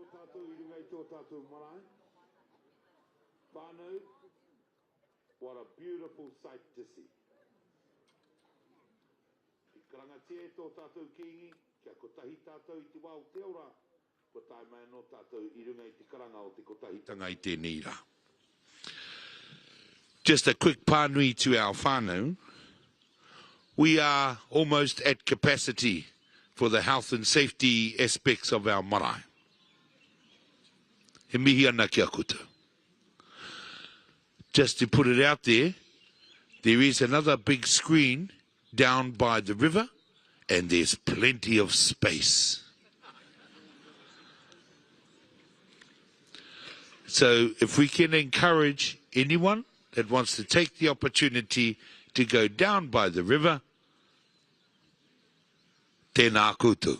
Pootatau I runga I tō tātou marae. Whānau, what a beautiful sight to see. I karangatia tō tātou kiingi, kia kotahi tātou I te wā o te ora, ko tai mai no tātou I runga I te karanga o te kotahitanga I tēnei rā. Just a quick pānui to our whānau. We are almost at capacity for the health and safety aspects of our marae. He mihi ana kia koutou. Just to put it out there, there is another big screen down by the river, and there's plenty of space. So if we can encourage anyone that wants to take the opportunity to go down by the river, tēnā koutou.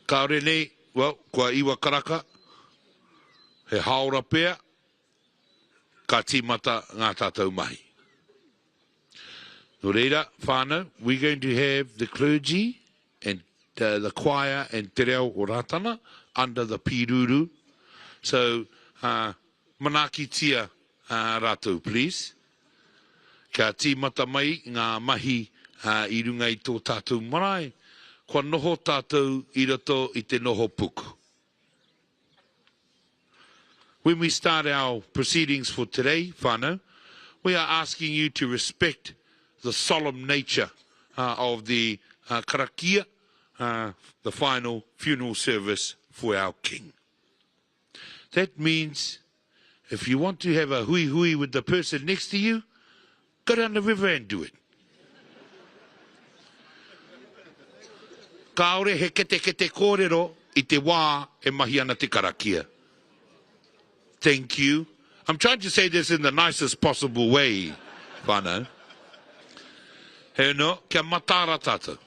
Kaore nei, well, kua iwa karaka, he haora pēr, ka tīmata ngā tātou mahi. No reira, whānau, we're going to have the clergy and the choir and te reo o Rātana under the piruru. So, manaki tia rātou, please. Ka tīmata mai ngā mahi I runga I tō tātou marae, kua noho tātou I roto I te noho puku. When we start our proceedings for today, whānau, we are asking you to respect the solemn nature of the karakia, the final funeral service for our king. That means if you want to have a hui hui with the person next to you, go down the river and do it. Kaore he kete kōrero I te wā e mahi ana te karakia. Thank you. I'm trying to say this in the nicest possible way, whānau. He no, kia matara tātou.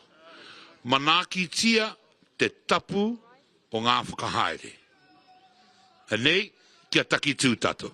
Manaki tia te tapu o ngā whakahaere. Anei, kia taki tū tātou.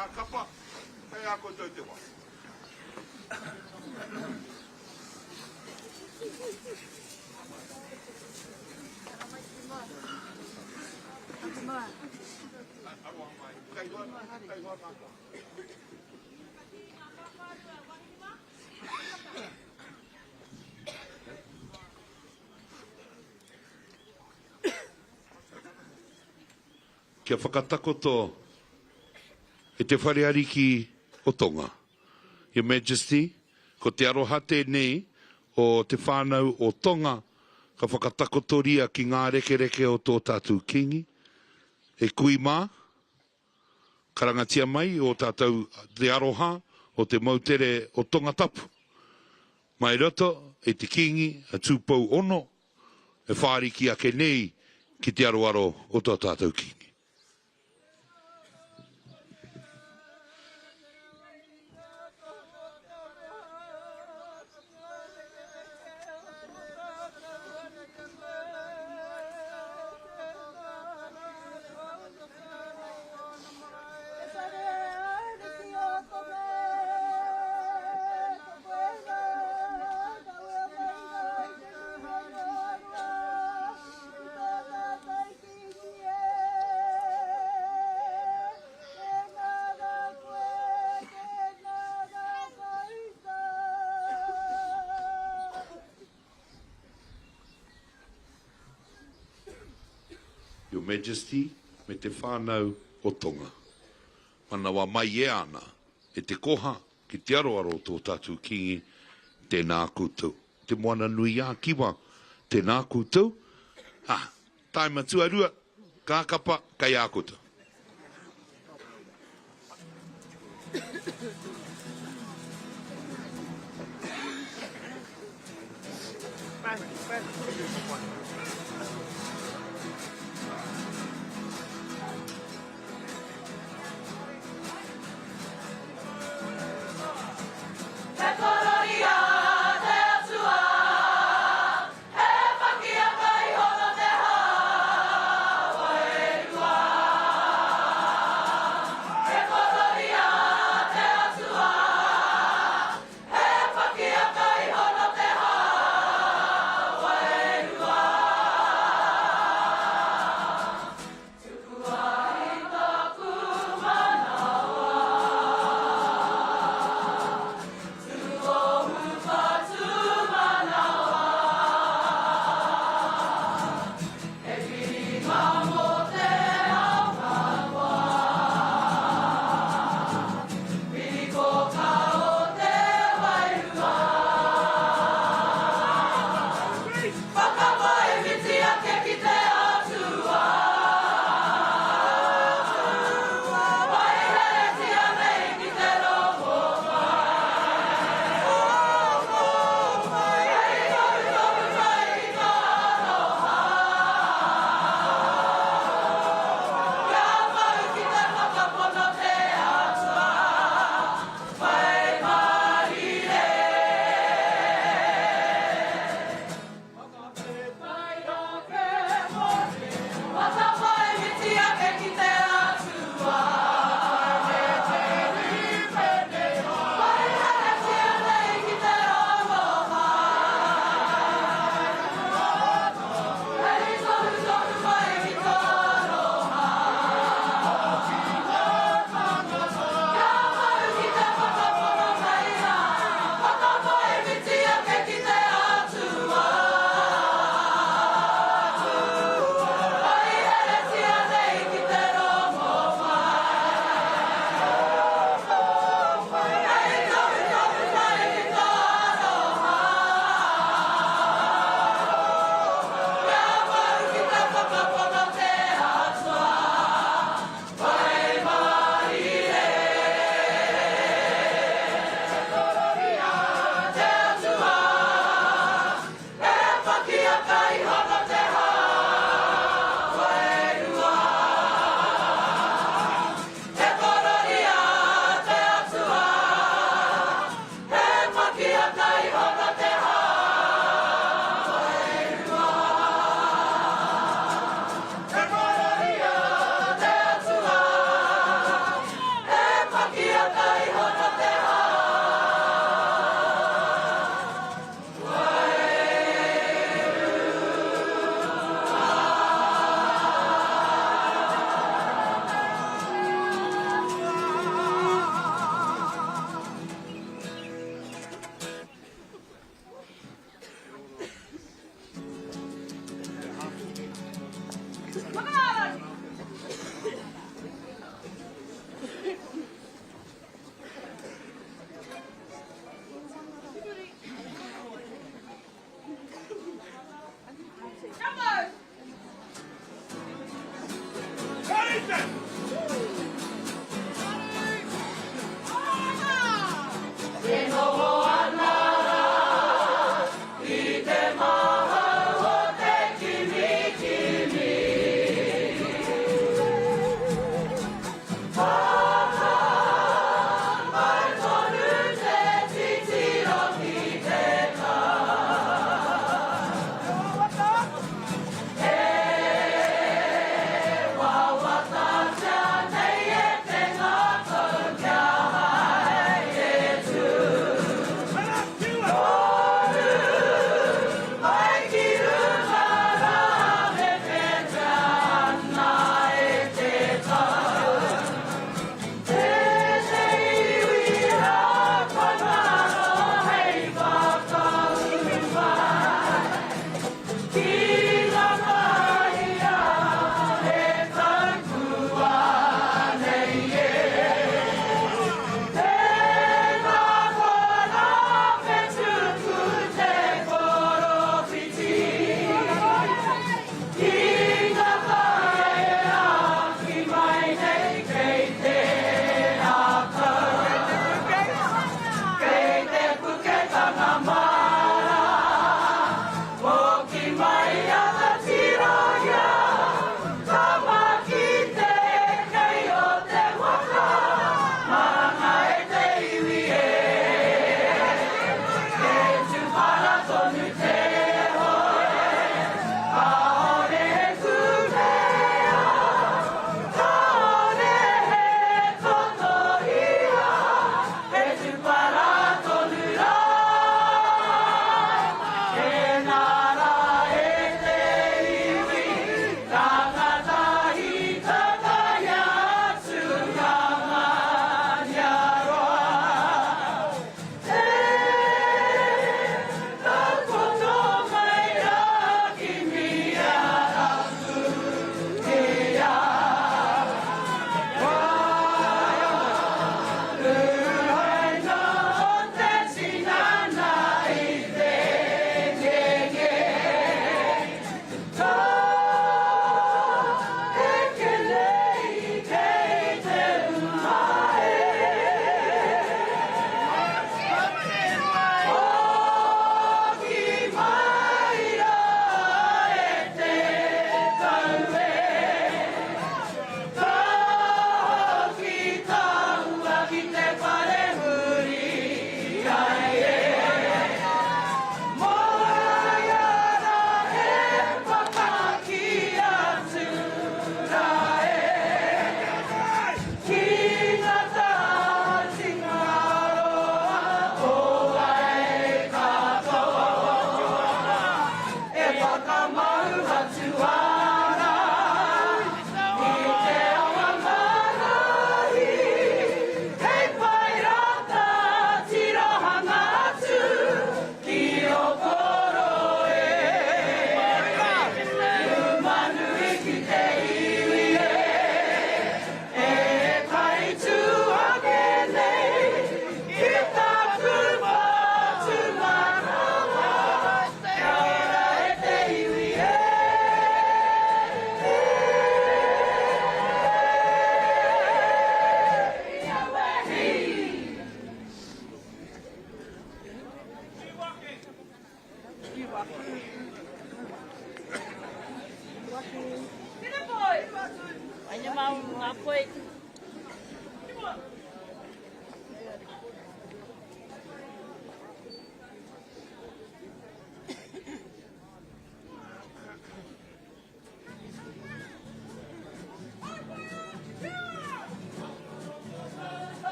Ngā kapa, hei a koutou te wā. Kia whakatakoto e te whareariki o Tonga. Your Majesty, ko te arohate nei o te whānau o Tonga, ka whakatakotoria ki ngā rekereke o tō tātou kingi. E kui mā, karangatia mai o tātou te aroha o te mautere o Tonga tapu. Mai roto, e te kingi, a tūpou ono, e whāriki ake nei ki te aroaro o tō tātou kingi. Your Majesty, me te whānau o Tonga. Mana wa mai e ana, e te koha ki te aroaro tō tātou kingi, tēnā koutou. Te moana nui a kiwa, tēnā koutou. Tai matua rua, kā kapa, kai a koutou.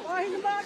Tūheitia!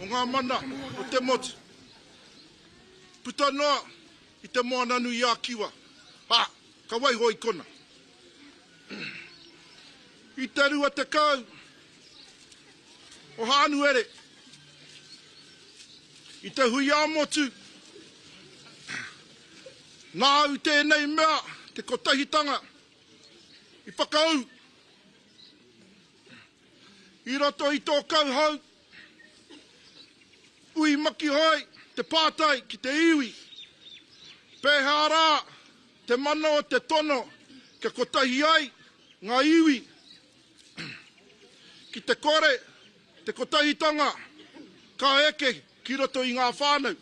O ngā mana o te motu. Puta noa I te moana nui a kiwa. Ha, ka wai hoi kona. I te rua te kau. O hānu ere. I te hui a motu. Nā au tēnei mea, te kotahitanga. I whakau. I roto I tō kau hau. Ui maki hoi, te pātai ki te iwi. Pēhā rā, te mana o te tono, ke kotahi ai, ngā iwi. Ki te kore, te kotahitanga, ka eke ki roto I ngā whānau.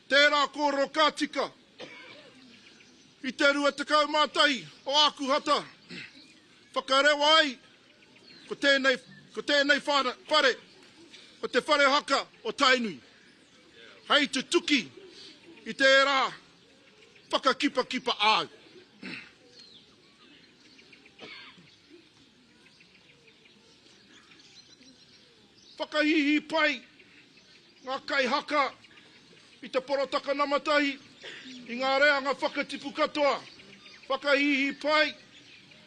Tērā kōrero ka tika. I te rua te kaumātai o aku hata. Whakarewa ai, ko tēnei whare, o te whare haka o Tainui. Hei te tuki, I te rā, whakakipa au. Whakahihi pai, ngā kai haka, I te porotaka namatahi, I ngā reanga whakatipu katoa. Whakahihi pai,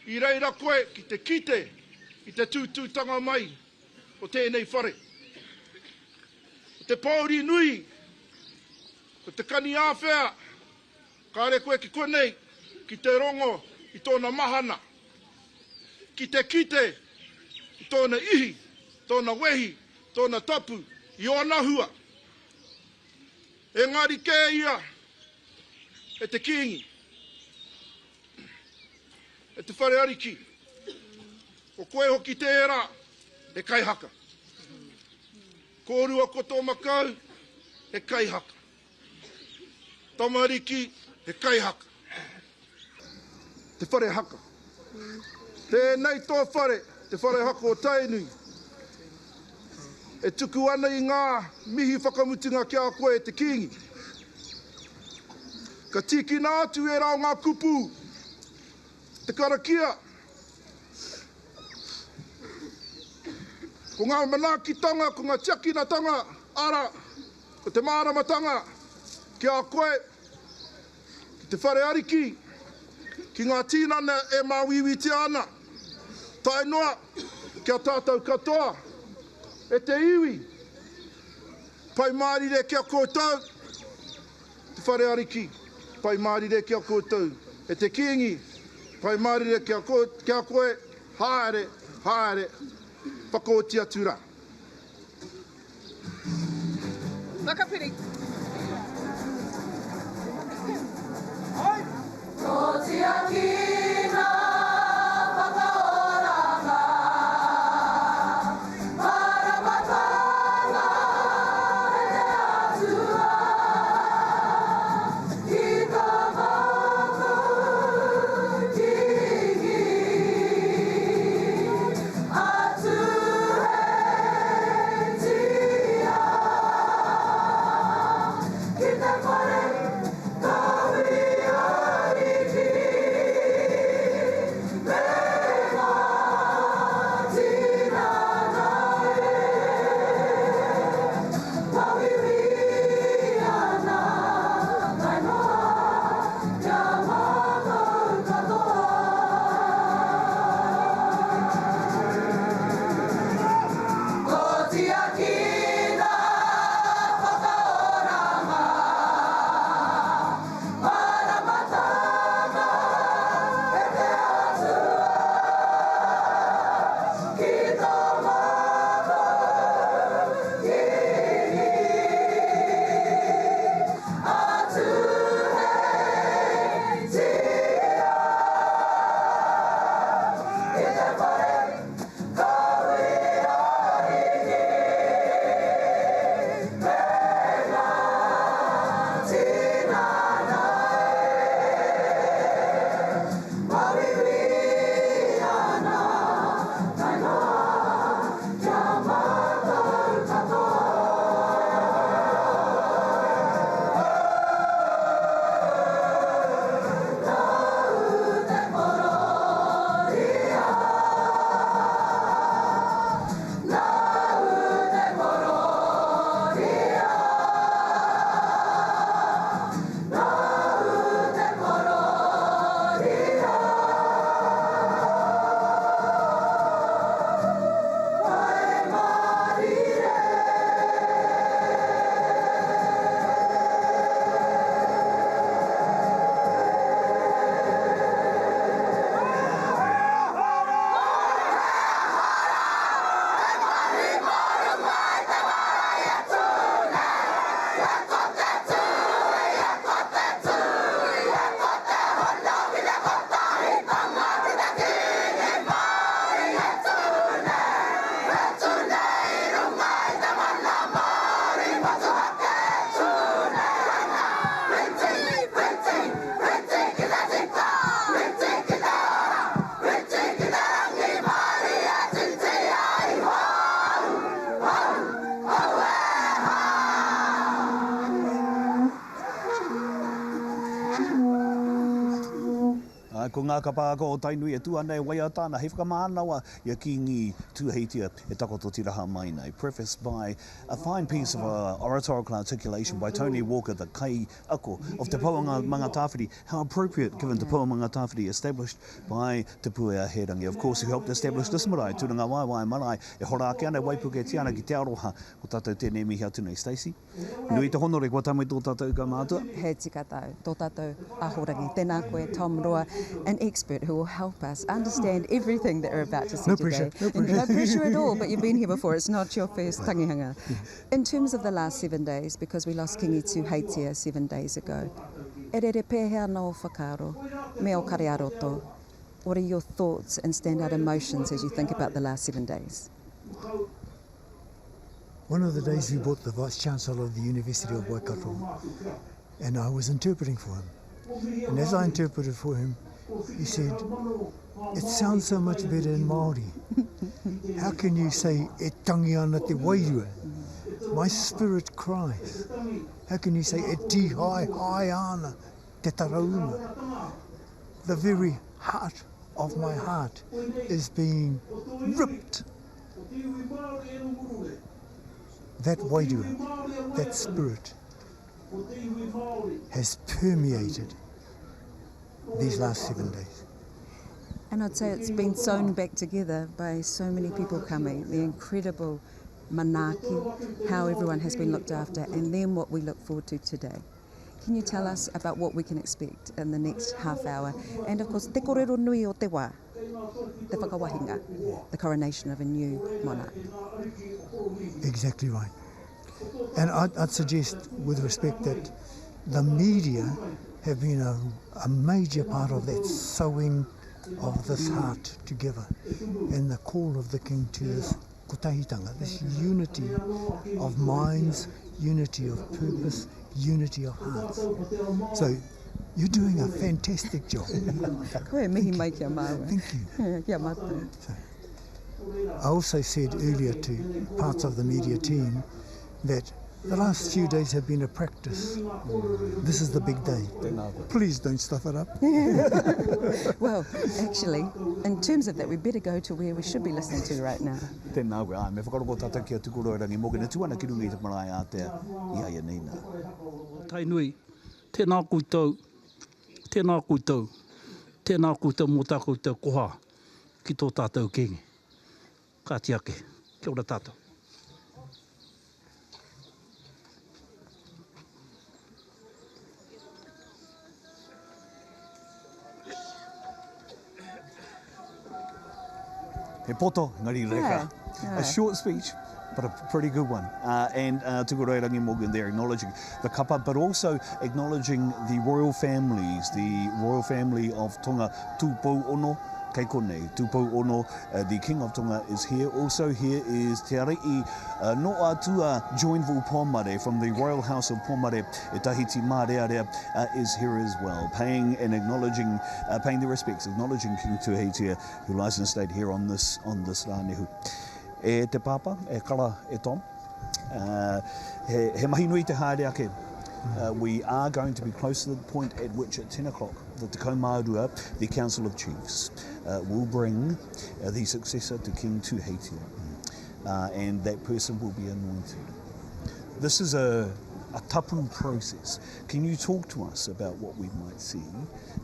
I reira koe ki te kite, I te tūtūtanga mai, o tēnei whare. O te pauri nui, o te kani āwhea, kāre koe ki konei, ki te rongo, I tōna mahana. Ki te kite, I tōna ihi, tōna wehi, tōna tapu, I ona hua. Engari kē ia, e te kiingi, e te whare ariki, o koe hoki te era, e kai haka. Kōrua koto makau, e kai haka. Tamariki, e kai haka. Te whare haka. Tēnei tō whare, te whare haka o Tainui. E tuku ana I ngā mihi whakamutunga kia koe te kiingi. Ka tiki nā atu e rao ngā kupu, te karakia. Ko ngā manakitanga, ko ngā tiakinatanga, ara, ko te māramatanga, kia koe, ki te whare ariki, ki ngā tīnana e māwiwi te ana. Tainua, kia tātou katoa, e te iwi, pai mārire kia koutou, te whare ariki, pai mārire kia koutou, e te kiingi, pai mārire kia koe, haere, whakootia tūra. Makapiri. Totia kina whakaoranga, maramatanga e te atua, ki ka motu kiingi, a Tūheitia. Ko ngā kapāko o Tainui e tū anei wai a tāna hei whakamānawa i a Kiingi Tuheitia e takoto tiraha mai nei. Prefaced by a fine piece of oratorical articulation by Tony Walker, the Kai Ako of Te Pouanga Manga Tawhiri. How appropriate given Te Pouanga Manga Tawhiri established by Te Puea Herangi. Of course, who helped establish this marae, Tūrangawaewae Marae, e hora ake ana waipuke tiana ki te aroha ko tātou tēnei mihi atu nei. Stacey, nui te honore kua tamai tō tātou ka mātua. He tika tau, tō tātou ahorangi, tēnā koe Tom Roa, an expert who will help us understand everything that we're about to see today. No pressure at all, but you've been here before, it's not your first tangihanga. In terms of the last 7 days, because we lost Kiingi Tuheitia 7 days ago, e re pēhea no whakaro, me o kare aroto. What are your thoughts and standout emotions as you think about the last 7 days? One of the days we brought the Vice-Chancellor of the University of Waikato, and I was interpreting for him. And as I interpreted for him, he said, "It sounds so much better in Māori. How can you say, e tangi ana te wairua? My spirit cries. How can you say, e ti hai ana te tarauna? The very heart of my heart is being ripped." That wairua, that spirit, has permeated these last 7 days. And I'd say it's been sewn back together by so many people coming, the incredible manaaki, how everyone has been looked after, and then what we look forward to today. Can you tell us about what we can expect in the next half hour? And of course, te korero nui o te wā, te whakawahinga, the coronation of a new monarch. Exactly right. And I'd suggest, with respect, that the media have been a major part of that sewing of this heart together, and the call of the King to this kotahitanga, this unity of minds, unity of purpose, unity of hearts. So you're doing a fantastic job. Koe mihi mai kia māua. Thank you. Kia matu. I also said earlier to parts of the media team that the last few days have been a practice. This is the big day. Please don't stuff it up. Well, actually, in terms of that, we better go to where we should be listening to right now. Tēnā koe, me whakaroko tātou ki a tukuro rangi mōkena tuana ki runga i te marae a te ia ia nei nā. Tainui, tēnā koutou, tēnā koutou, tēnā koutou mō tā koutou koha ki tō tātou kengi. Ka tiake, kia ora tātou. He poto, ngari reka. A short speech, but a pretty good one. And tukuro rangi Morgan there acknowledging the kapa, but also acknowledging the royal families, the royal family of Tonga Tūpou Ono, kei konei, Tūpou Ono, the King of Tonga is here. Also here is Te Arei no Atua Joinville Pomare from the Royal House of Pomare, e Tahiti Mārearea is here as well, paying and acknowledging, paying their respects, acknowledging King Tuheitia, who lies in state here on this rānehu. E te papa, e kara e Tom, he mahi nui te haere ake. We are going to be close to the point at which at 10 o'clock the Te Kaumārua, the Council of Chiefs, will bring the successor to King Tuheitia, and that person will be anointed. This is a tapu process. Can you talk to us about what we might see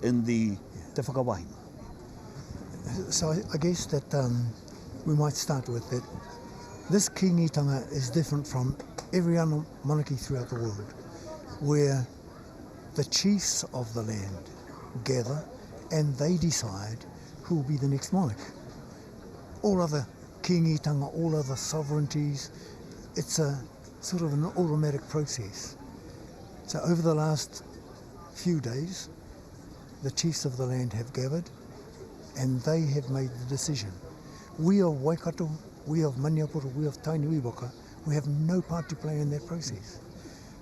in the Te Whakawahinga? So I guess that we might start with that. This Kiingitanga is different from every other monarchy throughout the world, where the chiefs of the land gather and they decide who will be the next monarch. All other Kiingitanga, all other sovereignties, it's a sort of an automatic process. So over the last few days, the chiefs of the land have gathered and they have made the decision. We of Waikato, we of Maniapuru, we of Tainui Waka, we have no part to play in that process.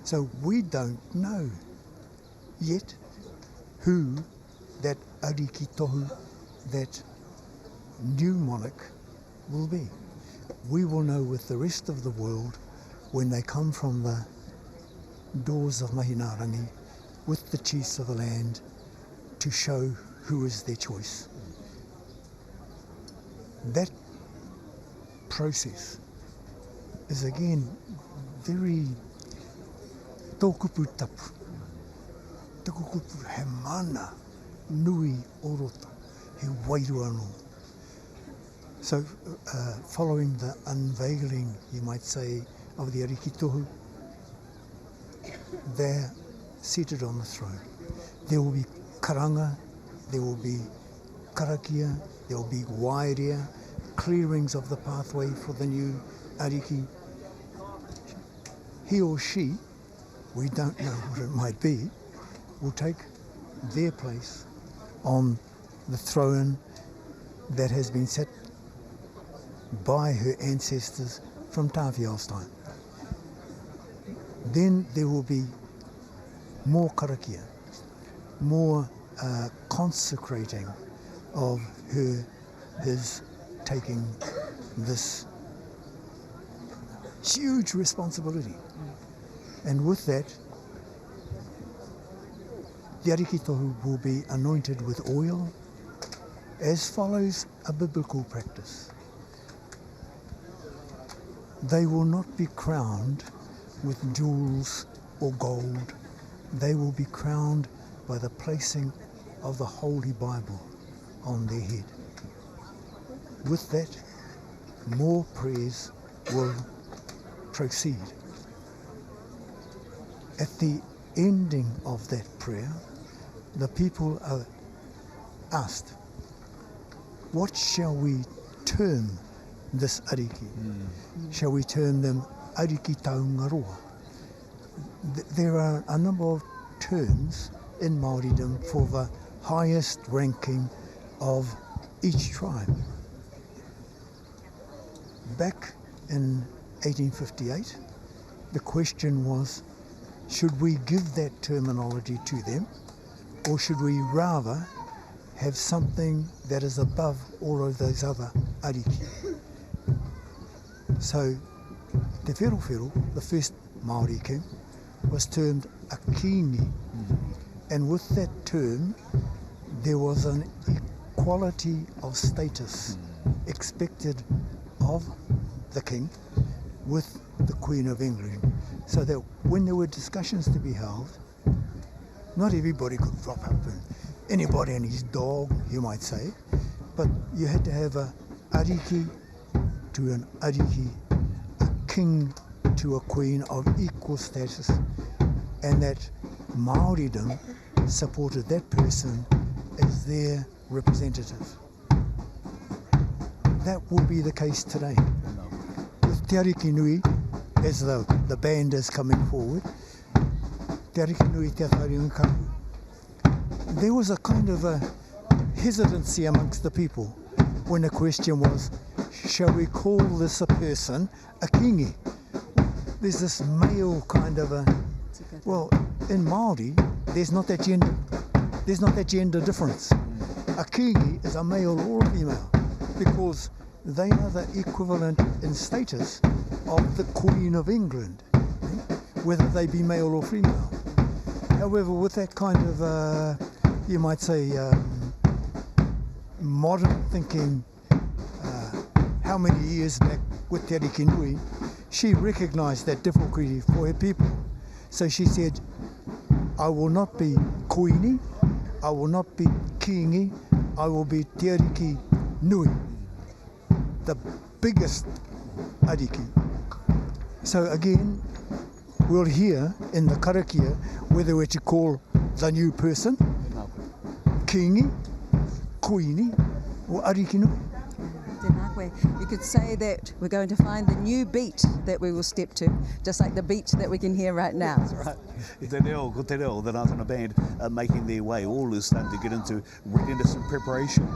So we don't know yet who that ariki tohu, that new monarch will be. We will know with the rest of the world when they come from the doors of Mahinarangi with the chiefs of the land to show who is their choice. That process is again very tōkupu tapu. Tōkupu he mana nui orota, he wairu anō. So following the unveiling, you might say, of the ariki tohu, they're seated on the throne. There will be karanga, there will be karakia, there will be wairea, clearings of the pathway for the new ariki. He or she, we don't know what it might be, will take their place on the throne that has been set by her ancestors from Tāwhiao's time. Then there will be more karakia, more consecrating of his taking this huge responsibility. And with that, the ariki tohu will be anointed with oil as follows a biblical practice. They will not be crowned with jewels or gold. They will be crowned by the placing of the Holy Bible on their head. With that, more prayers will proceed. At the ending of that prayer, the people are asked, what shall we term this ariki? Shall we term them ariki taungaroa? There are a number of terms in Māoridom for the highest ranking of each tribe. Back in 1858, the question was, should we give that terminology to them, or should we rather have something that is above all of those other ariki? So, Te Wherowhero, the first Māori king, was termed a Kiingi. And with that term, there was an equality of status expected of the king with the Queen of England. So that when there were discussions to be held, not everybody could drop up, and anybody and his dog, you might say, but you had to have a ariki to an ariki, a king to a queen of equal status, and that Māoridom supported that person as their representative. That will be the case today. With Te Ariki Nui, as the band is coming forward, Te Ariki Nui Te Whareunga Kahu, there was a kind of a hesitancy amongst the people when the question was, shall we call this a person a kingi? There's this male kind of a, well, in Māori, there's not that gender difference. A kingi is a male or a female, because they are the equivalent in status of the Queen of England, whether they be male or female. However, with that kind of, you might say, modern thinking, how many years back with Te Ariki Nui, she recognised that difficulty for her people. So she said, I will not be Kuini, I will not be Kiingi, I will be Te Ariki Nui, the biggest ariki. So again, we'll hear in the karakia whether we're to call the new person Kiingi, Kuini, or ariki nui. You could say that we're going to find the new beat that we will step to, just like the beat that we can hear right now. That's right. Te reo, ko te reo, the Ngātana band making their way. All is starting to get into readiness and preparation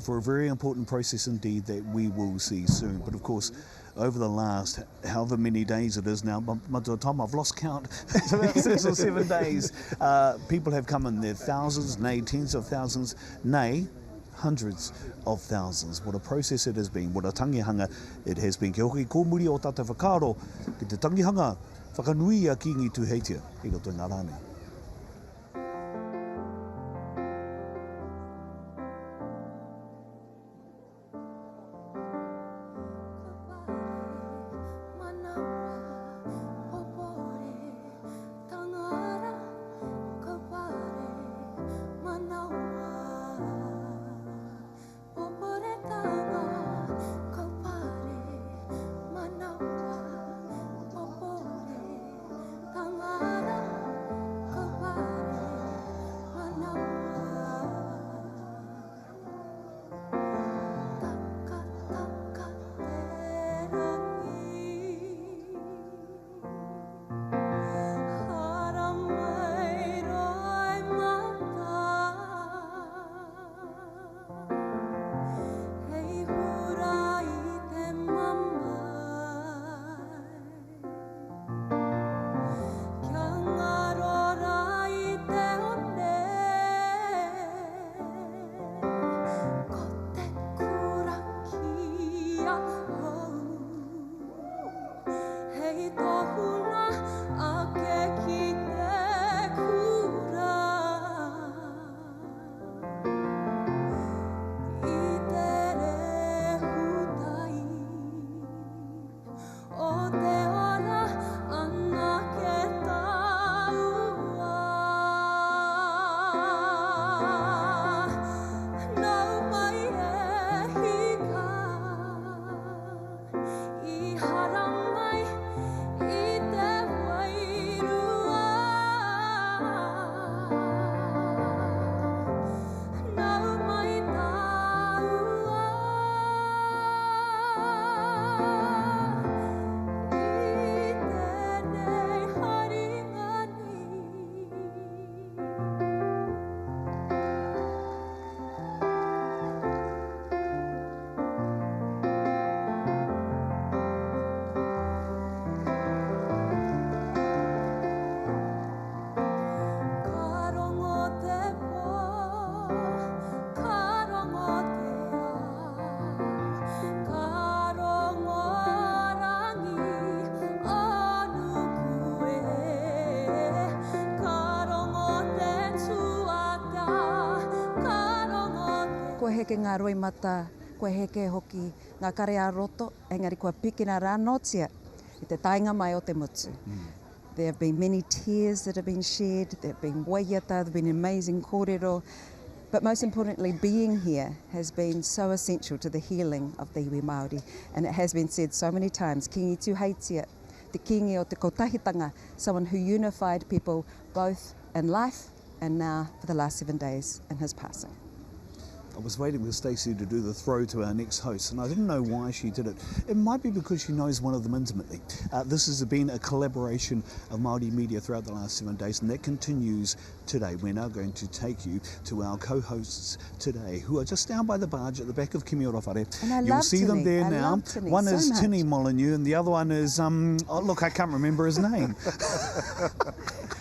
for a very important process indeed that we will see soon. But of course, over the last however many days it is now, Tom, I've lost count, it's about 6 or 7 days, people have come in there, thousands, nay, tens of thousands, nay, hundreds of thousands. What a process it has been, what a tangihanga it has been. Kia hoki kōmuri o tata whakaro, ki te tangihanga whakanui a Kiingi Tuheitia. Ika tō ngā rāne. heke ngā roimata, koe heke hoki ngā kare a roto, engari kua pikina rā notia i te tainga mai o te mutu. There have been many tears that have been shared, there have been waiata, there have been amazing kōrero, but most importantly, being here has been so essential to the healing of the iwi Māori. And it has been said so many times, Kiingi Tuheitia, te kingi o te kotahitanga, someone who unified people both in life and now for the last 7 days in his passing. I was waiting with Stacey to do the throw to our next host, and I didn't know why she did it. It might be because she knows one of them intimately. This has been a collaboration of Māori media throughout the last 7 days, and that continues today. We're now going to take you to our co-hosts today, who are just down by the barge at the back of Kimi Orowhare. You'll see them there now. One is Tini Molyneux, and the other one is, oh look, I can't remember his name.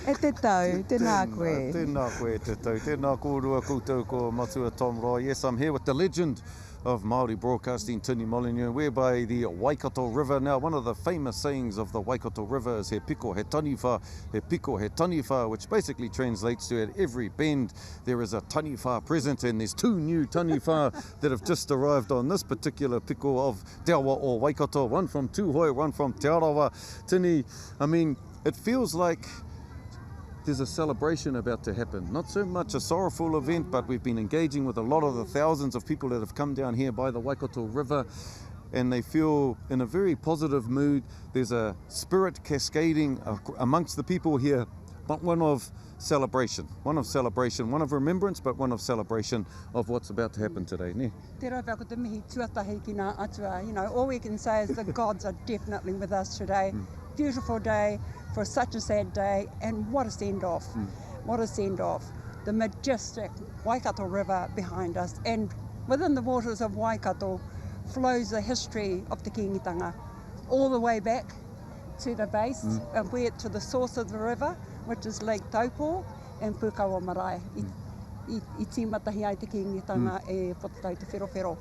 E te tau, tēnā koe. Tēnā koe te tau, tēnā kōrua koutou ko matua Tom Roy. Yes, I'm here with the legend of Māori broadcasting, Tini Molyneux. We're by the Waikato River. Now, one of the famous sayings of the Waikato River is he piko he taniwha, he piko he taniwha, which basically translates to at every bend there is a taniwha present, and there's 2 new taniwha that have just arrived on this particular piko of Te Awa o Waikato, one from Tūhoi, one from Te Arawa. Tini, I mean, it feels like there's a celebration about to happen. Not so much a sorrowful event, but we've been engaging with a lot of the thousands of people that have come down here by the Waikato River, and they feel in a very positive mood. There's a spirit cascading amongst the people here, but one of celebration, one of remembrance, but one of celebration of what's about to happen today. Ne? Te rauwhia ko te mihi tuatahi ki ngā atua. You know, all we can say is the gods are definitely with us today. Beautiful day for such a sad day, and what a send-off. What a send-off. The majestic Waikato River behind us, and within the waters of Waikato flows the history of the Kiingitanga, all the way back to the base, and where to the source of the river, which is Lake Taupo and Pootatau Marae. I tīmatahi ai te Kiingitanga e Pootatau te Wherowhero.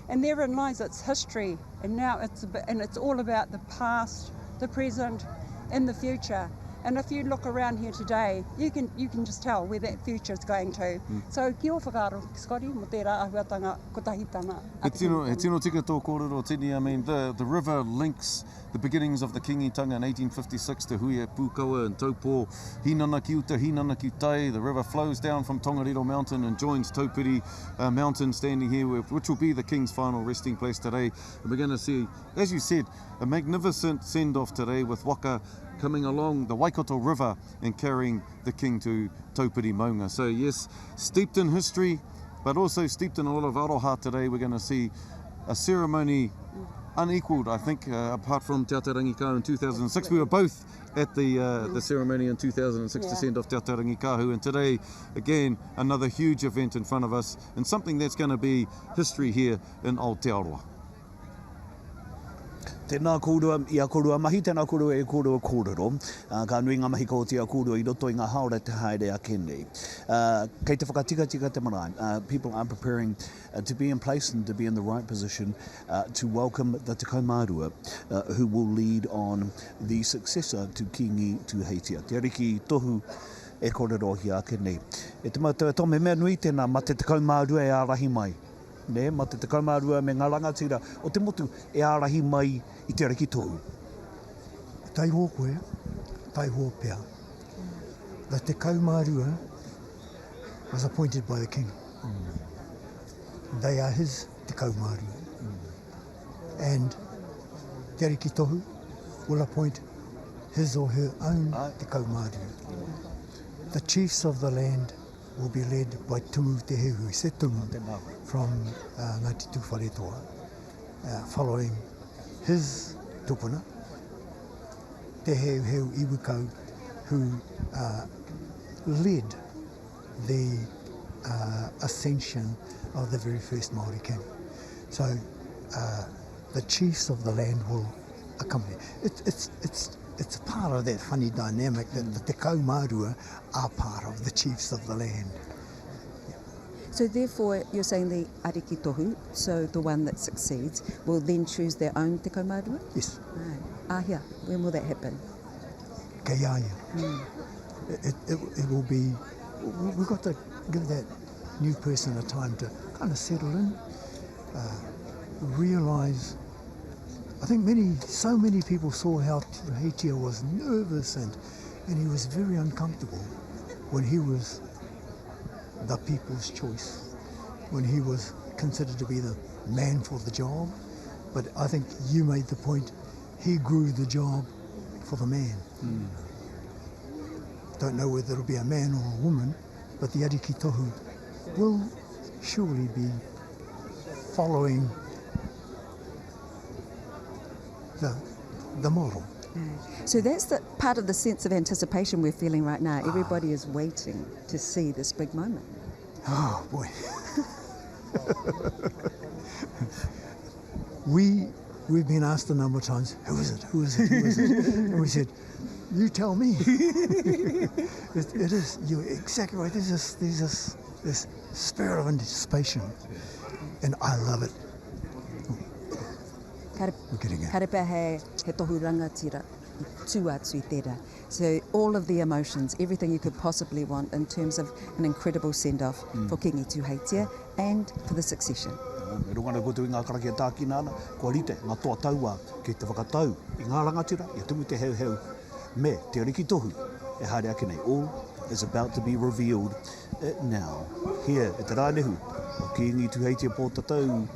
And therein lies its history, and now it's all about the past, the present, and the future. And if you look around here today, you can just tell where that future is going to. So kia ora whakaaro, Scotty, mo tērā ahuatanga kotahitanga. He tino tika tō kōrero, Tini. I mean, the river links the beginnings of the Kiingitanga in 1856 to Huia Pukawa and Taupo, Hinana ki uta, Hinana ki tai. The river flows down from Tongariro Mountain and joins Taupiri Mountain, standing here, which will be the King's final resting place today. And we're going to see, as you said, a magnificent send-off today with waka coming along the Waikato River and carrying the King to Taupiri Maunga. So yes, steeped in history, but also steeped in a lot of aroha today. We're going to see a ceremony unequalled, I think, apart from Te Aotearangi Kahu in 2006. We were both at the ceremony in 2006 to send off Te Aotearangi Kahu, and today, again, another huge event in front of us, and something that's going to be history here in Aotearoa. Tēnā kōrua, ia kōrua mahi, tēnā kōrua e kōrua kōrero. Ka nui ngā mahi ko tia kōrua I roto I ngā haora te haere a kene. Kei te whakatika te marae. People are preparing to be in place and to be in the right position to welcome the Te Kaumārua who will lead on the successor to Kiingi Tuheitia. Te ariki tohu e kōrero hi a kene. E te mata tome mea nui tēnā ma te Kaumārua e ārahi mai. Ne, ma te Kaumārua me ngā rangatira o te motu e ārahi mai I te ariki tohu. Tai hō koe, tai hō pea. The Te Kaumārua was appointed by the king. They are his Te Kaumārua. And te ariki tohu will appoint his or her own Te Kaumārua. The chiefs of the land will be led by Tumu Te Hehui, Se Tumu, from Ngāti Tūwharetoa, following his tupuna, Te Heu Iwikau, who led the ascension of the very first Māori king. So the chiefs of the land will accompany. It's part of that funny dynamic that the Te Kaumārua are part of the chiefs of the land. So therefore, you're saying the ariki tohu, so the one that succeeds, will then choose their own Te Kaumārua? Yes. Ahia, when will that happen? Kei aia. It will be, we've got to give that new person a time to kind of settle in, realise. I think so many people saw how Tūheitia was nervous and he was very uncomfortable when he was the people's choice, when he was considered to be the man for the job. But I think you made the point, he grew the job for the man. Don't know whether it'll be a man or a woman, but the ariki tohu will surely be following the model. So that's the part of the sense of anticipation we're feeling right now. Everybody is waiting to see this big moment. Oh boy. We've been asked a number of times, who is it? And we said, you tell me. It is, you're exactly right. There's this spirit of anticipation, and I love it. So all of the emotions, everything you could possibly want in terms of an incredible send-off for Kiingi Tuheitia and for the succession. Me runga na kotu i ngā karakia tākinana, kua rite, ngā toa taua, kei te whakatau, i ngā rangatira, i tumu te heu, me te ariki tohu, e haere ake nei, all is about to be revealed now. Here, e te rānehu, o Kiingi Tuheitia Pootatau,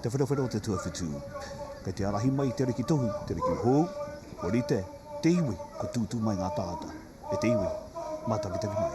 te wherowhero te tuawhitu. Kei te arahi mai te ariki tohu, te ariki hou, kua rite, te iwi, ko tūtū mai ngā tāta, e te iwi, mātakitaki mai.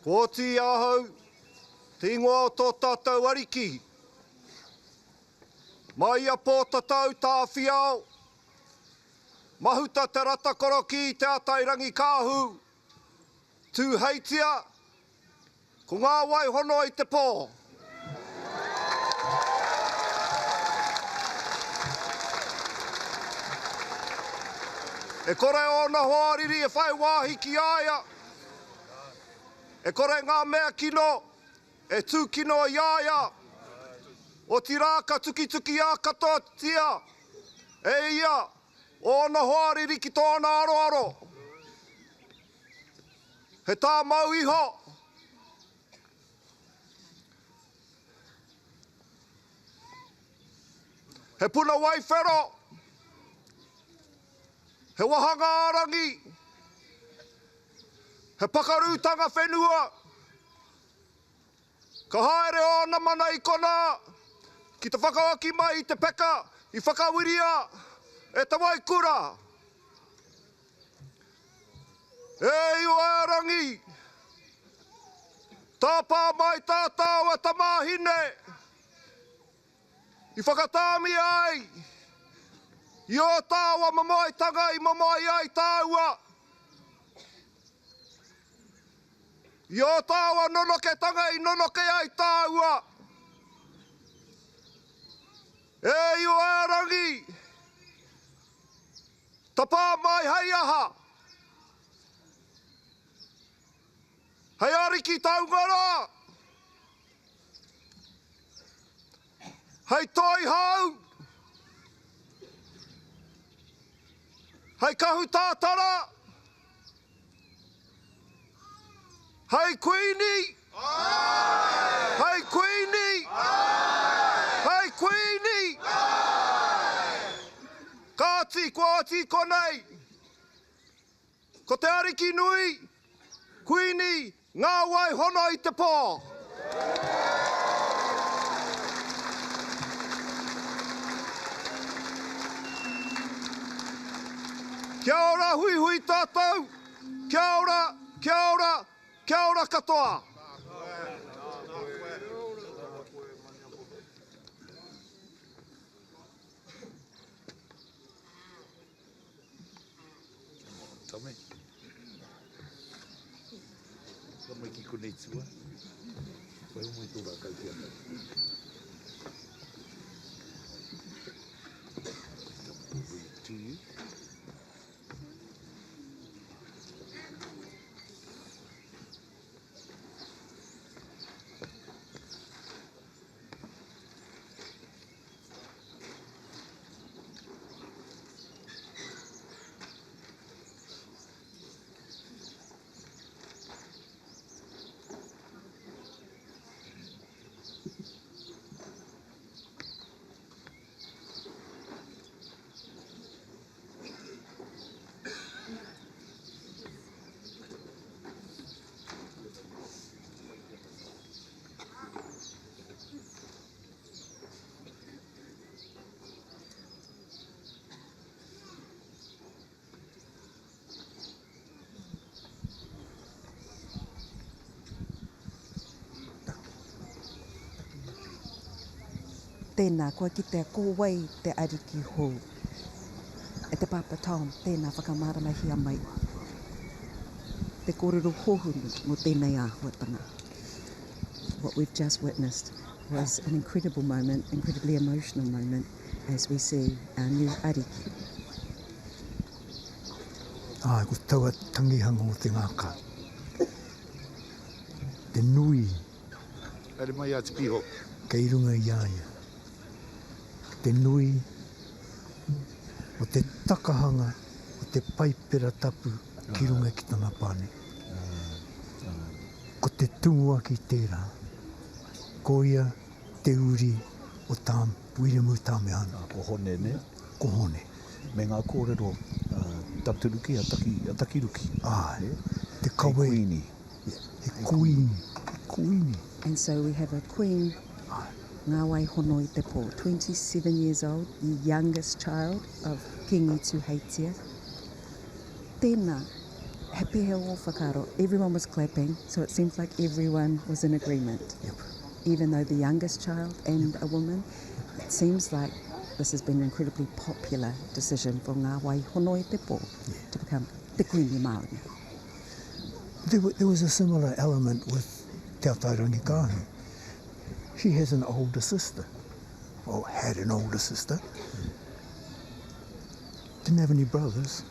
Ko ti ahau, te ingoa o tō tātou ariki. Mai a Pootatau tā whiao. Mahuta te ratakoro ki te atairangi kāhu. Tūheitia. Ko ngā wai hono i te pō. E kore o na hoariri e whai wāhi ki aia. E kore ngā mea kino, e tū kino i aia. O ti rāka tuki a katoa tia. E ia, o na hoariri ki tōna aroaro. He tā mau iho. He puna Wherowhero. He wahanga arangi. He pakarūtanga whenua. Ka haere o na mana i kona. Ki te whakawaki mai i te peka. I whakawiria. E te waikura. E iu arangi. Tāpā mai tātau e tamahine. I whakatāmi ai. I o tāua mamai tanga i mamai ai tāua. I o tāua nonoke tanga i nonoke ai tāua. E iu arangi. Tapa mai hei aha. Hei ariki taungara. Hei toi hau. Hei kahu tātara. Hei Kuini. Hei Kuini. Hei Kuini. Kāti kua ati konei. Ko te ariki nui. Kuini Nga wai hono i te pō. Kia ora hui hui tātou. Kia ora, kia ora, kia ora katoa. Tome. Tome ki konei tua. Wai umai tō rākau ki ana. To you. Tēnā, koe ki te kōwai te ariki hou. E te Pootatau, tēnā whakamaramahi mai. Te kōrero hohunu mo tēnei āhuatanga. What we've just witnessed was an incredible moment, incredibly emotional moment, as we see our new ariki. Ko taua tangihanga o te ngāka. Te nui. Ere mai a te piho. Kei runga i aia. Te nui o te takahanga o te paipera tapu ki runga ki tana pane. Ko te tungua ki tērā. Ko ia te uri o tā wiremu tā meana. Ko hone ne? Ko hone. Me ngā kōrero taturuki a takiruki. Te kawe. Kuini. He kuini. Kuini. And so we have a queen, Nga wai hono i te pō, 27 years old, the youngest child of Kiingi Tuheitia. Tēnā, He pehe o whakaro. Everyone was clapping, so it seems like everyone was in agreement. Yep. Even though the youngest child and a woman, it seems like this has been an incredibly popular decision for ngā wai hono i te pō to become the Kuini Māori. There was a similar element with Te Taurangi. She has an older sister, or had an older sister. Didn't have any brothers,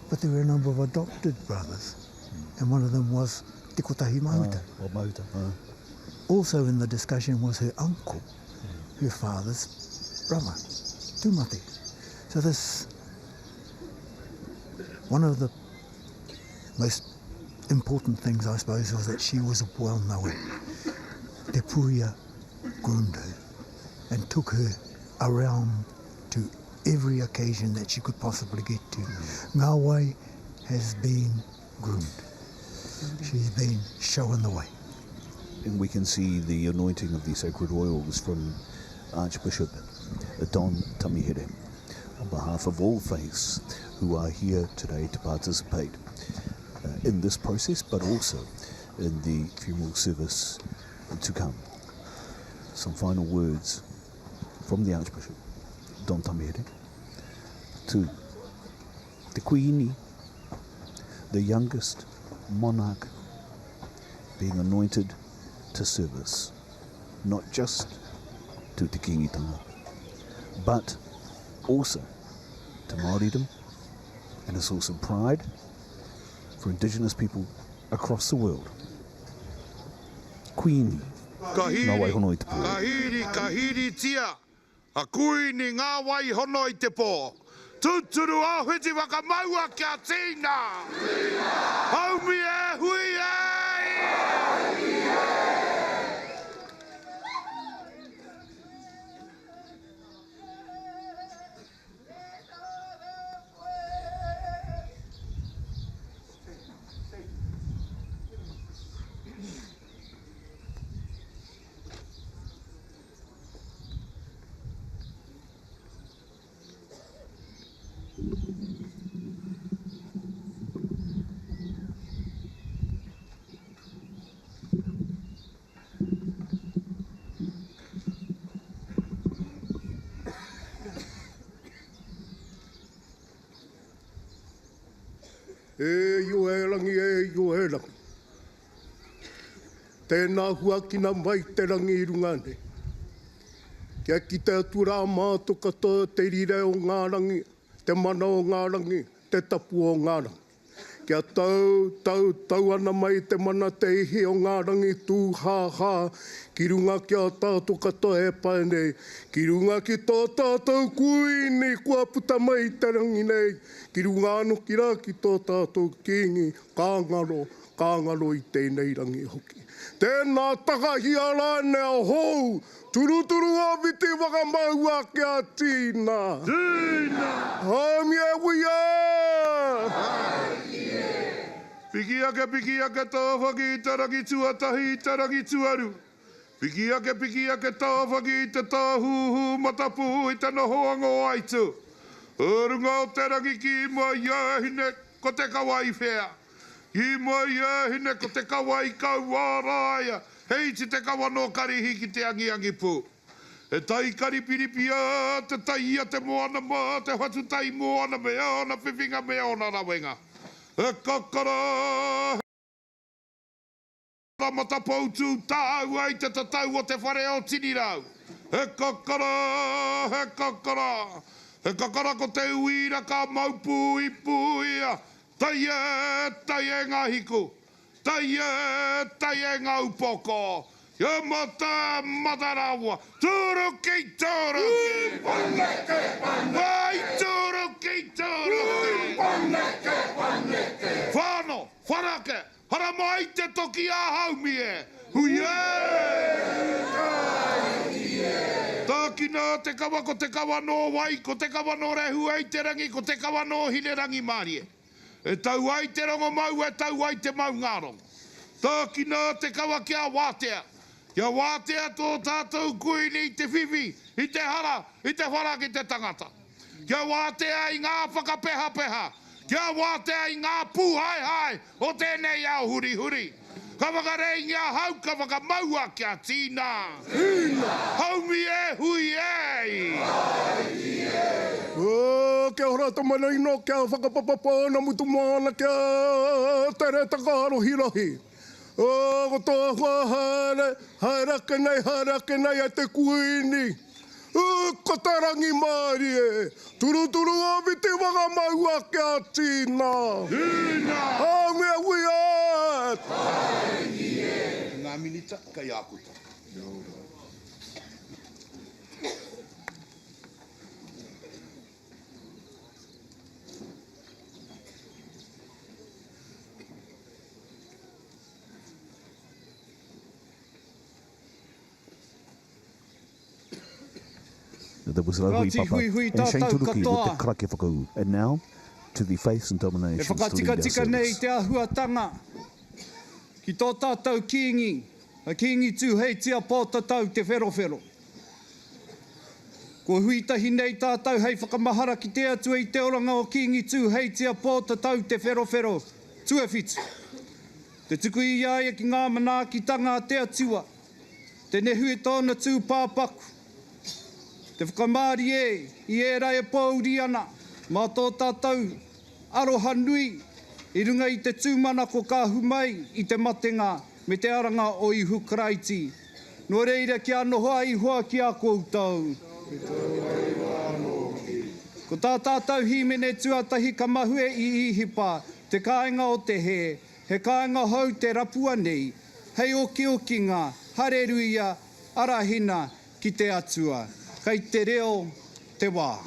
but there were a number of adopted brothers, and one of them was Te Kotahi Mauta. Also in the discussion was her uncle, her father's brother, Tūmate. So this, one of the most important things, I suppose, was that she was well known. Te Puia groomed her and took her around to every occasion that she could possibly get to. Ngā wai has been groomed. She's been shown the way. And we can see the anointing of the sacred oils from Archbishop Don Tamihere on behalf of all faiths who are here today to participate in this process, but also in the funeral service to come. Some final words from the Archbishop Don Tamihere to the Kuini, the youngest monarch, being anointed to service, not just to Te Kiingitanga, but also to Māoridom and a source of pride for Indigenous people across the world. Kuini Nga wai hono i te pō. Kahiri tia, a Kuini Nga wai hono i te pō. Tuturu au hiti waka maua kia tina. Haumi e hui e. E iu e rangi. Tēnā huakina mai te rangi i rungane. Kia ki te atura mātu katoa te rire o ngā rangi, te mana o ngā rangi, te tapu o ngā rangi. Kia tau ana mai te mana te ihi o ngā rangi tū hā, ki runga kia tātou katoa e pai nei. Ki runga ki tō tātou kuini, kua puta mai te rangi nei. Ki runga anu ki rā ki tō tātou kiingi, kāngaro i tēnei rangi hoki. Tēnā takahia rāne a hou, turuturu a viti wakamaua kia tīna. Tīna! Haumi e wia! Piki ake tō whaki i te rangi tuatahi i te rangi tuaru. Piki ake tō whaki i te tāhuhu matapu i te nohoango aitu. Urunga o te rangi ki mua iahine ko te kawai whea. I mua iahine ko te kawai kauaraia. Hei te kawa no karihi ki te angi pū. E tai kari piripia, te tai ia te moana ma, te whatu tai moana mea, ona whiwhinga mea, ona rawenga. E kakara... Mata poutu tāu ai te tatau o te whare o tini rau. E kakara, E kakara ko te uira ka maupu i puia. Tai e ngā hiku. Tai e ngā upoko. Ia mata rawa. Turuki. Vai turuki. Whāno, wharake. Hara mai te toki a haumi e. Tākina te kawa ko te kawa no wai, ko te kawa no rehu ai te rangi, ko te kawa no hine rangi Māori. E tau ai te rongo mau, e tau ai te mau ngārong. Tākina te kawa kia wātea. Kia wātea tō tātou kuini i te whiwhi, i te hara, i te whara ki te tangata. Kia wātea i ngā whakapeha. Kia wātea I ngā pū hai hai o tēnei au huri huri. Ka whakarei ngā hau ka whakamaua kia tīna. Haumi e hui e. Kia ora tamana ino, kia whakapapapa na mutu mana kia tere takaro hirahi. Ko toa hua haere, haerake nei a te kuini. Ko tarangi Māori e, turu awi te whakamaua kia tīna. Haumi e hui e. Ngā minita, kai ākuta. That was Rahui Papa and Shane Turuki with the krake whakau. And now, to the faiths and dominations to lead our Whakatika nei service. te ahuatanga ki tō tātou Kiingi, a Kiingi Tuheitia Pootatau te Wherowhero. Ko huitahi nei tātou hei whakamahara ki te atua I te oranga o Kiingi Tuheitia Pootatau te Wherowhero, tuawhitu. Te tuku I aia ki ngā manaakitanga a te atua, te nehu e tōna tū pāpaku. Te whakamāri I rai e pōuri ana, mā tō tātou aroha nui, I runga I te tūmana ko ka humai I te matenga me te aranga o I Hukraiti. No reira kia nohoa I hoa ki a koutou. Ko tā tātou himene tuatahi ka mahue I ihipa, te kāinga o te he kāinga hau te rapua nei, hei oki ngā, hareruia, arahina ki te atua. Kei te reo, te wā.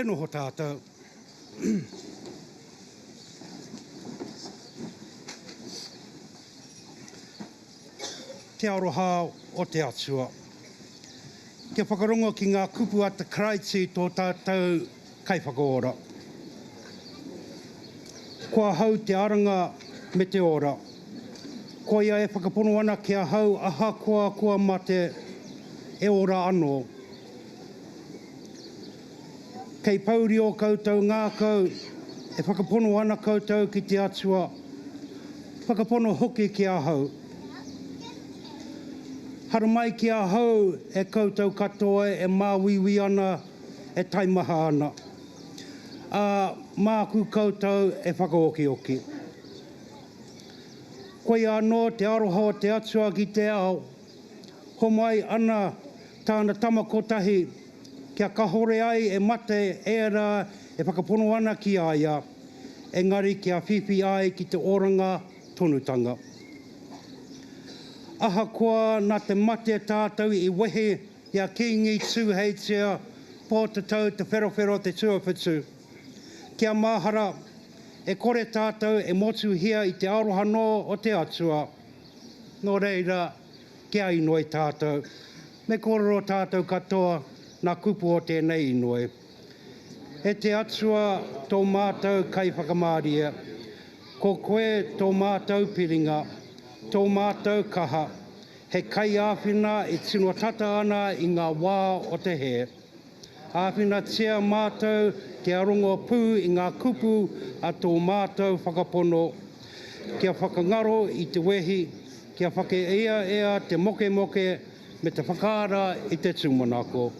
Tēnā ho tātou. Te aroha o te atua. Kia whakarongo ki ngā kupu ata kraiti tō tātou kai whakaora. Kua hau te aranga me te ora. Kua ia e whakapono ana kia hau aha kua mate e ora anō. Kei pauri o koutou ngā kau e whakapono ana koutou ki te atua. Whakapono hoki ki a hau. Hara mai ki a hau e koutou katoa e māwiwi ana e taimaha ana. Māku koutou e whakaoki. Koe anō te aroha o te atua ki te ao. Ho mai ana tāna tamakotahi kia kahore ai e mate e rā e whakapono ana ki aia. Engari kia whiwhi ai ki te oranga tonutanga. Aha koa nā te mate tātou I wehe ia Kiingi Tuheitia, Pootatau te Wherowhero te tuawhitu. Kia mahara e kore tātou e motu hia I te aroha no o te atua. Nō reira, kia inoi tātou. Me kororo tātou katoa nā kupu o tēnei inoi. E te atua tō mātou kai whakamāria. Ko koe tō mātou piringa. Tō mātou kaha, he kai āwhina I tino tata ana I ngā wā o te he. Āwhina tia mātou te arongo pū I ngā kupu a tō mātou whakapono. Kia whakangaro I te wehi, kia whake ea te moke me te whakaara I te tūmanako.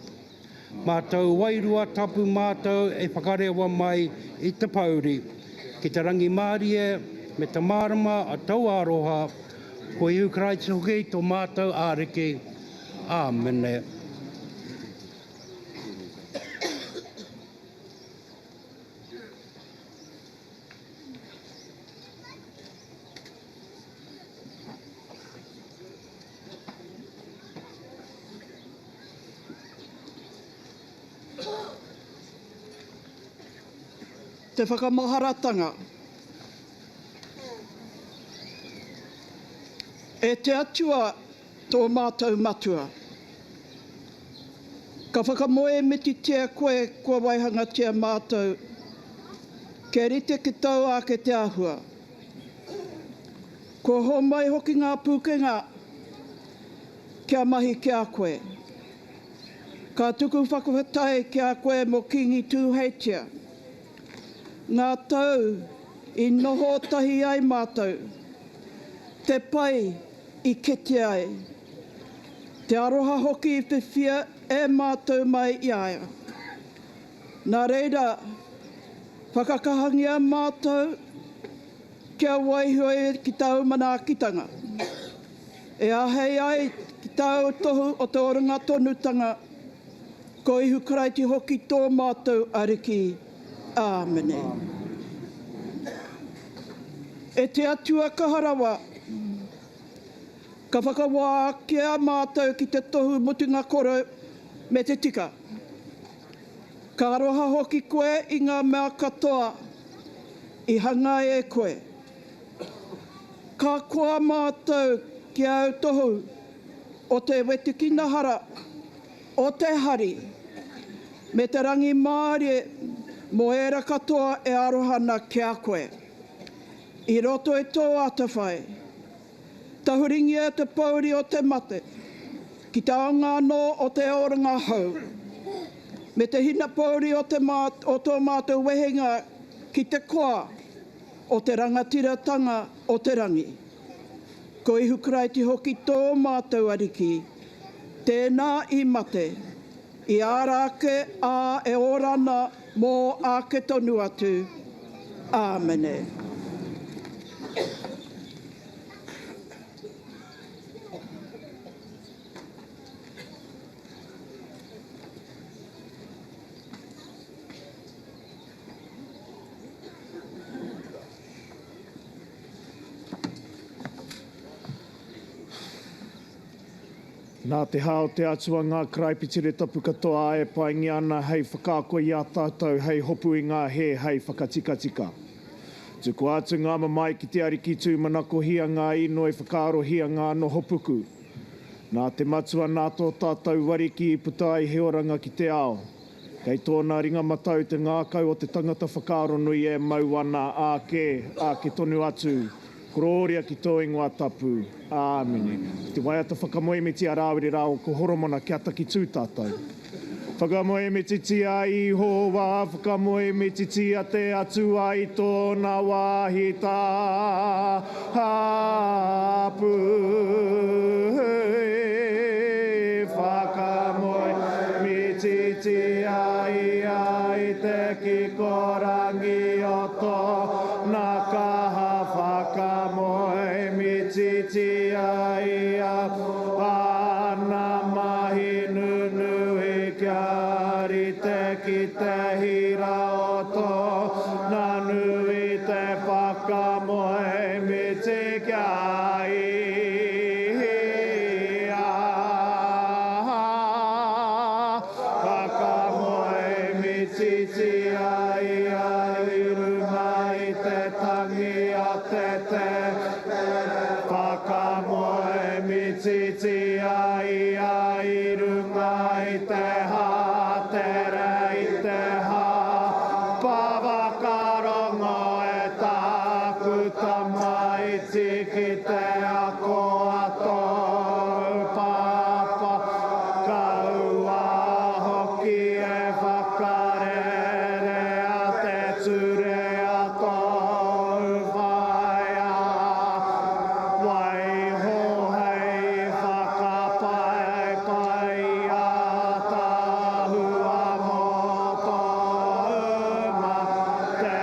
Mātou wairua tapu mātou e whakarewa mai I te pauri. Ki te rangi Mārie me te marama a tau aroha, ko iu kraiti hoki tō mātou āriki. Āmene. Te whakamaharatanga. E te atua tō mātou matua. Ka whakamoe miti tia koe kua waihanga tia mātou. Ke rite ki tau a ke te ahua. Ko ho mai hoki ngā pūkenga. Kia mahi kia koe. Ka tuku whakawhatai kia koe mo Kiingi Tuheitia. Ngā tau I noho tahi ai mātou. Te pai I kete ai. Te aroha hoki I whiwhia e mātou mai I aia. Nā reira, whakakahangia mātou kia waihoi ki tau manaakitanga. E ahei ai ki tau tohu o te oranga tonutanga. Ko ihu karaiti hoki tō mātou ariki. Āmene. E te atua kaharawa. Ka whakawā kia mātou ki te tohu mutunga koro me te tika. Ka aroha hoki koe I ngā mea katoa I hanga e koe. Ka koa mātou ki au tohu o te wetukina hara, o te hari, me te rangi Māori mo era katoa e arohana ki a koe. I roto e tō atawhai. Tahuringi e te pauri o te mate. Ki te anga no o te oranga hau. Me te hina pauri o tō mātou wehenga ki te koa o te rangatiratanga o te rangi. Ko ihu kraiti hoki tō mātou ariki. Tēnā I mate. I ārake a e orana mō ake tonu atu. Āmene. Nā te hao te atua ngā kraipitire tapu katoa e paingi ana hei whakaako i a tātou hei hopu i ngā he hei whakatikatika. Tuku atu ngā mamai ki te ariki tūmanako hia ngā ino e whakaarohia ngā noho puku. Nā te matua nā tō tātou wariki i putai he oranga ki te ao. Kei tōna ringa matau te ngākau o te tangata whakaaro nui e mau ana ake tonu atu. Kororia ki tō ingoa tapu. Āmene. Te waiata whakamoemiti a rāwiri rāo ko horomona ki ata ki tūtātou. Whakamoemiti tia i hoa, whakamoemiti tia te atua i tōna wāhi tā hapu. Whakamoemiti tia i te kikorangi o tōna kaha. Whakamoemiti ana mahi nunui kia rite ki te hira o tōna nui te whakamoemiti kia whakamoemiti i runga i te tangi a te whakamoemiti i runga i te hātere i te pawakarongo e tākuta mai tiki te ako atou papa kaua hoki e whakarere a te ture atou whaia wai ho hei whakapai pai a tahua mo tōma te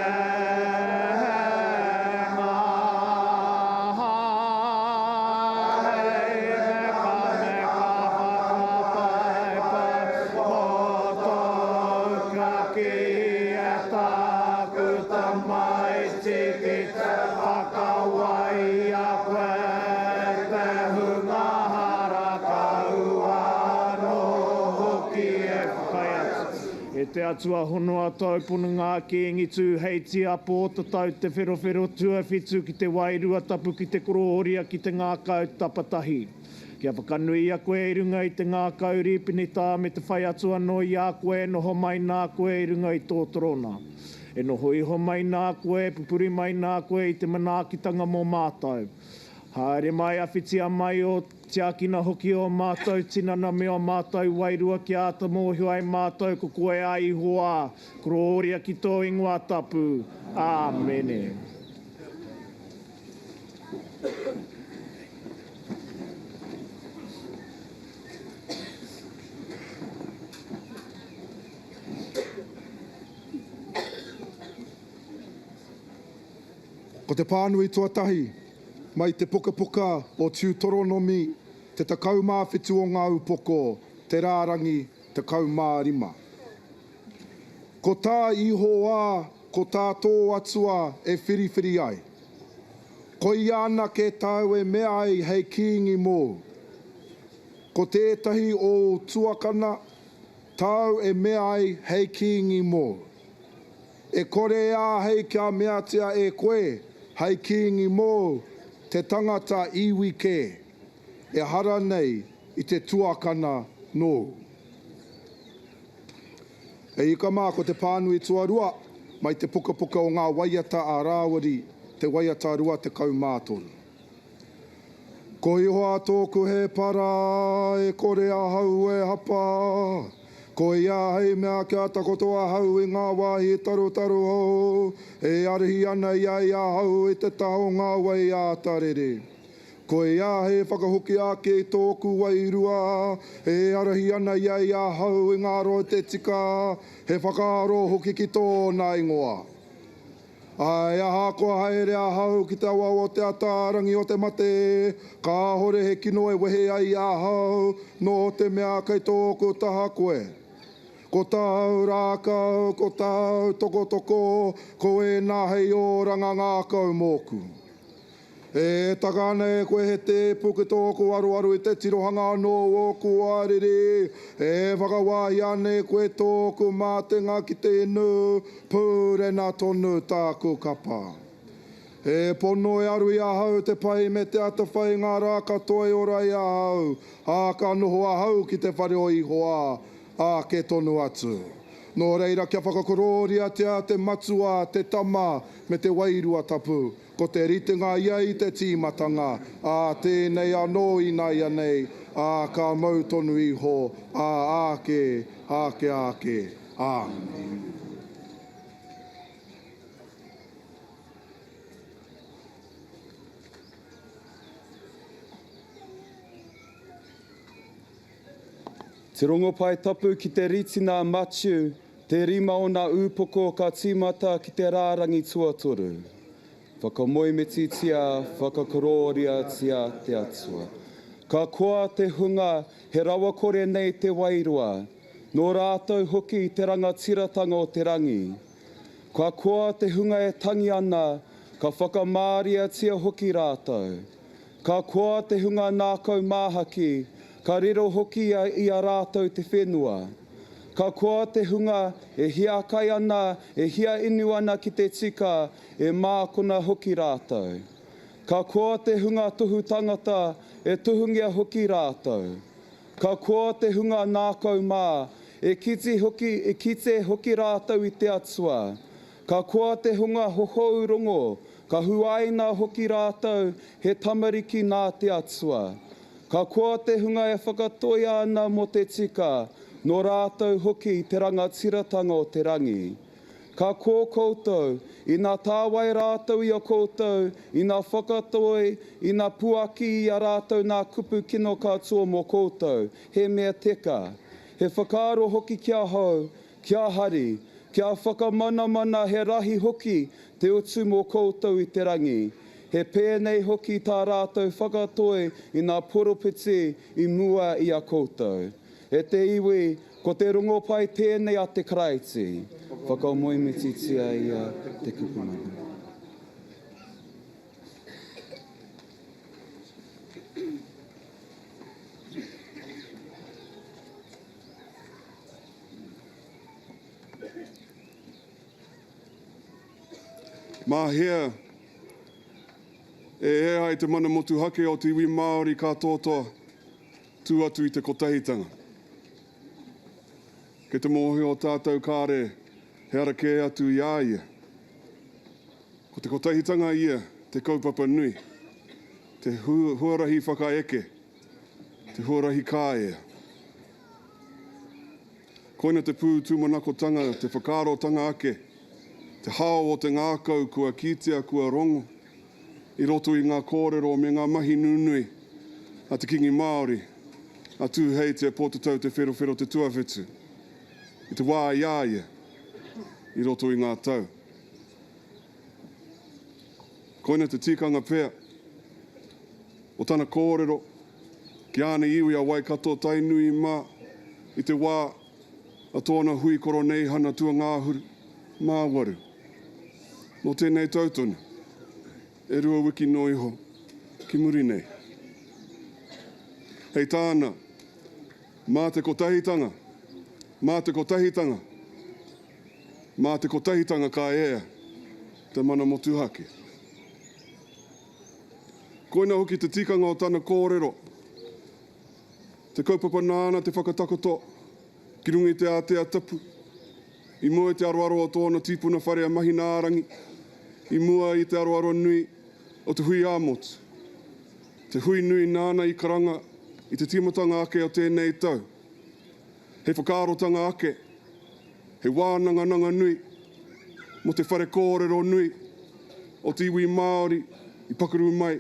te atua hono a taupuna ngā Kiingi Tuheitia Pootatau te Wherowhero tuawhitu ki te wairua tapu ki te korooria ki te ngākau tapatahi. Kia whakanui a koe i runga i te ngākau ripini tā me te whai atua no i a koe noho mai nā koe i runga i tō torona. E noho iho mai nā koe, pupuri mai nā koe i te manaakitanga mō mātou. Haere mai awhitia mai o te akina hoki o mātou, tinana me o mātou wairua ki ata mōhio ai mātou ko koe ai hoa. Kororia ki tō ingoa tapu. Āmene. Ko te pānui tuatahi, mai te pukapuka o Tūtoronomi, te takau mā whitu o ngā upoko, te rārangi, te kau mā rima. Ko tā iho ā, ko tā tō atua e whiriwhiri ai. Ko i ana ke tau e mea ai hei kiingi mō. Ko tētahi o tuakana, tau e mea ai hei kiingi mō. E kore ā hei kia mea tia e koe, hei kiingi mō, te tangata iwi ke, e hara nei i te tuakana nō. E ika mā ko te pānui tuarua, mai te pukapuka o ngā waiata a rāwari, te waiata rua te kaumātoru. Ko ihoa tōku he para, e kore a hau e hapa, ko ia hei mea kia takotoa hau i ngā wāhi taru hou, e arihi ana ia i a hau i te taho ngā wai a tarere. Ko ia hei whakahoki ake i tōku wairua, e arihi ana ia i a hau i ngā roa te tika, he whakaaro hoki ki tōna ingoa. Ai aha ko haere a hau ki te awa o te atarangi o te mate, ka hore he kino e wehe ai a hau, no te mea kei tōku taha koe. Ko tau rākau, ko tau toko, ko e nā hei oranga ngā kau mōku. E takana e koe he te puke tōku aru i te tirohanga anō o kuarere. E whakawāhi ane koe tōku mātenga ki te inu pūrena tonu tāku kapa. E pono e aru i ahau te pai me te ata whai ngā rā katoa i ora i ahau. A ka noho ahau ki te whare o ihoa a ke tonu atu. Nō reira kia whakakororia te matua, te tama me te wairua tapu. Ko te ritenga ia i te tīmatanga, a tēnei anō i nei anei, a ka mau tonu iho, a ake, a. Te rongo pai tapu ki te ritina matiu, te rima o nā upoko ka tīmata ki te rārangi tuatoru. Whakamoimetitia, whakakororia tia te atua. Ka koa te hunga, he rawa kore nei te wairua, nō rātou hoki te rangatiratanga o te rangi. Ka koa te hunga e tangi ana, ka whakamāria tia hoki rātou. Ka koa te hunga nākau māhaki, ka riro hoki i a rātou te whenua. Ka koa te hunga e hia kai ana, e hia inu ana ki te tika, e mākona hoki rātou. Ka koa te hunga tuhu tangata, e tuhungia hoki rātou. Ka koa te hunga nākau mā, e kite hoki rātou i te atua. Ka koa te hunga hohou rongo, ka huaina hoki rātou, he tamariki nā te atua. Ka koa te hunga e whakatoia ana mo te tika, nō rātou hoki te rangatiratanga o te rangi. Ka kō koutou, i nā tāwai rātou i a koutou, i nā whakatoi, i nā puaki i a rātou nā kupu kino katoa mō koutou, he mea teka. He whakaaro hoki kia hau, kia hari, kia whakamanamana he rahi hoki te utu mō koutou i te rangi. He pēnei hoki tā rātou whakatoi i nā poropiti i mua i a koutou. E te iwi, ko te rongo pai tēnei a te karaiti, whakamoimetitia i a te kupunanga. Mahea, e ai te mana motu hake o te iwi Māori katoa tū atu i te Tūheitia. Ke te mohi o tātou kāre, he ara kē atu i āia. Ko te Tūheitia ia, te kaupapa nui, te huarahi whakaeke, te huarahi kāea. Koina te pū tūmanakotanga, te whakarotanga ake, te hao o te ngākau kua kitea kua rongo, i roto i ngā kōrero me ngā mahi nunui, a te kingi Māori, a Tūheitia Pootatau te Wherowhero te tuawhitu, i te wā iaia, i roto i ngā tau. Koina te tikanga pēr, o tana kōrero, ki āne iwi a Waikato Tainui mā, i te wā, a tōna hui koro nei hana tua ngāhuru, mā waru. No tēnei tautona, e rua wiki no iho, ki muri nei. Hei tāna, mā te Tūheitanga, mā te Tūheitanga, mā te Tūheitanga ka ea, te mana motu hake. Koina hoki te tikanga o tana kōrero, te kaupapa nāna te whakatakoto, ki rungi te ātea tapu, i mua i te aroaro o tōna tipuna whare a mahi nārangi, i mua i te aroaro nui o te hui āmotu, te hui nui nāna i karanga i te timatanga ake o tēnei tau. He whakarotanga ake, he wānanga nui, mo te whare kōrero nui, o te iwi Māori i pakaru mai,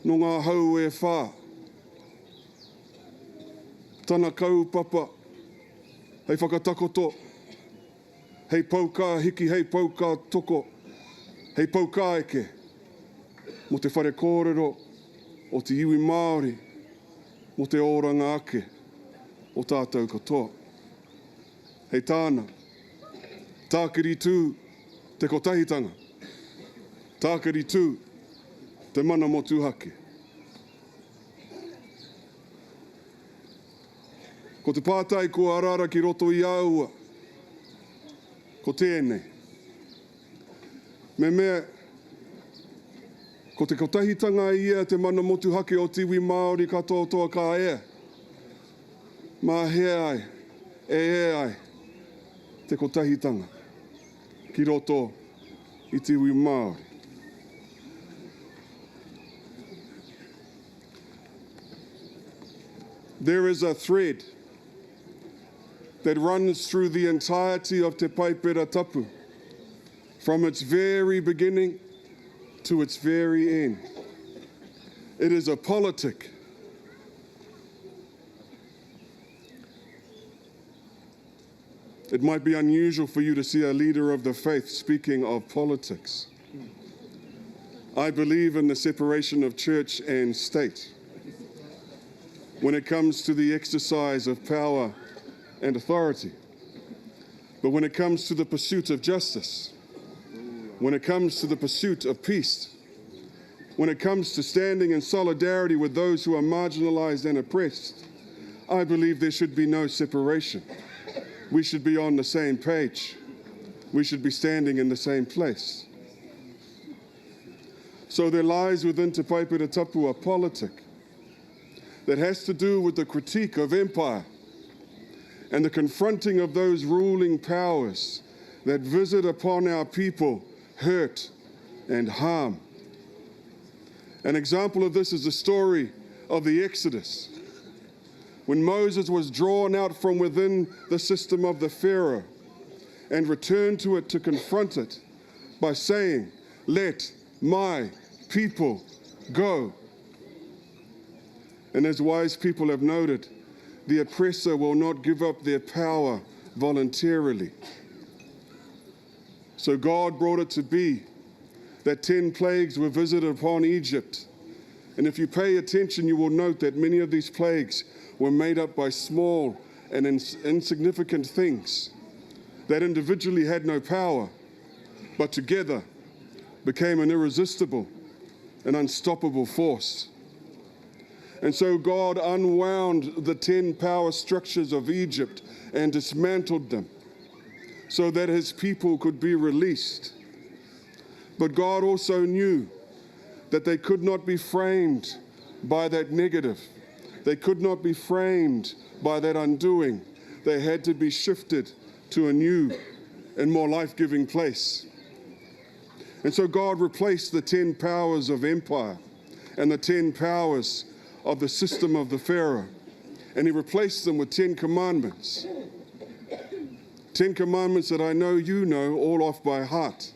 no ngā hau e whā. Tana kaupapa, hei whakatakoto, hei paukā hiki, hei paukā toko, hei paukā eke, mo te whare kōrero o te iwi Māori, mo te oranga ake o tātou katoa. Hei tāna, tākiri tū te Tūheitia, tākiri tū te mana motu hake. Ko te pātai ko arara ki roto i aua, ko tēnei. Me mea, ko te Tūheitia ia te mana motu hake o tiwi Māori katoa toa ka ea. Mā hea ai, ai, te Tūheitia ki roto i tiwi Māori. There is a thread that runs through the entirety of Te Paipera Tapu, from its very beginning to its very end. It is a politic. It might be unusual for you to see a leader of the faith speaking of politics. I believe in the separation of church and state when it comes to the exercise of power and authority. But when it comes to the pursuit of justice, when it comes to the pursuit of peace, when it comes to standing in solidarity with those who are marginalized and oppressed, I believe there should be no separation. We should be on the same page. We should be standing in the same place. So there lies within Te Paipera Tapu a politic that has to do with the critique of empire and the confronting of those ruling powers that visit upon our people hurt and harm. An example of this is the story of the Exodus, when Moses was drawn out from within the system of the Pharaoh and returned to it to confront it by saying, "Let my people go." And as wise people have noted, the oppressor will not give up their power voluntarily. So God brought it to be that 10 plagues were visited upon Egypt. And if you pay attention, you will note that many of these plagues were made up by small and insignificant things that individually had no power, but together became an irresistible and unstoppable force. And so God unwound the 10 power structures of Egypt and dismantled them so that his people could be released. But God also knew that they could not be framed by that negative. They could not be framed by that undoing. They had to be shifted to a new and more life-giving place. And so God replaced the 10 powers of empire and the 10 powers of the system of the Pharaoh, and he replaced them with 10 commandments. 10 commandments that I know you know all off by heart.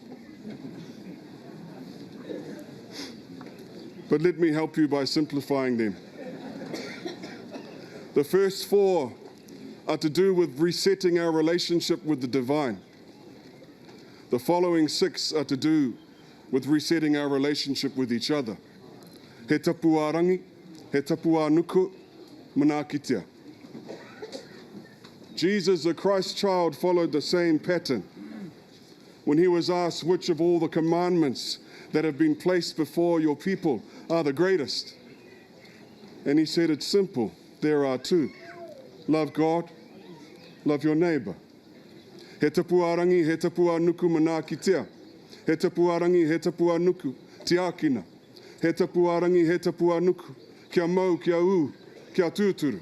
But let me help you by simplifying them. The first 4 are to do with resetting our relationship with the divine. The following 6 are to do with resetting our relationship with each other. He tapua rangi, he tapua nuku, mana kitea. Jesus, the Christ child, followed the same pattern. When he was asked which of all the commandments that have been placed before your people are the greatest, and he said it's simple, there are 2. Love God, love your neighbor. He tapua rangi, he tapua nuku, mana kitea. He tapua rangi, he tapua nuku, tiakina. He tapua rangi, he tapua nuku, kia mau, kia u, kia tūturu.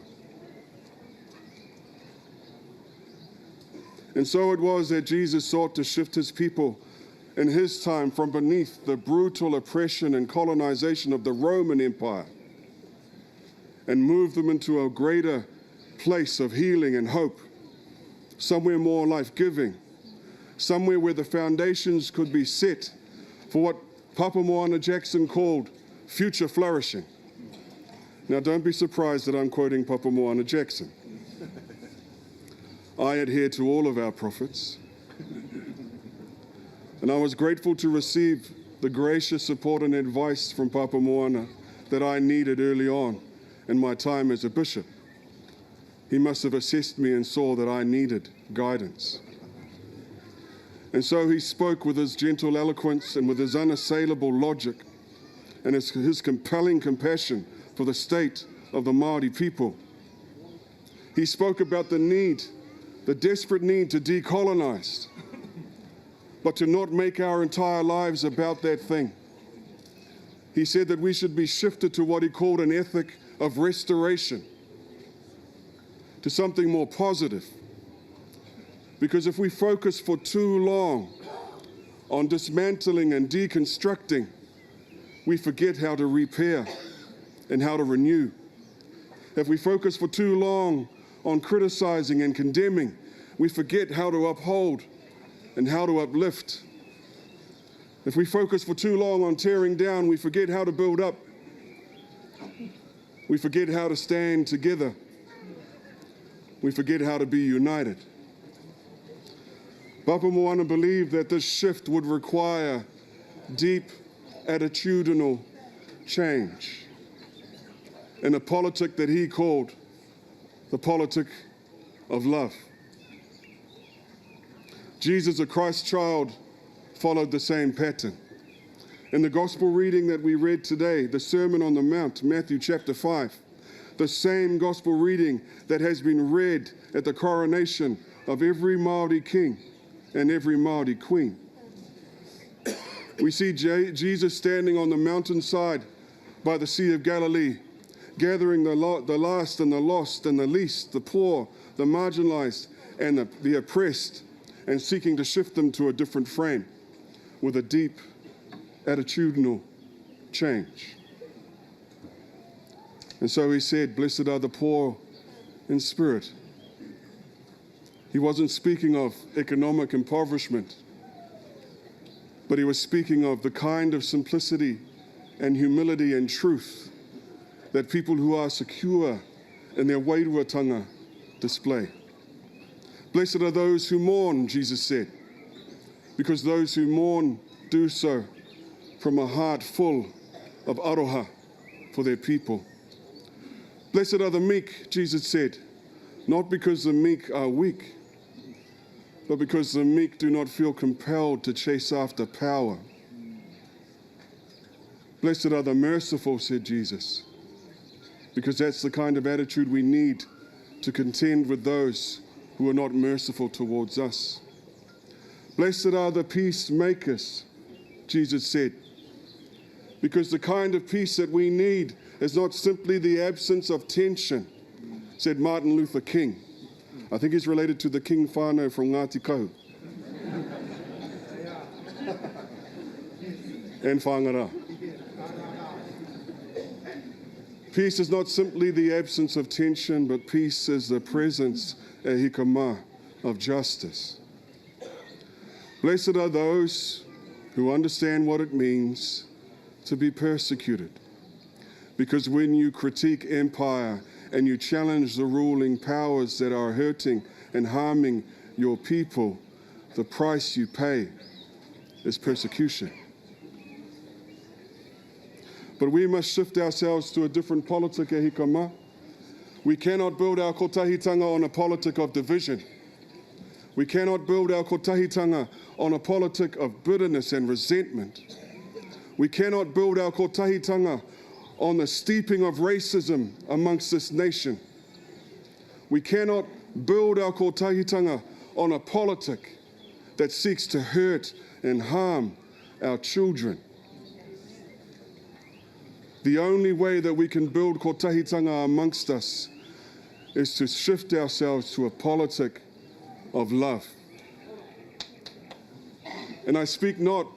And so it was that Jesus sought to shift his people in his time from beneath the brutal oppression and colonization of the Roman Empire and move them into a greater place of healing and hope, somewhere more life-giving, somewhere where the foundations could be set for what Papa Moana Jackson called future flourishing. Now, don't be surprised that I'm quoting Papa Moana Jackson. I adhere to all of our prophets. And I was grateful to receive the gracious support and advice from Papa Moana that I needed early on in my time as a bishop. He must have assessed me and saw that I needed guidance. And so he spoke with his gentle eloquence and with his unassailable logic and his compelling compassion for the state of the Māori people. He spoke about the desperate need to decolonize, but to not make our entire lives about that thing. He said that we should be shifted to what he called an ethic of restoration, to something more positive. Because if we focus for too long on dismantling and deconstructing, we forget how to repair and how to renew. If we focus for too long on criticizing and condemning, we forget how to uphold and how to uplift. If we focus for too long on tearing down, we forget how to build up. We forget how to stand together. We forget how to be united. Papa Moana believed that this shift would require deep attitudinal change in a politic that he called the politic of love. Jesus, a Christ child, followed the same pattern. In the gospel reading that we read today, the Sermon on the Mount, Matthew chapter 5, the same gospel reading that has been read at the coronation of every Māori king and every Māori queen. We see Jesus standing on the mountainside by the Sea of Galilee, gathering the last and the lost and the least, the poor, the marginalized and the oppressed, and seeking to shift them to a different frame with a deep attitudinal change. And so he said, "Blessed are the poor in spirit." He wasn't speaking of economic impoverishment, but he was speaking of the kind of simplicity and humility and truth that people who are secure in their wairuatanga display. Blessed are those who mourn, Jesus said, because those who mourn do so from a heart full of aroha for their people. Blessed are the meek, Jesus said, not because the meek are weak, but because the meek do not feel compelled to chase after power. Blessed are the merciful, said Jesus, because that's the kind of attitude we need to contend with those who are not merciful towards us. Blessed are the peacemakers, Jesus said, because the kind of peace that we need is not simply the absence of tension, said Martin Luther King. I think he's related to the King whānau from Ngāti Kahu. And whāngara. Peace is not simply the absence of tension, but peace is the presence, e hikama, of justice. Blessed are those who understand what it means to be persecuted. Because when you critique empire and you challenge the ruling powers that are hurting and harming your people, the price you pay is persecution. But we must shift ourselves to a different politic, e hikama. We cannot build our kotahitanga on a politic of division. We cannot build our kotahitanga on a politic of bitterness and resentment. We cannot build our kotahitanga on the steeping of racism amongst this nation. We cannot build our kotahitanga on a politic that seeks to hurt and harm our children. The only way that we can build kotahitanga amongst us is to shift ourselves to a politic of love. And I speak not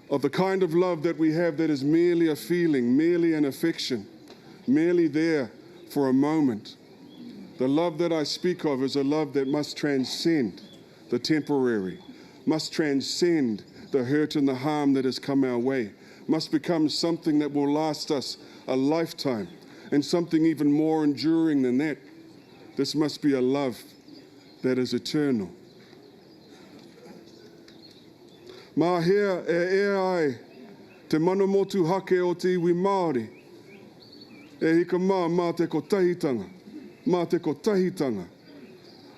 of the kind of love that we have that is merely a feeling, merely an affection, merely there for a moment. The love that I speak of is a love that must transcend the temporary, must transcend the hurt and the harm that has come our way, must become something that will last us a lifetime, and something even more enduring than that. This must be a love that is eternal. Mā hea e ai te mana motu hake o te iwi Māori. E hika mā te kotahitanga, mā te kotahitanga,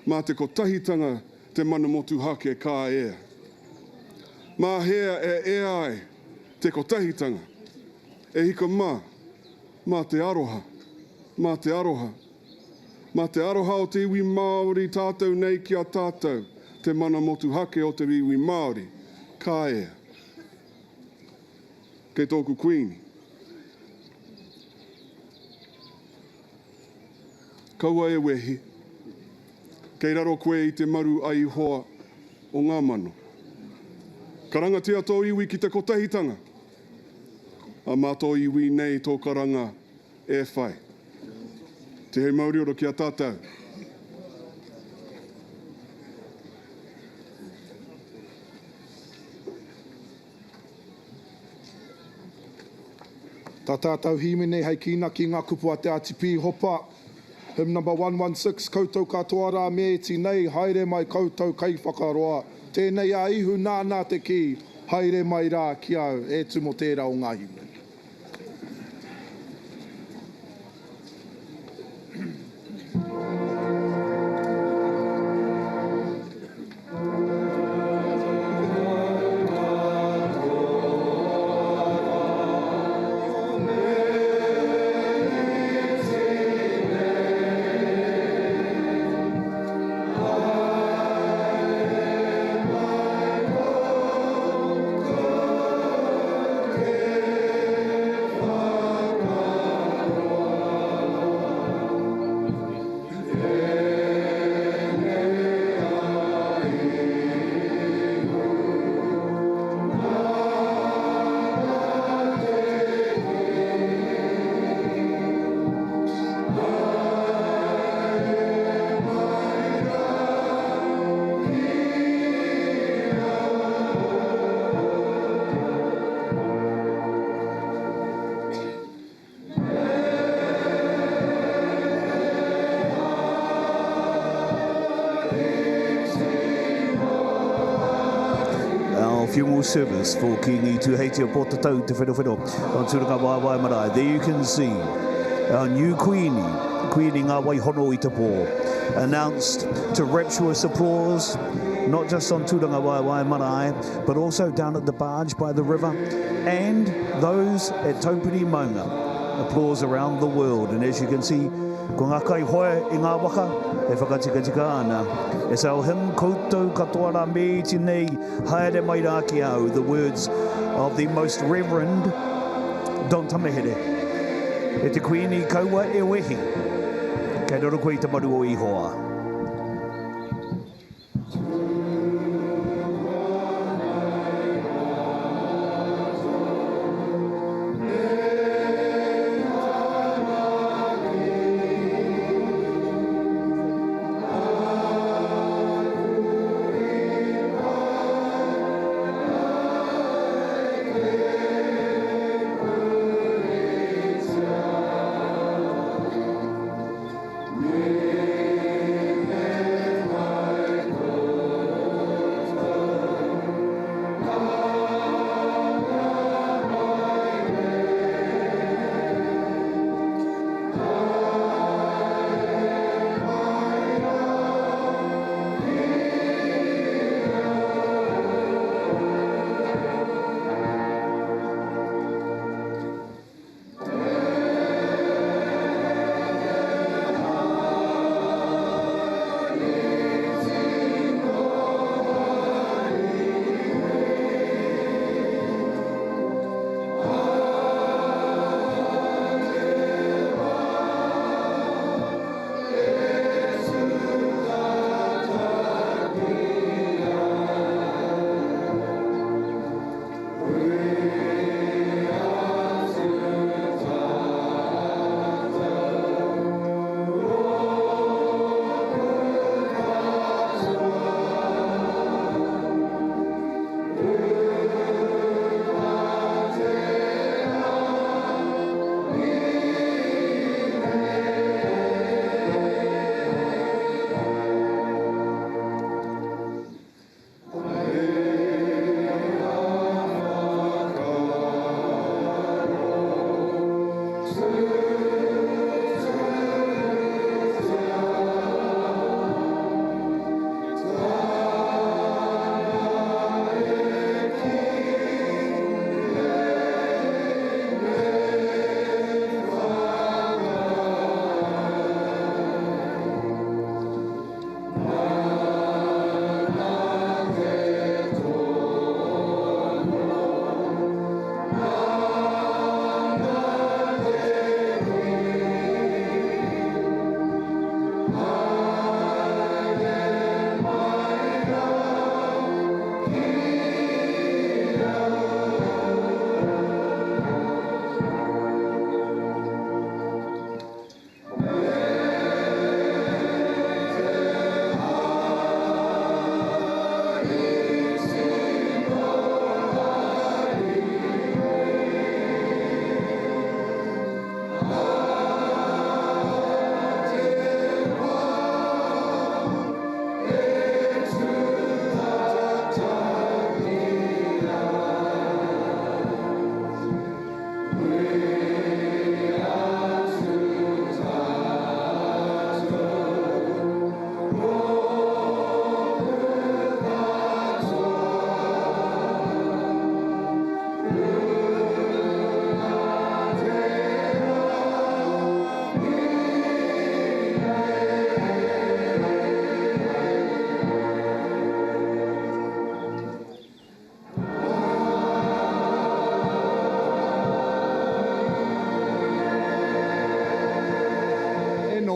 mā te kotahitanga te mana motu hake ka ea. Mā hea e ai te kotahitanga, e hika mā te aroha, mā te aroha. Mā te aroha o te iwi Māori tātou nei ki a tātou, te mana motu hake o te iwi Māori, ka ea. Kei tōku Queenie. Kaua e wehi, kei raro koe i te maru ai hoa o ngā mano. Karangatia tō iwi ki te kotahitanga, a mā tō iwi nei tō karanga e whai. Te hei Māori ora ki a tātou. Tā tātou himene hei kina ki ngā kupua te ATP hopa. Hymn number 116, koutou katoa rā me ti nei, haere mai koutou kei whakaroa. Tēnei a ihu nāna te ki, haere mai rā ki au, e tumo tērā o ngā himene. Funeral service for Kiingi Tuheitia Pootatau te Wherowhero on Tūrangawaewae Marae. There you can see our new Kuini Nga hono i te pō, announced to rapturous applause, not just on Tūrangawaewae Marae, but also down at the barge by the river, and those at Taupiri Maunga. Applause around the world, and as you can see, ko ngā kai hoe i ngā waka, e whakatikatika ana. E sao him koutou katoa rā me ti nei, haere mai rā ki au, the words of the most reverend Don Tamahere. E te Queenie kaua e wehi, kei roro koe i te maru o ihoa. Yeah.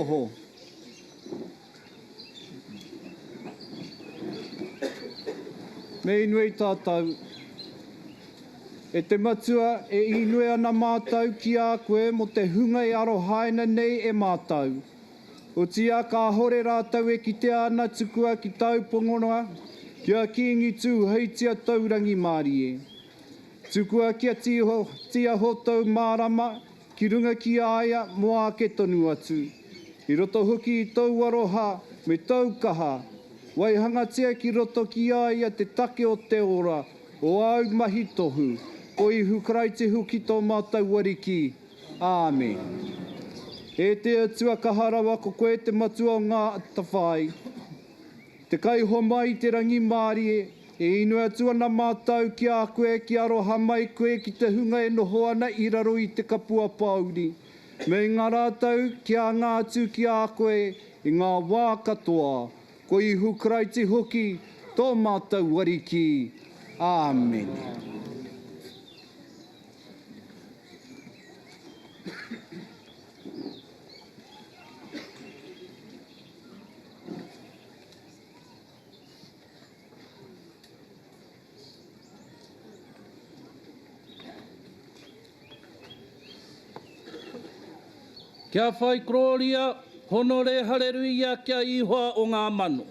noho. Me inui tātou. E te matua e inui ana mātou ki a koe mo te hunga e aro haina nei e mātou. O tia ka hore rātou e ki te ana tukua ki tau pongonoa ki a Kiingi Tuheitia taurangi Māori. Tukua kia tia hotou mārama ki runga ki aia mo a ke tonu atu. I roto hoki i tau aroha me tau kaha. Wai hangatia ki roto ki aia te take o te ora o au mahi tohu. O i hukarai te huki tō mātou wariki. Āmen. E te atua kaharawa ko koe te matua o ngā atawhai. Te kai ho mai te rangi Māori e inu atua na mātou ki a koe ki aroha mai koe ki te hunga e noho ana i raro i te kapua pauri. Me ngā rātou ki a ngā atu ki a koe i ngā wā katoa. Ko i hukarai te hoki tō mātou wariki. Āmen. Kia whai kroria, hono re hareruia kia ihoa o ngā mano.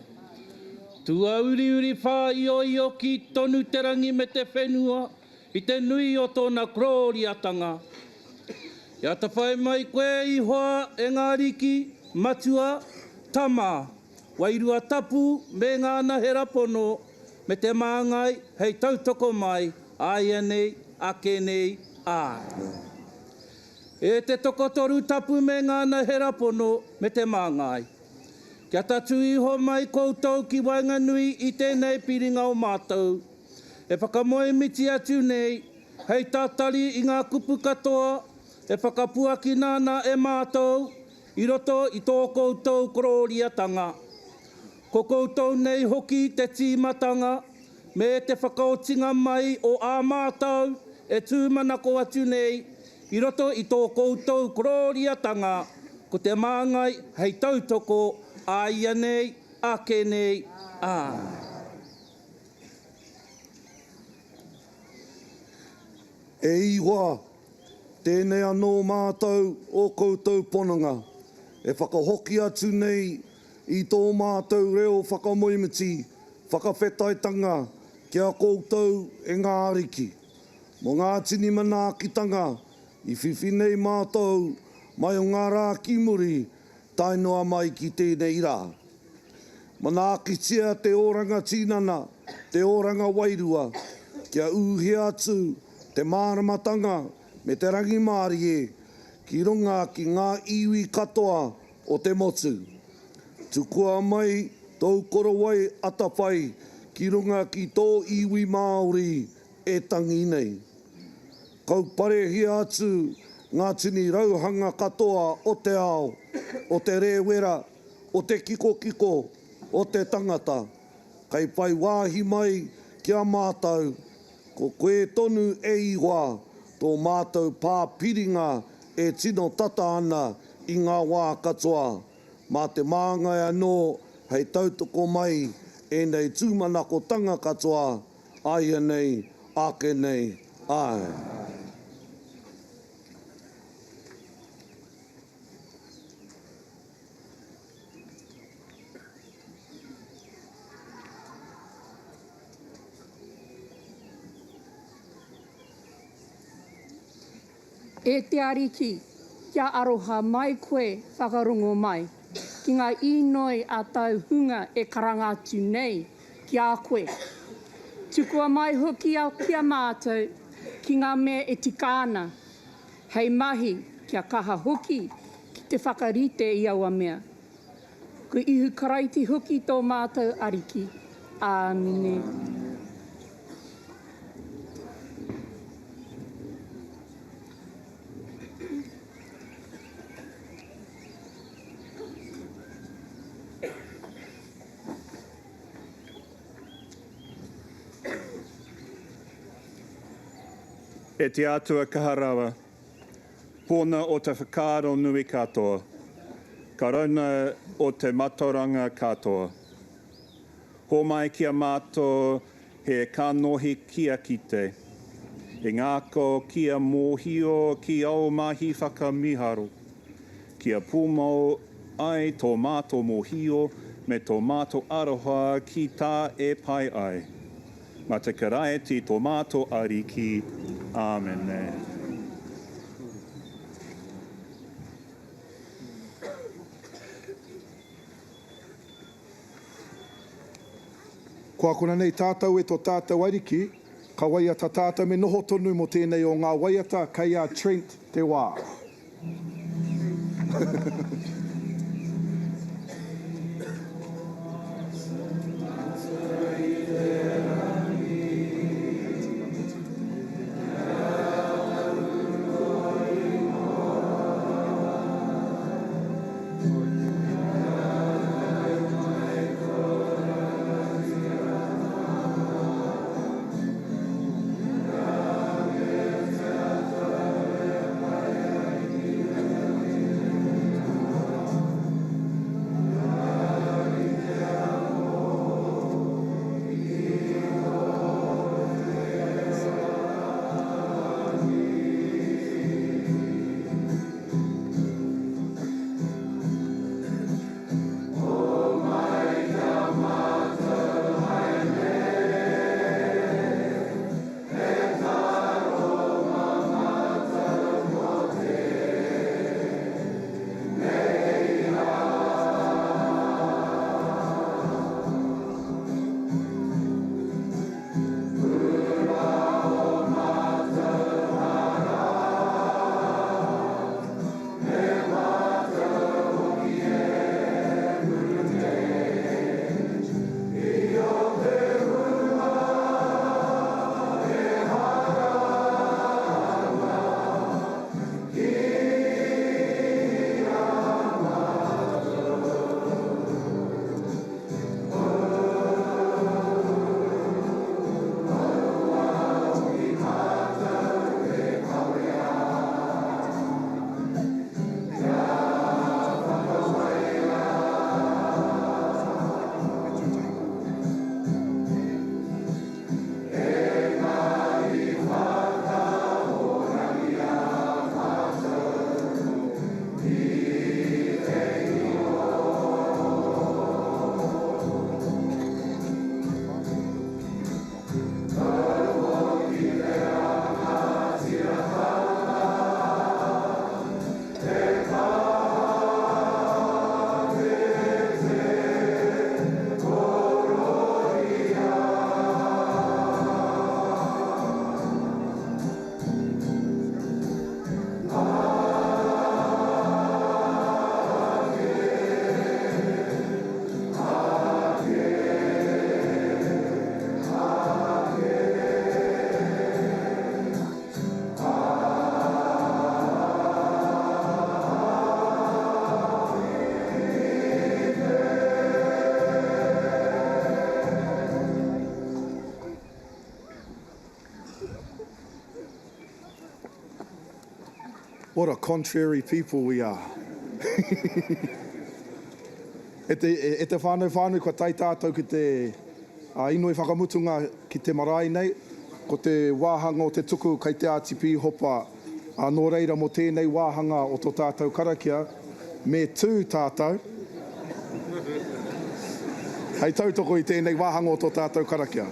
Tua uri uri wha i o ki tonu te rangi me te whenua, i te nui o tōna kroria tanga. Ia ta whai mai koe ihoa e ngā riki, matua, tama, wairua tapu me ngā nahera pono, me te māngai hei tautoko mai, aia nei, ake nei, ā. E te tokotoru tapu me ngā nahera pono me te māngai. Kia tatu iho mai koutou ki Wainganui i tēnei piringa o mātou. E whakamoe miti atu nei, hei tātari i ngā kupu katoa, e whakapuaki nāna e mātou, i roto i tō koutou kororiatanga. Ko koutou nei hoki te tīmatanga, me te whakaotinga mai o ā mātou, e tūmanako atu nei, i roto i tō koutou kororiatanga, ko te māngai hei tautoko, aia nei, ake nei, ā. E iwa, tēnei anō mātou o koutou pononga. E whakahoki atu nei i tō mātou reo whakamoimiti, whakawhetaitanga kia koutou e ngā ariki. Mo ngā tini manaakitanga, i whiwhinei mātou mai o ngā rā kimuri, tainoa mai ki tēnei rā. Manakitia te oranga tīnana, te oranga wairua, kia uhi atu te māramatanga me te rangi Māori e, ki runga ki ngā iwi katoa o te motu. Tukua mai tau korowai atawhai ki runga ki tō iwi Māori e tangi nei. Kau parehia atu ngā tini rauhanga katoa o te ao, o te rewera, o te kiko, o te tangata. Kai pai wāhi mai kia mātou, ko koe tonu e iwa, tō mātou pāpiringa e tino tata ana i ngā wā katoa. Mā te māngai anō, hei tautoko mai, e nei tūmanako tanga katoa, aia nei, ake nei, ai. E te ariki, kia aroha mai koe whakarungo mai, ki ngā inoi a tau hunga e karanga atu nei, ki a koe. Tukua mai hoki au kia mātou, ki ngā mea e tikāna, hei mahi kia kaha hoki, ki te whakarite i aua mea. Ko ihu karaiti hoki tō mātou ariki. Āmine. E te atua kaharawa, pōna o te whakaaro nui katoa. Ka rauna o te matoranga katoa. Ho mai kia mātou he kanohi kia kite. E ngāko kia mōhio ki au mahi whakamiharo. Kia pūmau ai tō mātou mōhio me tō mātou aroha ki tā e pai ai. Ma te karaeti tō mātou ariki. Āmene. Kua kona nei tātou e tō tātou ariki, ka waiata tātou me noho tonu mo tēnei o ngā waiata kei a Trent te wā. What a contrary people we are. e te whānau kua tai tātou ki te inoi whakamutunga ki te marae nei, ko te wāhanga o te tuku kei te ATP hopa nō reira mo tēnei wāhanga o tō tātou karakia, me tū tātou. Hei tautoko i tēnei wāhanga o tō tātou karakia.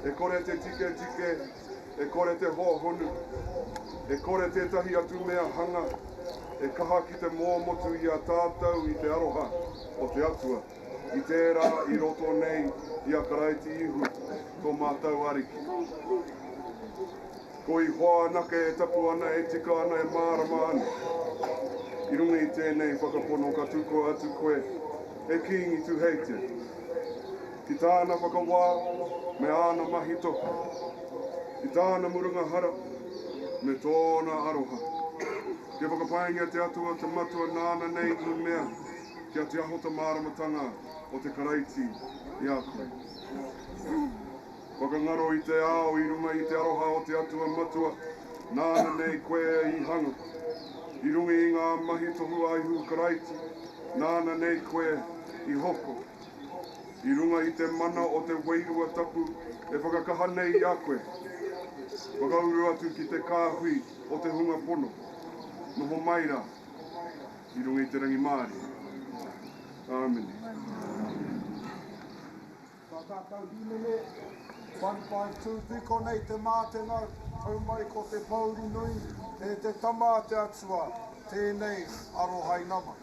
E kore te tike, e kore te hohonu, e kore tētahi atu mea hanga, e kaha ki te motu i a tātou i te aroha o te atua, i tērā i roto nei i a karaiti ihu tō mātou ariki. Ko i hoa nake e tapu ana e tika ana e mārama ana. I runga I tēnei whakapono ka tuko atu koe e Kiingi Tuheitia. Ki tāna whakawā me āna mahi toka. Ki tāna murunga hara me tōna aroha. Ke whakapaingia te atua te matua nāna nei I mea kia te aho ta māramatanga o te karaiti I a koe. Whakangaro I te ao I runga I te aroha o te atua matua nāna nei koe I hanga. I runga I ngā mahi tohu aihu karaiti nāna nei koe I hoko. I runga I te mana o te wairua tapu e whakakaha nei I a koe. Whakauru atu ki te kāhui o te hunga pono. Noho maira, I runga I te rangi Māori. Amen. Tātātou himene, whanpai tūpiko nei te mātenga, tau mai ko te pauri nui, te tama te atua, tēnei arohai nama.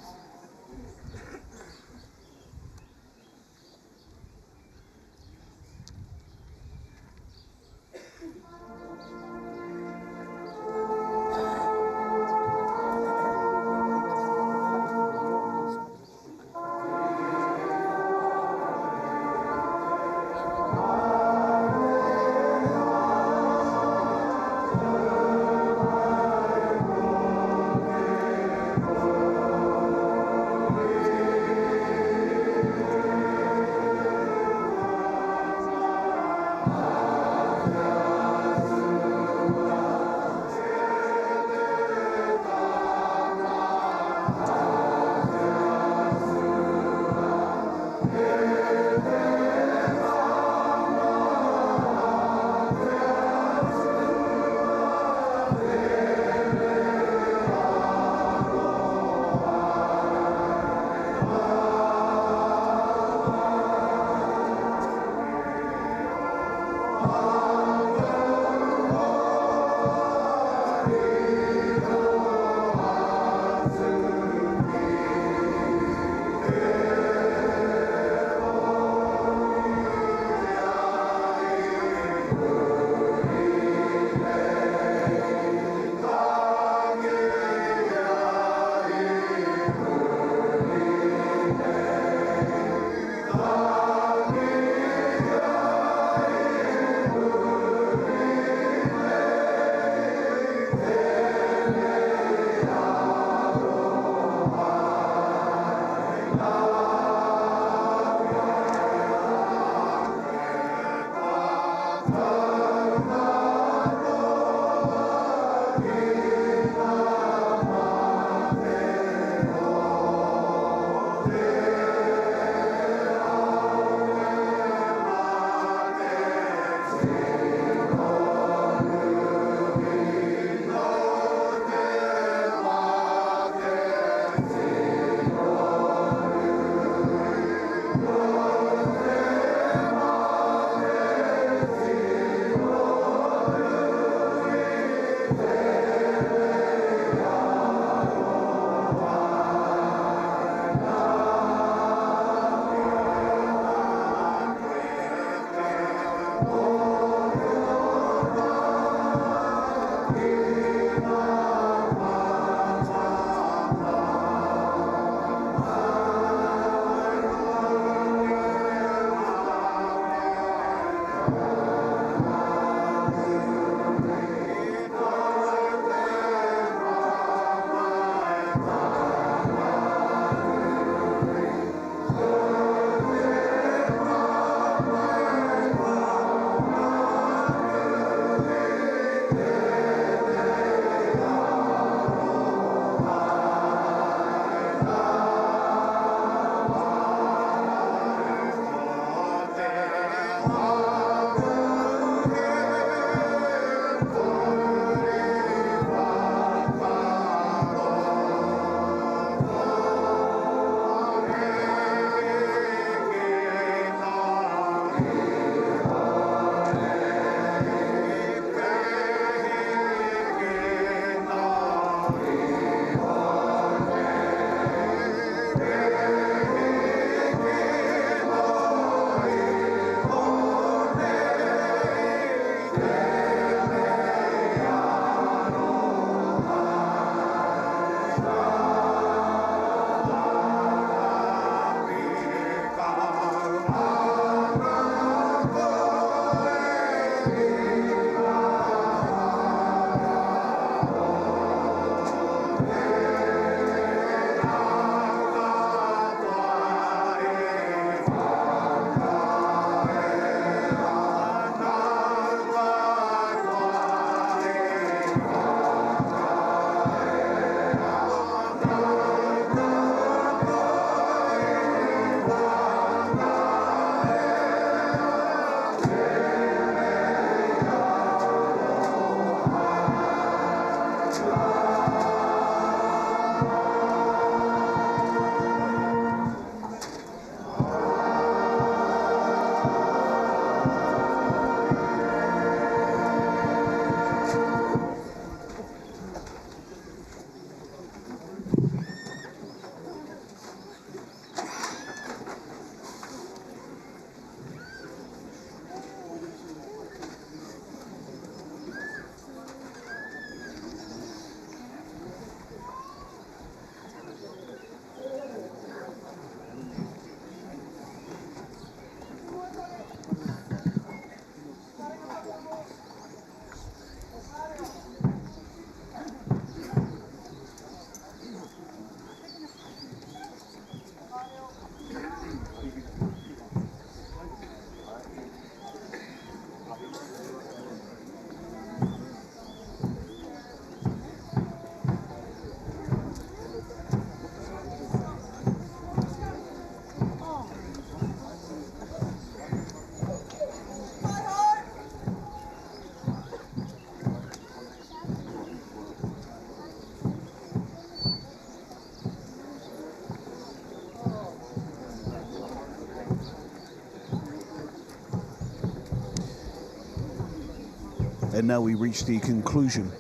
And now we reach the conclusion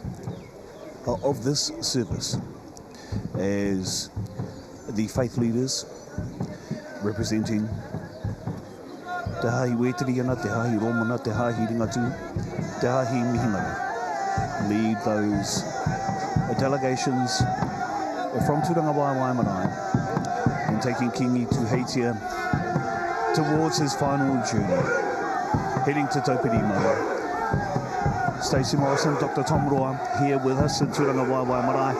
of this service as the faith leaders representing Te Hahi Wetiriana, Te Hahi Romana, Te Hahi Ringatu, Te Hahi Mihinara lead those delegations from Tūrangawaewae Marae and taking Kiingi Tuheitia towards his final journey, heading to Taupiri Marae. Stacey Morrison, Dr. Tom Roa, here with us in Tūrangawaewae Marae.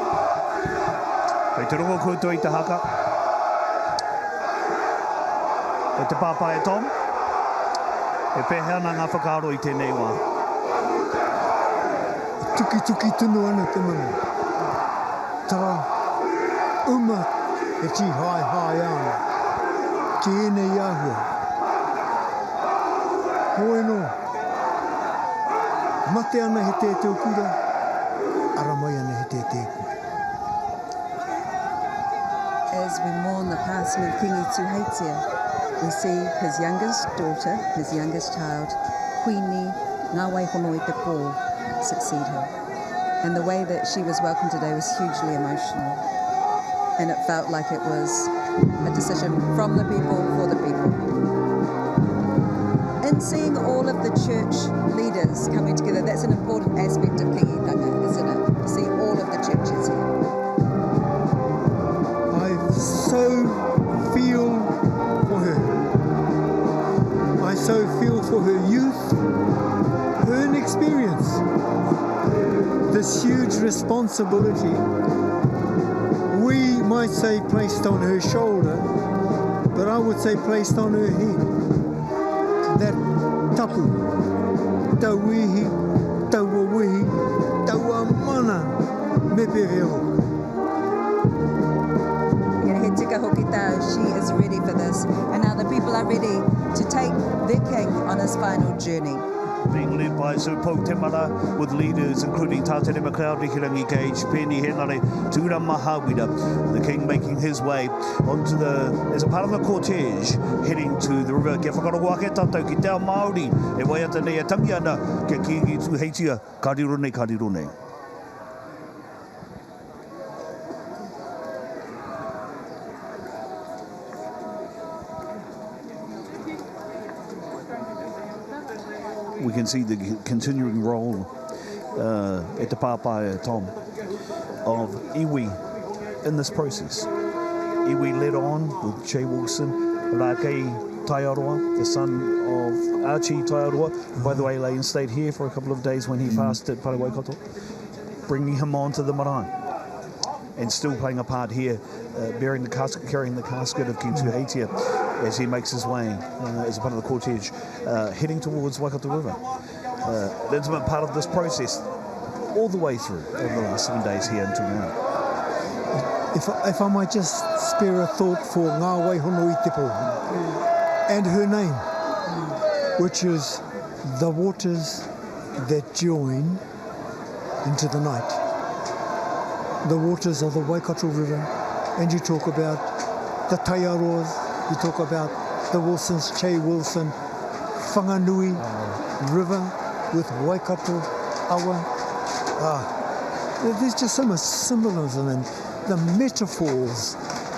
Kei te rongo koutou i te haka. E te pāpai e Tom. E pēhea nā ngā whakaaro i tēnei wā. Tuki tunu ana te mana. Tara, uma e ti hai ana. Ki enei ahua. Hoe no. Mate ana he te kura, ara mai ana he te kura. As we mourn the passing of Kiingi Tuheitia, we see his youngest daughter, his youngest child, Kuini Nga hono succeed him. And the way that she was welcomed today was hugely emotional. And it felt like it was a decision from the people for the people. And seeing all of the church leaders coming together, that's an important aspect of Kiingitanga, isn't it? To see all of the churches here. I so feel for her. I so feel for her youth, her inexperience, this huge responsibility, we might say placed on her shoulder, but I would say placed on her head. That tapu, tauihi, tauawihi, tauamana, me pereo. He tika hoki tau, she is ready for this. And now the people are ready to take their king on his final journey. Being led by Sir Pau Te Mara, with leaders including Tātere McLeod, Rikirangi Gage, Penny Henare, Tūra Mahawira, the king making his way onto as a part of the cortege, heading to the river. Kia whakaroa ke tātou ki te ao Māori, e waiata nei a tangiana, ke Kiingi Tuheitia, karirone, karirone. We can see the continuing role at the Pāpai Tom of iwi in this process. Iwi led on with Che Wilson, Rakei Taiaroa, the son of Archie Taiaroa, who by the way lay in state here for a couple of days when he passed at Parawaikato, bringing him on to the marae and still playing a part here, carrying the casket of King Tuheitia as he makes his way as a part of the cortege, heading towards Waikato River. An intimate part of this process all the way through over the last 7 days here until now. If I might just spare a thought for Ngā hono and her name, which is the waters that join into the night. The waters of the Waikato River, and you talk about the Taiaroas, you talk about the Wilsons, Che Wilson, Whanganui River with Waikato Awa. There's just so much symbolism and the metaphors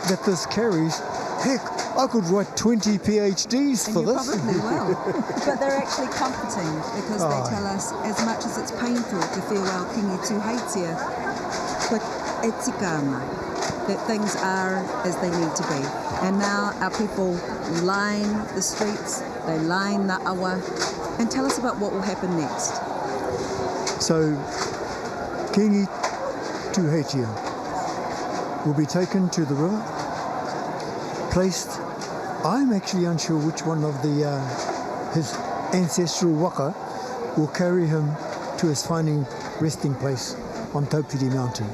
that this carries. Heck, I could write 20 PhDs for this. Probably will. But they're actually comforting because they tell us, as much as it's painful to feel our Kiingi Tuheitia, but etikama, that things are as they need to be. And now our people line the streets, they line the awa, and tell us about what will happen next. So, Kiingi Tuheitia will be taken to the river, placed, I'm actually unsure which one of his ancestral waka will carry him to his final resting place on Taupiri Mountain.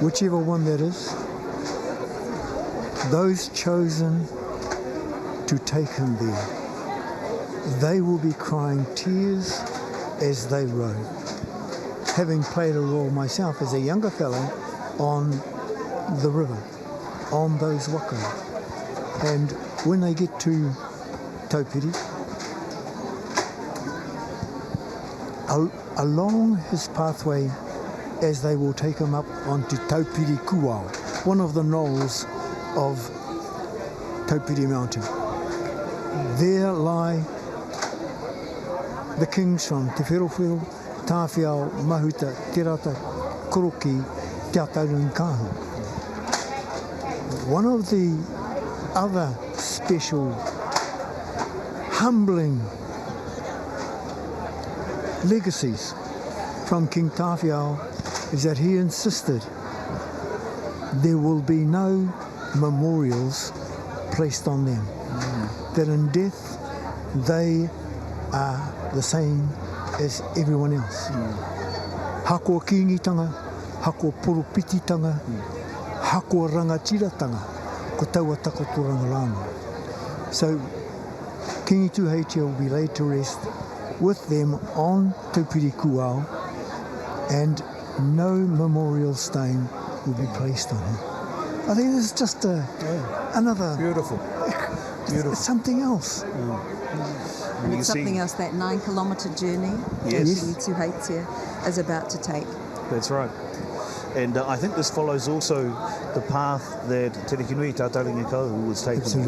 Whichever one that is, those chosen to take him there, they will be crying tears as they row. Having played a role myself as a younger fellow on the river, on those waka. And when they get to Taupiri, along his pathway as they will take him up onto Taupiri Kuao, one of the knolls of Taupiri Mountain. There lie the kings from Te Wherowhero, Tāwhiao, Mahuta, Tirata, Koroki, Te Tūrangawaewae. One of the other special, humbling legacies from King Tāwhiao is that he insisted there will be no memorials placed on them. That in death they are the same as everyone else. Hako Kiingitanga, hako Poropititanga, hako Rangatiratanga, ko taua tako Tūrangawaewae. So Kiingi Tuheitia will be laid to rest with them on Taupiri Kuao, and no memorial stone will be placed on him. I think this is just another... Beautiful. It's something else. And it's something else, that 9-kilometre journey Kiingi Tuheitia is about to take. That's right. And I think this follows also the path that Te Rekinui Tātaringakau was taking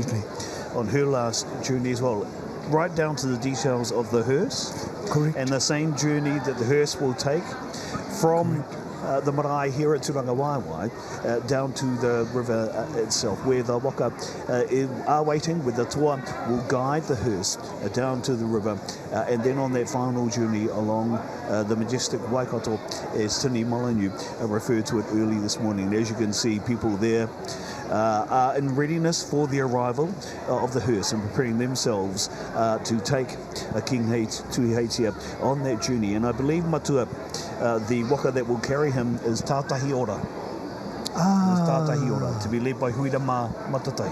on her last journey as well, right down to the details of the hearse. Correct. And the same journey that the hearse will take from the marae here at Tūrangawaewae down to the river itself, where the waka are waiting, where the toa will guide the hearse down to the river, and then on that final journey along the majestic Waikato, as Tini Molyneux referred to it early this morning. And as you can see, people there are in readiness for the arrival of the hearse and preparing themselves to take Kiingi Tuheitia on that journey. And I believe, Matua, the waka that will carry him is Tātahi Ora. Tātahi Ora, to be led by Huira Matatai.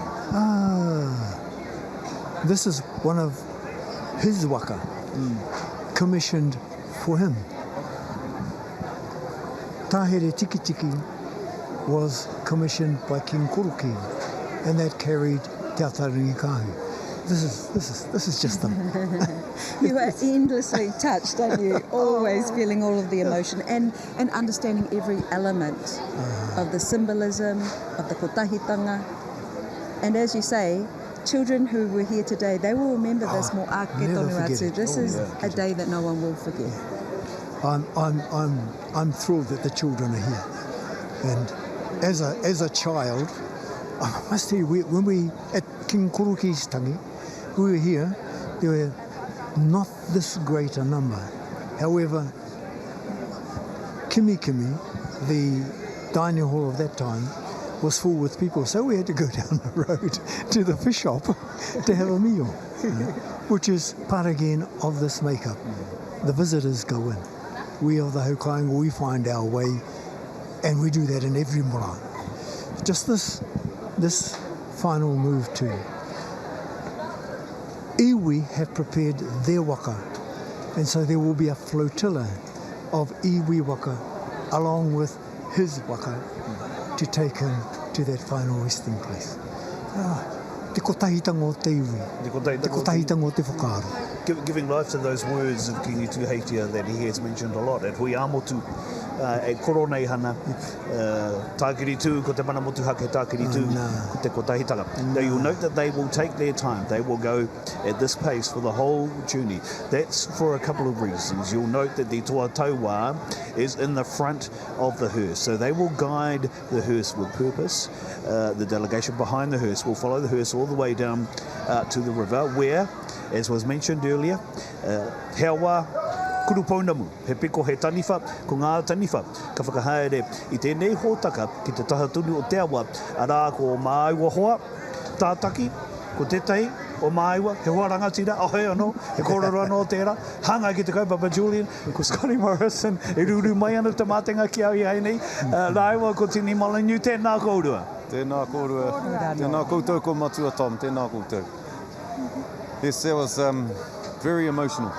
This is one of his waka, commissioned for him. Tahere Tiki Tiki was commissioned by King Koroki, and that carried Te Tūrangawaewae. This is just them. You are endlessly touched, aren't you? Always feeling all of the emotion and understanding every element of the symbolism, of the kotahitanga. And as you say, children who were here today, they will remember this more ake tonu atu. This is a day that no one will forget. I'm thrilled that the children are here. And as a child, I must tell you, when we at King Koroki's tangi, we were here, there were not this great a number. However, Kimi, the dining hall of that time, was full with people, so we had to go down the road to the fish shop to have a meal, which is part again of this makeup. The visitors go in. We of the Haukainga, we find our way, and we do that in every marae. Just this final move too. Iwi have prepared their waka, and so there will be a flotilla of iwi waka along with his waka to take him to that final resting place. Te kotahitanga o te iwi, te kotahitanga o te whakaaro. Giving life to those words of Kiingi Tuheitia that he has mentioned a lot. At hui amotu, e koro nei hana, tākiri tū, ko te mana motu hake tākiri tū, ko te kotahitanga. Now you'll note that they will take their time. They will go at this pace for the whole journey. That's for a couple of reasons. You'll note that the toa tauā is in the front of the hearse. So they will guide the hearse with purpose. The delegation behind the hearse will follow the hearse all the way down to the river, where, as was mentioned earlier, he awa kurupaunamu, he piko he taniwha, ko ngā taniwha, ka whakahaere i tēnei hōtaka ki te taha tunu o te awa, arā ko māiwa hoa, tātaki, ko tētai o māiwa, he hoa rangatira, o hei anō, he kororo anō tērā, hanga ki te kaupapa Julian, ko Scotty Morrison, e ruru mai anu te mātenga ki au i hei rāiwa ko Tini Molyneux, tēnā kōrua. Tēnā kōrua, tēnā koutou ko matua Tom, tēnā koutou. Yes, that was very emotional,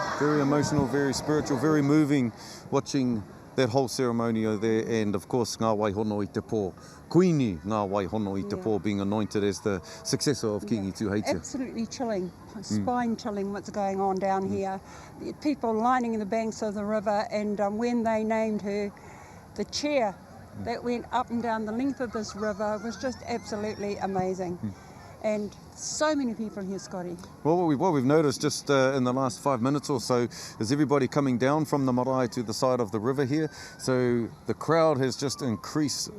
very spiritual, very moving, watching that whole ceremony over there, and of course ngā waihono i te pō. Kuini Nga waihono i te pō being anointed as the successor of Kiingi Tuheitia. Absolutely chilling, spine chilling what's going on down here. People lining the banks of the river, and when they named her, the chair that went up and down the length of this river was just absolutely amazing. And so many people here, Scotty. Well, what we've noticed just in the last 5 minutes or so is everybody coming down from the marae to the side of the river here. So the crowd has just increased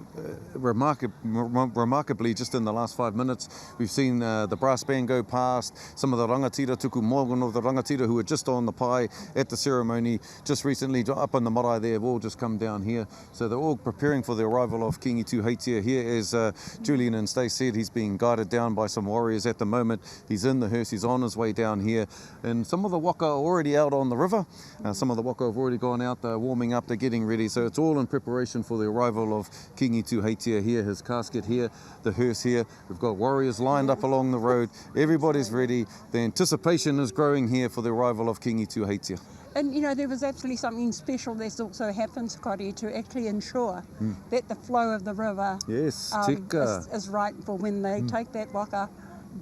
remarkably just in the last 5 minutes. We've seen the brass band go past, some of the rangatira, tuku morgan of the rangatira who were just on the pai at the ceremony just recently up on the marae there have all just come down here. So they're all preparing for the arrival of Kiingi Tuheitia here. As Julian and Stace said, he's being guided down by some warriors at the moment. He's in the hearse, he's on his way down here, and some of the waka are already out on the river. Some of the waka have already gone out, they're warming up, they're getting ready, so it's all in preparation for the arrival of Kiingi Tuheitia here, his casket here, the hearse here. We've got warriors lined up along the road, everybody's ready. The anticipation is growing here for the arrival of Kiingi Tuheitia. And you know, there was absolutely something special that's also happened, Scotty, to actually ensure that the flow of the river is right for when they take that waka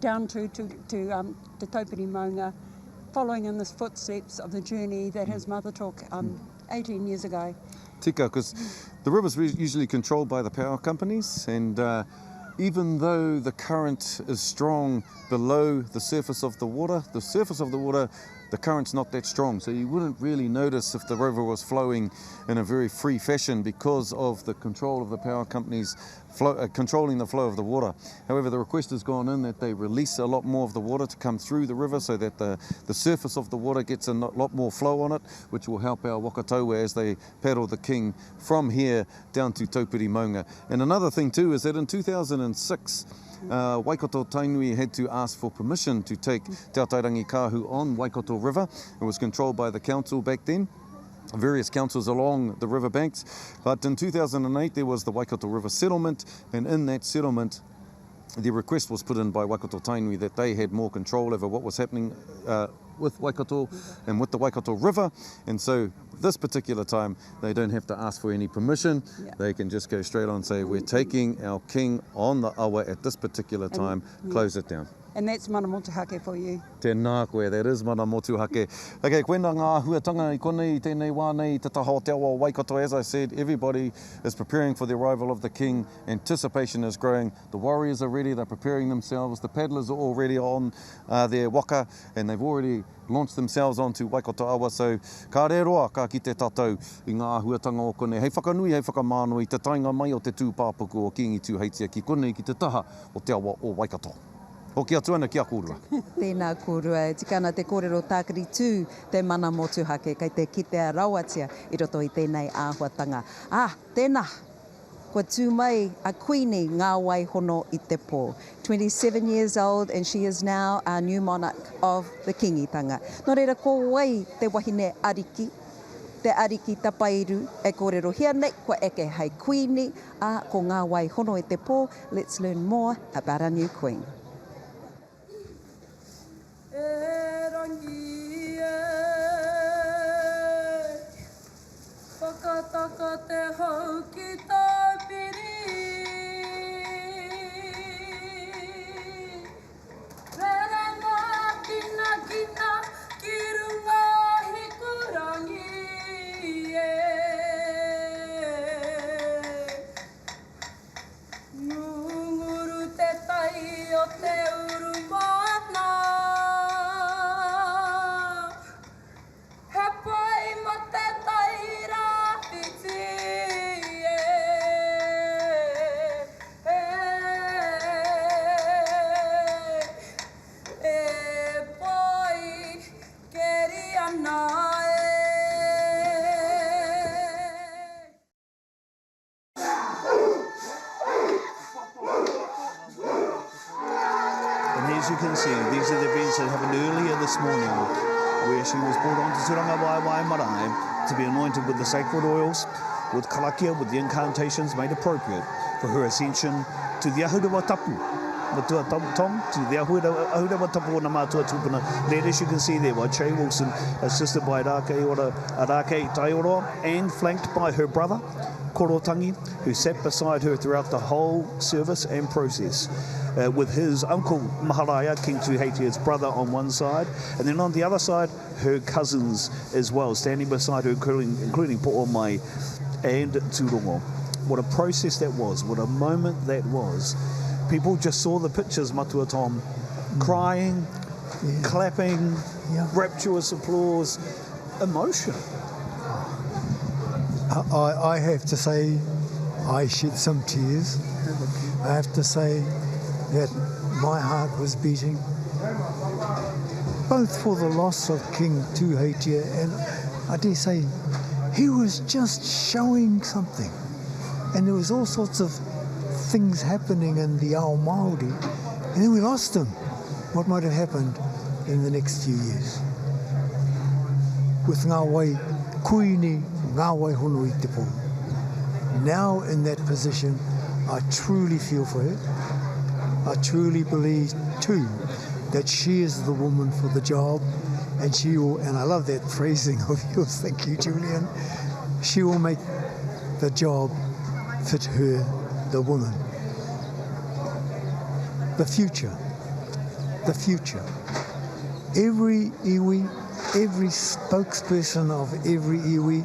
down to Taupiri Maunga, following in the footsteps of the journey that his mother took 18 years ago. Tika, because the river's usually controlled by the power companies, and even though the current is strong below the surface of the water, the current's not that strong, so you wouldn't really notice if the river was flowing in a very free fashion because of the control of the power companies controlling the flow of the water. However, the request has gone in that they release a lot more of the water to come through the river so that the surface of the water gets a lot more flow on it, which will help our wakataua as they paddle the king from here down to Taupiri Maunga. And another thing too is that in 2006, Waikato Tainui had to ask for permission to take Te Atairangi Kahu on Waikato River. It was controlled by the council back then, various councils along the river banks. But in 2008 there was the Waikato River settlement, and in that settlement the request was put in by Waikato Tainui that they had more control over what was happening with Waikato and with the Waikato River, and so this particular time they don't have to ask for any permission. They can just go straight on and say, we're taking our king on the awa at this particular time, close it down. And that's mana motuhake for you. Tēnā koe, that is mana motuhake. Okay, koena ngā huatanga I konei, tēnei wānei, te taha o te awa o Waikato. As I said, everybody is preparing for the arrival of the king. Anticipation is growing. The warriors are ready, they're preparing themselves. The paddlers are already on their waka, and they've already launched themselves onto Waikato awa. So, ka reroa, ka ki te tatau I ngā huatanga o konei. Hei whakanui, hei whakamānui, te tainga mai o te tūpāpuku o Kiingi Tuheitia ki konei ki te taha o te awa o Waikato. O kia tuana, kia kōrua. Tēnā kōrua, tikana te kōrero tākiri tū te mana motuhake, kei te kitea rauatia I roto I tēnei āhuatanga. Tēnā, kua tū mai a Kuini Nga waihono I te pō. 27 years old, and she is now our new monarch of the Kiingitanga. Nō reira, ko wai te wahine ariki, te ariki tapairu e kōrero hia nei, kua eke hei Kuini, ko Nga waihono I te pō. Let's learn more about our new queen. Whakataka te hau ki Taupiri, Reranga kina kina ki runga hikurangi, Ngunguru te tai o te urumana, Hapai mo te taira piti, poi keri ana. And as you can see, these are the events that happened earlier this morning, where she was brought on to Tūrangawaewae Marae to be anointed with the sacred oils, with karakia, with the incantations made appropriate for her ascension to the Ahurua Tapu Matua Tom, to the Ahura Tapu na Matua Tupuna. Leaders you can see there by Che Wilson, assisted by Arake Taioro, and flanked by her brother, Korotangi, who sat beside her throughout the whole service and process. With his uncle Maharaya, King Tuheitia's brother on one side, and then on the other side, her cousins as well, standing beside her, including Po'omai and Tūrongo. What a process that was, what a moment that was. People just saw the pictures, Matua Tom, crying, clapping, rapturous applause, emotion. I have to say, I shed some tears. I have to say that my heart was beating, both for the loss of King Tuheitia, and I dare say he was just showing something. And there was all sorts of things happening in the ao Māori, and then we lost him. What might have happened in the next few years? With Ngā Kuini Nga hono i te pō. Now in that position, I truly feel for her. I truly believe too that she is the woman for the job, and she will, and I love that phrasing of yours, thank you Julian, she will make the job fit her, the woman. The future. Every iwi, every spokesperson of every iwi,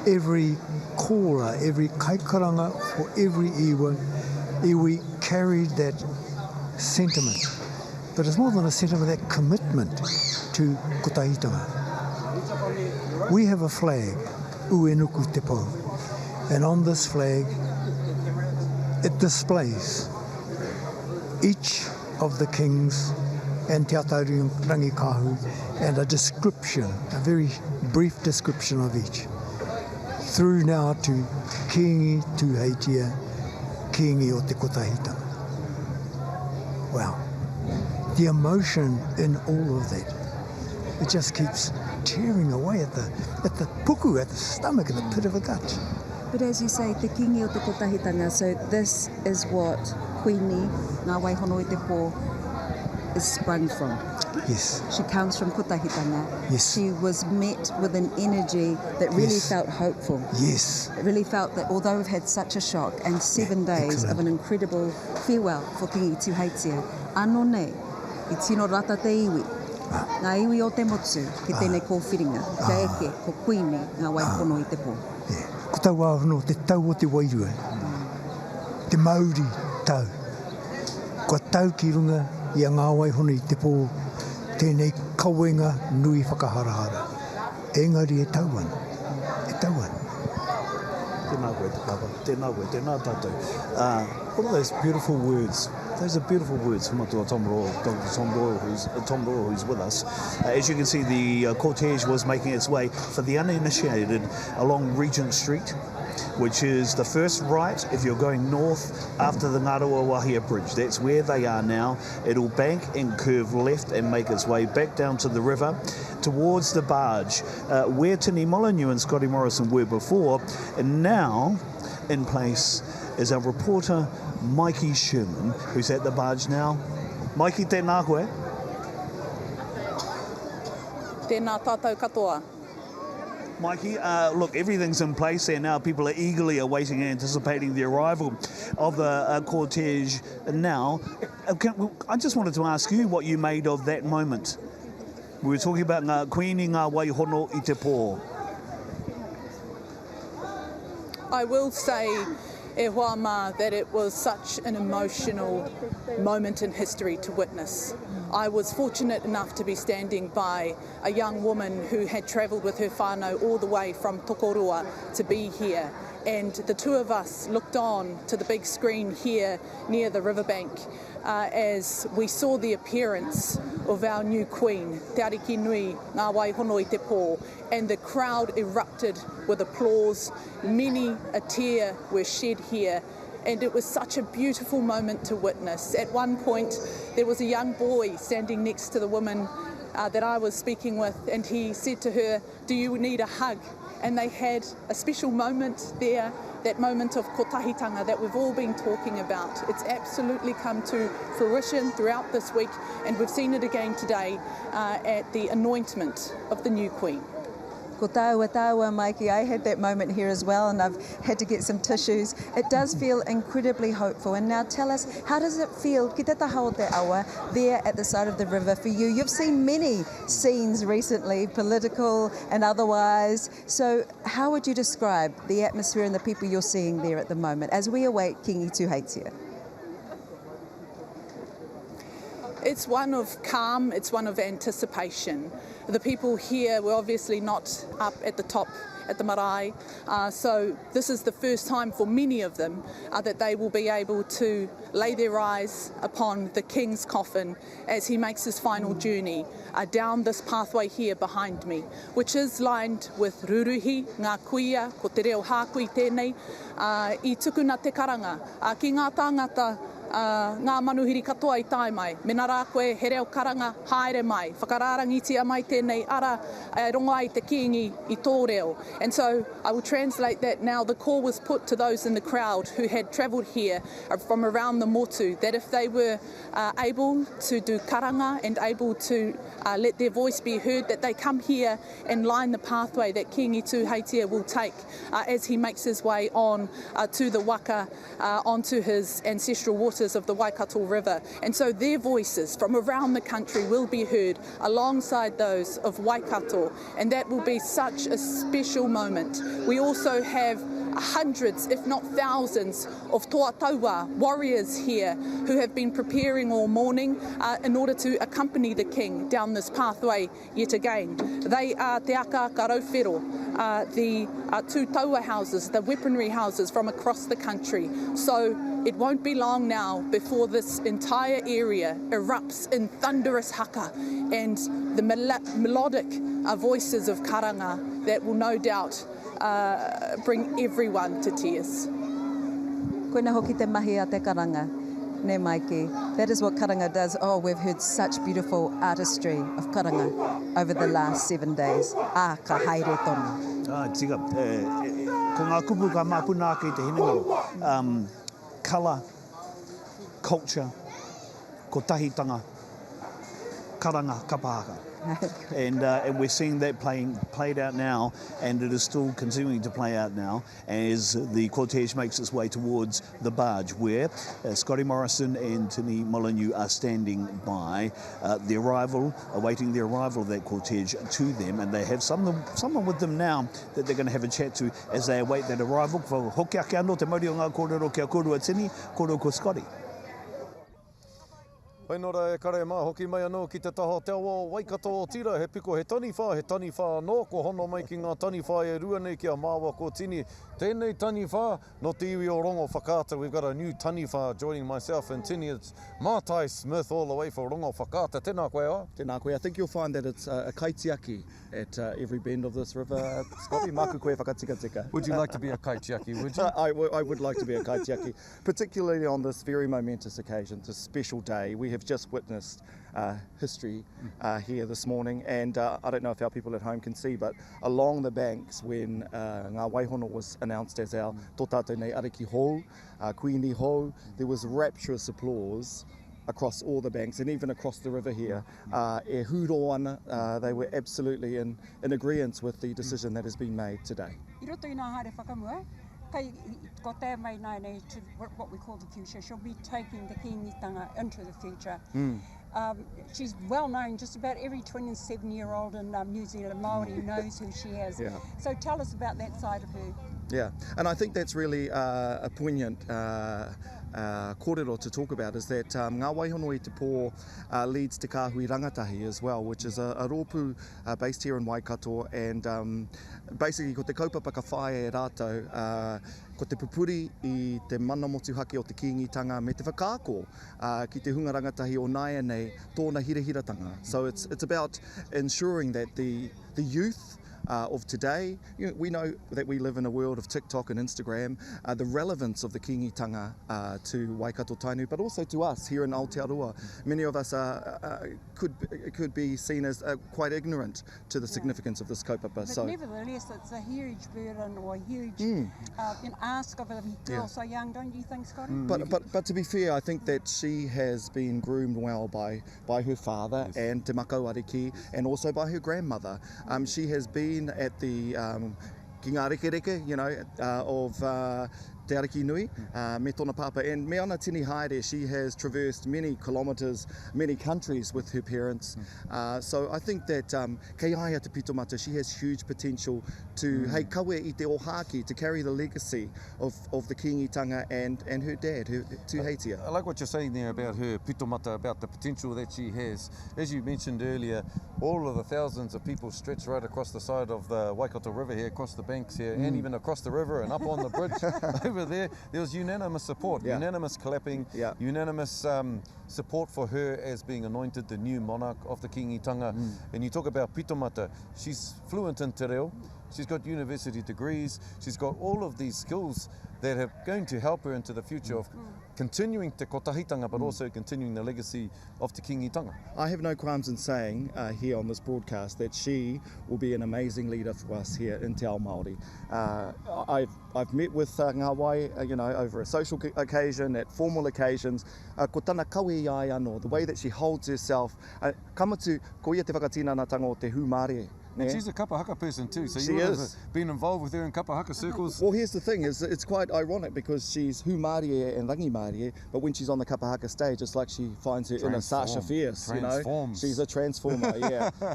every kora, every kaikaranga for every iwi carried that sentiment. But it's more than a sentiment, that commitment to kotahitanga. We have a flag, uenuku te pō, and on this flag it displays each of the kings and te atarangi kahu, and a description, a very brief description of each. Through now to Kiingi Tuheitia, Kiingi o te kotahitanga. Wow. The emotion in all of that, it just keeps tearing away at the puku, at the stomach, at the pit of the gut. But as you say, te Kiingi o te kotahitanga, so this is what Kuini Nga hono i te pō is sprung from. Yes. She comes from kotahitanga. Yes. She was met with an energy that really felt hopeful. Yes. It really felt that although we've had such a shock and 7 days of an incredible farewell for Kiingi Tuheitia, anō nei, I tino rata te iwi. Ngā iwi o te motu, ki tēnei kōwhiringa, kia eke, ko Kuini Nga hono i te pō. Ko tau ahono, te tau o te wairua, te Māori tau. Ko tau ki runga i a ngā hono i te pō, tēnei kauenga nui whakaharahara. Engari e tauan, Tēnā koe te papa, tēnā koe, tēnā tātou. What are those beautiful words? Those are beautiful words from Matua Tom Royal, Dr. Tom Royal, who's with us. As you can see, the cortege was making its way, for the uninitiated, along Regent Street, which is the first right if you're going north after the Ngāroa Wahia Bridge. That's where they are now. It'll bank and curve left and make its way back down to the river towards the barge, where Tini Molyneux and Scotty Morrison were before. And now in place is our reporter Mikey Sherman, who's at the barge now. Mikey, tēnā koe. Tēnā tātou katoa. Mikey, look, everything's in place there now. People are eagerly awaiting and anticipating the arrival of the cortege now. I just wanted to ask you what you made of that moment. We were talking about Kuini Nga hono i te pō. I will say, e hoa mā, that it was such an emotional moment in history to witness. I was fortunate enough to be standing by a young woman who had travelled with her whānau all the way from Tokorua to be here. And the two of us looked on to the big screen here near the riverbank as we saw the appearance of our new queen, Te Ariki Nui Ngā hono i te pō, and the crowd erupted with applause. Many a tear were shed here, and it was such a beautiful moment to witness. At one point, there was a young boy standing next to the woman that I was speaking with, and he said to her, "Do you need a hug?" and they had a special moment there, that moment of kotahitanga that we've all been talking about. It's absolutely come to fruition throughout this week, and we've seen it again today at the anointment of the new Queen. Ko taua taua, Mikey. I had that moment here as well, and I've had to get some tissues. It does feel incredibly hopeful. And now tell us, how does it feel, ki te taha o te awa, there at the side of the river for you? You've seen many scenes recently, political and otherwise. So how would you describe the atmosphere and the people you're seeing there at the moment as we await Kiingi Tuheitia? It's one of calm, it's one of anticipation. The people here were obviously not up at the top at the marae, so this is the first time for many of them that they will be able to lay their eyes upon the King's coffin as he makes his final journey down this pathway here behind me, which is lined with ruruhi, ngā kuia, ko te reo hākui tēnei, I tukuna te karanga, ki ngā tāngata ngā manuhiri katoa I tae mai. Mena rā koe he reo karanga haere mai. Whakararangitia mai tēnei ara rongo ai te kiingi I tō reo. And so I will translate that now. The call was put to those in the crowd who had travelled here from around the motu, that if they were able to do karanga and able to let their voice be heard, that they come here and line the pathway that Kiingi Tuheitia will take as he makes his way on to the waka, onto his ancestral waters of the Waikato River. And so their voices from around the country will be heard alongside those of Waikato, and that will be such a special moment. We also have hundreds, if not thousands, of toa warriors here who have been preparing all morning in order to accompany the King down this pathway yet again. They are Te Aka Wherowhero, the two taua houses, the weaponry houses from across the country. So it won't be long now before this entire area erupts in thunderous haka and the melodic voices of karanga that will no doubt bring everyone to tears. Koina hoki te mahi a te karanga, ne Mikey. That is what karanga does. Oh, we've heard such beautiful artistry of karanga over the last 7 days. Ka haere tonu. Tika, ko ngā kupu ka mapuna ki te hinengaro. Colour, culture, ko tahitanga, karanga, kapahaka. And we're seeing that played out now, and it is still continuing to play out now as the cortege makes its way towards the barge, where Scotty Morrison and Tini Molyneux are standing by the arrival, awaiting the arrival of that cortege to them, and they have someone with them now that they're going to have a chat to as they await that arrival. Hoki ake anō te mauri o ngā kōrero kia kōrua Tini, kōrero ko Scotty. Whainora e kare mā hoki mai anō ki te taha te awa Waikato o tira, he piko he taniwha anō, ko hono mai ki ngā taniwha e rua nei kia māua ko Tini. Tēnei taniwha, no te iwi o rongo whakata. We've got a new taniwha joining myself and Tini. It's Mātai Smith all the way for rongo whakata. Tēnā koe a? Tēnā koe. I think you'll find that it's a kaitiaki at every bend of this river. Scotty, maku koe whakatika. Would you like to be a kaitiaki, would you? I would like to be a kaitiaki, particularly on this very momentous occasion. It's a special day. We have just witnessed history here this morning, and I don't know if our people at home can see, but along the banks when Ngā Waihono was announced as our tōtātou nei ariki hou, Kuini hou, there was rapturous applause across all the banks and even across the river here. E huro ana, they were absolutely in agreement with the decision that has been made today. I roto I ngā haere whakamua, kai ko te mai nei to what we call the future. She'll be taking the Kiingitanga into the future. She's well known, just about every 27-year-old in New Zealand Māori knows who she is. Yeah. So tell us about that side of her. Yeah, and I think that's really a poignant kōrero to talk about, is that Ngā Waihono I te pō leads Te Kāhui Rangatahi as well, which is a rōpū based here in Waikato, and basically ko te kaupapa ka whae e rātou, ko te pupuri I te mana motuhake o te Kiingitanga me te whakaako ki te hunga rangatahi o Nāia nei tōna hirahiratanga. So it's about ensuring that the youth of today. We know that we live in a world of TikTok and Instagram. The relevance of the Kiingitanga to Waikato Tainui, but also to us here in Aotearoa. Many of us could be seen as quite ignorant to the significance of this kaupapa. But nevertheless, it's a huge burden or a huge ask of a girl so young, don't you think, Scotty? But to be fair, I think that she has been groomed well by her father and Te Makau Ariki, and also by her grandmother. She has been at the ki ngā rekereke, of Te Ariki Nui, me tōna papa, and me ana tini haere, she has traversed many kilometres, many countries with her parents. So I think that kei aia te pitomata, she has huge potential to, hei kawe I te ohaki, to carry the legacy of the Kiingitanga and her dad, her Tūheitia. I like what you're saying there about her pitomata, about the potential that she has. As you mentioned earlier, all of the thousands of people stretched right across the side of the Waikato River here, across the banks here, and even across the river and up on the bridge over there was unanimous support, unanimous clapping, unanimous support for her as being anointed the new monarch of the Kiingitanga. And you talk about pitomata, she's fluent in te reo, she's got university degrees, she's got all of these skills that are going to help her into the future of continuing te kotahitanga, but also continuing the legacy of te Kiingitanga. I have no qualms in saying here on this broadcast that she will be an amazing leader for us here in Te Ao Māori. I've met with Ngā Wai, over a social occasion, at formal occasions. Ko tana kawe I ai anō, the way that she holds herself. Kamatu, ko ia te whakatinanatanga o te hūmare. And she's a kapahaka person too, so she you would is. have been involved with her in kapahaka circles. Well, here's the thing, it's quite ironic because she's hūmārie and rangi-mārie, but when she's on the kapahaka stage, it's like she finds her inner Sasha fierce, She's a transformer,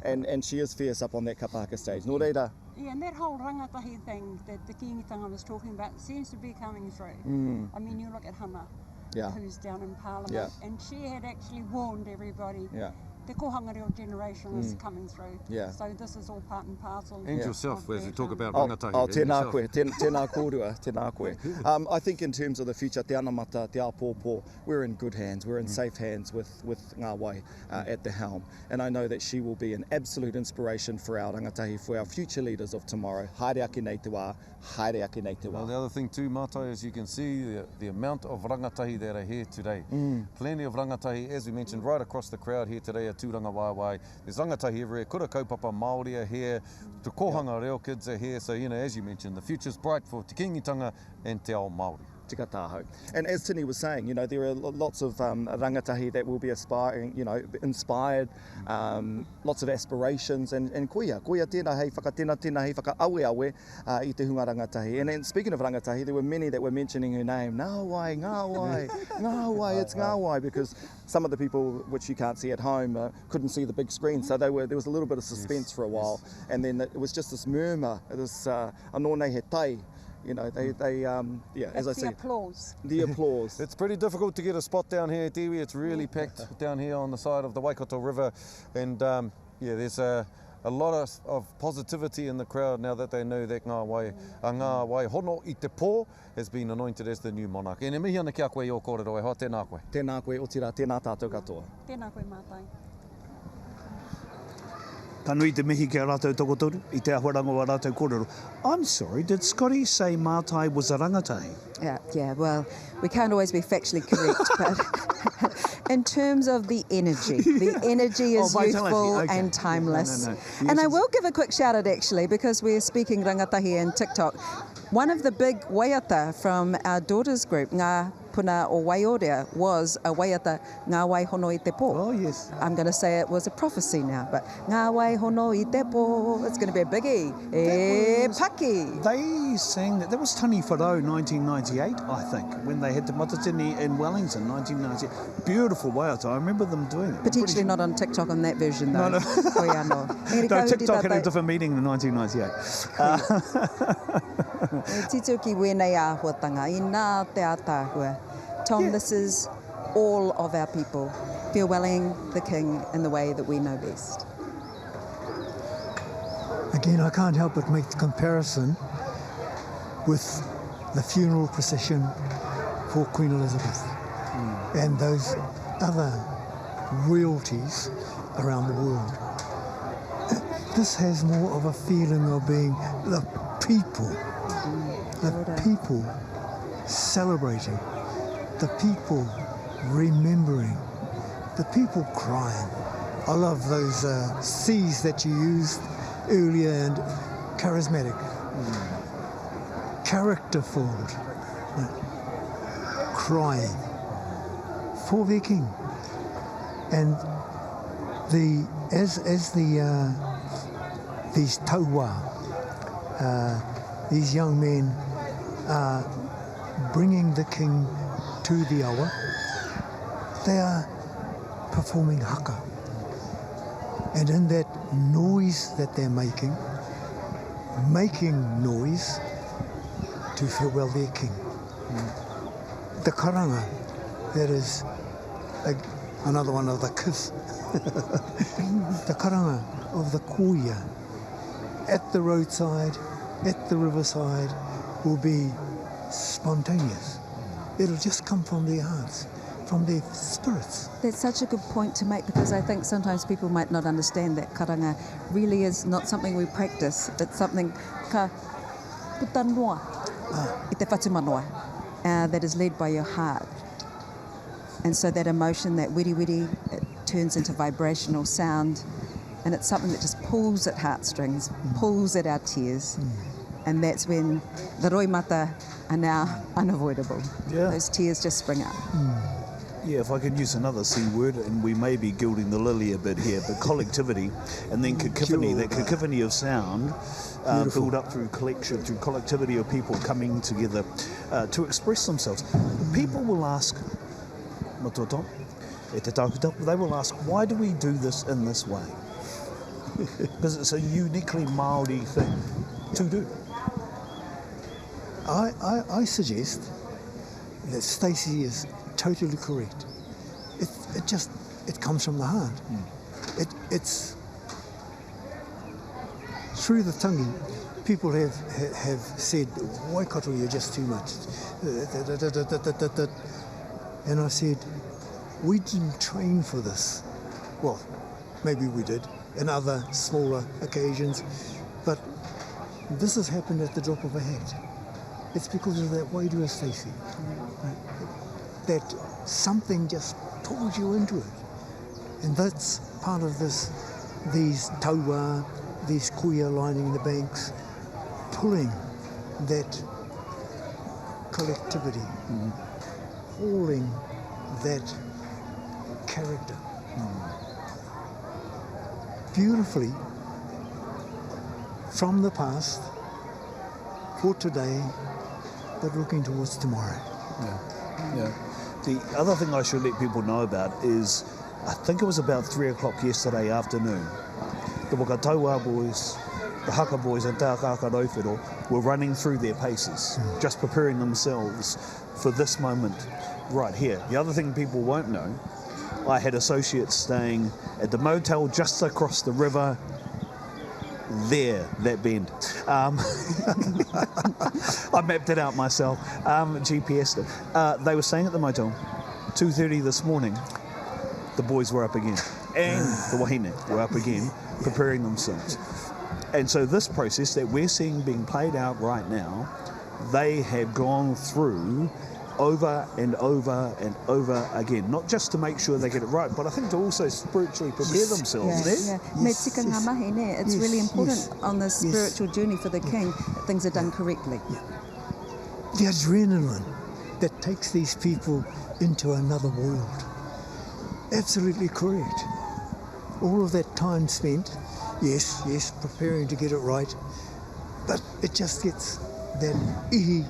and she is fierce up on that kapahaka stage. Nō reira. Yeah, and that whole rangatahi thing that the Kiingitanga was talking about seems to be coming through. I mean, you look at Hana, who's down in Parliament, and she had actually warned everybody. The kohanga reo generation is coming through. So this is all part and parcel. And yourself, as we talk about rangatahi. Tēnā koe, tēnā kōrua, tēnā koe. I think in terms of the future, te anamata, te apōpō, we're in good hands, we're in safe hands with Ngā Wai at the helm. And I know that she will be an absolute inspiration for our rangatahi, for our future leaders of tomorrow. Haere ake nei te wā, haere ake nei te wā. Well, the other thing too, Mātai, is you can see the amount of rangatahi that are here today. Plenty of rangatahi, as we mentioned, right across the crowd here today. Tūrangawaewae. There's rangatahi everywhere. Kura kaupapa Māori are here. Te kohanga reo kids are here. So, as you mentioned, the future's bright for te Kiingitanga and te ao Māori. Tika tāhau. And as Tini was saying, there are lots of rangatahi that will be aspiring, inspired, lots of aspirations, and kuia tēnā hei tēnā hei whakaawe I te hunga rangatahi. And then speaking of rangatahi, there were many that were mentioning her name. Ngā Wai, it's Ngā Wai, because some of the people, which you can't see at home, couldn't see the big screen, so there was a little bit of suspense for a while, and then it was just this murmur, this anō nei he tai. As I said, the applause. It's pretty difficult to get a spot down here, Tiwi. It's really packed down here on the side of the Waikato River, and there's a lot of positivity in the crowd now that they know that Ngā Wai hono I te pō has been anointed as the new monarch. E ne mihi ana ki a koe I o kōrero e hoa, tēnā koe. Tēnā koe, o tira, tēnā tātou katoa. Tēnā koe mātai. Tainui te mihi ki a rātou tokotoru, I te ahuaranga o a rātou kōrero. I'm sorry, did Scotty say Mātai was a rangatahi? Yeah, well, we can't always be factually correct, but in terms of the energy is youthful and timeless. No. And I will give a quick shout out actually, because we're speaking rangatahi and TikTok. One of the big waiata from our daughters group, Ngā Puna o Waiorea, was a waiata Ngā Wai hono I te pō. Oh, yes. I'm going to say it was a prophecy now, but Ngā Wai hono I te pō, it's going to be a biggie. Paki. They sang that was Tani Wharau 1998, I think, when they had the Matatini in Wellington, 1998. Beautiful waiata, I remember them doing it. Potentially not on TikTok on that version though. No. No, TikTok had a different meeting in 1998. Tituki wenei āhuatanga, I nā te ātāhua. Tom, this is all of our people farewelling the King in the way that we know best. Again, I can't help but make the comparison with the funeral procession for Queen Elizabeth and those other royalties around the world. this has more of a feeling of being the people celebrating, the people remembering, the people crying. I love those C's that you used earlier, and charismatic, characterful, crying for their king. And these tauā, these young men are bringing the king to the awa. They are performing haka. And in that noise that they're making noise to farewell their king. The karanga, that is another one of the kiss. The karanga of the kuia at the roadside, at the riverside, will be spontaneous. It'll just come from their hearts, from their spirits. That's such a good point to make, because I think sometimes people might not understand that karanga really is not something we practice. It's something ka putanua, I te whatumanoa, that is led by your heart. And so that emotion, that wiri, it turns into vibrational sound, and it's something that just pulls at heartstrings, pulls at our tears. And that's when the roimata are now unavoidable. Yeah. Those tears just spring up. Yeah, if I could use another C word, and we may be gilding the lily a bit here, but collectivity, and then cacophony, that cacophony of sound, build up through collection, through collectivity of people coming together to express themselves. People will ask, matoto, e te tākuta, they will ask, why do we do this in this way? Because it's a uniquely Māori thing to do. I suggest that Stacey is totally correct. It comes from the heart. It's through the tangi. People have said, Waikato, you're just too much. And I said, we didn't train for this. Well, maybe we did in other smaller occasions, but this has happened at the drop of a hat. It's because of that wairua, Stacey. That something just pulls you into it. And that's part of these tauā, these kuia lining the banks, pulling that collectivity, hauling that character beautifully from the past for today, but looking towards tomorrow. Yeah. The other thing I should let people know about is, I think it was about 3 o'clock yesterday afternoon, the Whakatauā boys, the Haka boys and Te Akaka Wherowhero were running through their paces, just preparing themselves for this moment right here. The other thing people won't know, I had associates staying at the motel just across the river there, that bend. I mapped it out myself, GPS'd it. They were staying at the motel, 2:30 this morning, the boys were up again, and the wahine were up again, preparing themselves. And so this process that we're seeing being played out right now, they have gone through over and over and over again, not just to make sure they get it right, but I think to also spiritually prepare themselves. It's really important on this spiritual journey for the king that things are done correctly. The adrenaline that takes these people into another world. Absolutely correct. All of that time spent, yes, preparing to get it right, but it just gets that ihi,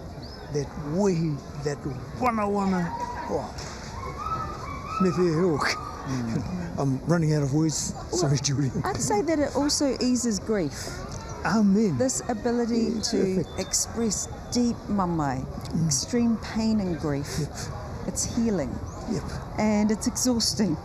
that wehi, that wana. Oh. I'm running out of words. Sorry, Julie. I'd say that it also eases grief. Amen. This ability to express deep mamai, extreme pain and grief. It's healing. And it's exhausting.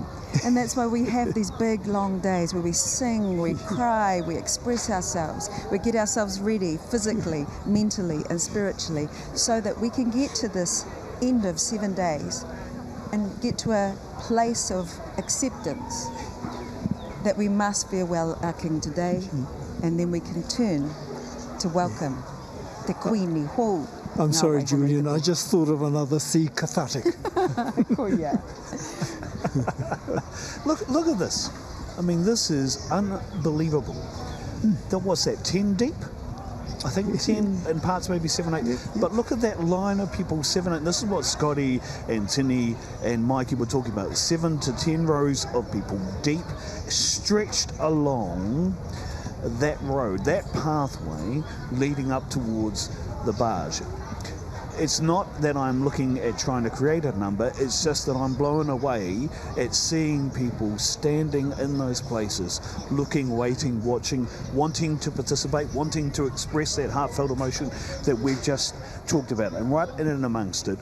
And that's why we have these big, long days where we sing, we cry, we express ourselves, we get ourselves ready physically, mentally, and spiritually, so that we can get to this end of 7 days and get to a place of acceptance. that we must farewell our king today, and then we can turn to welcome the Kuini Nga. I'm sorry, Julian, I just thought of another sea cathartic. Look at this. I mean, this is unbelievable. What's that, 10 deep? I think 10 in parts, maybe 7, 8. But look at that line of people, 7, 8. This is what Scotty and Tini and Mikey were talking about. 7 to 10 rows of people deep, stretched along that road, that pathway leading up towards the barge. It's not that I'm looking at trying to create a number, it's just that I'm blown away at seeing people standing in those places, looking, waiting, watching, wanting to participate, wanting to express that heartfelt emotion that we've just talked about. And right in and amongst it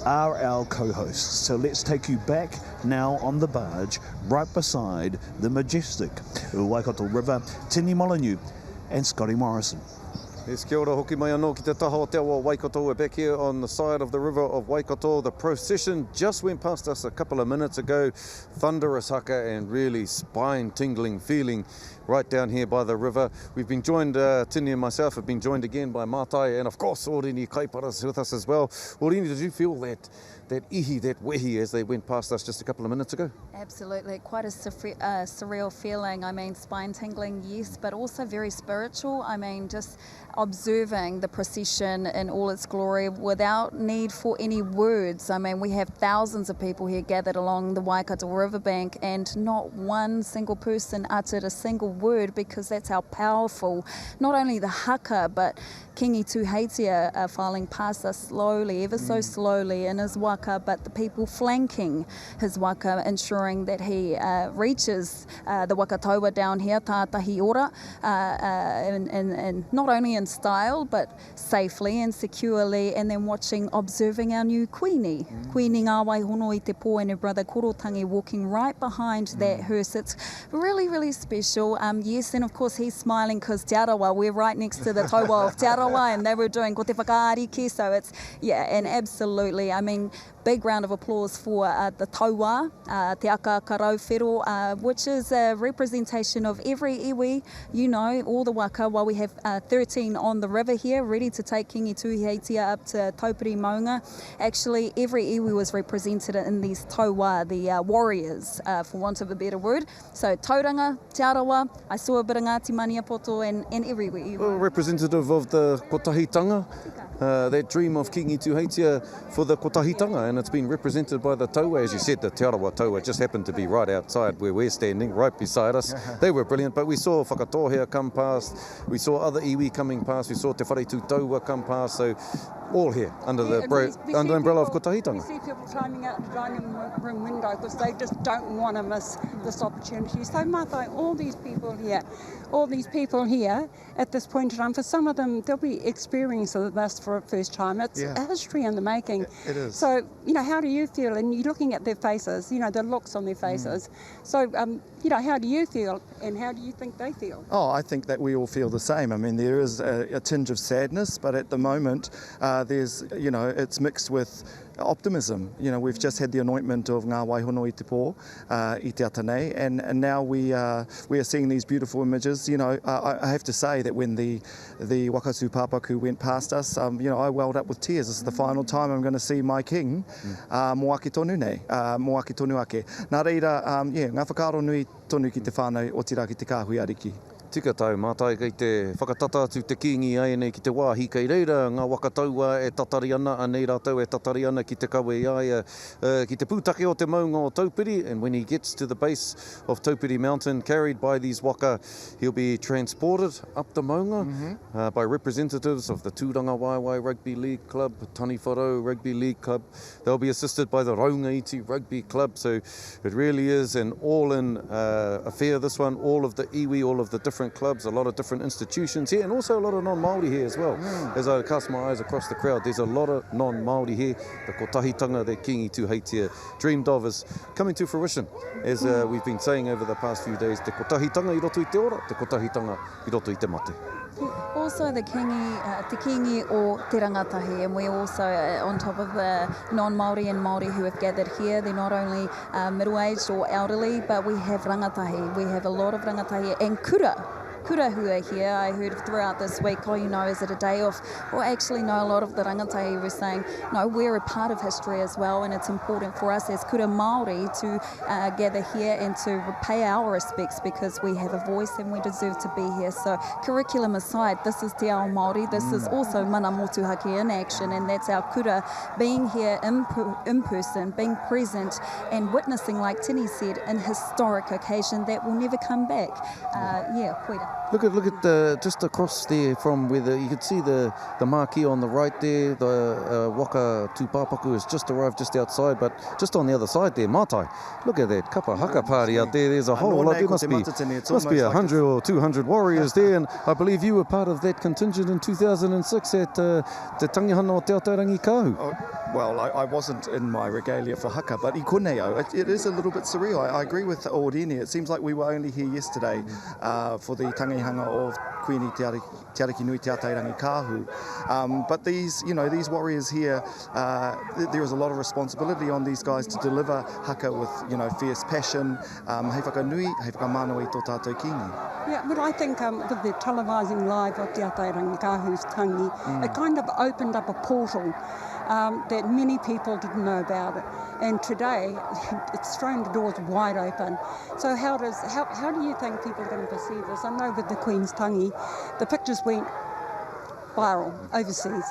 are our co-hosts. So let's take you back now on the barge, right beside the majestic Waikato River, Tini Molyneux and Scotty Morrison. Yes, kia ora hoki mai anō ki te taha o te awa Waikato. We're back here on the side of the river of Waikato. The procession just went past us a couple of minutes ago. Thunderous haka and really spine-tingling feeling right down here by the river. We've been joined, Tini and myself have been joined again by Mātai and of course Orini Kaiparas with us as well. Orini, did you feel that ihi, that wehi as they went past us just a couple of minutes ago? Absolutely, quite a surreal feeling. I mean, spine tingling, yes, but also very spiritual. I mean, just observing the procession in all its glory without need for any words. I mean, we have thousands of people here gathered along the Waikato riverbank and not one single person uttered a single word, because that's how powerful not only the haka but Kiingi Tuheitia are filing past us slowly, ever so slowly in his waka, but the people flanking his waka, ensuring that he reaches the wakataua down here, tātahi ora, and not only in style but safely and securely, and then observing our new Kuini Nga hono I te pō and her brother Korotangi walking right behind that hearse. It's really, really special. Yes, and of course he's smiling because Te Arawa, we're right next to the tauā of Te Arawa, and they were doing ko te whakaariki, so it's, yeah, and absolutely, I mean, big round of applause for the tauā, te aka Wherowhero, which is a representation of every iwi, you know, all the waka, while we have 13 on the river here, ready to take Kiingi Tuheitia up to Taupiri Maunga. Actually, every iwi was represented in these tauā, the warriors, for want of a better word. So tauranga, te arawa, I saw a bit of Ngāti Maniapoto and every iwi. Well, representative of the kotahitanga, that dream of Kiingi Tuheitia for the kotahitanga, and it's been represented by the tauā, as you said, the Te Arawa tauā just happened to be right outside where we're standing, right beside us. They were brilliant, but we saw whakatohea come past, we saw other iwi coming past, we saw te wharetu tauā come past, so all here under the umbrella of kotahitanga. We see people climbing out the dining room window because they just don't want to miss this opportunity. So Mātai, all these people here at this point in time, for some of them, they'll be experiencing this for the first time. It's a history in the making. It is. So, you know, how do you feel? And you're looking at their faces, you know, the looks on their faces. So, you know, how do you feel and how do you think they feel? Oh, I think that we all feel the same. I mean, there is a tinge of sadness, but at the moment, there's, you know, it's mixed with optimism. You know, we've just had the anointment of Ngā Waihono I te pō, I te atanei, and now we are seeing these beautiful images. You know, I have to say that when the Wakatu Pāpaku went past us, you know, I welled up with tears. This is the final time I'm going to see my king, mo ake tonu nei, mo ake tonu ake. Nā reira, ngā whakaaro nui tonu ki te whānau o tira ki te kāhui ariki. Tika tau, Mātai, kei te whakatata atu te kiingi ai nei ki te wā hikei reira, ngā wakataua e tatari ana, anei rātou e tatari ana ki te kawe iaia, ki te pūtake o te maunga o Taupiri, and when he gets to the base of Taupiri Mountain, carried by these waka, he'll be transported up the maunga by representatives of the Tūrangawaewae Rugby League Club, Taniwharo Rugby League Club. They'll be assisted by the Raungaiti Rugby Club, so it really is an all-in affair, this one, all of the iwi, all of the different clubs, a lot of different institutions here, and also a lot of non-Māori here as well. As I cast my eyes across the crowd, there's a lot of non-Māori here. The kotahitanga that Kiingi Tuheitia dreamed of is coming to fruition. As we've been saying over the past few days, te kotahitanga I roto I te ora, te kotahitanga I roto I te mate. Also the Kiingi, te Kiingi o te rangatahi, and we also, on top of the non-Māori and Māori who have gathered here, they're not only middle-aged or elderly, but we have rangatahi. We have a lot of rangatahi and kura who are here. I heard throughout this week, is it a day off? Well, actually, no, a lot of the rangatahi were saying, no, we're a part of history as well, and it's important for us as kura Māori to gather here and to pay our respects because we have a voice and we deserve to be here. So curriculum aside, this is te ao Māori, this is also mana motuhake in action, and that's our kura being here in person, being present and witnessing, like Tini said, an historic occasion that will never come back. Koira. Look at just across there from where you could see the marquee on the right there. The Waka Tūpapaku has just arrived just outside, but just on the other side there, Mātai. Look at that kapa haka party out there. There's a whole lot. There must be 100 or 200 warriors there, and I believe you were part of that contingent in 2006 at the tangihanga o Te Aotearangi Kahu. Well, I wasn't in my regalia for haka, but I koneo. It is a little bit surreal. I agree with Ordini. It seems like we were only here yesterday for the tangihanga of Kuini Nui Te Aotearangi Kahu. But these warriors here, there is a lot of responsibility on these guys to deliver haka with, fierce passion. Hei whakanui, hei whakamānui tō tātou kingi. Yeah, but I think with the televising live of Te Aotearangi Kahu's tangi, it kind of opened up a portal that many people didn't know about it. And today, it's thrown the doors wide open. So how do you think people are going to perceive this? I know with the Queen's tangi, the pictures went viral overseas.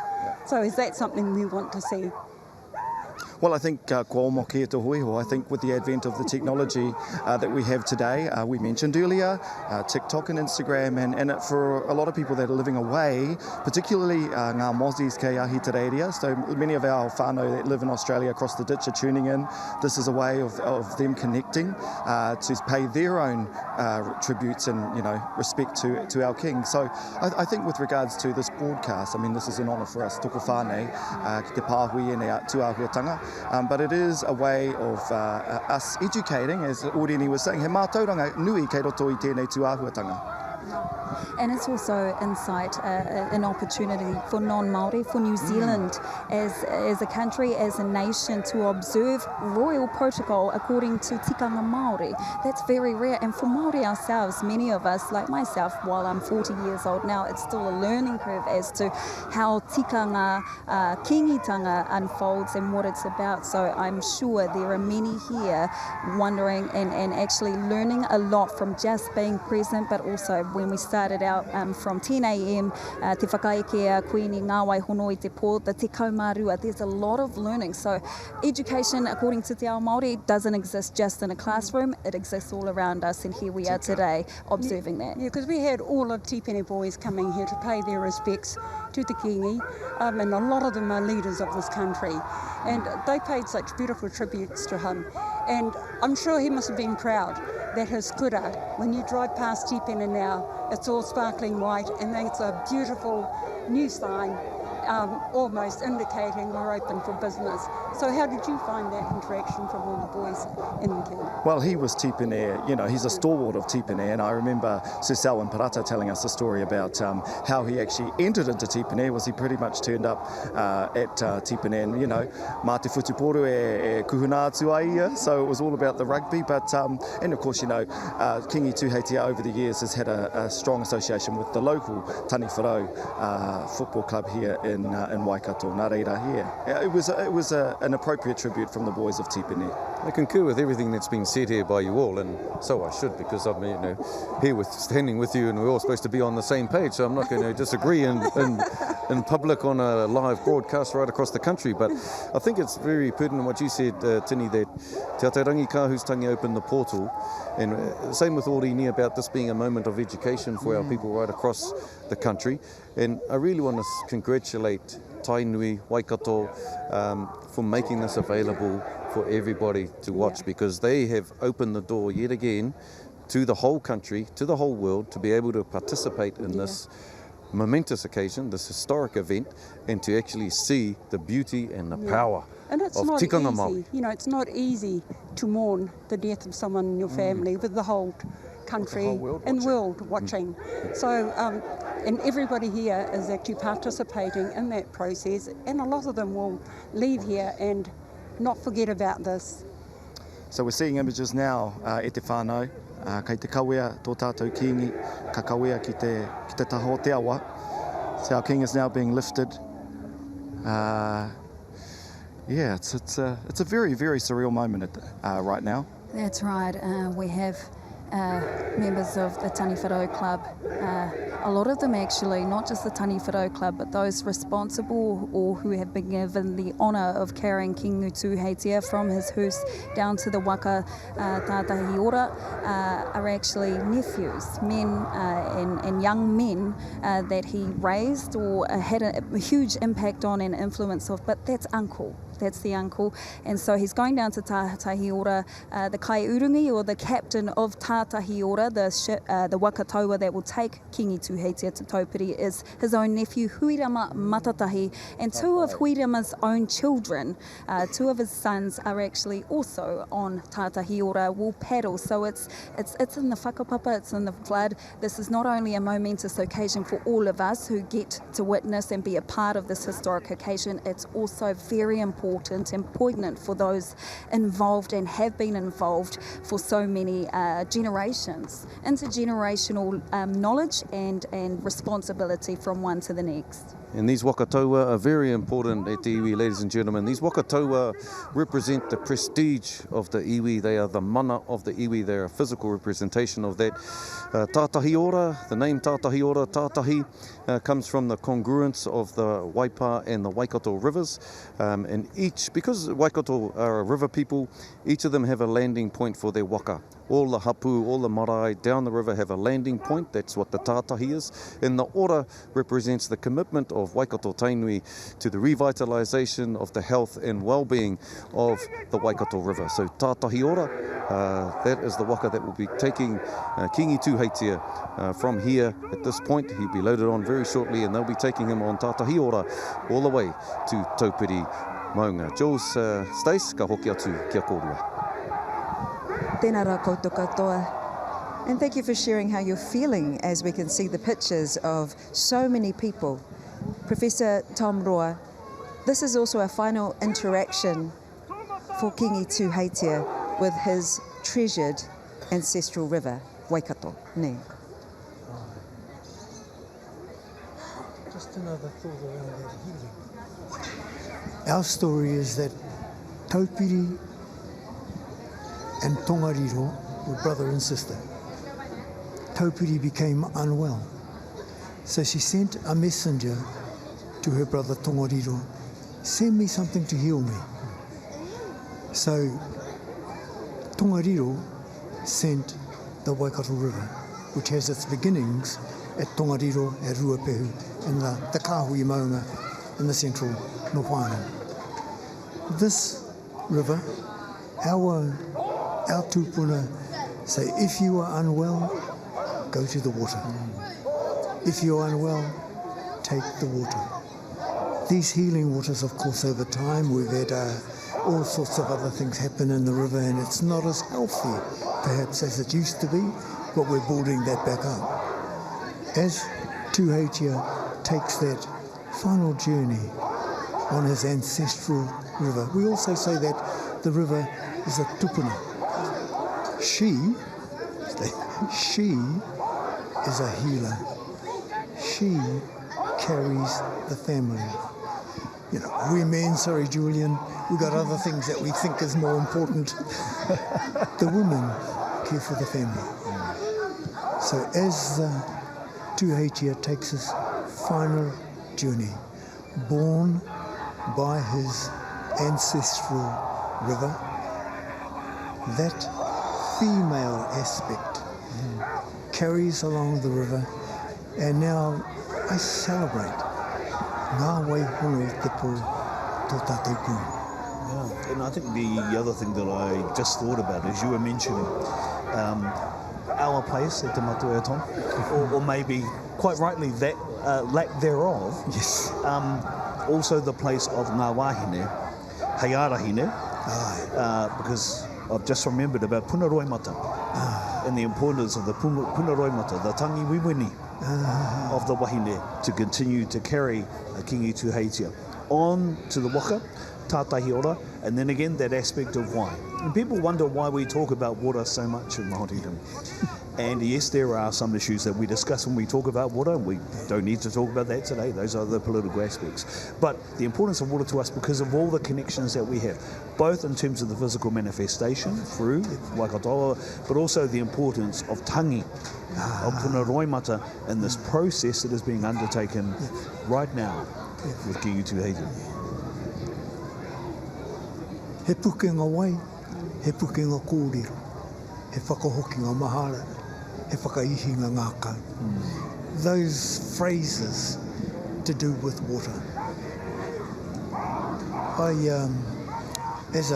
So is that something we want to see? Well, I think I think with the advent of the technology that we have today, we mentioned earlier, TikTok and Instagram, and for a lot of people that are living away, particularly ngā Mozzies kei ahi te reiria, so many of our whānau that live in Australia across the ditch are tuning in. This is a way of them connecting to pay their own tributes and respect to our king. So I think with regards to this broadcast, I mean, this is an honour for us, toko whānei, ki te pāhui e nei tūāhuatanga. But it is a way of us educating, as Ordini was saying, he mātauranga nui kei roto I tēnei tūāhuatanga. And it's also insight, an opportunity for non-Māori, for New Zealand as a country, as a nation, to observe royal protocol according to tikanga Māori. That's very rare. And for Māori ourselves, many of us, like myself, while I'm 40 years old now, it's still a learning curve as to how tikanga Kiingitanga unfolds and what it's about. So I'm sure there are many here wondering and actually learning a lot from just being present, but also when we started out from 10 a.m. Te whakaekea, Kuini Nga hono I te pō, the te kaumarua. There's a lot of learning. So education, according to te ao Māori, doesn't exist just in a classroom. It exists all around us, and here we are today observing that. Yeah, because we had all of Tipene boys coming here to pay their respects to the Kiingi, and a lot of them are leaders of this country. And they paid such beautiful tributes to him. And I'm sure he must have been proud that his kura, when you drive past Tipene now, it's all sparkling white, and it's a beautiful new sign, almost indicating we're open for business. So how did you find that interaction from all the boys in the king? Well, he was Tipene, he's a stalwart of Tipene, and I remember Sir Selwyn Parata telling us a story about how he actually entered into Tipene. Was he pretty much turned up at Tipene, and mā te whutuporu e kuhuna atu ai ia, so it was all about the rugby, but and of course, Kiingi Tuheitia over the years has had a strong association with the local Tani Wherowhero football club here in Waikato, nā reira here. It was an appropriate tribute from the boys of Tipene. I concur with everything that's been said here by you all, and so I should, because I'm here standing with you, and we're all supposed to be on the same page, so I'm not going to disagree in public on a live broadcast right across the country. But I think it's very pertinent what you said, Tini, that Te Aotearangi Kahu's tangi opened the portal, and same with Ordini about this being a moment of education for our people right across the country. And I really want to congratulate Tainui, Waikato, for making this available for everybody to watch, because they have opened the door yet again to the whole country, to the whole world, to be able to participate in this momentous occasion, this historic event, and to actually see the beauty and the power and it's of not tikanga easy. Māori. It's not easy to mourn the death of someone in your family with the whole country and world watching. So And everybody here is actually participating in that process, and a lot of them will leave here and not forget about this. So we're seeing images now e te whānau, kei te kawea tō tātou kiingi, ka kawea ki te taho te awa. So our king is now being lifted. Yeah, it's a very, very surreal moment right now. That's right. We have members of the Tani Wherowhero Club, a lot of them actually, not just the Tani Wherowhero Club, but those responsible or who have been given the honour of carrying Kiingi Tuheitia from his house down to the waka tātahi ora, are actually nephews, men and young men that he raised or had a huge impact on and influence of, but that's uncle. That's the uncle, and so he's going down to Tātahi Ora. The kai urungi, or the captain of Tātahi Ora, the waka taua that will take Kiingi Tuheitia to Taupiri, is his own nephew Huirama Matatahi, and two of Huirama's own children, two of his sons, are actually also on Tātahi Ora, will paddle. So it's in the whakapapa, it's in the blood. This is not only a momentous occasion for all of us who get to witness and be a part of this historic occasion, it's also very important and poignant for those involved and have been involved for so many generations. Intergenerational knowledge and responsibility from one to the next. And these waka taua are very important at the iwi, ladies and gentlemen. These waka taua represent the prestige of the iwi. They are the mana of the iwi. They are a physical representation of that. Tātahi ora, the name Tātahi ora, Tātahi, comes from the congruence of the Waipa and the Waikato rivers. And each, because Waikato are a river people, each of them have a landing point for their waka. All the hapu, all the marae down the river have a landing point. That's what the tātahi is. And the ora represents the commitment of Waikato Tainui to the revitalisation of the health and well-being of the Waikato River. So tātahi ora, that is the waka that will be taking Kiingi Tuheitia from here at this point. He'll be loaded on very shortly, and they'll be taking him on tātahi ora all the way to Taupiri Maunga. Jules Stace, ka hoki atu kia kōrua. Tēnā rā koutou katoa. And thank you for sharing how you're feeling as we can see the pictures of so many people. Professor Tom Roa, this is also a final interaction for Kiingi Tuheitia with his treasured ancestral river, Waikato. Ne. Just another thought around that healing. Our story is that Taupiri and Tongariro were brother and sister. Taupiri became unwell, so she sent a messenger to her brother Tongariro, send me something to heal me. So Tongariro sent the Waikato River, which has its beginnings at Tongariro at Ruapehu in the Kāhui Maunga in the central Nopāna. This river, our tūpuna say, if you are unwell, go to the water. If you are unwell, take the water. These healing waters, of course, over time, we've had all sorts of other things happen in the river, and it's not as healthy, perhaps, as it used to be, but we're building that back up. As Tūheitia takes that final journey on his ancestral river, we also say that the river is a tupuna. She is a healer. She carries the family. You know, we men, sorry Julian, we've got other things that we think is more important. The women care for the family. So as Tūheitia takes his final journey, born by his ancestral river, that female aspect carries along the river, and now I celebrate ngā wai hono te pō tō tātou pū. Yeah, and I think the other thing that I just thought about is you were mentioning our place at Te Matua Tom, or maybe quite rightly that lack thereof. Yes. Also the place of ngā wāhine, Heiarahine, because I've just remembered about Punaroimata and the importance of the punaroimata, the tangi wiwini of the wahine, to continue to carry Kiingi Tuheitia on to the waka, tātahi ora, and then again that aspect of why. And people wonder why we talk about water so much in Māoridom. And yes, there are some issues that we discuss when we talk about water, and we don't need to talk about that today. Those are the political aspects. But the importance of water to us, because of all the connections that we have, both in terms of the physical manifestation through Waikatoa, but also the importance of tangi, of punaroimata, in this process that is being undertaken right now with Kiingi Tuheitia. He pukenga wai, he pukenga kōrero, he whakahokinga mahara, he whakaihinga ngākau. Those phrases to do with water. As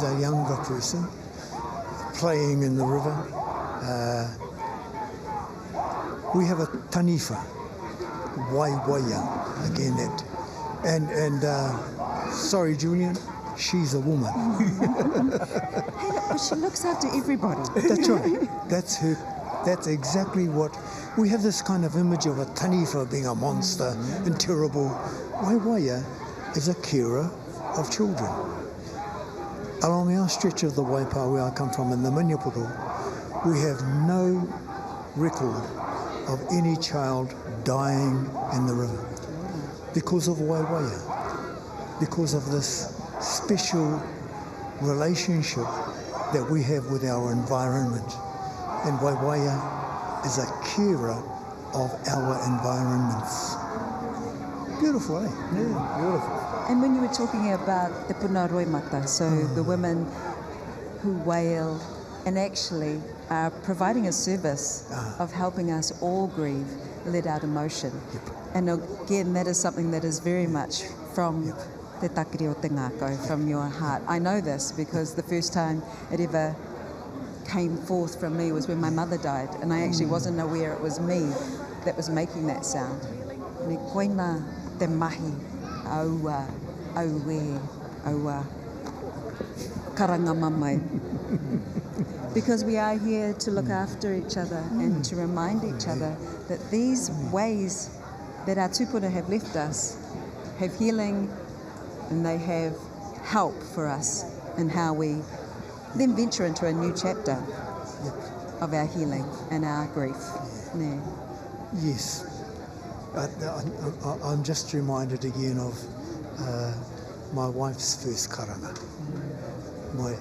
a younger person, playing in the river, we have a taniwha, waiwaia, again that. And sorry, Julian, she's a woman. But she looks after everybody. That's right. That's her. That's exactly what we have. This kind of image of a taniwha being a monster and terrible. Waiwaia is a carer of children. Along our stretch of the Waipa where I come from in the Minyapuru, we have no record of any child dying in the river because of waiwaia, because of this special relationship that we have with our environment. And waiwaia is a carer of our environments. Beautiful, eh? Yeah, beautiful. And when you were talking about the punaroimata, so the women who wail and actually are providing a service of helping us all grieve, let out emotion. And again, that is something that is very much from te takiri o te ngākau, from your heart. I know this because the first time it ever came forth from me was when my mother died, and I actually wasn't aware it was me that was making that sound. Me koina te mahi, aua, auwe, aua, karanga mamai. Because we are here to look after each other and to remind each other that these ways that our tupuna have left us have healing, and they have help for us in how we then venture into a new chapter of our healing and our grief. Yeah. Yes. I'm just reminded again of my wife's first karanga, my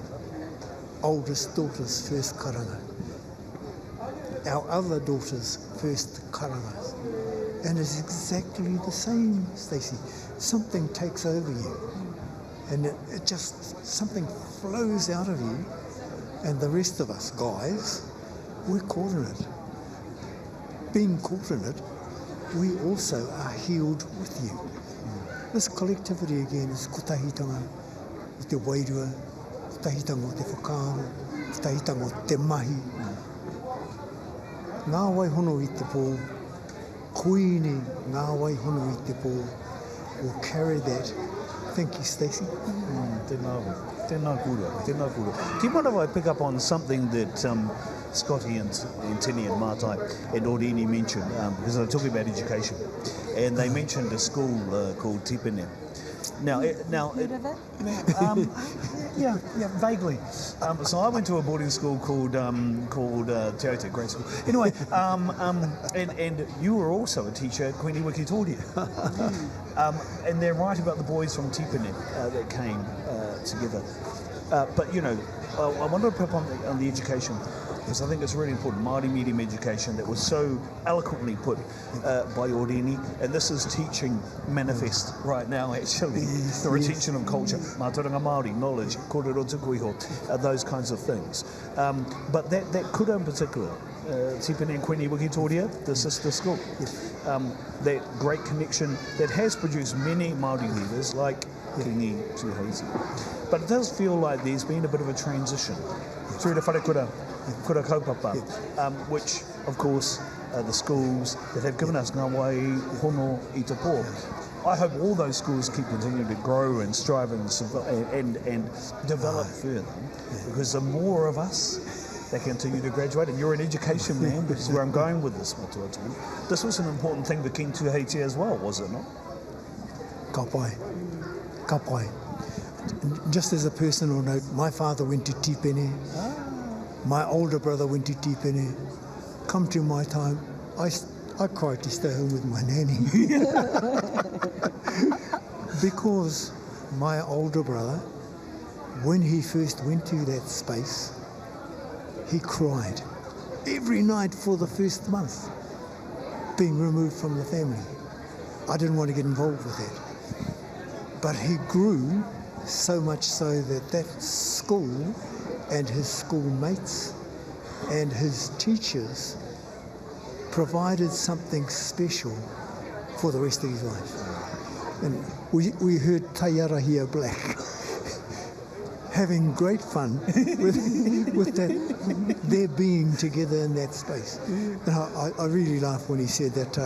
oldest daughter's first karanga, our other daughter's first karanga. And it's exactly the same, Stacey. Something takes over you, and it just, something flows out of you, and the rest of us, guys, we're caught in it. Being caught in it, we also are healed with you. This collectivity again is kutahitanga o te wairua, kutahitanga o te whakaaro, kutahitanga o te mahi. Ngā wai hono I te pō, Kuini Nga wai hono I te pō, will carry that. Thank you, Stacey. Tēnā kura, tēnā kura. Do you mind if I pick up on something that Scotty and Tini and Mātai and Orini mentioned, because they're talking about education, and they mentioned a school called Tipene. Now, yeah, vaguely. So I went to a boarding school called Te Great School. Anyway, and you were also a teacher at Kuini Nga. And they're right about the boys from Tipene that came together. But you know, I wanted to pick up on the education, because I think it's really important. Māori medium education that was so eloquently put by Orini, and this is teaching manifest right now actually, the retention of culture, mātauranga Māori, knowledge, kōrero tukuiho, those kinds of things. But that kura in particular, Tipene and Kuini Nga, the sister school, that great connection that has produced many Māori leaders like Kiingi Tuheitia. But it does feel like there's been a bit of a transition through the wharekura kaupapa, which, of course, are the schools that have given us ngā wai hono I te pō. I hope all those schools keep continuing to grow and strive and develop further, because the more of us, they continue to graduate. And you're an education man, which is where I'm going with this, Motuaturi. This was an important thing for Kiingi Tuheitia as well, was it not? Ka pai. Ka pai. Just as a personal note, my father went to Tipene. My older brother went to Tipene. Come to my time, I cried to stay home with my nanny. Because my older brother, when he first went to that space, he cried every night for the first month, being removed from the family. I didn't want to get involved with that. But he grew so much so that school and his schoolmates and his teachers provided something special for the rest of his life. And we heard Taiara here black having great fun with that, their being together in that space. And I really laughed when he said that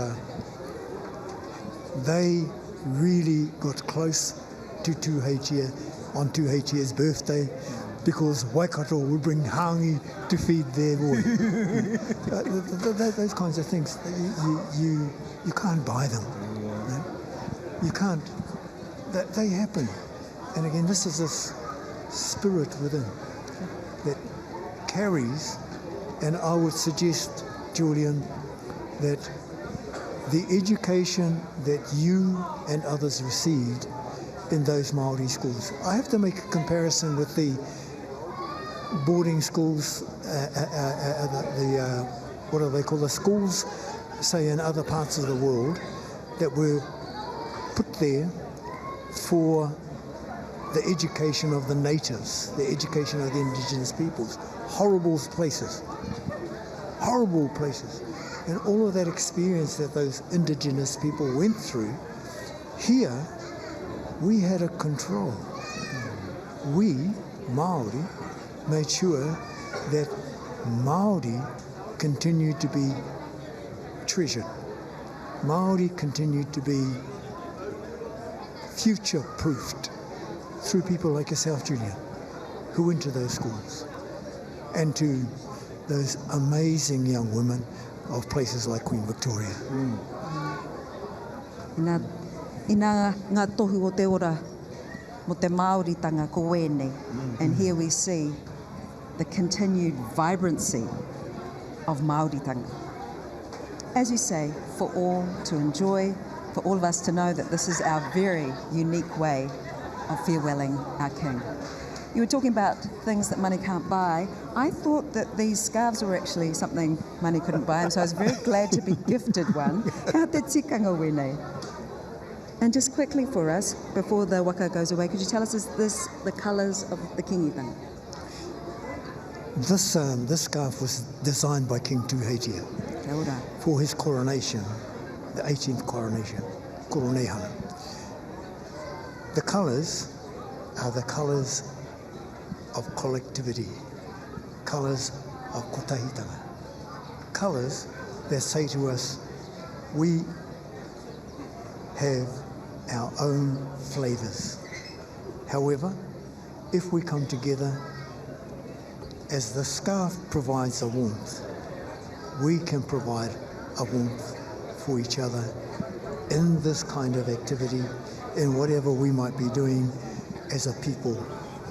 they really got close to Tūheitia on Tūheitia's birthday, because Waikato would bring hangi to feed their boy. Those kinds of things, you can't buy them. No? You can't. They happen. And again, this is this spirit within that carries, and I would suggest, Julian, that the education that you and others received in those Māori schools. I have to make a comparison with the boarding schools, what do they call the schools, say in other parts of the world, that were put there for the education of the natives, the education of the indigenous peoples. Horrible places. Horrible places. And all of that experience that those indigenous people went through, here we had a control. We, Māori, made sure that Māori continued to be treasured. Māori continued to be future-proofed through people like yourself, Julian, who went to those schools, and to those amazing young women of places like Queen Victoria. Ina ngā tohu o te ora mo te Māoritanga ko wēnei. And here we see the continued vibrancy of Māoritanga. As you say, for all to enjoy, for all of us to know that this is our very unique way of farewelling our king. You were talking about things that money can't buy. I thought that these scarves were actually something money couldn't buy, and so I was very glad to be gifted one. Ka te tikanga wēnei. And just quickly for us, before the waka goes away, could you tell us, is this the colours of the Kiingitanga? This scarf was designed by King Tuheitia for his coronation, the 18th coronation, Koronehana. The colours are the colours of collectivity, colours of kotahitanga, colours that say to us, we have our own flavours. However, if we come together, as the scarf provides a warmth, we can provide a warmth for each other in this kind of activity, in whatever we might be doing as a people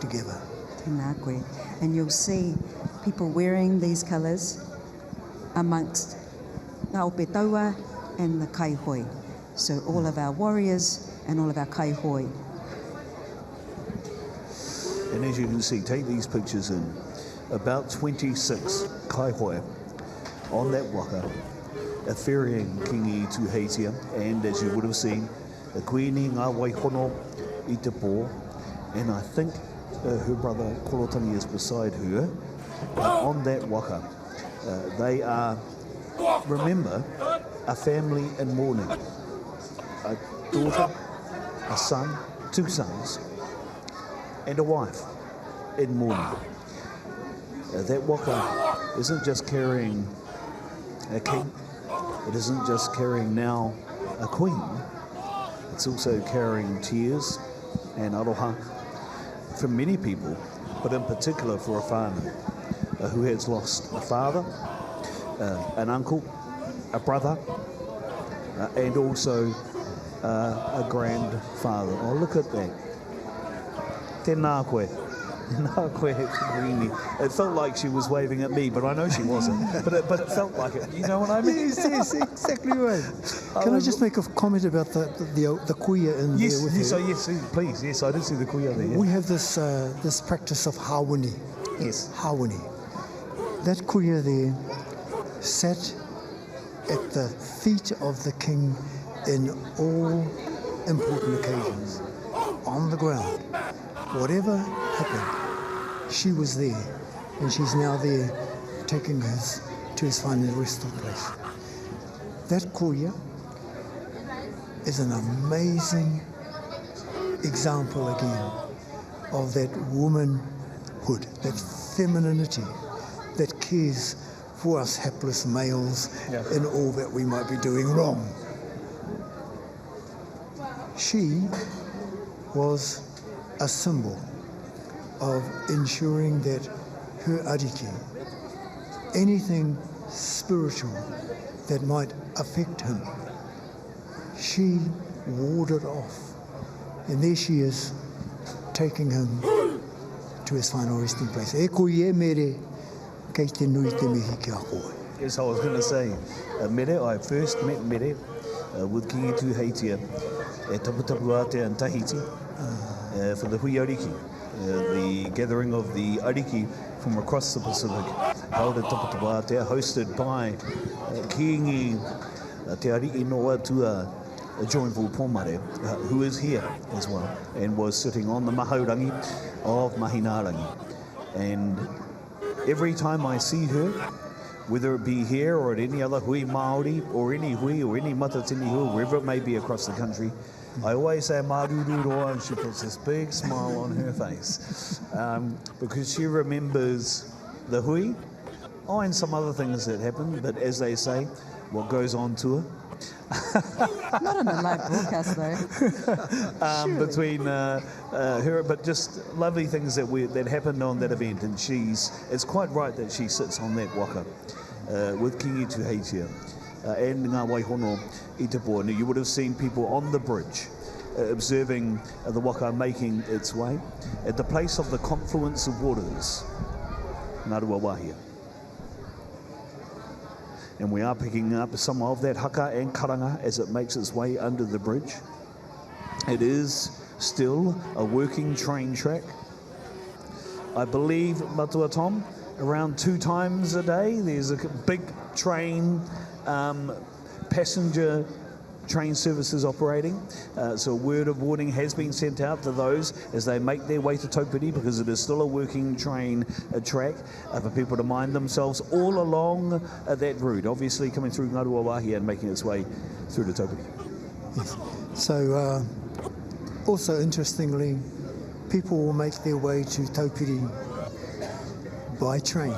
together. Tēnā koe. And you'll see people wearing these colours amongst ngā ope taua and the kaihoi. So all of our warriors and all of our kaihoi. And as you can see, take these pictures in. About 26 kaihoi on that waka are ferrying Kiingi Tuheitia, and as you would have seen, the Kuini Nga hono I te pō, and I think her brother Korotangi is beside her on that waka. They are, remember, a family in mourning. A daughter, a son, two sons, and a wife in mourning. That waka isn't just carrying a king, it isn't just carrying now a queen, it's also carrying tears and aroha for many people, but in particular for a whānau. who has lost a father, an uncle, a brother, and also a grandfather. Oh, look at that. Tēnā koe. Tēnā koe, Kuini. It felt like she was waving at me, but I know she wasn't. but it felt like it. You know what I mean? Yes, exactly right. Can I just make a comment about the kuia in there with you? Yes, please. Yes, I did see the kuia there. Yeah. We have this practice of hawini. Yes. Hawini. That kuia there sat at the feet of the king in all important occasions, on the ground. Whatever happened, she was there, and she's now there taking us to his final resting place. That kuia is an amazing example again of that womanhood, that femininity that cares for us hapless males in all that we might be doing wrong. She was a symbol of ensuring that her ariki, anything spiritual that might affect him, she warded off. And there she is, taking him to his final resting place. E koe mere, kei te nui te mihi ki a koe. Yes, I was going to say, Mere, I first met Mere with Kiingi Tuheitia at Pootatau and Tahiti for the Hui Ariki, the gathering of the Ariki from across the Pacific, held at Pootatau, hosted by Kiingi Te Ariki Noa Tua Joinville Pomare, who is here as well, and was sitting on the mahaurangi of Mahinarangi. And every time I see her, whether it be here or at any other hui Māori, or any hui or any matatini hui, wherever it may be across the country, I always say maruru roa, and she puts this big smile on her face because she remembers the hui, and some other things that happen, but as they say, what goes on tour. Not in a live broadcast though. Between her, but just lovely things that happened on that event, and it's quite right that she sits on that waka with Kiingi Tuheitia and Ngā Waihono i te poa. Now, you would have seen people on the bridge observing the waka making its way at the place of the confluence of waters, Ngārua Wahia. And we are picking up some of that haka and karanga as it makes its way under the bridge. It is still a working train track. I believe, Matua Tom, around 2 times a day there's a big train, passenger train services operating. So a word of warning has been sent out to those as they make their way to Taupiri, because it is still a working train track for people to mind themselves all along that route, obviously coming through Ngārua Wahia and making its way through to Taupiri. Yes. So also interestingly, people will make their way to Taupiri by train,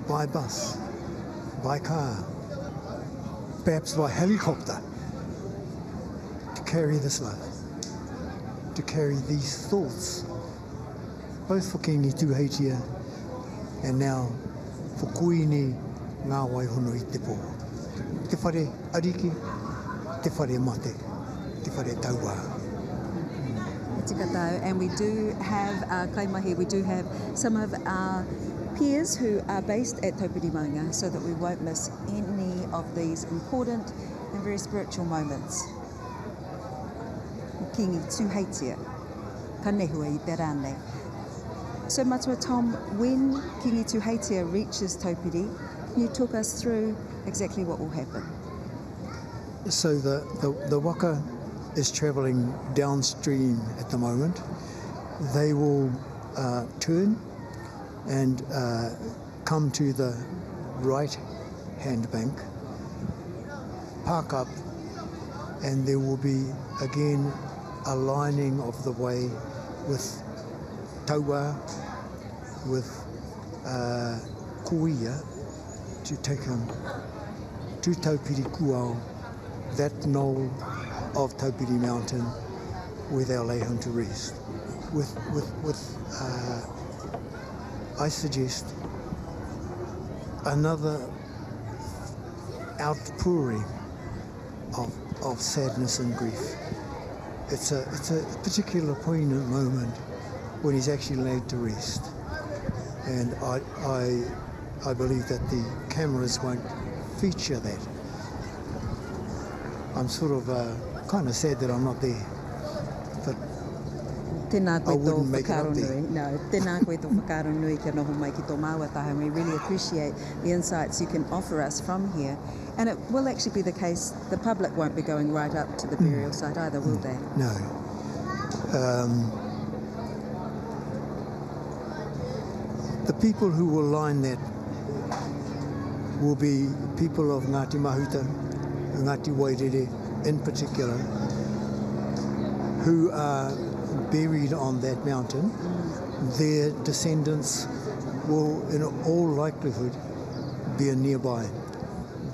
by bus, by car, perhaps by helicopter, to carry this love, to carry these thoughts, both for Kiingi Tuheitia and now for Kuini Nga Waihono i te po. Te whare ariki, te whare mate, te whare taua. And we do have, Kaimahi, we do have some of our peers who are based at Taupiri Maunga, so that we won't miss any of these important and very spiritual moments. Kiingi Tuheitia, ka nehua i te rānei. So Matua Tom, when Kiingi Tuheitia reaches Taupiri, can you talk us through exactly what will happen? So the waka is travelling downstream at the moment. They will turn and come to the right-hand bank, park up, and there will be again a lining of the way with taua, with kuia, to take him to Taupiri Kuao, that knoll of Taupiri Mountain, where they'll lay him to rest, with I suggest another outpouring of sadness and grief. It's a particular poignant moment when he's actually laid to rest, and I believe that the cameras won't feature that. I'm sort of kind of sad that I'm not there, but Tēnā koe I tō wouldn't make it whakaro up nui. there. No, tēnā koe tō whakaro nui kia noho mai ki tō māuataha. We really appreciate the insights you can offer us from here. And it will actually be the case, the public won't be going right up to the burial site either, will they? No. The people who will line that will be people of Ngāti Mahuta, Ngāti Wairere in particular, who are buried on that mountain. Their descendants will, in all likelihood, be nearby,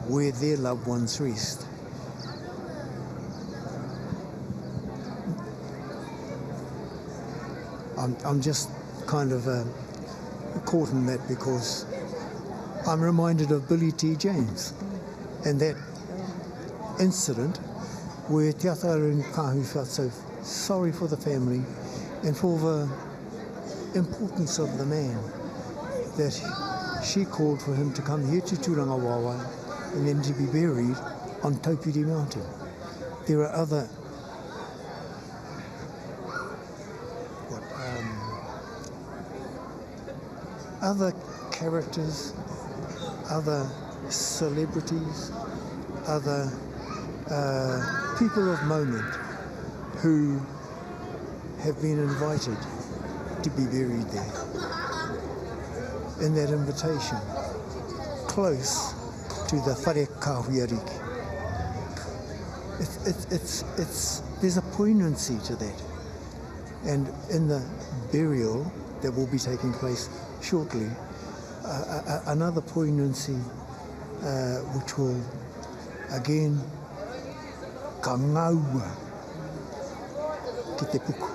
where their loved ones rest. I'm just kind of caught in that because I'm reminded of Billy T. James and that incident where Te Ataru Kahu felt so sorry for the family and for the importance of the man that she called for him to come here to Tūrangawaewae and then to be buried on Taupiri Mountain. There are other other characters, other celebrities, other people of moment who have been invited to be buried there. In that invitation, close to the Whare Kahuiariki. There's a poignancy to that. And in the burial that will be taking place shortly, another poignancy which will again ka ngaua ki te puku,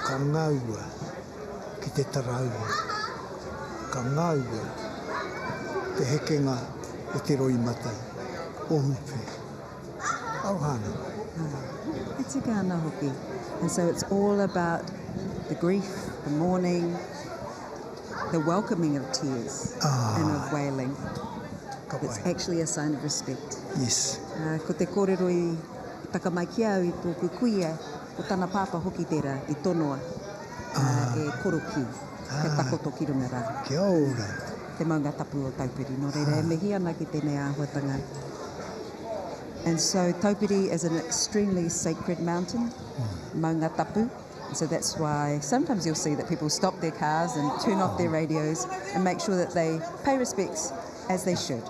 ka ngaua ki te tarau, ka ngaua te hekenga o te roi mata o hupe. Arohana. It's a kāna hoki. And so it's all about the grief, the mourning, the welcoming of tears and of wailing. It's actually a sign of respect. Yes. Ko te kōrero i takamaikia au i tōku kuia, o tana pāpa hoki tērā i tonoa e koroki, ke takoto ki runga rā. Kia ora. Te maunga tapu o Taupiri, no reira, me hi ana ki tēnei āhuatanga. And so Taupiri is an extremely sacred mountain, maunga tapu. So that's why sometimes you'll see that people stop their cars and turn off their radios and make sure that they pay respects as they should.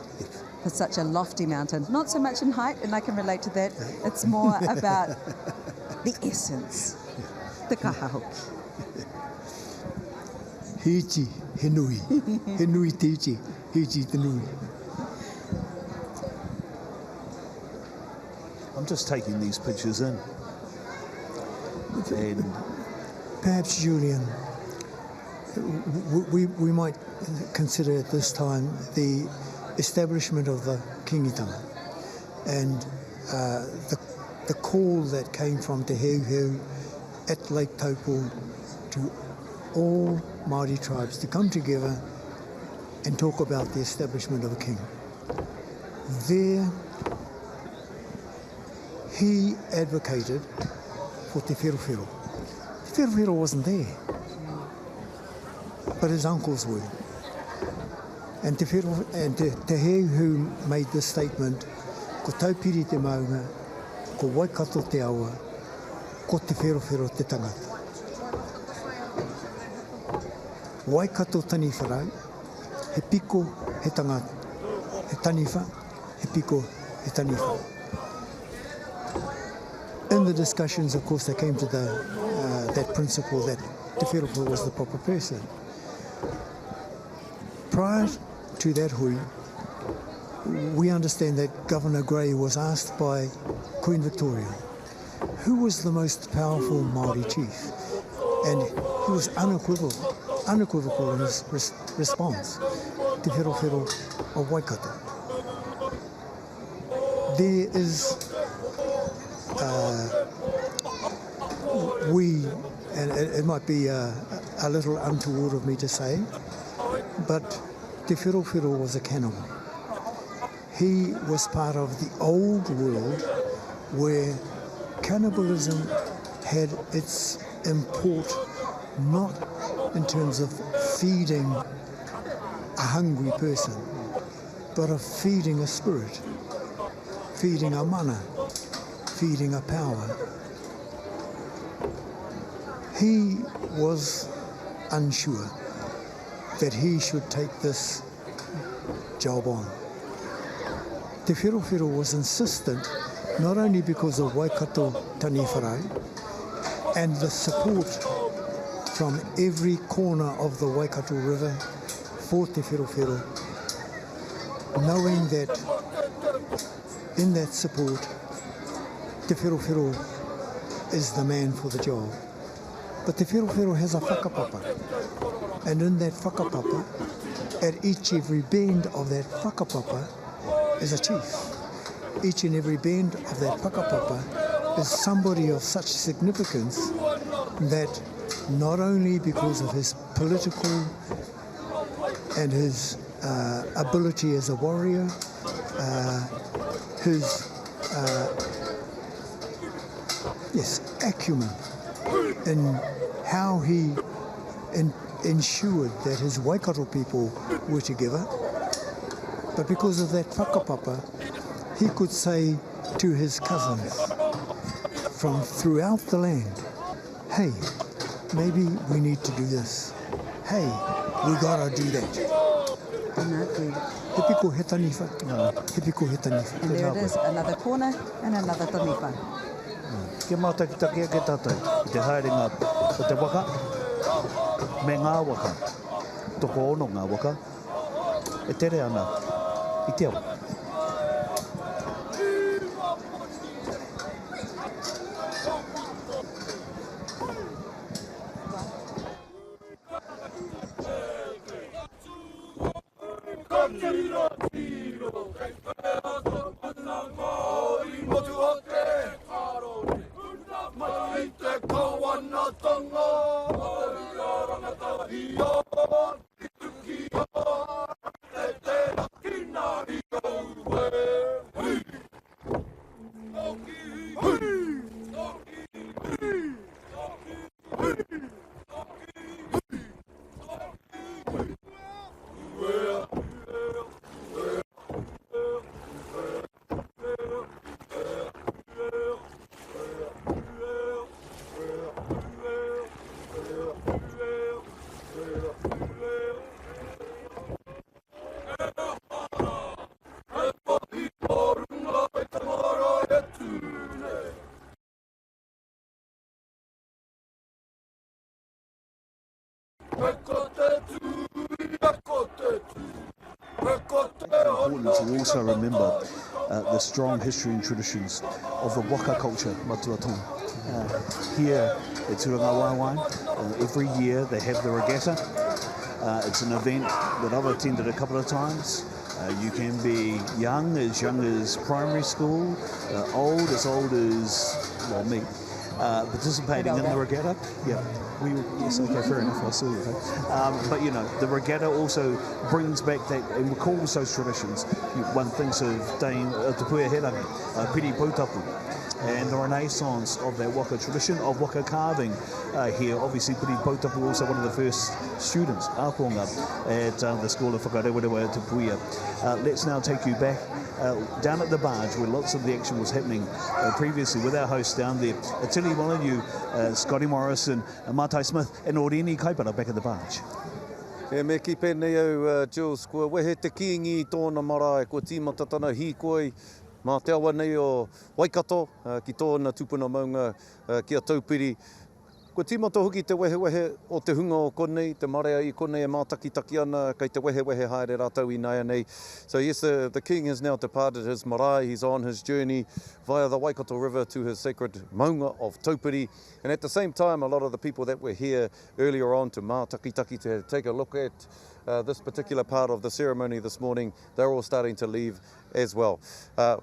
For such a lofty mountain, not so much in height, and I can relate to that. It's more about the essence, the kahahoki. Hiji, henui, henui tiji, hiji tenui. I'm just taking these pictures in. And perhaps, Julian, we might consider at this time the establishment of the Kiingitanga and the call that came from Te Heuheu at Lake Taupo to all Māori tribes to come together and talk about the establishment of a king. There, he advocated for Te Wherowhero. Te Wherowhero wasn't there, but his uncles were. And Te Heu who made this statement, ko taupiri te maunga, ko waikato te awa, ko Te Wherowhero te tangata. Waikato tani wharau, he piko he tangata, he taniwha, he piko he taniwha. In the discussions, of course, they came to that principle that Te Wherowhero was the proper person. Prior to that hui, we understand that Governor Grey was asked by Queen Victoria, who was the most powerful Māori chief? And he was unequivocal in his response. Te Wherowhero of Waikato. There is, and it might be a little untoward of me to say, but Te Wherowhero was a cannibal. He was part of the old world where cannibalism had its import not in terms of feeding a hungry person, but of feeding a spirit, feeding a mana, feeding a power. He was unsure that he should take this job on. Te Wherowhero was insistent, not only because of Waikato Tani Wharae and the support from every corner of the Waikato River for Te Wherowhero, knowing that in that support, Te Wherowhero is the man for the job. But Te Wherowhero has a whakapapa, and in that whakapapa, at every bend of that whakapapa is a chief. Each and every bend of that whakapapa is somebody of such significance that not only because of his political and his ability as a warrior, his acumen in how he ensured that his Waikato people were together, but because of that whakapapa, he could say to his cousins from throughout the land, hey, maybe we need to do this. Hey, we gotta do that. Typical he taniwha. Typical he taniwha. And there it is, another corner and another taniwha. Kia mātakitakia ke tātou, te haerenga o te waka, me ngā waka, toko ono ngā waka, e tere ana, I te awa. Important to also remember the strong history and traditions of the waka culture, Matuatong. Here at Tūrangawaewae, every year they have the regatta. It's an event that I've attended a couple of times. You can be young as primary school, old as, well, me, participating in the regatta. Yeah. Yes, okay, fair enough, I saw you. But you know, the regatta also brings back that and recalls those traditions. One thinks of Dame Te Pueherangi, Piri Pootatau, and the renaissance of that waka tradition, of waka carving here. Obviously, Piri Pootatau also one of the first students, Akonga, at the School of Wherowhero Te Puia. Let's now take you back down at the barge where lots of the action was happening previously with our hosts down there. Tili Molyneux, Scotty Morrison, Martai Smith, and Orini Kaipara back at the barge. E me ki pēnei au, Jules, kua wehe te kiingi tōna marae, kua tīmatatana hīkoi, mā te awa nei o Waikato, ki tōna tupuna maunga, kia taupiri. Ko tīmata hoki te wehe o te hunga o konei, te marea I konei e mātakitaki ana, kei te wehe haere rātau I nai nei. So yes, the king has now departed his marae. He's on his journey via the Waikato River to his sacred maunga of Taupiri. And at the same time, a lot of the people that were here earlier on to mātakitaki to take a look at this particular part of the ceremony this morning, they're all starting to leave as well.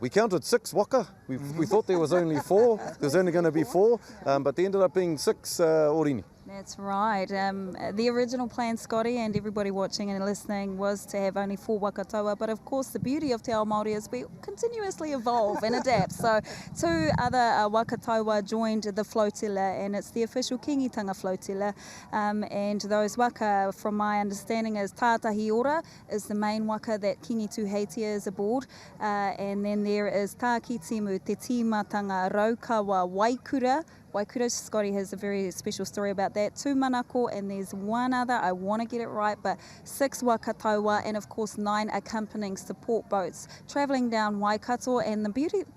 We counted 6 waka. We thought there was only 4. There's only going to be 4, but there ended up being 6 orini. That's right. The original plan, Scotty, and everybody watching and listening, was to have only 4 wakataua, but of course the beauty of Te Ao Māori is we continuously evolve and adapt. So 2 other wakataua joined the flotilla, and it's the official Kiingitanga flotilla, and those waka, from my understanding, is Tātahi Ora is the main waka that Kiingi Tuheitia is aboard, and then there is Tā ki Timu, Te Tīmatanga Raukawa Waikura. Waikura, Scotty has a very special story about that. 2 manako, and there's 1 other, I want to get it right, but 6 wakataua, and of course 9 accompanying support boats travelling down Waikato. And the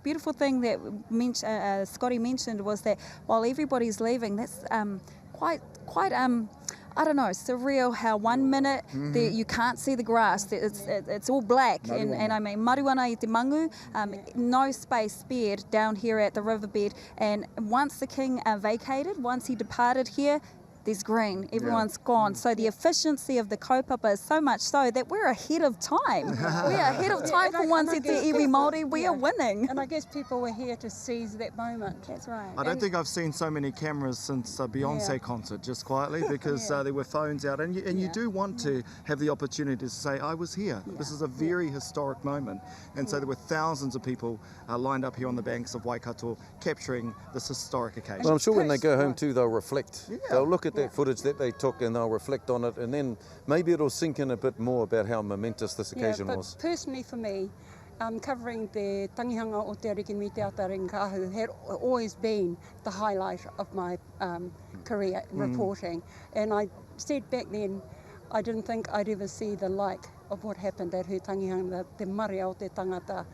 beautiful thing that Scotty mentioned was that while everybody's leaving, that's quite I don't know, surreal how 1 minute you can't see the grass, it's all black, and I mean mariwana I te mangu, no space spared down here at the riverbed, and once the king vacated, once he departed here, there's green, everyone's gone. So the efficiency of the kaupapa is so much so that we're ahead of time. We're ahead of time for once at the iwi Māori, we are winning. And I guess people were here to seize that moment. That's right. I don't think I've seen so many cameras since a Beyonce concert, just quietly, because there were phones out, and you do want to have the opportunity to say, I was here. This is a very historic moment. And so there were thousands of people lined up here on the banks of Waikato capturing this historic occasion. Well, I'm sure when they go home too, they'll reflect. They'll look at that footage that they took and they'll reflect on it, and then maybe it'll sink in a bit more about how momentous this occasion was. Personally for me, covering the tangihanga o te ariki te Tūrangawaewae had always been the highlight of my career reporting, and I said back then I didn't think I'd ever see the like of what happened at her tangihanga, the marea o te tangata.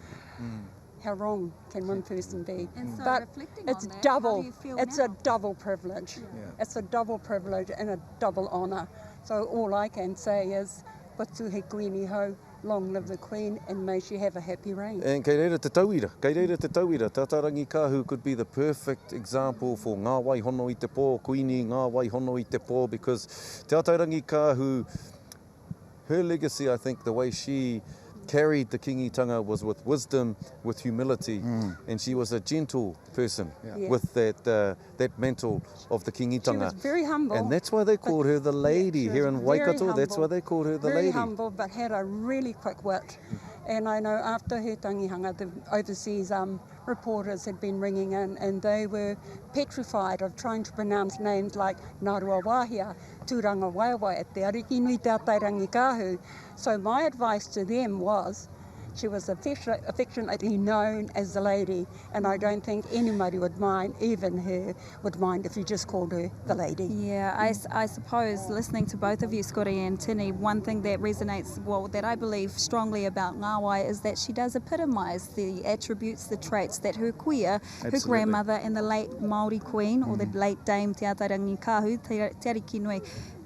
How wrong can one person be? And so but it's that, double. It's a double privilege. It's a double privilege and a double honour. So all I can say is, Patuhe Kuini ho, long live the Queen, and may she have a happy reign. And kei reira te tauira, Tātarangi Kāhu could be the perfect example for ngā wai hono I te pō, Kuini ngā wai hono I te pō, because Tātarangi Kāhu, her legacy, I think, the way she carried the Kiingitanga was with wisdom, with humility, and she was a gentle person with that mantle of the Kiingitanga. She was very humble. And that's why they called her the lady here in Waikato. That's why they called her the lady. Very humble, but had a really quick wit. And I know after her tangihanga, the overseas reporters had been ringing in, and they were petrified of trying to pronounce names like Nārua Wāhia, Tūrangawaewae, Te Ariki Nui Te Tairangi Kāhu. So my advice to them was, she was affectionately known as the lady, and I don't think anybody would mind, even her, would mind if you just called her the lady. Yeah, I suppose listening to both of you, Scotty and Tini, one thing that resonates, well, that I believe strongly about Ngāwai is that she does epitomise the attributes, the traits that her kuia, her grandmother and the late Māori Queen, or the late Dame Te Atarangi Kāhu, Te Ariki Nui,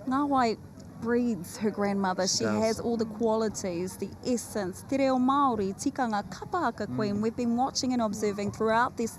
Ngāwai breathes her grandmother. She has all the qualities, the essence. Te reo Māori, tikanga, kapahaka Queen. We've been watching and observing throughout this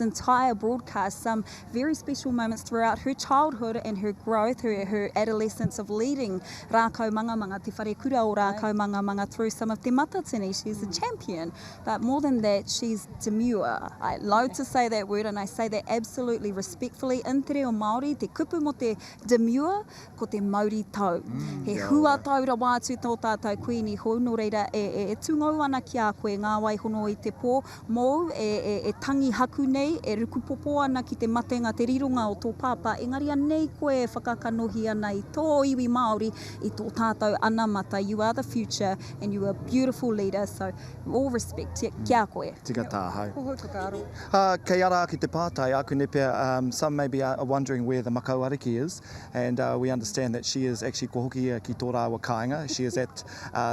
entire broadcast some very special moments throughout her childhood and her growth, her adolescence of leading rākau mangamanga, te whare kura o rākau mangamanga through some of te matatini. She's a champion. But more than that, she's demure. I loathe to say that word, and I say that absolutely respectfully. In te reo Māori, te kupu mo te demure, ko te mauri tau. He hua taura wātu tō tātou Kuini ho, no reira e tungau ana ki a koe ngā wai hono I te pō, mō e tangi haku nei, e rukupopo ana ki te matenga te rirunga o tō pāpā, engari anei koe e whakakanohi ana I tō iwi Māori, I tō tātou anamata. You are the future and you are a beautiful leader, so all respect, kia koe. Tika tāhau. Kei ara ki te pātai, aku ne pia, some maybe are wondering where the Makauariki is, and we understand that she is actually ko hoki ki tō rāua kāinga. She is at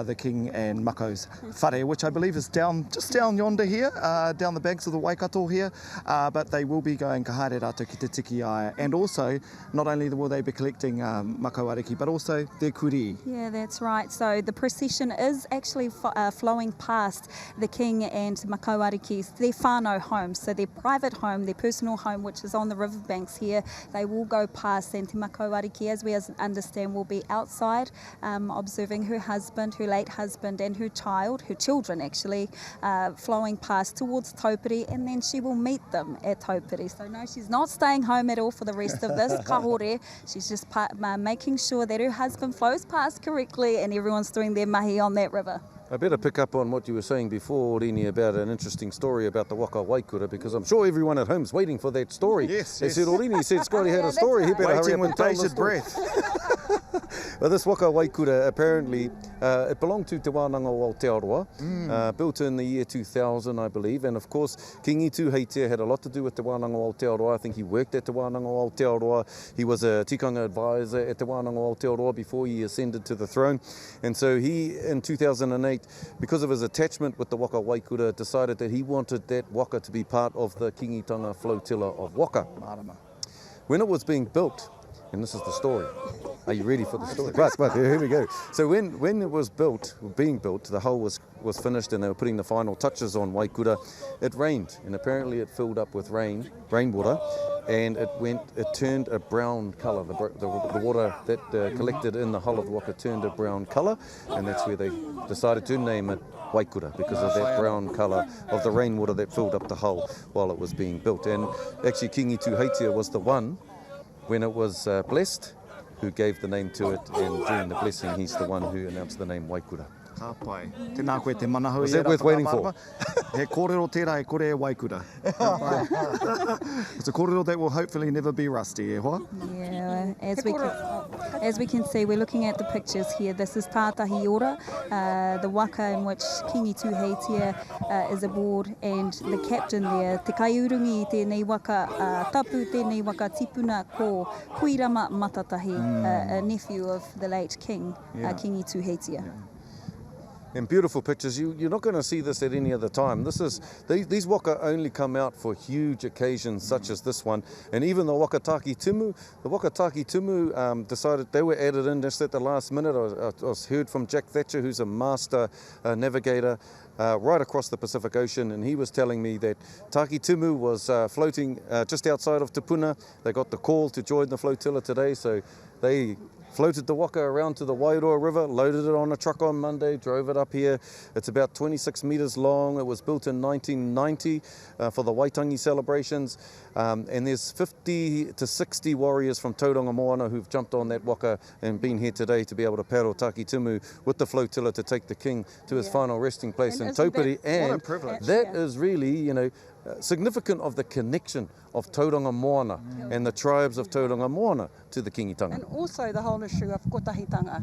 the King and Mako's whare, which I believe is just down yonder here, down the banks of the Waikato here. But they will be going ka haere rātou ki te tiki aia. And also, not only will they be collecting mako ariki, but also their kuri. Yeah, that's right. So the procession is actually flowing past the King and mako ariki, their whānau home, so their private home, their personal home, which is on the riverbanks here. They will go past, and Te Mako Ariki, as we understand, will be outside observing her husband, her late husband, and her children actually, flowing past towards Taupiri, and then she will meet them at Taupiri. So no, she's not staying home at all for the rest of this kahore. She's just making sure that her husband flows past correctly and everyone's doing their mahi on that river. I better pick up on what you were saying before, Rini, about an interesting story about the Waka Waikura, because I'm sure everyone at home's waiting for that story. Yes, they said, Rini said Scotty had a story, he better hurry up and tell the story. Well, this Waka Waikura, apparently, it belonged to Te Wānanga o Aotearoa, built in the year 2000, I believe, and of course, Kiingi Tuheitia had a lot to do with Te Wānanga o Aotearoa. I think he worked at Te Wānanga o Aotearoa. He was a tikanga advisor at Te Wānanga o Aotearoa before he ascended to the throne, and so he, in 2008, because of his attachment with the Waka Waikura, decided that he wanted that waka to be part of the Kiingitanga flotilla of waka. When it was being built, and this is the story. Are you ready for the story? Right, here we go. So when it was being built, the hull was finished and they were putting the final touches on Waikura, it rained, and apparently it filled up with rainwater, and it turned a brown colour. The water that collected in the hull of the waka turned a brown colour, and that's where they decided to name it Waikura, because of that brown colour of the rainwater that filled up the hull while it was being built. And actually Kiingi Tuheitia was the one, when it was blessed, who gave the name to it, and during the blessing he's the one who announced the name Waikura. Tēnā koe te manahau. Was that worth waiting for? He kōrero tērā, he kore e Waikura. It's a kōrero that will hopefully never be rusty, e hoa? Yeah, as we can see, we're looking at the pictures here. This is Tātahi Ora, the waka in which Kiingi Tuheitia is aboard, and the captain there, Te Kaiurungi i tēnei waka, tapu tēnei waka tipuna ko Huirama Matatahi, a nephew of the late king, Kiingi Tuheitia. And beautiful pictures. You're not going to see this at any other time. These waka only come out for huge occasions such as this one. And even the Wakataki Tumu decided they were added in just at the last minute. I heard from Jack Thatcher, who's a master navigator right across the Pacific Ocean, and he was telling me that Taki Tumu was floating just outside of Te Puna. They got the call to join the flotilla today, so they floated the waka around to the Wairoa River, loaded it on a truck on Monday, drove it up here. It's about 26 metres long. It was built in 1990 for the Waitangi celebrations. And there's 50 to 60 warriors from Tauranga Moana who've jumped on that waka and been here today to be able to paddle Taki Tumu with the flotilla to take the king to his final resting place in Taupiri. And that is really, significant of the connection of Tauranga Moana and the tribes of Tauranga Moana to the Kiingitanga. And also the whole issue of kotahitanga.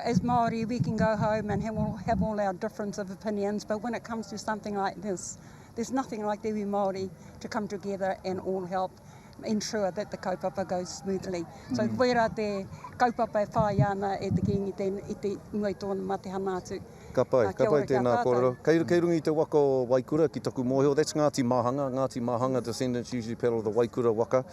As Māori, we can go home and have all our difference of opinions, but when it comes to something like this, there's nothing like te iwi Māori to come together and all help ensure that the kaupapa goes smoothly. So wera te kaupapa e whai ana e te Kiingi i te ungai tōna matehana atu. Ka pai tēnā kōrero. Kei rungi te waka o Waikura ki taku mōhio. That's Ngāti Mahanga. Ngāti Mahanga descendants usually paddle the Waikura waka,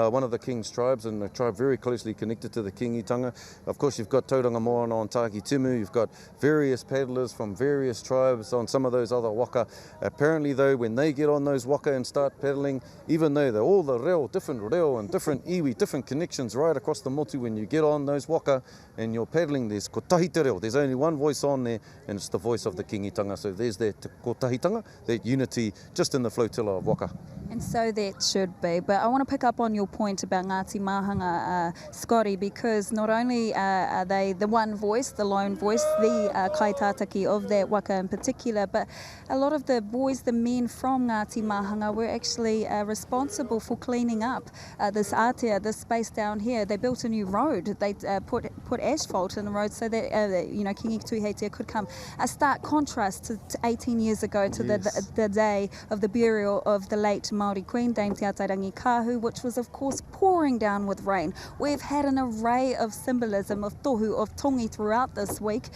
one of the king's tribes, and a tribe very closely connected to the Kiingitanga. Of course, you've got Tauranga Moana on Taki Tumu. You've got various paddlers from various tribes on some of those other waka. Apparently, though, when they get on those waka and start paddling, even though they're all the reo, different reo and different iwi, different connections right across the motu, when you get on those waka and you're paddling, there's kotahi te reo. There's only one voice on there, and it's the voice of the Kiingitanga. So there's that kotahitanga, that unity just in the flotilla of waka. And so that should be. But I want to pick up on your point about Ngāti Mahanga, Scotty, because not only are they the one voice, the lone voice, the kaitātaki of that waka in particular, but a lot of the boys, the men from Ngāti Mahanga were actually responsible for cleaning up this atea, this space down here. They built a new road. They put asphalt in the road so that Kiingi Tuheitia could come. A stark contrast to 18 years ago to the day of the burial of the late Māori Queen, Dame Te Atairangi Kahu, which was of course pouring down with rain. We've had an array of symbolism of tohu, of tongi throughout this week,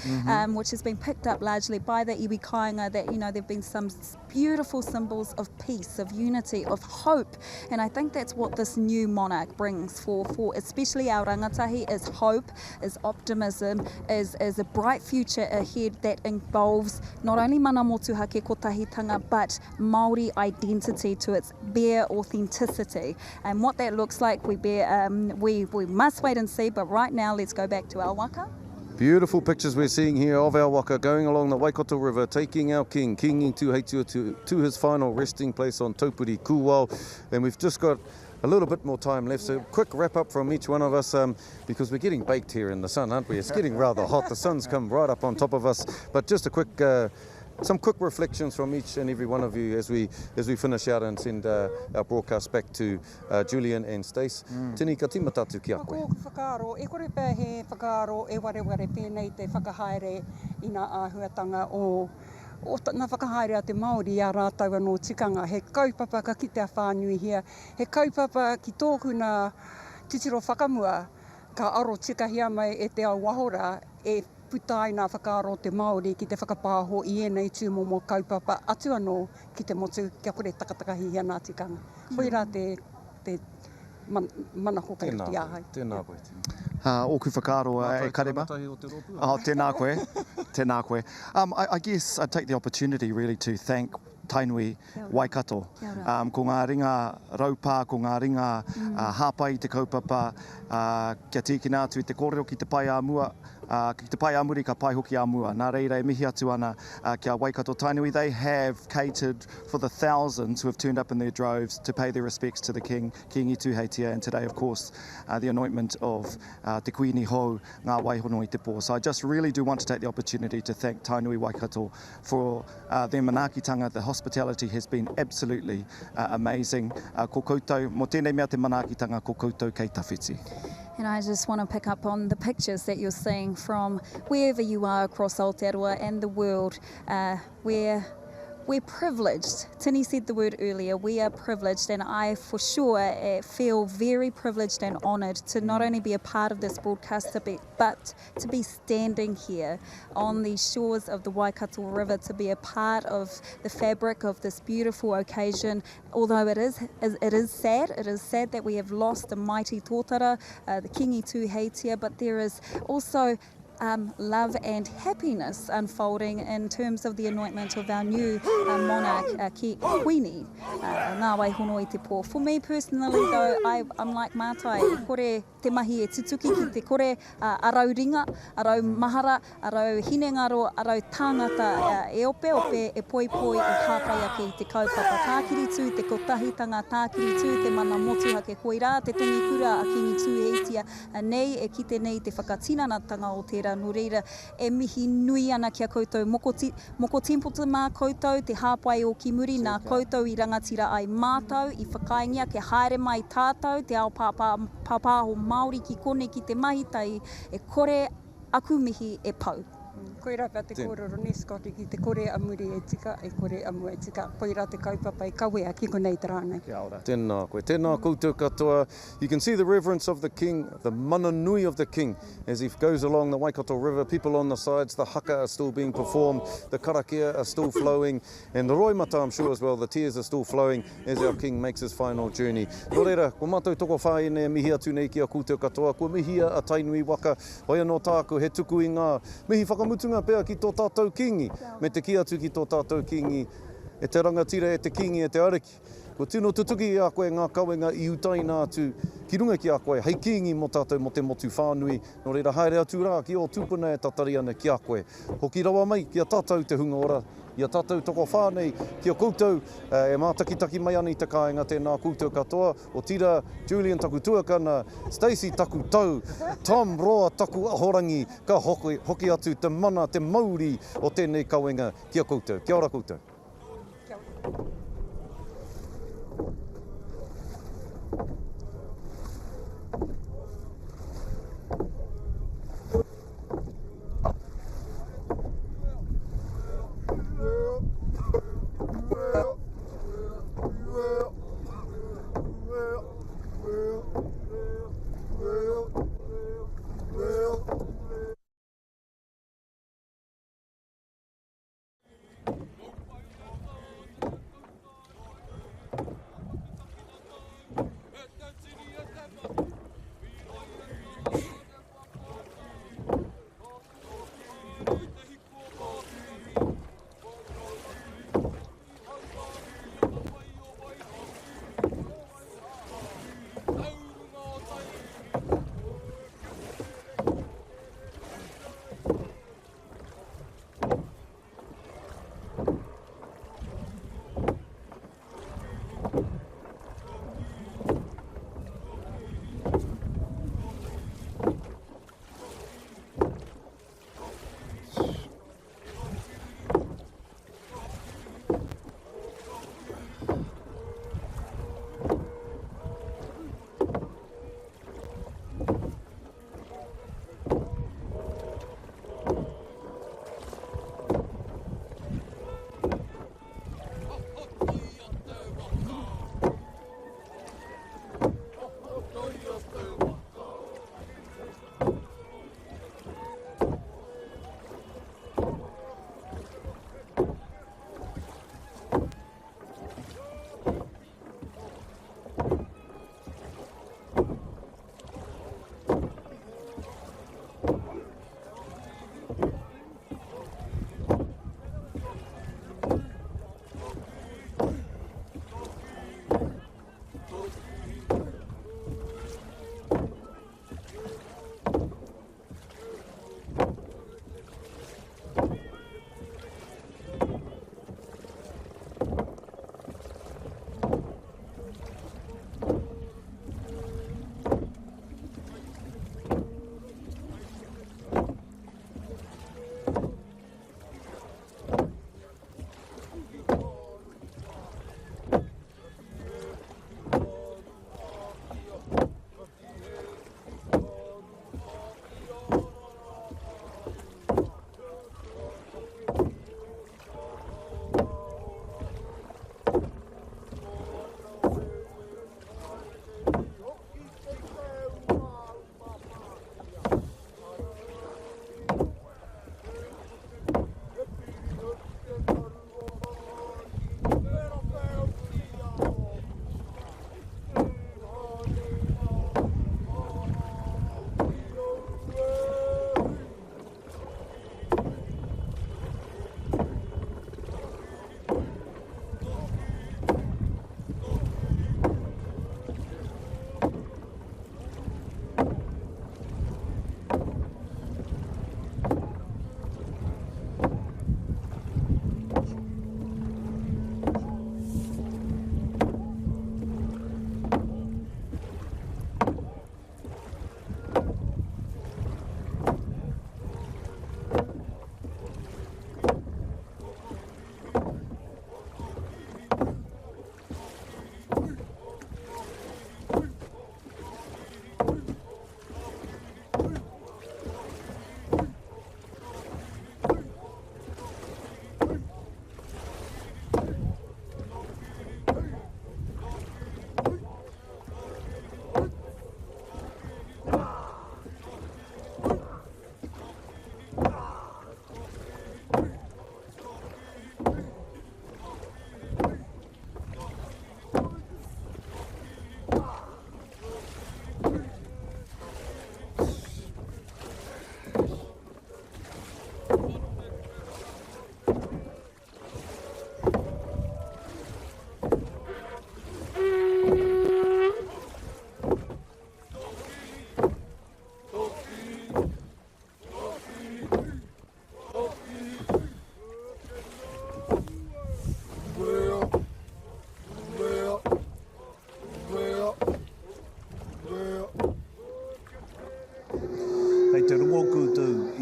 which has been picked up largely by the iwi kāinga, that, you know, there have been some beautiful symbols of peace, of unity, of hope. And I think that's what this new monarch brings for especially our rangatahi, is hope, is optimism, is a bright future ahead that involves not only mana motuhake ko tahitanga, but Māori identity to its bare authenticity. And what that looks like, we must wait and see, but right now let's go back to our waka. Beautiful pictures we're seeing here of our waka going along the Waikato River, taking our king, Kiingi Tuheitia, to his final resting place on Taupuri Kuwao. And we've just got a little bit more time left, so quick wrap up from each one of us, because we're getting baked here in the sun, aren't we? It's getting rather hot. The sun's come right up on top of us. But just a quick, some quick reflections from each and every one of you as we finish out and send our broadcast back to Julian and Stace. Tini ka tima tātou ki a koe. Whakaaro, e kore pēr he whakaaro e wareware pēnei te whakahaere i ngā āhuatanga o na whakahaere a te Māori a rātau anō tikanga. He kaupapa ka ki te whānui hia. He kaupapa ki tōku nā titiro whakamua ka aro tika hia mai e te au wahora e putai nā whakaaro te Māori ki te whakapāho i enei tūmomo kaupapa atu anō ki te motu kia kore takatakahi hia nā tikanga. Hoi rā te mana hoka i te ahai. Tēnā koe. Oku whakaaro e karema. Tēnā koe. Tēnā koe. I guess I'd take the opportunity really to thank Tainui Waikato. Ko ngā ringa raupā, ko ngā ringa hāpai te kaupapa, kia tīkina atu i te kōrero ki te pai āmua, ki te pai āmuri ka pai hoki āmua. Nā reira e mihi atu ana kia Waikato Tainui. They have catered for the thousands who have turned up in their droves to pay their respects to the King, Kiingi Tuheitia, and today, of course, the anointment of te Kuini Nga waihono i te pō. So I just really do want to take the opportunity to thank Tainui Waikato for their manaakitanga. The hospitality has been absolutely amazing. Ko koutou, mo tēnei mea te manaakitanga, ko koutou kei tawhiti. And I just want to pick up on the pictures that you're seeing from wherever you are across Aotearoa and the world, where we're privileged. Tini said the word earlier, we are privileged, and I for sure feel very privileged and honoured to not only be a part of this broadcast, but to be standing here on the shores of the Waikato River, to be a part of the fabric of this beautiful occasion. Although it is sad that we have lost a mighty tōtara, the Kiingi Tuheitia, but there is also love and happiness unfolding in terms of the anointment of our new monarch, Kuini Nga hono i te pō. For me personally though, I'm like Mātai, kore te mahi e tutuki ki te kore arau ringa, arau mahara, arau hinengaro, arau tāngata e ope e poi e hāpai ake i te kaupapa. Tākiri tū te kotahitanga, tākiri tū te mana motuhake koirā, te tongi kura a Kiingi Tuheitia nei e kite nei te whakatinanatanga o tērā. No reira, e mihi nui ana kia koutou moko tempota mā koutou, te hāpai o ki muri, nā koutou i rangatira ai mātou, i whakaingia, ke haere mai tātou, te ao pāpāho Māori ki kone ki te mahitai, e kore aku mihi e pau. Koira pia te kōrero neskoti ki te kore amuri e tika, e kore amua e tika. Koira te kaupapa e kawea ki konei te rānei. Kia ora. Tēnā koe. Tēnā koutou katoa. You can see the reverence of the king, the mana nui of the king, as he goes along the Waikato River. People on the sides, the haka are still being performed, the karakia are still flowing, and the roimata, I'm sure as well, the tears are still flowing as our king makes his final journey. Nō reira, ko mātou toko whāene mihi atu nei ki a koutou katoa, ko mihia a Tainui waka, hoi anō tāku he tuku i ngā mihi whakamutunga pēr ki tō tātou kingi, me te ki atu ki tō tātou kingi, e te rangatira e te kingi e te ariki. Ko tino tutuki i a koe ngā kawenga i utai nā tu ki runga ki a koe, hei kingi mo tātou mo te motu whānui, no reira haere atu rā ki o tūpuna e tatari ana ki a koe. Hoki rawa mai ki a tātou te hunga ora, i a tātou toko whānei ki a koutou, e mātakitaki mai ana i te kāinga tēnā koutou katoa, o tira Julian taku tuakana, Stacey taku tau, Tom roa taku ahorangi, ka hoki atu te mana, te mauri o tēnei kawenga ki a koutou. Kia ora koutou.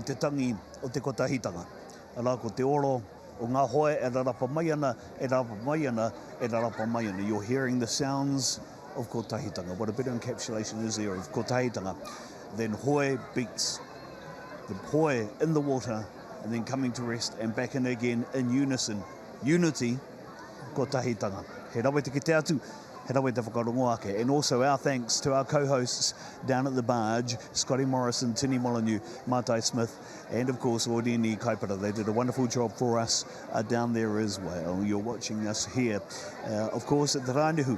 te tangi o te kotahitanga. Ala ko te oro o ngā hoe e rarapa mai ana, e rarapa mai ana, e rarapa mai ana. You're hearing the sounds of kotahitanga. What a better encapsulation is there of kotahitanga than hoe beats the hoe in the water and then coming to rest and back in again in unison. Unity, kotahitanga. He rawe te kite atu, he rawe te whakarongo ake. And also our thanks to our co-hosts down at the barge, Scotty Morrison, Tini Molyneux, Mātai Smith, and of course Ordini Kaipara. They did a wonderful job for us down there as well. You're watching us here, of course, at the Rānihu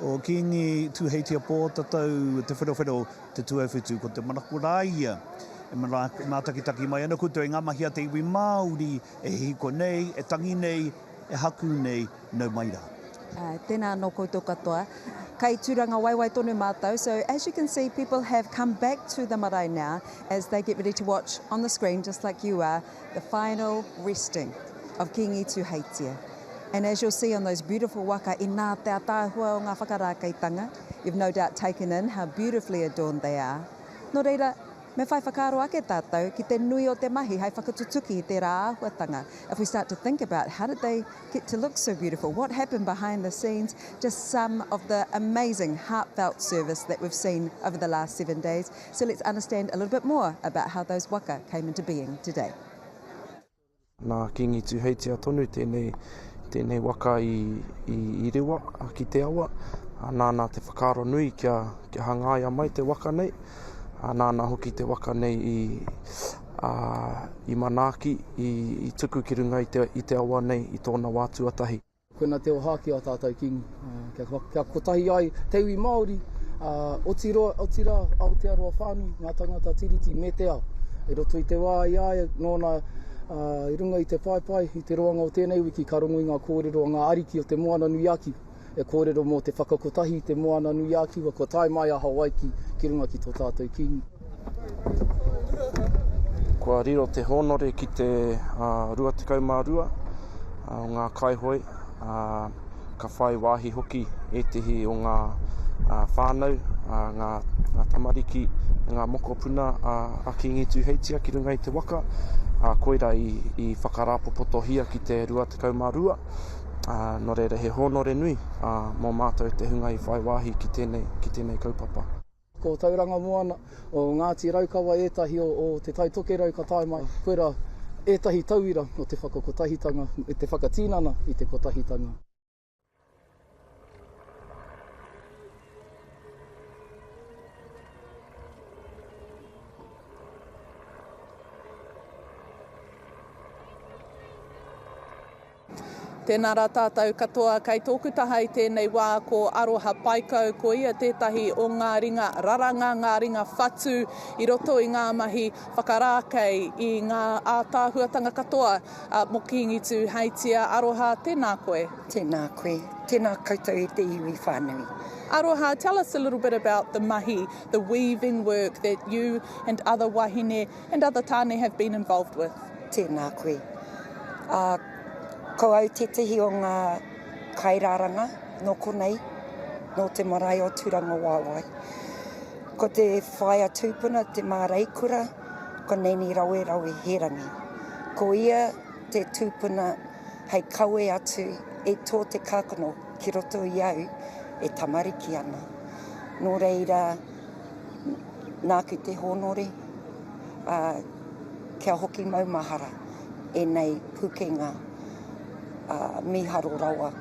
o Kiingi Tuheitia Pootatau, te Wherowhero, te Tuuwhitu, ko te Manakuraia. E mātakitaki mai ana koutou e ngā mahi a te iwi Māori, e hiko nei, e tangi nei, e haku nei, nau maira. Tēnā no koutou katoa. Kei Tūrangawaewae tonu mātou. So as you can see, people have come back to the marae now as they get ready to watch on the screen, just like you are, the final resting of Kiingi Tuheitia. And as you'll see on those beautiful waka i nā te atāhua o ngā whakarākeitanga, you've no doubt taken in how beautifully adorned they are. Nō reira, me whai whakaro ake tātou ki te nui o te mahi hei whakatutuki i te rā āhuatanga. If we start to think about how did they get to look so beautiful, what happened behind the scenes, just some of the amazing heartfelt service that we've seen over the last 7 days. So let's understand a little bit more about how those waka came into being today. Nā Kiingi Tuheitia tonu tēnei waka i rewa ki te awa. Nāna te whakaro nui kia hangaia mai te waka nei. Nāna hoki te waka nei i manaaki i tuku ki runga i te awa nei i tōna wātuatahi. Koina te ohaki o tātou King. Kia kotahi ai te iwi Māori, otira Aotearoa whānui, ngā tangata tiriti me te ao. E roto i te wā i aia, nōna i runga i te paipai, i te roanga o tēnei wiki, ka rongo i ngā kōrero o ngā ariki o te moana nui aki. E kōrero mō te whakakotahi, te moana nui aki, wa ko tai mai a Hawaii ki runga ki tō tātou King. Kua riro te honore ki te rua te kaumārua o ngā kaihoi, ka whai wāhi hoki e tehi o ngā whānau, ngā tamariki, ngā mokopuna a Kiingi Tuheitia ki runga i te waka. Koira i whakarapopotohia ki te rua te kaumārua. Nō reira he honore nui mō mātou te hunga i whai wāhi ki tēnei kaupapa. Ko tauranga moana o Ngāti Raukawa ētahi o te taitoke rau ka tai mai. Koira ētahi tauira o te whakakotahitanga, te whakatīnana i te kotahitanga. Tēnā rā tātou katoa, kei tōku taha i tēnei wā ko aroha paikau, ko ia tētahi o ngā ringa raranga, ngā ringa whatu, i roto i ngā mahi whakarākei i ngā ātāhuatanga katoa mō Kiingi Tuheitia. Aroha, tēnā koe. Tēnā koe, tēnā koutou i te iwi whānui. Aroha, tell us a little bit about the mahi, the weaving work that you and other wahine and other tāne have been involved with. Tēnā koe. Ko au te tihi o ngā kairaranga, no konei, no te marae o Tūrangawaewae. Ko te whaia tūpuna, te māreikura, ko neni rawe herangi. Ko ia te tūpuna hei kaue atu e tō te kākano ki roto i au e tamariki ana. Nō reira, nāku te honore, kia hoki maumahara e nei pukenga miharo rawa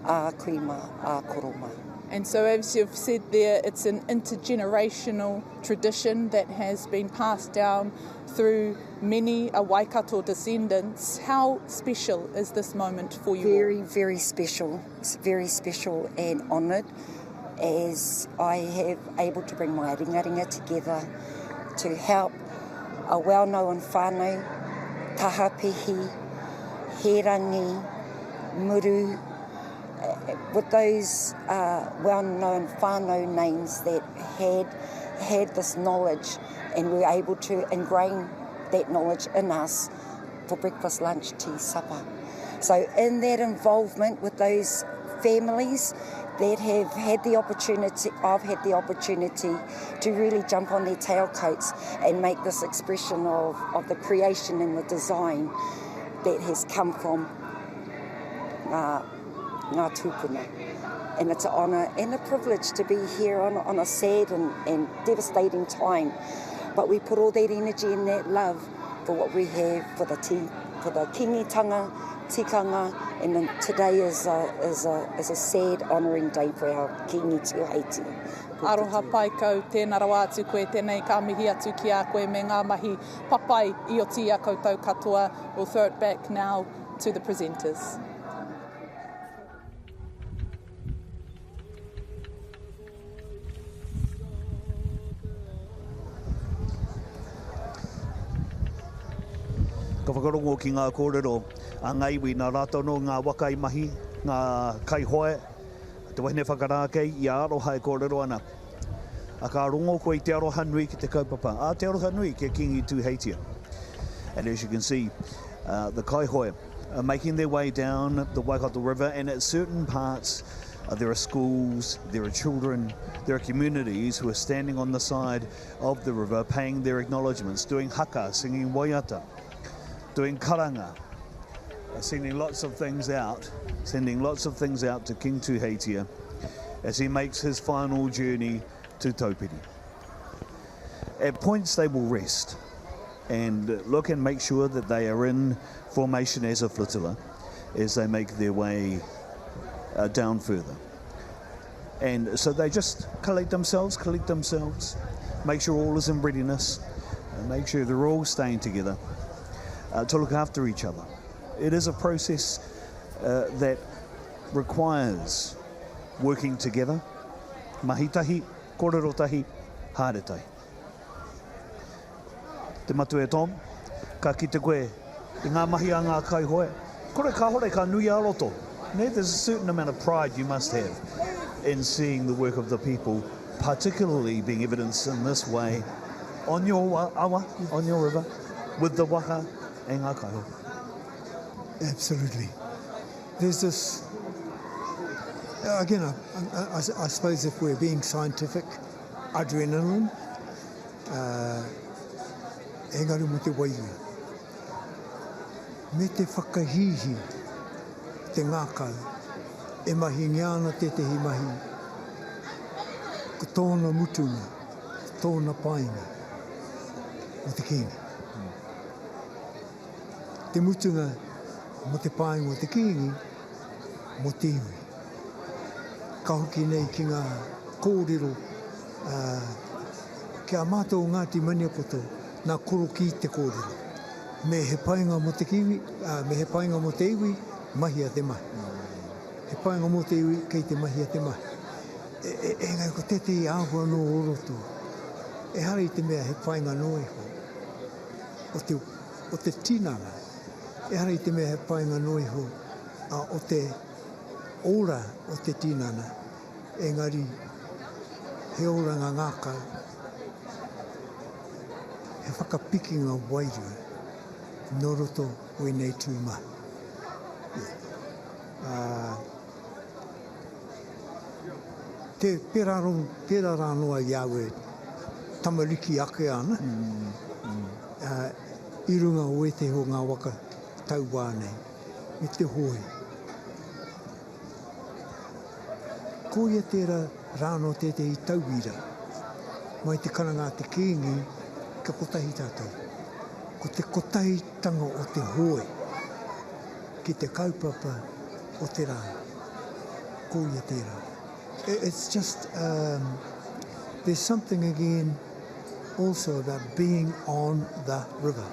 a kuima a koroma. And so as you've said there, it's an intergenerational tradition that has been passed down through many Waikato descendants. How special is this moment for you? Very, very special. It's very special and honoured as I have able to bring my ringaringa together to help a well-known whānau, tahapihi, herangi, muru, with those well-known whānau names that had this knowledge and were able to ingrain that knowledge in us for breakfast, lunch, tea, supper. So in that involvement with those families that have had the opportunity, I've had the opportunity to really jump on their tailcoats and make this expression of the creation and the design that has come from ngā tūpuna. And it's an honour and a privilege to be here on a sad and devastating time. But we put all that energy and that love for what we have for the Kiingitanga, tikanga, and then today is a sad honouring day for our Kiingi Tuheitia. Aroha pai kau, tēnā rawa atu koe, tēnei ka mihi atu ki a koe me ngā mahi papai I o tia koutou katoa. We'll throw it back now to the presenters. Ka whakarongo ki ngā kōrero, a ngai iwi nā rātono ngā waka I mahi, ngā kai hoe, te wahine whakarākei, I aroha e kōrero ana. A ka rongo koe I te aroha nui ki te kaupapa, a te aroha nui ki a Kiingi Tuheitia. And as you can see, the kai hoe are making their way down the Waikato River, and at certain parts there are schools, there are children, there are communities who are standing on the side of the river paying their acknowledgements, doing haka, singing waiata, doing karanga, sending lots of things out to King Tuheitia as he makes his final journey to Taupiri. At points they will rest and look and make sure that they are in formation as a flotilla as they make their way down further. And so they just collect themselves, make sure all is in readiness, make sure they're all staying together to look after each other. It is a process that requires working together. Mahi tahi, kōrero tahi, haere tahi. Te matu e Tom, ka kite koe, I ngā mahi a ngā kai hoe. Kore ka hore ka nui a roto. There's a certain amount of pride you must have in seeing the work of the people, particularly being evidenced in this way on your awa, on your river, with the waka e ngā kai hoe. Absolutely. There's this, again, I suppose if we're being scientific, adrenaline, engari mo te wairua. Me te whakahihi, te ngākau, e mahi ngiana te tehi mahi, ko tōna mutunga, tōna painga, o te Kiingi. Te mutunga mo te painga o te Kiingi, mo te iwi. Ka hoki nei ki ngā kōrero, kia mātou Ngāti Maniapoto, nā koro ki te kōrero. Me he painga mo te kiwi, me he painga mo te iwi, mahi a te mahi. He painga mo te iwi, kei te mahi a te mahi. E ngai ko te te āhua no oroto. E hari te mea he painga no e ho. O te tinanga. E hari te mea he painga no e ho. O te ora o te tinana. Engari, he ora ngā ngākau. He whakapikinga wairua. No roto we nei tūma. Te pera rānoa Yahweh tamariki ake ana. I runga o e te ho ngā waka tau wānei. Me te hoi. Ko ia tērā rāno te I tauira. Mai te karanga te Kiingi ka kotahi tātou. Ko te kotahi tanga o te hoe, ki te kaupapa o te rā. Ko ia tērā. It's just, there's something again also about being on the river,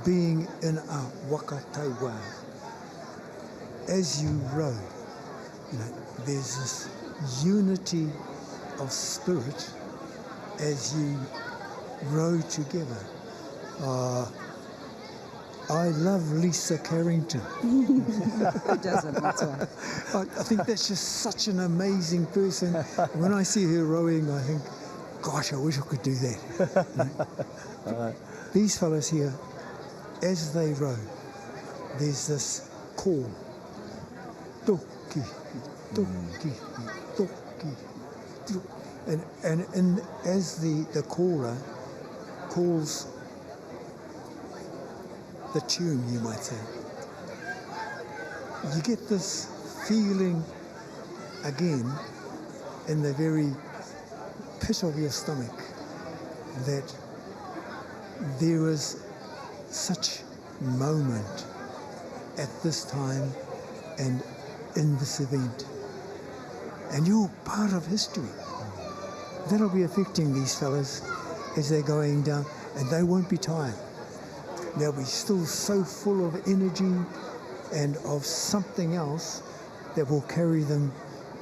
being in a waka tauwā. As you row, there's this unity of spirit as you row together. I love Lisa Carrington. Who doesn't? I think that's just such an amazing person. When I see her rowing, I think, gosh, I wish I could do that. These fellas here, as they row, there's this call. To toki, toki. And as the caller calls the tune, you might say, you get this feeling again in the very pit of your stomach that there is such moment at this time and in this event. And you're part of history. That'll be affecting these fellas as they're going down, and they won't be tired. They'll be still so full of energy and of something else that will carry them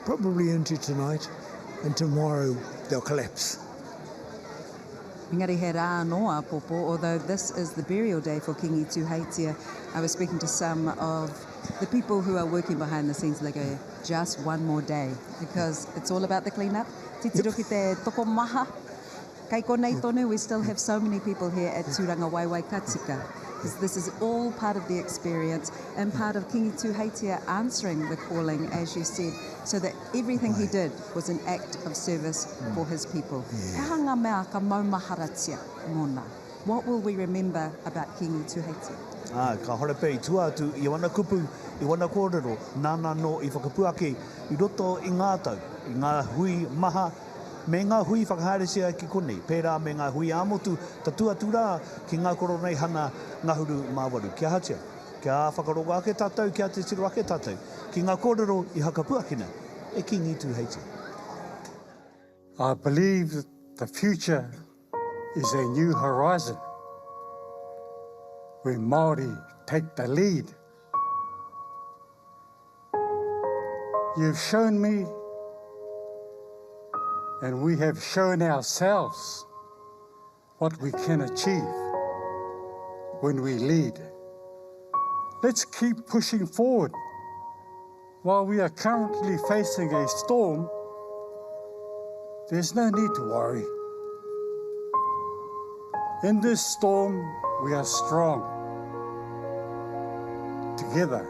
probably into tonight, and tomorrow they'll collapse. Engari he rā noa, Popo, although this is the burial day for Kiingi Tuheitia. I was speaking to some of the people who are working behind the scenes. They go, just one more day, because it's all about the clean-up. Titiro ki te toko maha. Kai konei tonu, we still have so many people here at Tūrangawaewae Katika. This is all part of the experience and part of Kiingi Tuheitia answering the calling, as you said, so that everything he did was an act of service for his people. Hanga mea ka maumaharatia mōna. What will we remember about Kiingi Tuheitia? Ka hore pei tuatu i wana kupu, i wana kōrero, nāna no i whakapuake, i roto i ngā tau, i ngā hui maha, me ngā hui whakahaeresia ki konei, pērā me ngā hui āmotu, ta tuatura ki ngā koronei hana ngahuru māwaru. Kia hatia, kia whakaroga ake tātou, kia te tiro ake tātou, ki ngā kōrero i hakapuakina, e Kiingi Tuheitia. I believe that the future is a new horizon, where Māori take the lead. You've shown me, and we have shown ourselves what we can achieve when we lead. Let's keep pushing forward. While we are currently facing a storm, there's no need to worry. In this storm, we are strong. Together,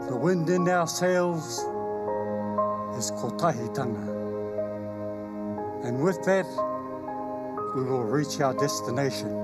the wind in our sails is Kiingitanga. And with that, we will reach our destination.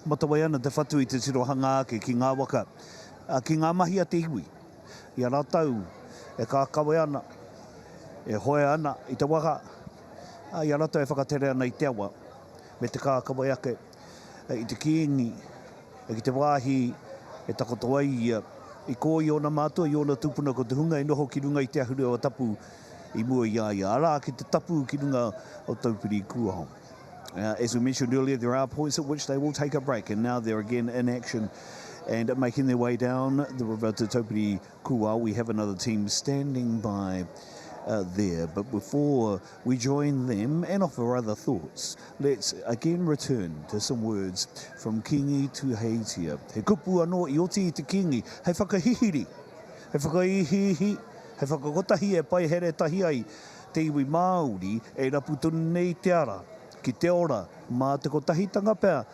Matawai ana te whatu i te tirohanga ake ki ngā waka, ki ngā mahi a te iwi. I a rātau e kākawe ana, e hoe ana i te waka, i a rātau e whakatere ana i te awa, me te kākawe ake i te kiingi, e ki te wāhi e takoto ai ia. I ko i ona mātua, i ona tūpuna ko te hunga, i noho ki runga i te ahuru o tapu i mua ia ia. Arā ki te tapu ki runga o taupiri kuaho. As we mentioned earlier, there are points at which they will take a break, and now they're again in action and making their way down the river to Taupiri Kua. We have another team standing by there, but before we join them and offer other thoughts, let's again return to some words from Kiingi Tuheitia. He kupu anō I oti I te Kiingi, hei whakahihiri, hei whakaihihi, hei whakakotahi e pai here tahi ai, te iwi Māori e rapu tonu nei te ara. Ki te ora, mā te kotahitanga pēr,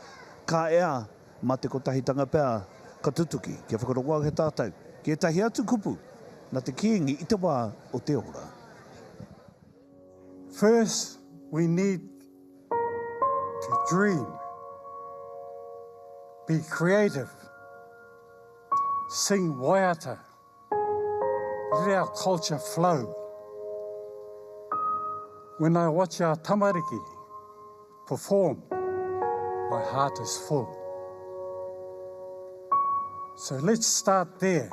ka ea, mā te kotahitanga pēr, ka tutuki, kia whakaroa he tātou. Kia tahi atu kupu, nā te kiingi I te wā o te ora. First, we need to dream, be creative, sing waiata, let our culture flow. When I watch our tamariki perform, my heart is full. So let's start there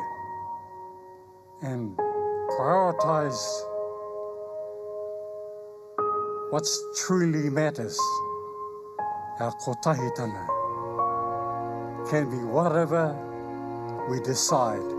and prioritize what truly matters. Our kotahitanga can be whatever we decide.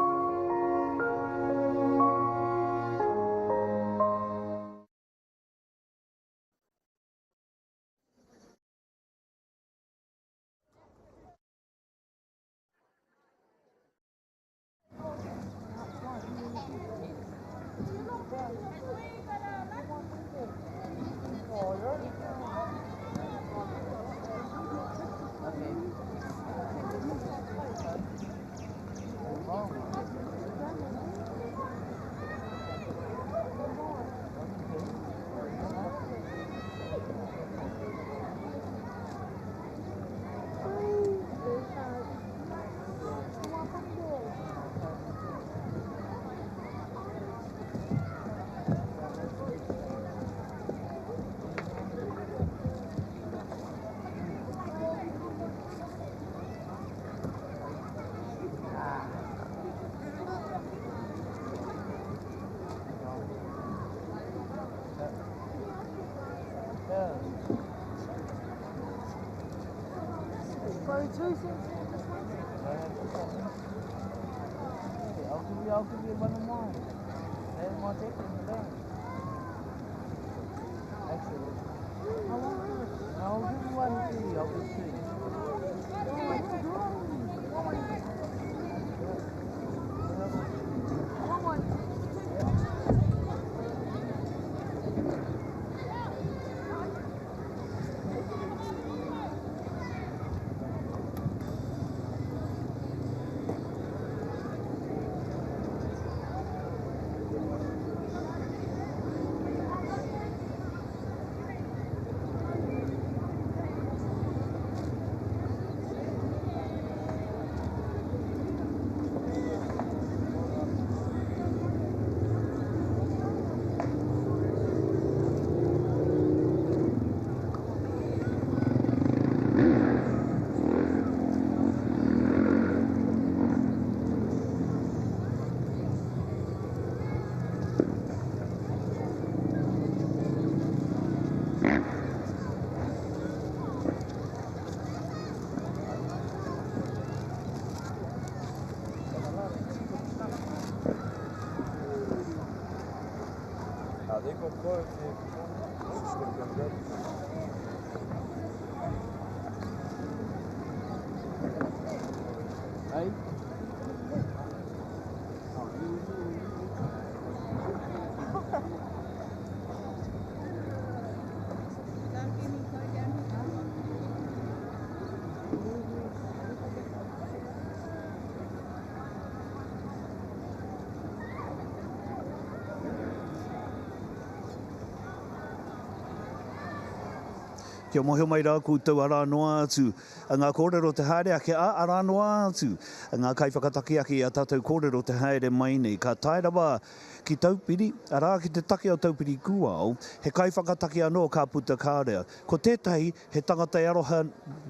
Kia mohe mai rā koutou ara noa atu. Ngā kōrero te haere ake ara noa atu. Ngā kai whakataki ake a tātou kōrero te haere mai nei. Ka tae rawa ki taupiri, arā ki te take o taupiri kuao, he kai whakataki anō ka puta kārea. Ko tētahi, he tangata e aroha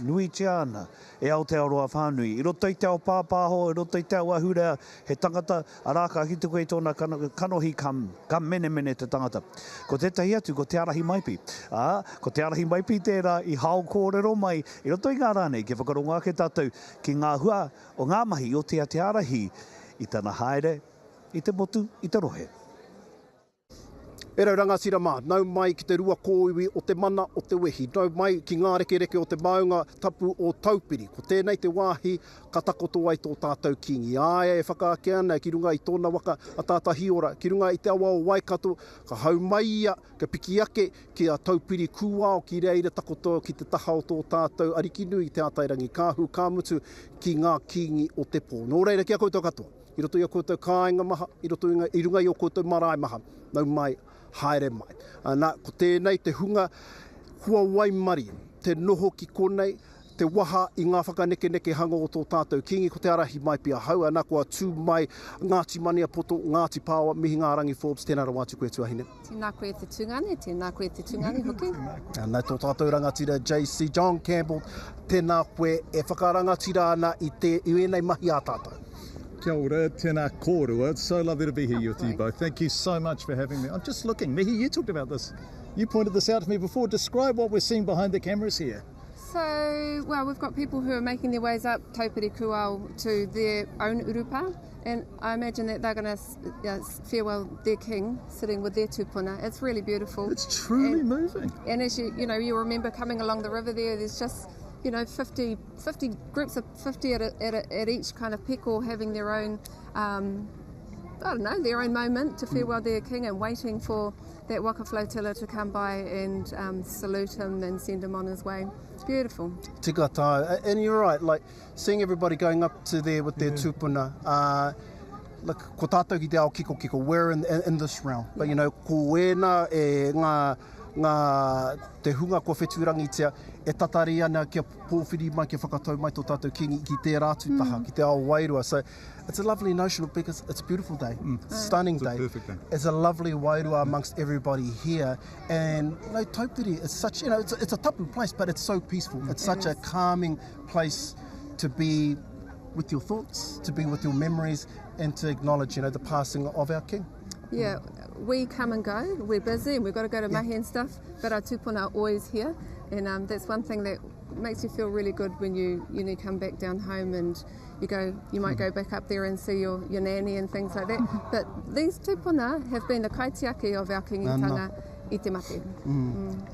nui te ana, e Aotearoa whānui. I roto i te ao pāpāho, i roto i te ao ahurea, he tangata arā ka hita koe tōna kanohi ka mene te tangata. Ko tētahi atu, ko te arahi maipi. Ko te arahi maipi tērā i hao kōrero mai, i roto i ngā rānei, ke whakaronga ke tātou ki ngā hua o ngā mahi o te arahi, i tana haere, i te motu, i te rohe. E rau rangatira mā, nau mai ki te rua kōiwi o te mana o te wehi, nau mai ki ngā reke o te maunga tapu o taupiri. Ko tēnei te wāhi, ka takoto ai tō tātou kingi. Aia e whakaake ana ki runga i tōna waka a tātahi ora, ki runga i te awa o Waikato, ka hau mai ia, ka piki ake ki a taupiri kuao, ki reira takoto ki te taha o tō tātou ariki nui te atairangi kāhu kāmutu ki ngā kingi o te pō. Nō reira kia koutou katoa. I roto i o koutou kāinga maha, i runga i o koutou marae maha, nau mai, haere mai. Nā, ko tēnei te hunga hua wai mari, te noho ki konei, te waha i ngā whakaneke hanga o tō tātou kingi, ko te arahi mai pia hau, nā kua tū mai Ngāti Mania Poto, Ngāti Pāwa, mihi ngā rangi Forbes, tēnā rawa atu koe tuahine. Tēnā koe te tūngane, tēnā koe te tūngane hoki. Nā tō tātou rangatira JC John Campbell, tēnā koe e whakarangatira ana i enei mahi a tātou. Kia ora, tēnā kōrua. It's so lovely to be here with you both. Thank you so much for having me. I'm just looking. Mihi, you talked about this. You pointed this out to me before. Describe what we're seeing behind the cameras here. So, well, we've got people who are making their ways up Taupiri Kuao to their own urupa, and I imagine that they're going to farewell their king sitting with their tupuna. It's really beautiful. It's truly moving. And as you remember coming along the river there's just 50 groups of 50 at each kind of peko having their own, their own moment to farewell their king and waiting for that waka flotilla to come by and salute him and send him on his way. It's beautiful. Tika tā. And you're right, like seeing everybody going up to there with their tupuna. Look, ko tātou ki te ao kiko, we're in this realm. But ko wēnā e ngā te hunga ko whetūrangitia e tatari ana kia pōwhiri mai kia whakatau mai tō tātou kingi ki te rātu taha, ki te ao wairua. So it's a lovely notion because it's a beautiful day, stunning day. It's a perfect day. It's a lovely wairua amongst everybody here. And Taupiri is such, it's a tapu place, but it's so peaceful. It's such a calming place to be with your thoughts, to be with your memories, and to acknowledge, the passing of our king. Yeah, we come and go, we're busy and we've got to go to mahi and stuff, but our tupuna are always here, and that's one thing that makes you feel really good when you come back down home and you might go back up there and see your nanny and things like that. But these tupuna have been the kaitiaki of our Kiingitanga i te mate.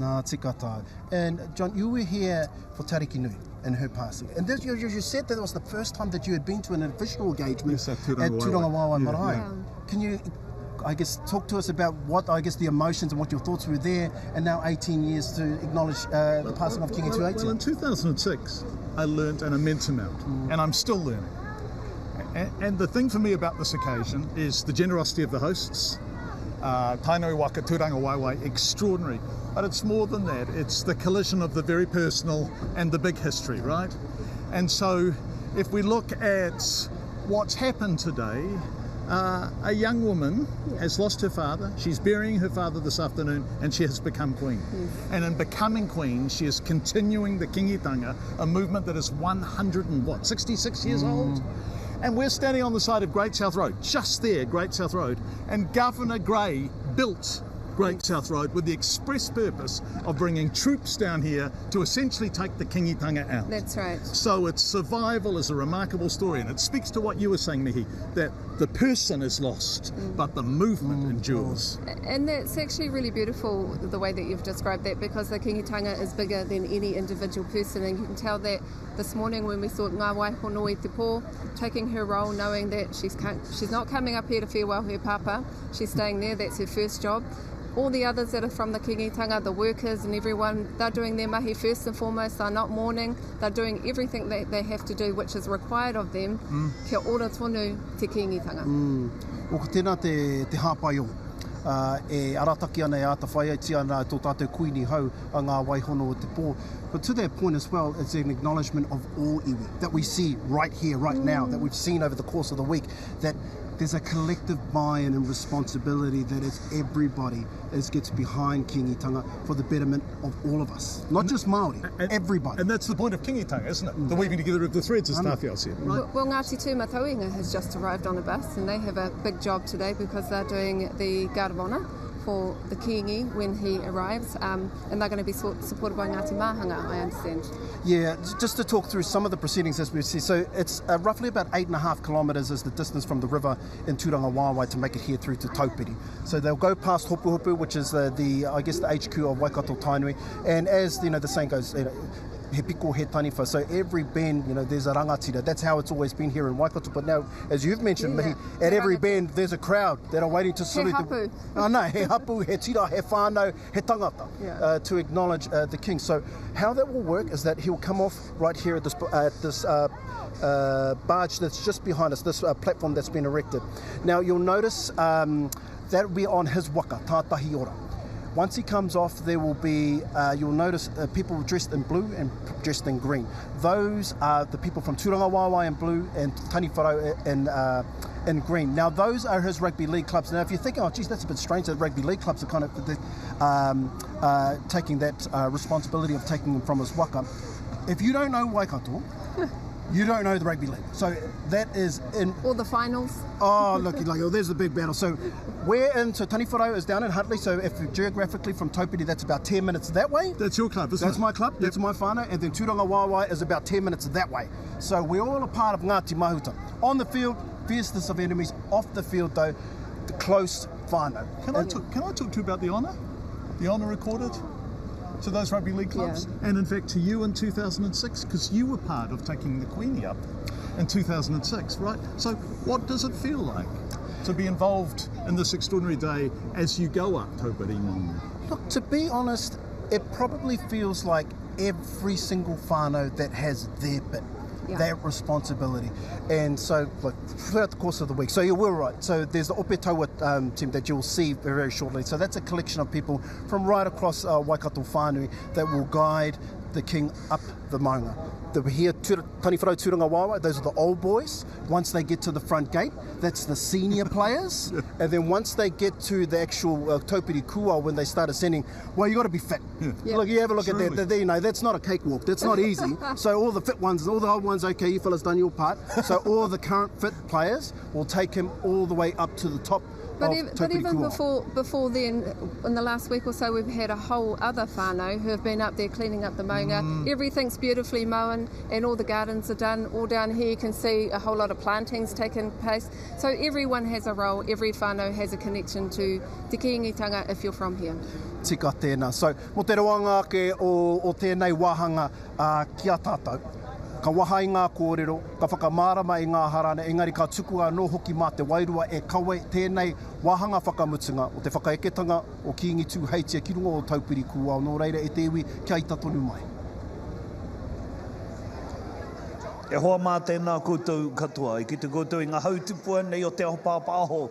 Nā tika tā. And John, you were here for Tariki Nui and her passing. And you said that it was the first time that you had been to an official engagement at Tūrangawaewae Marae. Can you talk to us about what, the emotions and what your thoughts were there, and now 18 years to acknowledge the passing of Kiingi Tuheitia? Well, in 2006, I learnt an immense amount, and I'm still learning. And the thing for me about this occasion is the generosity of the hosts. Tainui waka Tūrangawaewae, extraordinary. But it's more than that. It's the collision of the very personal and the big history, right? And so if we look at what's happened today, a young woman has lost her father. She's burying her father this afternoon, and she has become queen. And in becoming queen, she is continuing the Kiingitanga, a movement that is 66 years old. And we're standing on the side of Great South Road, just there, Great South Road. And Governor Gray built Great South Road with the express purpose of bringing troops down here to essentially take the Kiingitanga out. That's right. So its survival is a remarkable story, and it speaks to what you were saying, Mihi, that the person is lost, but the movement endures. And that's actually really beautiful, the way that you've described that, because the Kiingitanga is bigger than any individual person, and you can tell that this morning when we saw Ngā Wai Hono i te pō taking her role, knowing that she's not coming up here to farewell her papa, she's staying there, that's her first job. All the others that are from the Kiingitanga, the workers and everyone, they're doing their mahi first and foremost. They're not mourning. They're doing everything that they have to do, which is required of them. Kia ora tonu te Kiingitanga. O ko tēnā te hāpai o. e arataki ana e ata whaiaiti ana tō tātou kuini hau a ngā waihono o te pō. But to that point as well, it's an acknowledgement of all iwi that we see right here, right now, that we've seen over the course of the week, that there's a collective buy-in and responsibility that is everybody gets behind Kiingitanga for the betterment of all of us. Not just Māori, everybody. And that's the point of Kiingitanga, isn't it? The weaving together of the threads, as Tāwhiao said. Well, Ngāti Tūmatauinga has just arrived on a bus, and they have a big job today because they're doing the Guard of Honour for the Kiingi when he arrives, and they're going to be supported by Ngāti Māhanga, I understand. Yeah, just to talk through some of the proceedings as we see. So it's roughly about 8.5 kilometres is the distance from the river in Tūrangawaewae to make it here through to Taupiri. So they'll go past Hopu Hopu, which is the HQ of Waikato Tainui, and as the saying goes, he piko he taniwha. So every bend, there's a rangatira. That's how it's always been here in Waikato. But now, as you've mentioned, Mihi, at every bend there's a crowd that are waiting to salute. He hapu. He hapu, he tira, he whānau, he tangata, to acknowledge the king. So how that will work is that he'll come off right here at this barge that's just behind us, this platform that's been erected. Now you'll notice that'll be on his waka, tātahi ora. Once he comes off, there will be, you'll notice people dressed in blue and dressed in green. Those are the people from Tūrangawaewae in blue and Tani Wharo in green. Now, those are his rugby league clubs. Now, if you're thinking, oh, geez, that's a bit strange that rugby league clubs are kind of taking that responsibility of taking them from his waka. If you don't know Waikato, you don't know the rugby league. So that is in... All the finals. Oh, look, there's the big battle. So so Tani Wharo is down in Huntly, so if geographically from Taupiri, that's about 10 minutes that way. That's your club, isn't it? That's my club, that's my whānau, and then Tūrangawaewae is about 10 minutes that way. So we're all a part of Ngāti Mahuta. On the field, fiercest of enemies. Off the field, though, the close whānau. Can I talk to you about the honour? The honour recorded to those rugby league clubs, and in fact to you in 2006, because you were part of taking the Queenie up in 2006, right? So what does it feel like to be involved in this extraordinary day as you go up Taupiri? Look, to be honest, it probably feels like every single whānau that has their bit, that responsibility. And so, throughout the course of the week, so you were right. So there's the Opetaua team that you'll see very, very shortly. So that's a collection of people from right across Waikato Whānui that will guide the king up the maunga. They're here, Tani Wharo Tūrangawaewae, those are the old boys. Once they get to the front gate, that's the senior players. And then once they get to the actual Taupiri Kua, when they start ascending, well, you got to be fit. Look, you have a look at that. That's not a cakewalk. That's not easy. So all the fit ones, all the old ones, okay, you fellas done your part. So all the current fit players will take him all the way up to the top. But even before then, in the last week or so, we've had a whole other whānau who have been up there cleaning up the maunga. Everything's beautifully mown and all the gardens are done. All down here you can see a whole lot of plantings taking place. So everyone has a role, every whānau has a connection to Te Kiingitanga if you're from here. Tika tēnā. So, mo te roanga o tēnei wāhanga kia tātou. Ka waha i ngā kōrero, ka whakamārama i ngā harana, engari ka tuku anō hoki mā te wairua e kawe tēnei wāhanga whakamutunga o te whakaeketanga o Kiingi Tuheitia ki runga o Taupiri Kua. Nō reira e te iwi kia ita tonu mai. E hoa mā tēnā koutou katoa, I ki te koutou i ngā hautupua nei o te aho pāpāho.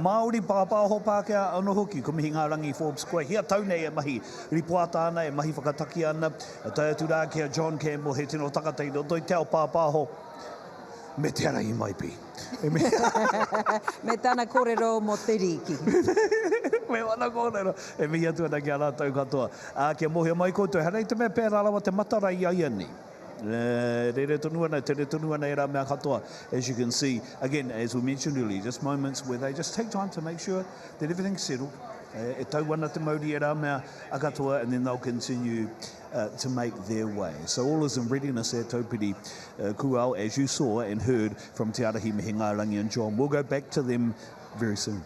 Māori pāpāho Pākehā anō hoki, ko mihi ngā rangi Forbes koe. Hia tau nei e mahi ripoata ana, e mahi whakataki ana. Tai atu rā kia John Campbell, he tino takatai no toi te ao pāpāho. Me te ara I mai pi. Me tāna kōrero mo te riki. Me wana kōrero. E mihi atu ana kia rātou katoa. Kia mohia mai koutou, hanei te mea pēra rawa te matara I ai ani. Rere tonu ana e rā mea katoa. As you can see, again, as we mentioned earlier, just moments where they just take time to make sure that everything's settled. E tau ana te mauri e rā mea a katoa, and then they'll continue to make their way. So all is in readiness at Taupiri Kuao, as you saw and heard from Te Arahi Mihi Ngārangi and John. We'll go back to them very soon.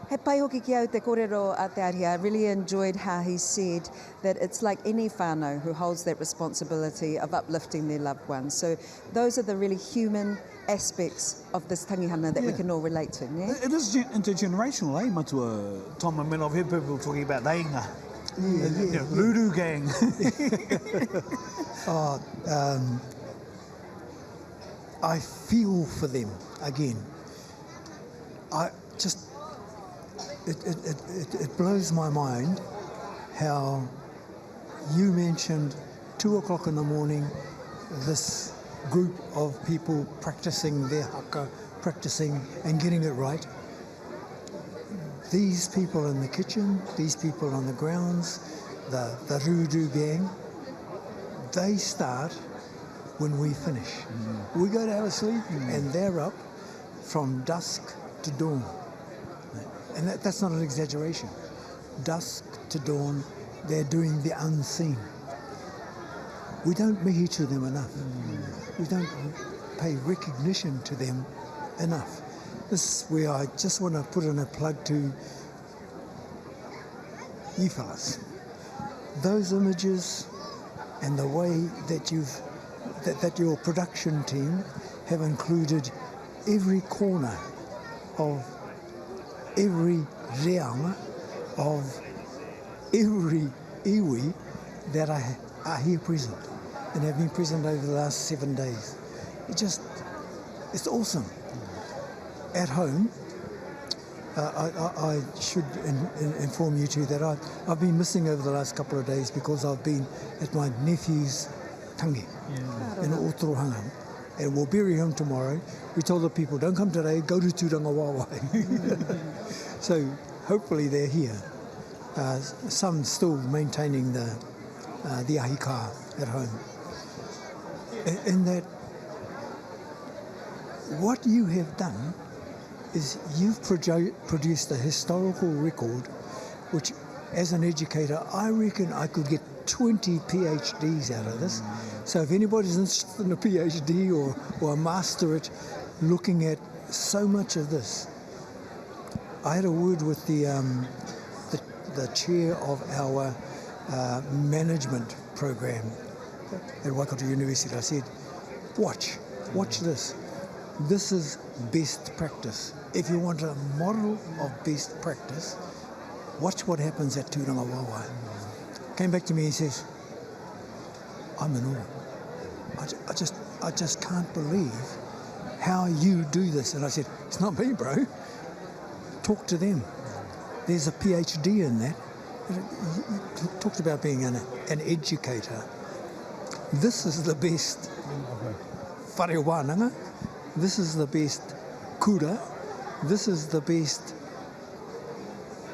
He pai hoki ki au te kōrero a te aria. I really enjoyed how he said that it's like any whānau who holds that responsibility of uplifting their loved ones. So those are the really human aspects of this tangihanga that we can all relate to. Yeah? It is intergenerational, eh, Matua? Tom, I mean, I've heard people talking about Reinga. Ruru gang. I feel for them again. it blows my mind how you mentioned 2 o'clock in the morning, this group of people practicing their haka, practicing and getting it right. These people in the kitchen, these people on the grounds, the Rudu gang, they start when we finish. We go to have a sleep and they're up from dusk to dawn. And that's not an exaggeration. Dusk to dawn, they're doing the unseen. We don't mihi to them enough. We don't pay recognition to them enough. This is where I just want to put in a plug to you fellas. Those images and the way that that your production team have included every corner of every reanga, of every iwi that are here present and have been present over the last 7 days. It's awesome. At home, I should inform you too that I've been missing over the last couple of days because I've been at my nephew's tangi in Tūrangawaewae, and we'll bury him tomorrow. We told the people, don't come today, go to Tūrangawaewae. So hopefully they're here. Some still maintaining the ahika at home. In that, what you have done is you've produced a historical record, which as an educator, I reckon I could get 20 PhDs out of this. So if anybody's interested in a PhD or a masterate looking at so much of this, I had a word with the chair of our management program at Waikato University. I said, watch this. This is best practice. If you want a model of best practice, watch what happens at Tūrangawaewae. Came back to me and says, I'm in awe. I just can't believe how you do this. And I said, it's not me, bro. Talk to them. There's a PhD in that. You talked about being an educator. This is the best whare wānanga. This is the best kura. This is the best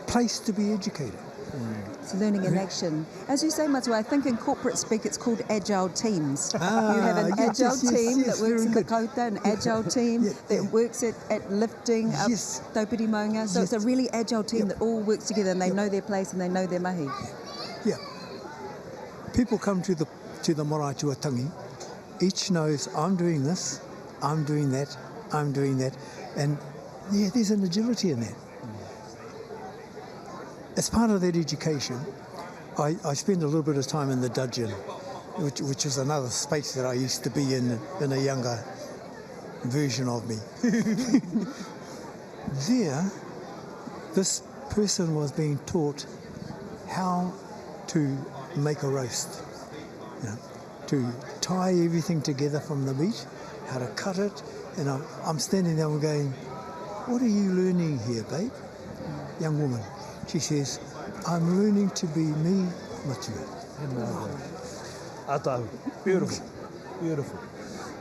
place to be educated. It's learning in action. As you say, Matua, I think in corporate speak it's called agile teams. You have an agile team that works in the kouta, an agile team that works at lifting up taupiri maunga. So it's a really agile team that all works together and they know their place and they know their mahi. Yeah. People come to the Moraitua tangi. Each knows I'm doing this, I'm doing that, I'm doing that. And yeah, there's an agility in that. As part of that education, I spend a little bit of time in the dungeon, which is another space that I used to be in a younger version of me. There, this person was being taught how to make a roast, to tie everything together from the meat, how to cut it, and I'm standing there and going, what are you learning here, babe? Young woman. She says, I'm learning to be me, Matua. Atau. Beautiful. Beautiful.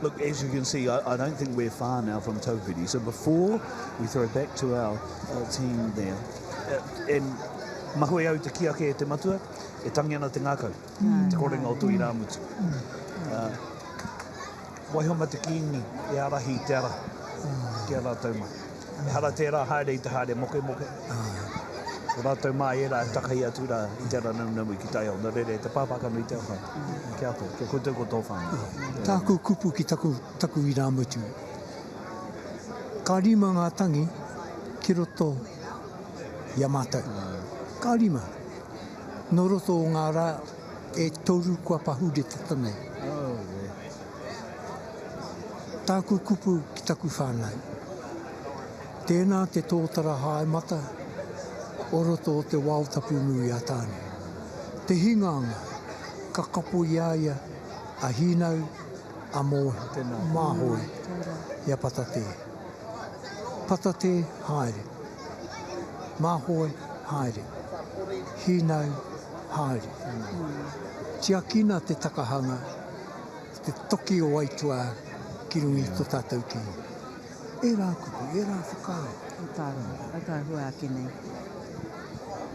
Look, as you can see, I don't think we're far now from taupiri. So before we throw it back to our team there, and mahui au te kiake e te matua, e tangi ana te ngākau, te korenga o tui rāmutu. Waihoma te kiingi, e arahi te ara, ki a rātou mai. E hara tērā, haere i te haere moke moke. O rātou mai e rā e takai atu rā i te ara namu ki tai au. Nā rere, te pāpaka nui te awhai. Kia tō, kia koutou ko tō whānau. Tāku kupu ki taku i rāmutu. Ka rima ngā tangi ki roto i a mātou. Ka rima. No roto o ngā rā e toru kua pahu re tatanei. Tāku kupu ki taku whānau. Tēnā te tōtara hae mata, o roto o te wao tapu nui a tāne. Te hinganga, ka kapo iaia, a hinau, a mohi, māhoi, i a patate. Patate haere. Mahoi haere. Hinau haere. Tia kina te takahanga, te toki o waitua ki rungi tō tātou ki. E rā kupu, e rā whakaro. Hua ake nei.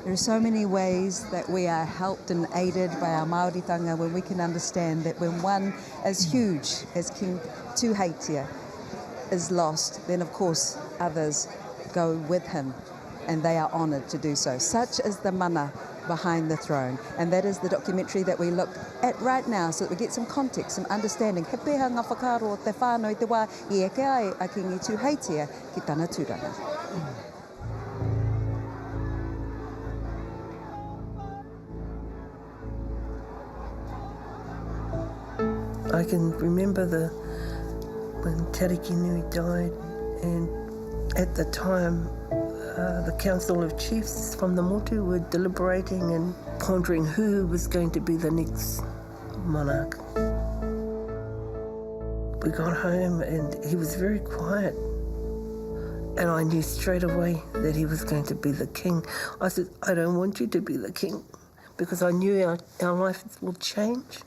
There are so many ways that we are helped and aided by our Māoritanga when we can understand that when one as huge as King Tuheitia is lost, then of course others go with him and they are honoured to do so, such as the mana behind the throne. And that is the documentary that we look at right now so that we get some context, some understanding. He peha ngā whakaro o te whānau i te wā I eke ai a Kiingi Tuheitia ki tāna tūranga. I can remember when Tariki Nui died, and at the time the Council of Chiefs from the motu were deliberating and pondering who was going to be the next monarch. We got home and he was very quiet, and I knew straight away that he was going to be the king. I said, I don't want you to be the king, because I knew our life would change.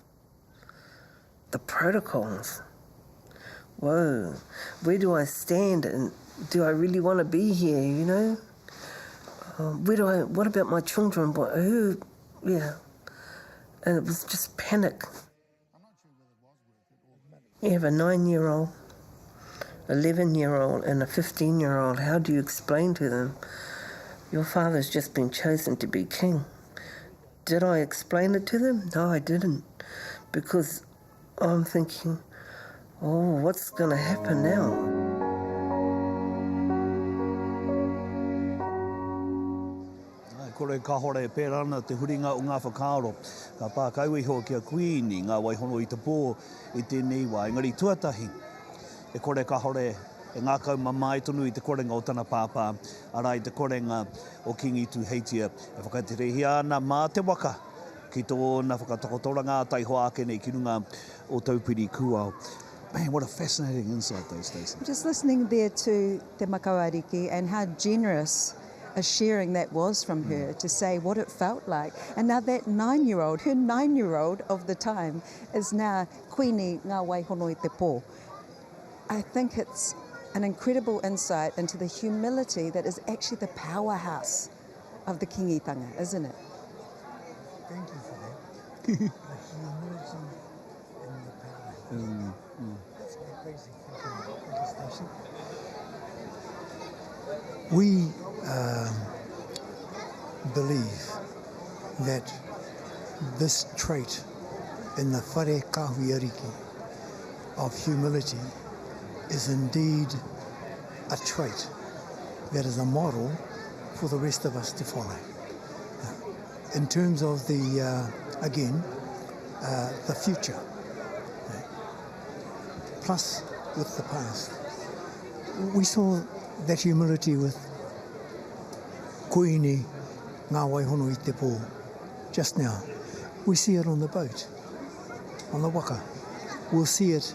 The protocols. Whoa, where do I stand, and do I really want to be here, you know? What about my children? Yeah. And it was just panic. You have a 9-year-old, 11-year-old and a 15-year-old. How do you explain to them, your father's just been chosen to be king? Did I explain it to them? No, I didn't. Because I'm thinking, oh, what's going to happen now? Kore ka hore pērana te huringa o ngā whakaaro. Ka pākau iho kia Kuini Nga hono i te pō i tēnei wā. Engari tuatahi, e kore ka hore e ngā kau mamai tonu i te korenga o tana pāpā. Ara i te korenga o Kiingi Tuheitia. E whakaterehi ana mā te waka ki tōna whakatokotoranga tai hoa ake nei ki runga o taupiri kuao. Man, what a fascinating insight those days. Just listening there to Te Makawariki and how generous a sharing that was from her to say what it felt like. And now that 9-year-old, her 9-year-old of the time, is now Kuini Nga hono i te pō. I think it's an incredible insight into the humility that is actually the powerhouse of the Kiingitanga, isn't it? Thank you for that. The humility and the power. That's my basic thinking. We believe that this trait in the whare kahuiariki of humility is indeed a trait that is a model for the rest of us to follow. In terms of the, again, the future, plus with the past. We saw that humility with Kuini Nga hono i te pō just now. We see it on the boat, on the waka. We'll see it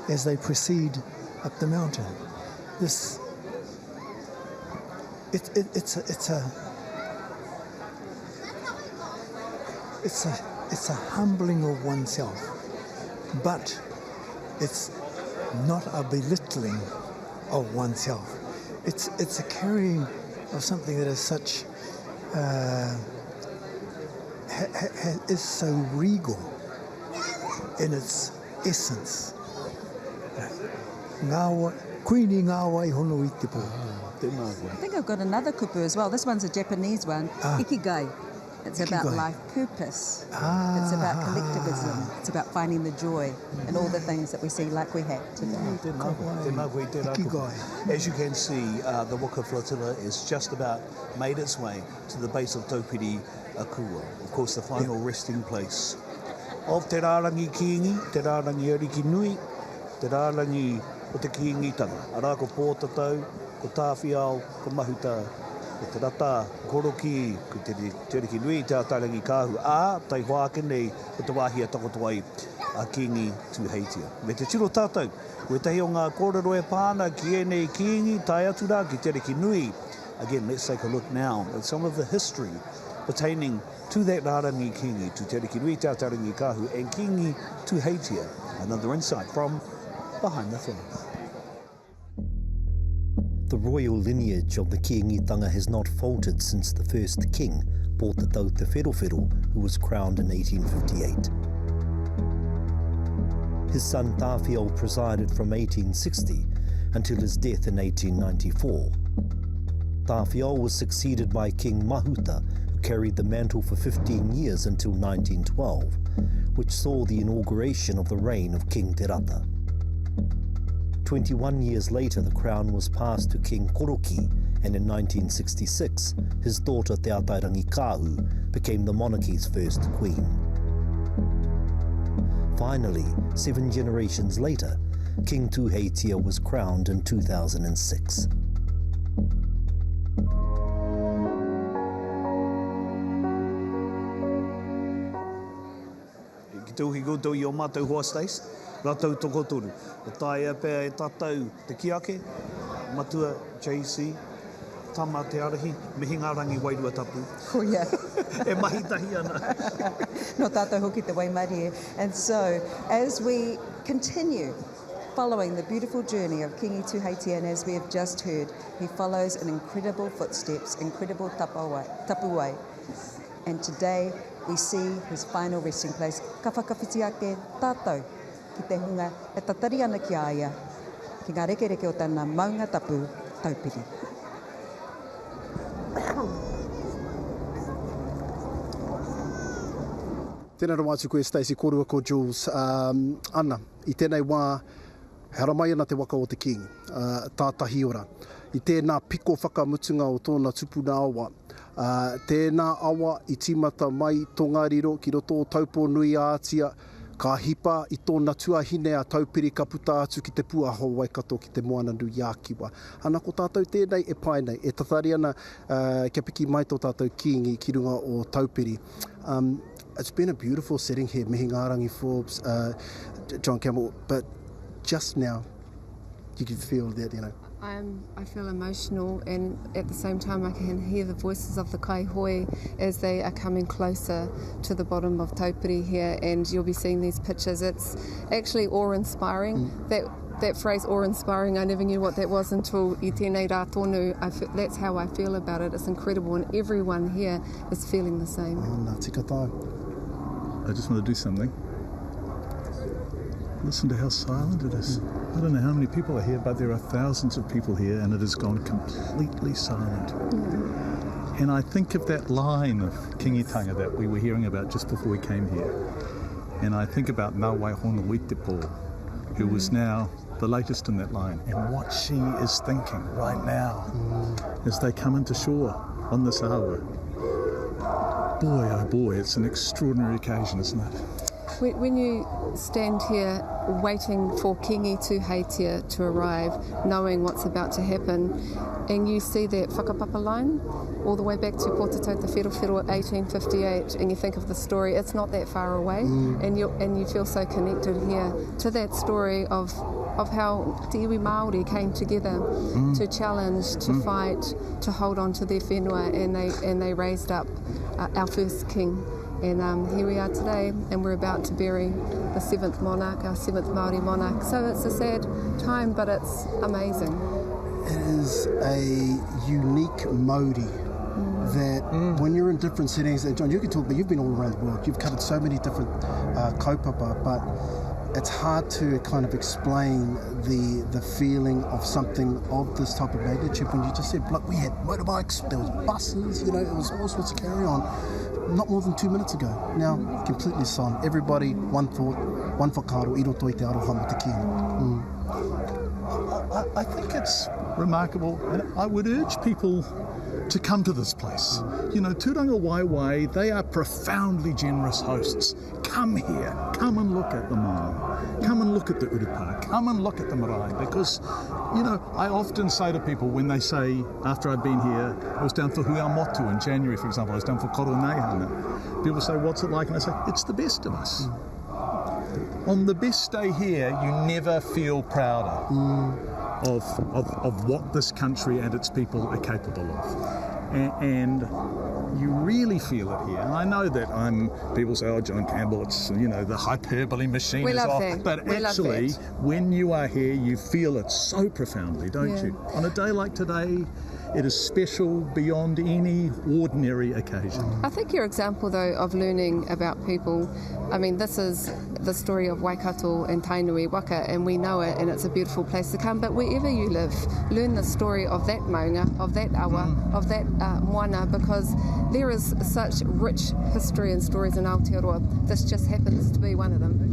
as they proceed up the mountain. It's a humbling of oneself, but it's not a belittling of oneself. It's a carrying of something that is such is so regal in its essence. Kuini Nga hono i te pō. I think I've got another kupu as well. This one's a Japanese one. Ikigai. It's about life purpose. It's about collectivism. It's about finding the joy in all the things that we see like we have today. As you can see, the Waka Flotilla is just about made its way to the base of Taupiri Akua. Of course, the final resting place of Te Rārangi Kiingi, Te Rārangi Ariki Nui, Te Rārangi o te Kiingitanga. Arā ko Pootatau, ko Tāwhiao, ko Mahuta, ko te rata, koroki, ko te Ariki Nui, te Atarangi Kāhu. Tai hoa ake nei o te wāhia takoto ai a Kiingi Tuheitia. Me te tiro tātou, koe tahi o ngā kōrero e pāna ki e nei Kiingi, tai atu rā ki te Ariki Nui, again, let's take a look now at some of the history pertaining to that Rārangi Kingi, to Te Rikinui Tātarangi Kahu, and Kiingi Tuheitia. Another insight from behind the throne. The royal lineage of the Kiingitanga has not faltered since the first king, Pootatau te Wherowhero, who was crowned in 1858. His son Tāwhiao presided from 1860 until his death in 1894. Tāwhiao was succeeded by King Mahuta, who carried the mantle for 15 years until 1912, which saw the inauguration of the reign of King Te Rata. 21 years later, the crown was passed to King Koroki, and in 1966, his daughter Te Atairangi Kahu became the monarchy's first queen. Finally, 7 generations later, King Tuheitia was crowned in 2006. Ki tūhi koto i o mātou hoa stace, rātou tokotoru. O taia pēr e tātou te kiake, matua JC, tama te arahi, mihi ngā rangi wairua tapu. Koia. E mahi tahi ana. No tātou hoki te Waimarie. And so, as we continue following the beautiful journey of Kiingi Tuheitia, and as we have just heard, he follows in incredible footsteps, incredible tapuai. And today we see his final resting place. Ka whakawhiti ake tātou ki te hunga e tatari ana ki aia, ki ngā rekereke o tana maunga tapu taupiri. Tēnā rā atu koe Stacey, korua ko Jules. Ana, i tēnei wā, hera mai ana te waka o te king, tātahi ora. I tēnā piko whakamutunga o tōna tupuna awa. Tēnā awa i timata mai tongariro ki roto o taupo nui ātia, ka hipa i tōna tuahine a taupiri ka puta atu ki te puaho waikato ki te moana nui ākiwa. Ana ko tātou tēnei e pai nei, e tatari ana kia piki mai tō tātou kiingi ki runga o taupiri. It's been a beautiful setting here, mihi ngā rangi Forbes, John Campbell, but just now you can feel that, you know. I feel emotional, and at the same time I can hear the voices of the kaihoi as they are coming closer to the bottom of Taupiri here, and you'll be seeing these pictures. It's actually awe-inspiring. That phrase, awe-inspiring, I never knew what that was until I tēnei rā tonu. That's how I feel about it. It's incredible, and everyone here is feeling the same. Oh, nā tika tāu. I just want to do something. Listen to how silent it is. I don't know how many people are here, but there are thousands of people here, and it has gone completely silent. And I think of that line of Kiingitanga that we were hearing about just before we came here. And I think about Ngā Waihono i te pō, who was now the latest in that line, and what she is thinking right now as they come into shore on this awa. Boy, oh boy, it's an extraordinary occasion, isn't it? When you stand here waiting for Kiingi Tuheitia to arrive, knowing what's about to happen, and you see that whakapapa line all the way back to Pootatau te Wherowhero 1858, and you think of the story, it's not that far away, and you feel so connected here to that story of how te iwi Māori came together to challenge, to fight, to hold on to their whenua, and they raised up our first king. And here we are today, and we're about to bury the 7th monarch, our 7th Māori monarch. So it's a sad time, but it's amazing. It is a unique Māori that when you're in different settings, and John, you can talk, but you've been all around the world. You've covered so many different kaupapa, but it's hard to kind of explain the feeling of something of this type of magnitude. When you just said, look, we had motorbikes, there was buses, you know, it was all sorts of carry on. Not more than 2 minutes ago. Now, completely silent. Everybody, one thought, one whakaaro, I roto I te aroha mo te king. I think it's remarkable, and I would urge people to come to this place. You know, Tūrangawaewae, they are profoundly generous hosts. Come here, come and look at the moa, come and look at the urupa, come and look at the marae, because, you know, I often say to people when they say, after I've been here, I was down for motu in January, for example, I was down for tangihanga. People say, what's it like? And I say, it's the best of us. On the best day here, you never feel prouder. of what this country and its people are capable of. And you really feel it here. And I know that people say, oh, John Campbell, it's, the hyperbole machine is off. That. But actually, when you are here, you feel it so profoundly, don't you? On a day like today, it is special beyond any ordinary occasion. I think your example, though, of learning about people, I mean, this is the story of Waikato and Tainui waka, and we know it, and it's a beautiful place to come. But wherever you live, learn the story of that maunga, of that awa, of that moana, because there is such rich history and stories in Aotearoa. This just happens to be one of them.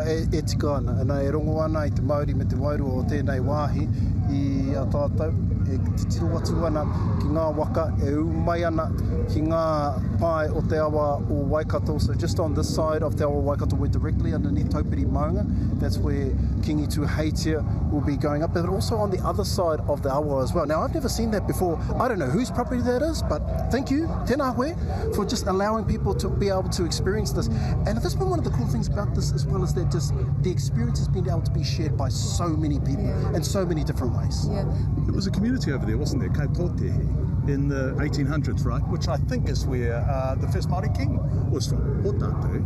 E tika ana, ana e rongo ana i te Māori me te Wairua o tēnei wāhi i a tātou e te tiro atu ana ki ngā waka e umai ana ki ngā pae o te awa o Waikato. So just on this side of te awa Waikato, we're directly underneath Taupiri Maunga. That's where Kiingi Tuheitia will be going up, but also on the other side of the awa as well. Now, I've never seen that before. I don't know whose property that is, but thank you, tēnā koe, for just allowing people to be able to experience this. And that's been one of the cool things about this as well, is that just the experience has been able to be shared by so many people in so many different ways. Yeah. There was a community over there, wasn't there, Kaitotehe, in the 1800s, right? Which I think is where the first Māori king was from, Pootatau.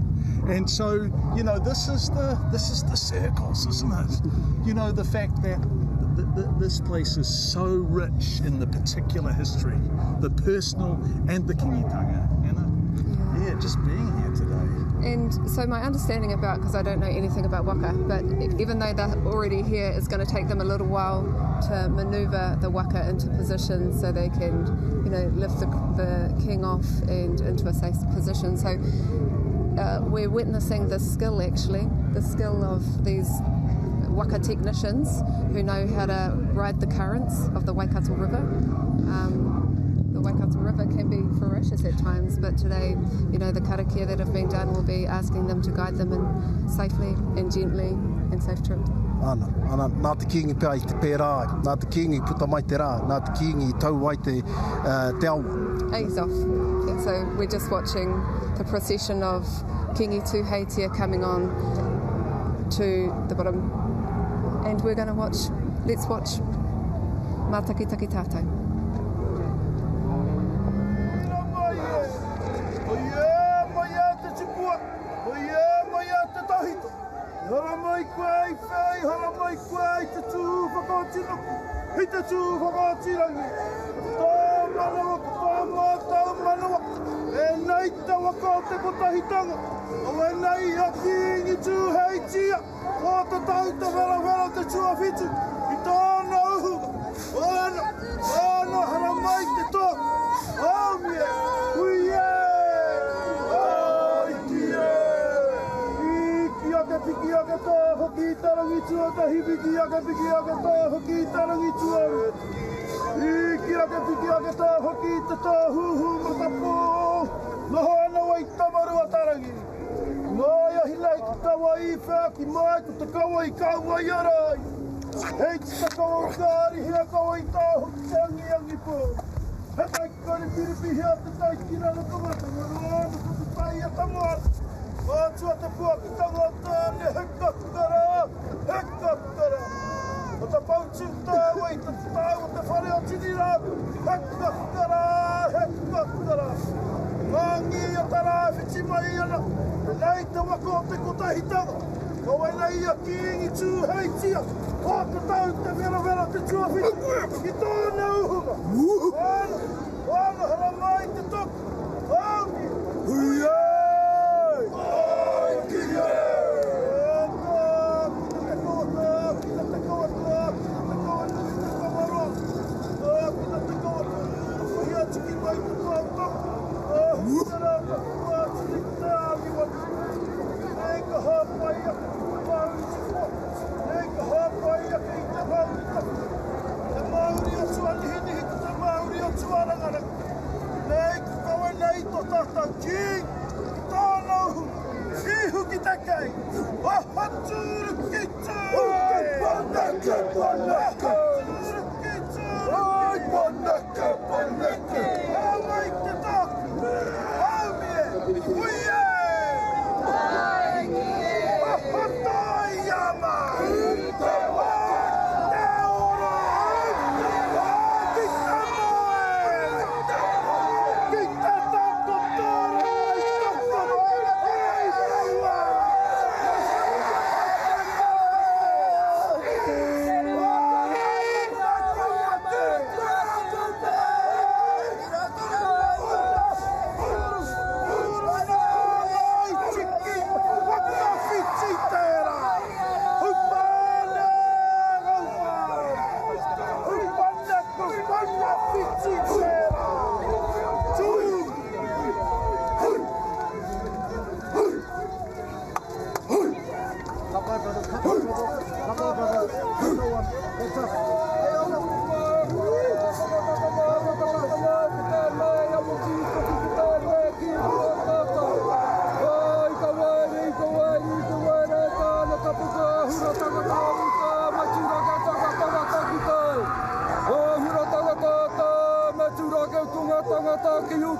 And so, this is the circles, isn't it? The fact that this place is so rich in the particular history, the personal and the Kiingitanga, just being here today. And so my understanding about, because I don't know anything about waka, but even though they're already here, it's going to take them a little while to manoeuvre the waka into position so they can, lift the king off and into a safe position. So we're witnessing the skill of these waka technicians who know how to ride the currents of the Waikato River. The Waikato River can be ferocious at times, but today, the karakia that have been done will be asking them to guide them in safely and gently and safe trip. Ana, nā te kiingi pia i te pērā, nā te kiingi puta mai te rā, nā te kiingi tau ai te awa. Ease off. And so we're just watching the procession of Kiingi Tuheitia coming on to the bottom. And we're going to let's watch Mātaki Taki Tātou. Hara mai koe whai, hara mai koe te tū whakaotino, hei te tū whakaotirangi. Tō manawa, tō mātau manawa, e nei te waka o te potahitanga, o e nei a Kiingi Tuheitia, o te tau te Wherowhero te tuawhitu, i tōna uhu, ono hara mai te tō, aumia, uie! Piki ake tō hoki tarangi tua ka hibiki ake piki ake tō hoki tarangi tua Iki ake piki ake tō hoki te tō huhu matapo Noho ana wai tamarua tarangi Noia hilai ki tawa I whea ki mai ku te kawa I kaua I arai Hei te kawa kāri hea kawa I tō hoki tangi angi pō He tai kore piripi hea te tai kira na kamata Ngaro ana ko te tai a tamoata Mātua te pua ki tangata ne hekakara. O te pautu tāua I te tāua te whare o tinira. Hekakara. Māngi o te rāwhiti mai ana. Nei te waka o te kotahitanga. Ko e nei a Kiingi Tuheitia. O te tau te Wherowhero te tuawhiti. I tōna uhunga. Wāna hara mai te toku. Aungi. Huia!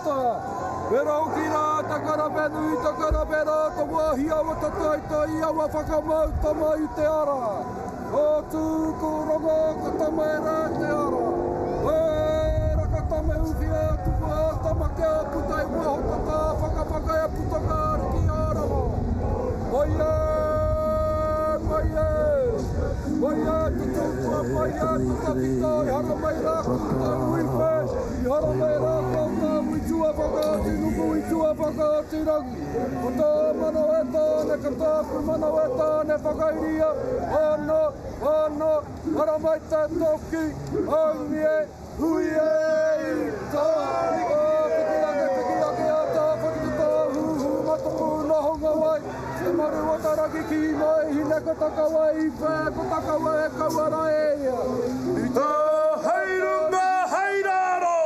puta. Pero ki rā takara penui, takara pera, to wahi awa tataita, awa whakamau tamai te ara. O tū ko rongo, ka tamai rā te ara. E raka tamai uhi e tuku a tamake a putai waho tata, whakapaka e putaka riki ara mo. Maia, maia, maia, tutukua, maia, tutakita, i hara mai rā, kuta uipe, i hara mai rā, kauta, tua whakaati, nuku i tua whakaati rangi. Ko tā mana e tāne, ka tāku mana e tāne whakairia. Ana, ana, ara mai tā toki, aungi e, hui e, tā. Tiki ake a tā, whakitata, huhu, matoku, nahonga wai. Te maru o taraki ki mai, hine ko takawai, i whē, ko takawai e kauara e ia. I tā heirunga heiraro!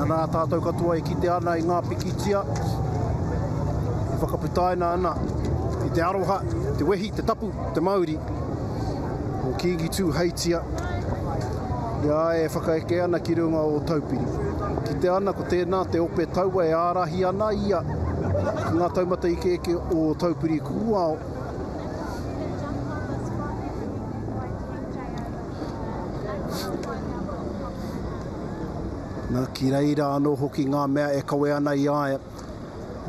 Nā tātou katoa e kite ana i ngā pikitia. I whakaputaina ana i te aroha, te wehi, te tapu, te Māori. O Kiingi Tuheitia. Ia e whakaeke ana ki runga o taupiri. Ki te ana ko tēnā te ope taua e ārahi ana ia. Ki ngā taumata ike o taupiri kuao. Nā ki reira anō hoki ngā mea e kawe ana i aia.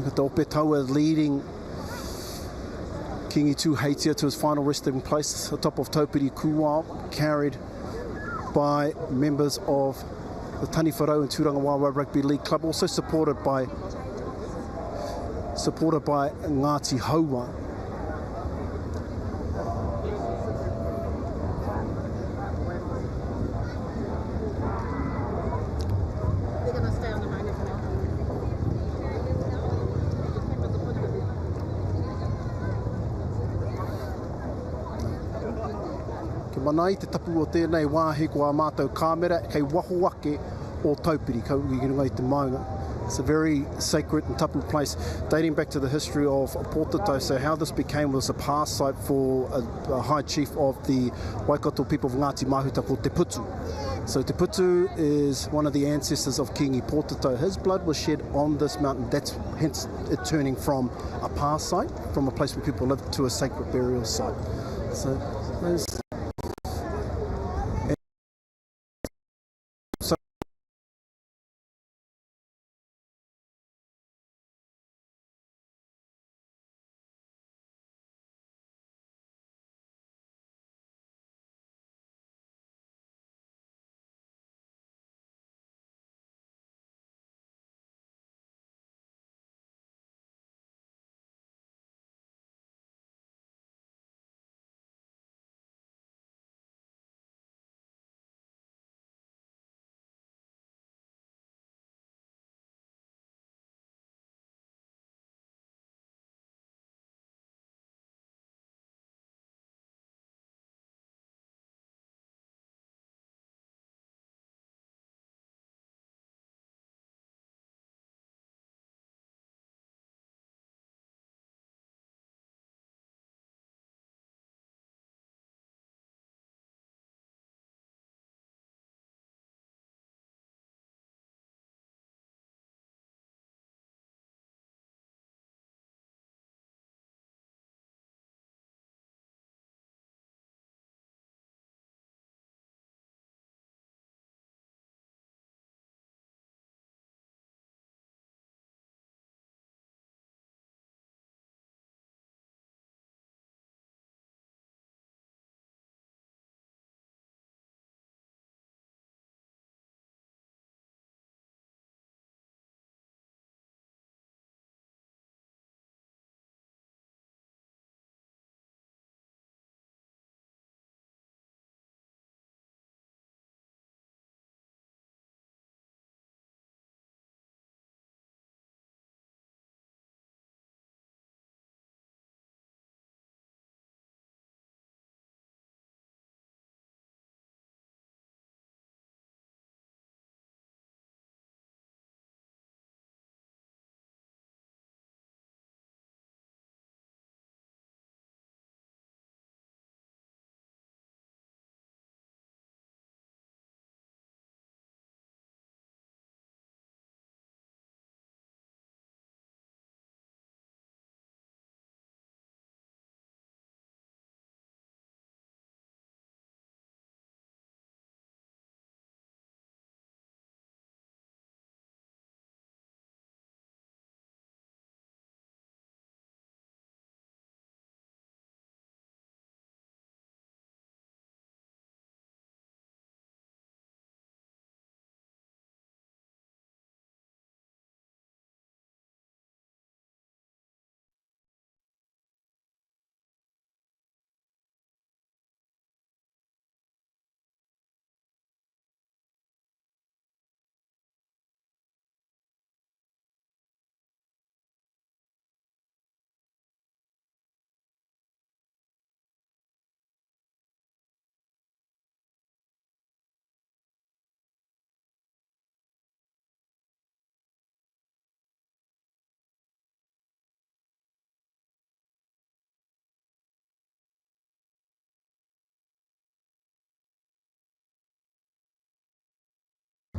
Ka te ope taua leading Kiingi Tuheitia to his final resting place atop of Taupiri Kuao, carried by members of the Taniwharau and Tūrangawaewae Rugby League Club, also supported by Ngāti Haua. Mana i te tapu o tēnei wāhi ko a mātou kāmera kei waho ake o taupiri, Kiingi Nga i te maunga. It's a very sacred and tapu place dating back to the history of Pootatau. So how this became was a pass site for a high chief of the Waikato people of Ngāti Mahuta called Te Putu. So Te Putu is one of the ancestors of Kiingi Pootatau. His blood was shed on this mountain. That's hence it turning from a pass site, from a place where people lived, to a sacred burial site. So those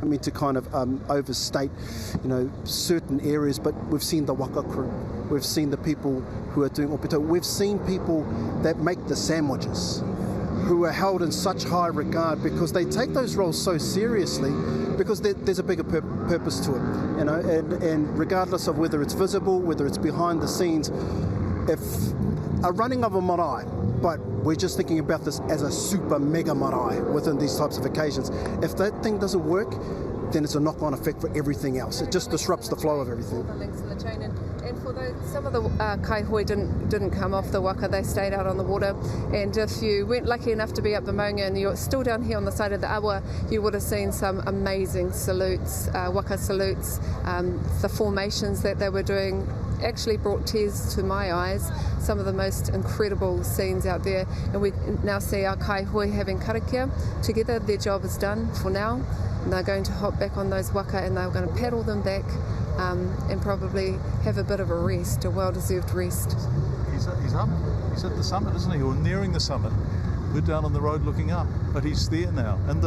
mean to kind of overstate, certain areas, but we've seen the waka crew, we've seen the people who are doing opito, we've seen people that make the sandwiches, who are held in such high regard because they take those roles so seriously because there's a bigger purpose to it, and regardless of whether it's visible, whether it's behind the scenes, if a running of a marae, but we're just thinking about this as a super mega marae within these types of occasions. If that thing doesn't work, then it's a knock-on effect for everything else. It just disrupts the flow of everything. The links in the chain, and for those, some of the kaihoi didn't come off the waka, they stayed out on the water. And if you weren't lucky enough to be up the maunga and you're still down here on the side of the awa, you would have seen some amazing salutes, waka salutes. The formations that they were doing actually brought tears to my eyes. Some of the most incredible scenes out there, and we now see our kaihoi having karakia together. Their job is done for now, and they're going to hop back on those waka and they're going to paddle them back and probably have a bit of a rest, a well-deserved rest. He's up. He's at the summit, isn't he? Or nearing the summit. We're down on the road looking up, but he's there now. And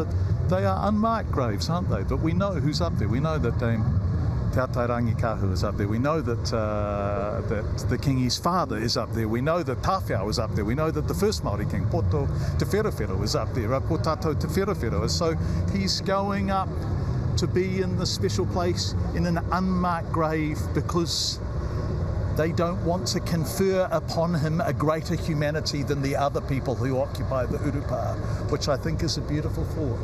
they are unmarked graves, aren't they? But we know who's up there. We know that Dame Te Atairangi Kahu is up there. We know that the Kingi's father is up there. We know that Tawhiao is up there. We know that the first Māori king, Poto Te Wherowhero, is up there. Pootatau Te Wherowhero. So he's going up to be in the special place in an unmarked grave because they don't want to confer upon him a greater humanity than the other people who occupy the urupa, which I think is a beautiful thought.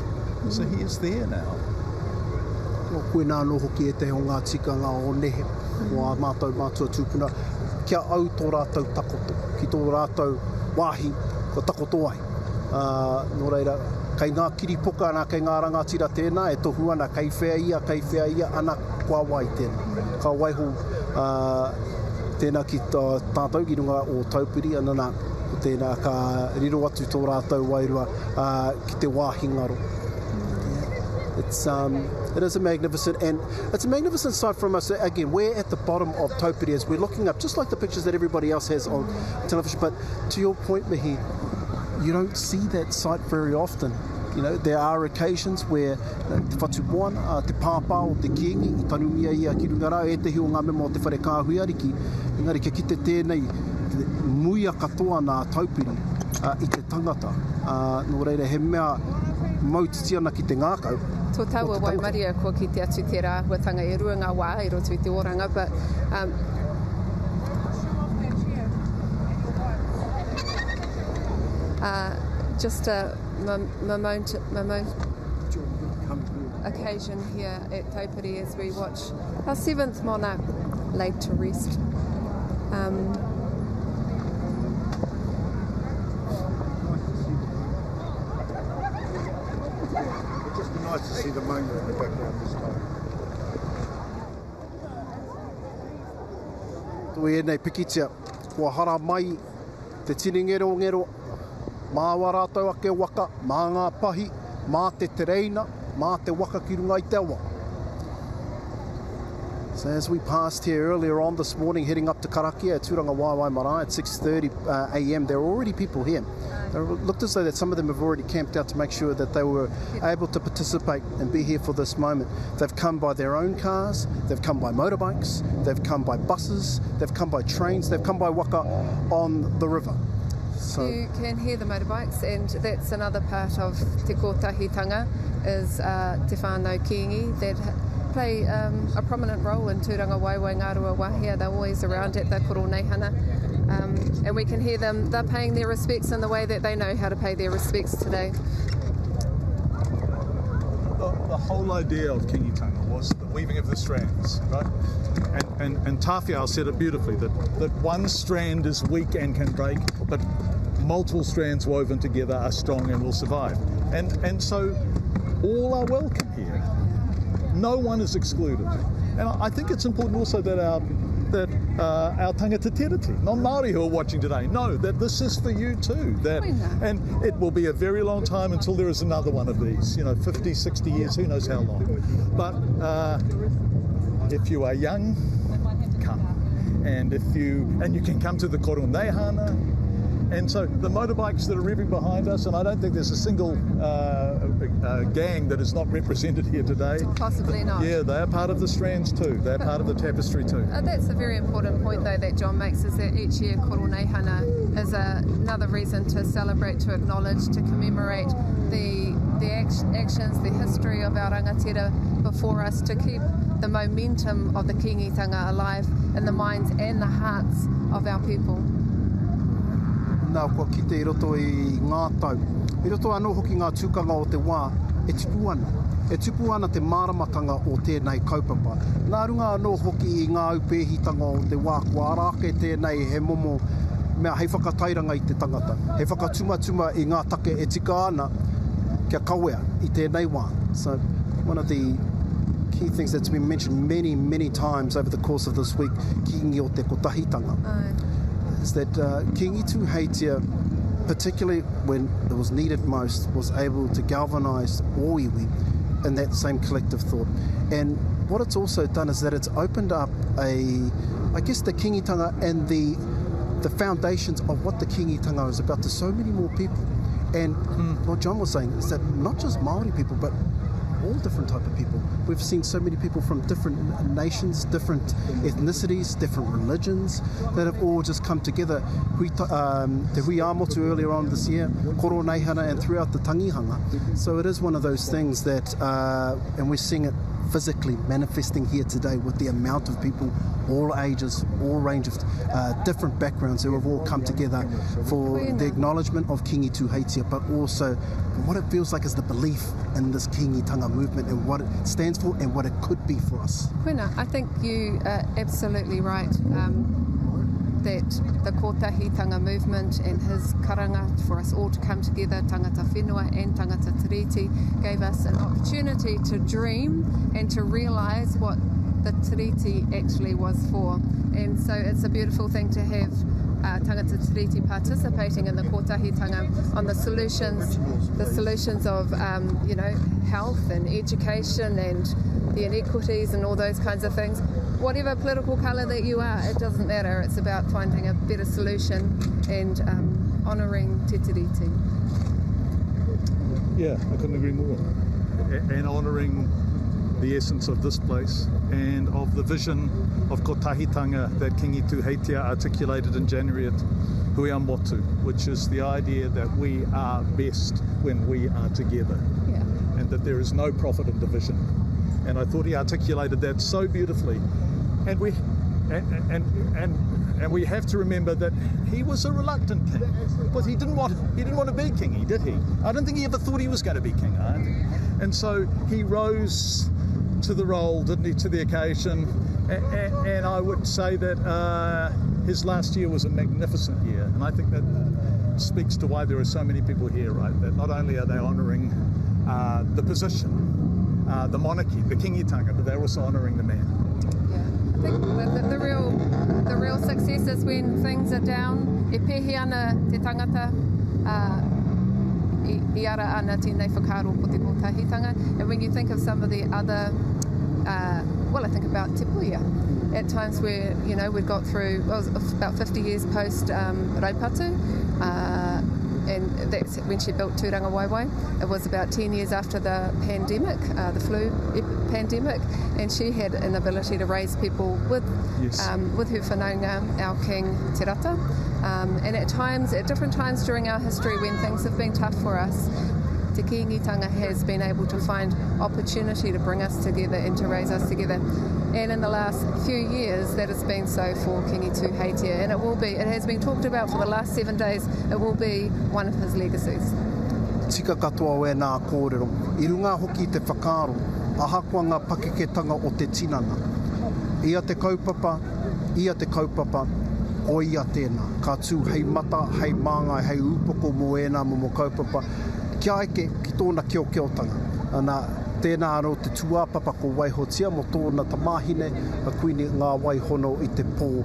So he is there now. Koe nā no hoki e te ho ngā tikanga o nehe, o a mātou mātua tūpuna, kia au tō rātou takoto, ki tō rātou wāhi, ko takoto ai. Nō reira, kei ngā kiripoka ana, kei ngā rangatira tēnā, e tohu ana, kei whea ia, ana kua wai tēnā. Ka waiho tēnā ki tātou ki runga o taupiri, anana tēnā ka riro atu tō rātou wairua ki te wāhi ngaro. It is a magnificent sight from us. Again, we're at the bottom of Taupiri as we're looking up, just like the pictures that everybody else has on television. But to your point, Mihi, you don't see that sight very often. There are occasions where te whatumoana, te pāpā o te kiingi, I tanumia ia ki runga rau, e te hi o ngā mema o te whare kāhui ariki. Engari kia kite tēnei, te muia katoa nā Taupiri I te tangata. Nō reira, he mea mautiti ana ki te ngākau. Tō taua waimaria ko ki te atu te rāhuatanga e rua ngā wā I roto I te oranga, but just a occasion here at Taupiri as we watch our 7th monarch laid to rest. Nice to see the maunga in the background this time. Tui nei pikitia, kua hara mai te tini ngero, mā warātau ake waka, mā ngā pahi, mā te tereina, mā te waka ki runga I te awa. So as we passed here earlier on this morning, heading up to Karakia at Tūrangawaewae Marae at 6:30 a.m, there are already people here. It looked as though that some of them have already camped out to make sure that they were able to participate and be here for this moment. They've come by their own cars, they've come by motorbikes, they've come by buses, they've come by trains, they've come by waka on the river. So you can hear the motorbikes, and that's another part of te kotahitanga, is te whānau kiingi that play a prominent role in Tūrangawaewae Ngārua Wahia. They're always around at the koro neihana. And we can hear them, they're paying their respects in the way that they know how to pay their respects today. The whole idea of Kiingitanga was the weaving of the strands, right? And Tawhiao said it beautifully, that one strand is weak and can break, but multiple strands woven together are strong and will survive. And so all are welcome here. No one is excluded. And I think it's important also that our tangata tereti, non-Māori who are watching today, know that this is for you too. And it will be a very long time until there is another one of these, 50, 60 years, who knows how long. But if you are young, come. And you can come to the koro neihana. And so the motorbikes that are revving behind us, and I don't think there's a single gang that is not represented here today. Possibly not. Yeah, they are part of the strands too. They're part of the tapestry too. That's a very important point, though, that John makes, is that each year Koroneihana is another reason to celebrate, to acknowledge, to commemorate the actions, the history of our rangatira before us, to keep the momentum of the Kiingitanga alive in the minds and the hearts of our people. Nā kua kite I roto I ngā tau. I roto anō hoki ngā tūkanga o te wā, e tupu ana. E tupu ana te māramatanga o tēnei kaupapa. Nā runga anō hoki I ngā upehitanga o te wā, kua arake tēnei he momo mea hei whakatairanga I te tangata. Hei whakatumatuma I ngā take e tika ana kia kawea I tēnei wā. So one of the key things that's been mentioned many, many times over the course of this week, Kiingi o te kotahitanga. Is that Kiingi Tuheitia, particularly when it was needed most, was able to galvanise all iwi in that same collective thought. And what it's also done is that it's opened up I guess the Kiingitanga and the foundations of what the Kiingitanga is about to so many more people. And what John was saying is that not just Māori people, but all different type of people. We've seen so many people from different nations, different ethnicities, different religions that have all just come together. Te hui motu earlier on this year, Koroneihana, and throughout the tangihanga. So it is one of those things that, and we're seeing it physically manifesting here today with the amount of people, all ages, all range of different backgrounds who have all come together for the acknowledgement of Kiingi Tuheitia, but also what it feels like is the belief in this Kiingitanga movement and what it stands for and what it could be for us. Kuina, I think you are absolutely right that the kotahitanga movement and his karanga for us all to come together, tangata whenua and tangata tiriti, gave us an opportunity to dream and to realise what the tiriti actually was for. And so it's a beautiful thing to have tangata tiriti participating in the kotahitanga on the solutions of health and education and the inequities and all those kinds of things. Whatever political colour that you are, it doesn't matter. It's about finding a better solution and honouring te tiriti. Yeah, I couldn't agree more. And honouring the essence of this place and of the vision of kotahitanga that Kiingi Tuheitia articulated in January at Hui Motu, which is the idea that we are best when we are together, and that there is no profit in division. And I thought he articulated that so beautifully. And we have to remember that he was a reluctant king, but he didn't want to be king, did he? I don't think he ever thought he was going to be king. And so he rose to the role, didn't he, to the occasion. And I would say that his last year was a magnificent year, and I think that speaks to why there are so many people here, right? That not only are they honouring the position, the monarchy, the Kiingitanga, but they're also honouring the man. I think the real success is when things are down. E pehi ana te tangata, I ara ana tēnei whakaro ko te kotahitanga. And when you think of some of the other, I think about Te Puia. At times where, we'd got through, it was about 50 years post Raipatu, and that's when she built Tūrangawaewae. It was about 10 years after the pandemic, the flu pandemic, and she had an ability to raise people with her whanaunga, our king Te Rata. And at different times during our history when things have been tough for us, Te Kiingitanga has been able to find opportunity to bring us together and to raise us together. And in the last few years, that has been so for Kiingi Tuheitia, and it has been talked about for the last 7 days. It will be one of his legacies. Tika katoa we nā kōrero. I runga hoki te whakaro, ahakoa ngā pakeketanga o te tinana. Ia te kaupapa, o ia tēnā. Ka tū hei mata, hei māngai, hei upoko mo ēnā momo kaupapa. Kia eke ki tōna keo-keotanga. Ana tēnā aro te tuāpapa ko waihotia mo tōna tamahine a Kuini Nga wai hono I te pō.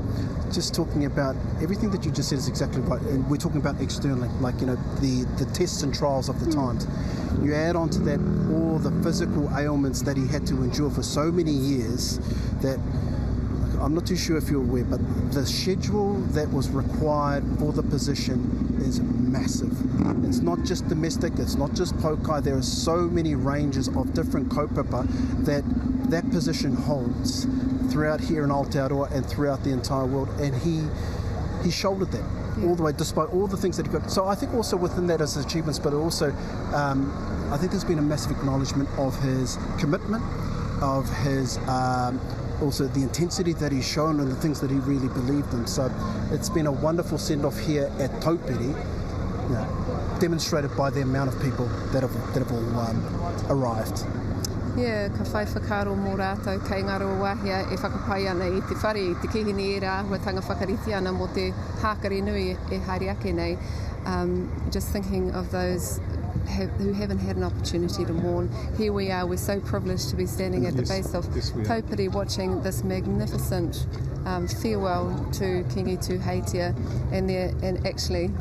Just talking about everything that you just said is exactly right. And we're talking about externally, like, the tests and trials of the times. You add on to that all the physical ailments that he had to endure for so many years that I'm not too sure if you're aware, but the schedule that was required for the position is massive. It's not just domestic, it's not just pokai. There are so many ranges of different kaupapa that position holds throughout here in Aotearoa and throughout the entire world, and he shouldered that all the way, despite all the things that he got. So I think also within that as achievements, but also I think there's been a massive acknowledgement of his commitment, of his also the intensity that he's shown and the things that he really believed in. So it's been a wonderful send-off here at Taupiri, demonstrated by the amount of people that have all arrived. Yeah, ka whai whakaro mō rātou kei ngaro wahia e whakapai ana i te whare, i te kihini e rā, hua tanga whakariti ana mō te hākari nui e haere ake nei. Just thinking of those who haven't had an opportunity to mourn. Here we are, we're so privileged to be standing at the base of Taupiri watching this magnificent farewell to Kiingi Tuheitia and actually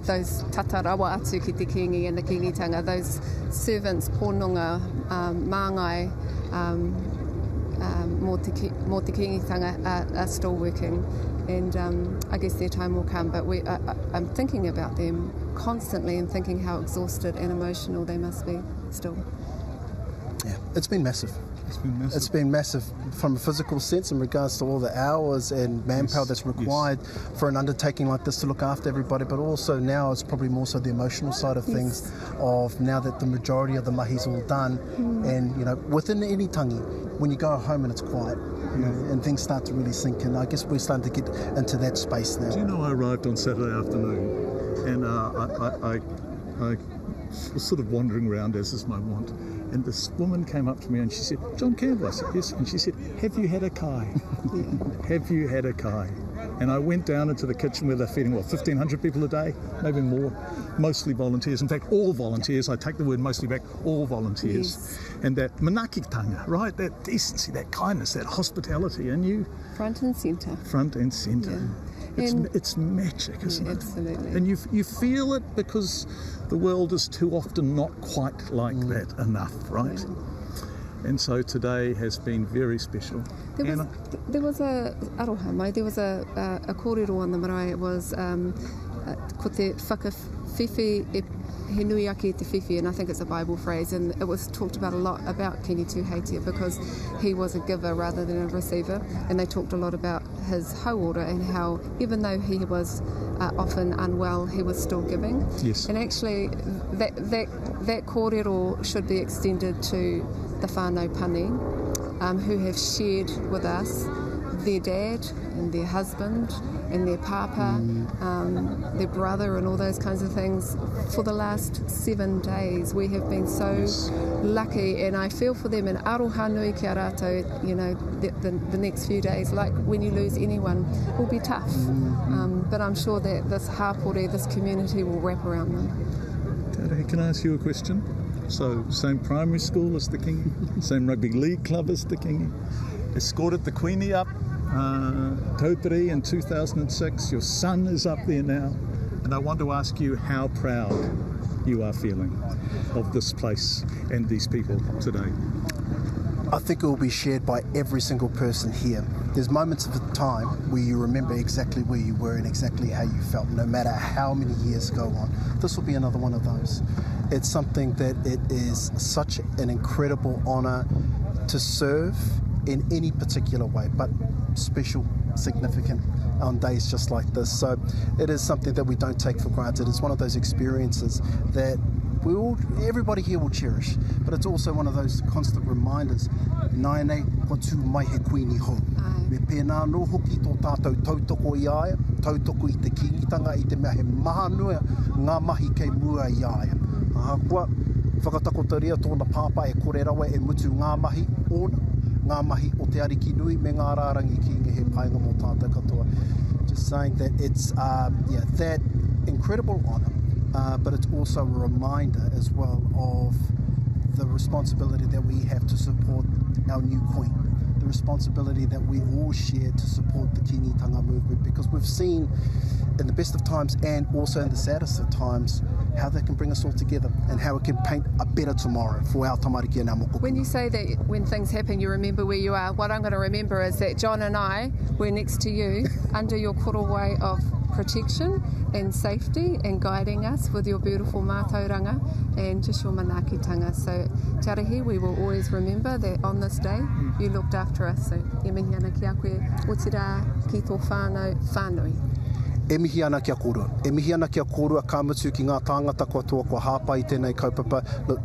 those tatarawa atu ki te Kiingi and the Kiingitanga, those servants, pōnonga, māngai, mō te Kiingitanga are still working, and I guess their time will come, but I'm thinking about them constantly and thinking how exhausted and emotional they must be still. Yeah, it's been massive. It's been massive from a physical sense in regards to all the hours and manpower that's required for an undertaking like this to look after everybody, but also now it's probably more so the emotional side of things, of now that the majority of the mahi's all done, and within any tangi, when you go home and it's quiet, and things start to really sink in. I guess we're starting to get into that space now. Do you know, I arrived on Saturday afternoon, and I was sort of wandering around, as is my wont, and this woman came up to me and she said, "John Campbell?" I said, "Yes." And she said, "Have you had a kai?" Have you had a kai? And I went down into the kitchen where they're feeding, 1,500 people a day, maybe more, mostly volunteers. In fact, all volunteers. I take the word mostly back, all volunteers. Yes. And that manakitanga, right? That decency, that kindness, that hospitality. And you... Front and centre. Front and centre. Yeah. It's magic, isn't it? Absolutely. And you feel it because the world is too often not quite like that enough, right? Yeah. And so today has been very special. There was a aroha mai, there was a kōrero on the marae. It was ko te whakawhiwhi e he nui ake te whiwhi, and I think it's a Bible phrase, and it was talked about a lot about Kiingi Tuheitia because he was a giver rather than a receiver, and they talked a lot about his hauora and how even though he was often unwell, he was still giving. Yes. And actually that kōrero should be extended to the whānau pani who have shared with us their dad and their husband and their papa, their brother and all those kinds of things. For the last 7 days, we have been so lucky, and I feel for them. And aroha nui kia rātou, the next few days, like when you lose anyone, will be tough. But I'm sure that this hapore, this community will wrap around them. Can I ask you a question? So, same primary school as the Kiingi, same rugby league club as the Kiingi, escorted the Kuini up Taupiri in 2006. Your son is up there now, and I want to ask you how proud you are feeling of this place and these people today. I think it will be shared by every single person here. There's moments of the time where you remember exactly where you were and exactly how you felt, no matter how many years go on. This will be another one of those. It's something that it is such an incredible honour to serve in any particular way, but special, significant on days just like this. So it is something that we don't take for granted. It's one of those experiences that everybody here will cherish, but it's also one of those constant reminders. Nai nei, ko tū mai he kuini ho. Me pēnā no hoki tō tātou tautoko i aia, tautoko i te Kiingitanga, i te mea he maha nui ngā mahi kei mua i aia. Kua whakatakotaria tōna pāpā e kore rawa e mutu ngā mahi ona, ngā mahi o te ariki nui me ngā rārangi ki he painga mō tātou katoa. Just saying that it's that incredible honour, but it's also a reminder as well of the responsibility that we have to support our new Queen, the responsibility that we all share to support the Kiingitanga movement, because we've seen in the best of times and also in the saddest of times how they can bring us all together and how it can paint a better tomorrow for our tamariki and our moko. When you say that when things happen you remember where you are, what I'm going to remember is that John and I were next to you under your korowai of protection and safety and guiding us with your beautiful mātauranga and just your manaakitanga. So te arahi, we will always remember that on this day you looked after us. So e mihi ana ki a koe o te rā ki tō whānau whānui. E mihi ana kia kōrua. E mihi ana kia kōrua ka mutu ki ngā tāngata katoa kua hāpai tēnei kaupapa. Look,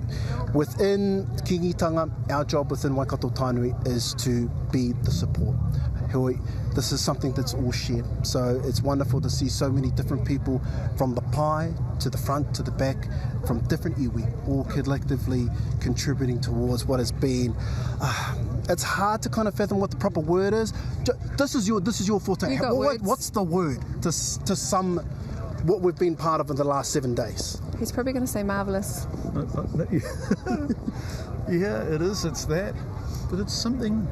within Kiingitanga, our job within Waikato Tainui is to be the support. This is something that's all shared. So it's wonderful to see so many different people from the pai to the front to the back, from different iwi, all collectively contributing towards what has been. It's hard to kind of fathom what the proper word is. This is your forte. What's the word to sum what we've been part of in the last 7 days? He's probably going to say marvellous. Yeah, it is. It's that. But it's something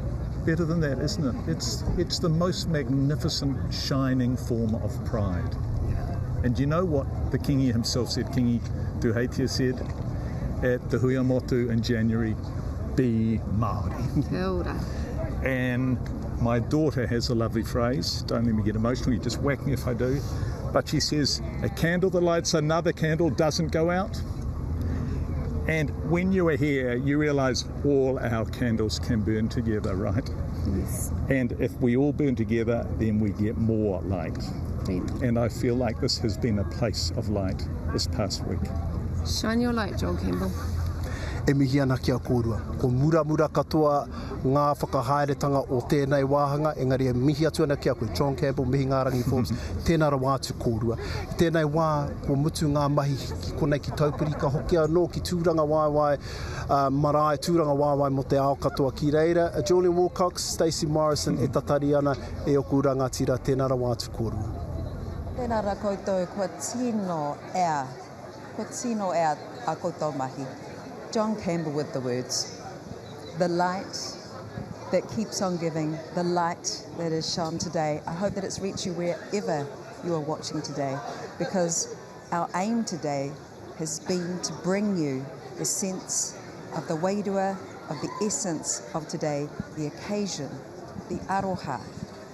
better than that, isn't it? It's the most magnificent, shining form of pride. And you know what the Kiingi himself said, Kiingi Tuheitia said at the Hui Motu in January, be Māori. Kia ora. And my daughter has a lovely phrase, don't let me get emotional, you just whack me if I do, but she says, a candle that lights another candle doesn't go out. And when you are here, you realise all our candles can burn together, right? Yes. And if we all burn together, then we get more light. And I feel like this has been a place of light this past week. Shine your light, John Campbell. E mihi ana kia kōrua. Ko muramura katoa ngā whakahaeretanga o tēnei wāhanga, engari e mihi atu ana kia koe, John Campbell, mihi ngā rangi Forbes, tēnā ra wātu kōrua. Tēnei wā, ko mutu ngā mahi ki konei ki taupiri, ka hoki anō ki Tūrangawaewae Marae, Tūrangawaewae mo te ao katoa ki reira. Julian Wilcox, Stacey Morrison, e tatari ana e oku rangatira, tēnā ra wātu kōrua. Tēnā ra koutou, kua tino ea a koutou mahi. John Campbell with the words, the light that keeps on giving, the light that is shone today. I hope that it's reached you wherever you are watching today, because our aim today has been to bring you the sense of the wairua, of the essence of today, the occasion, the aroha,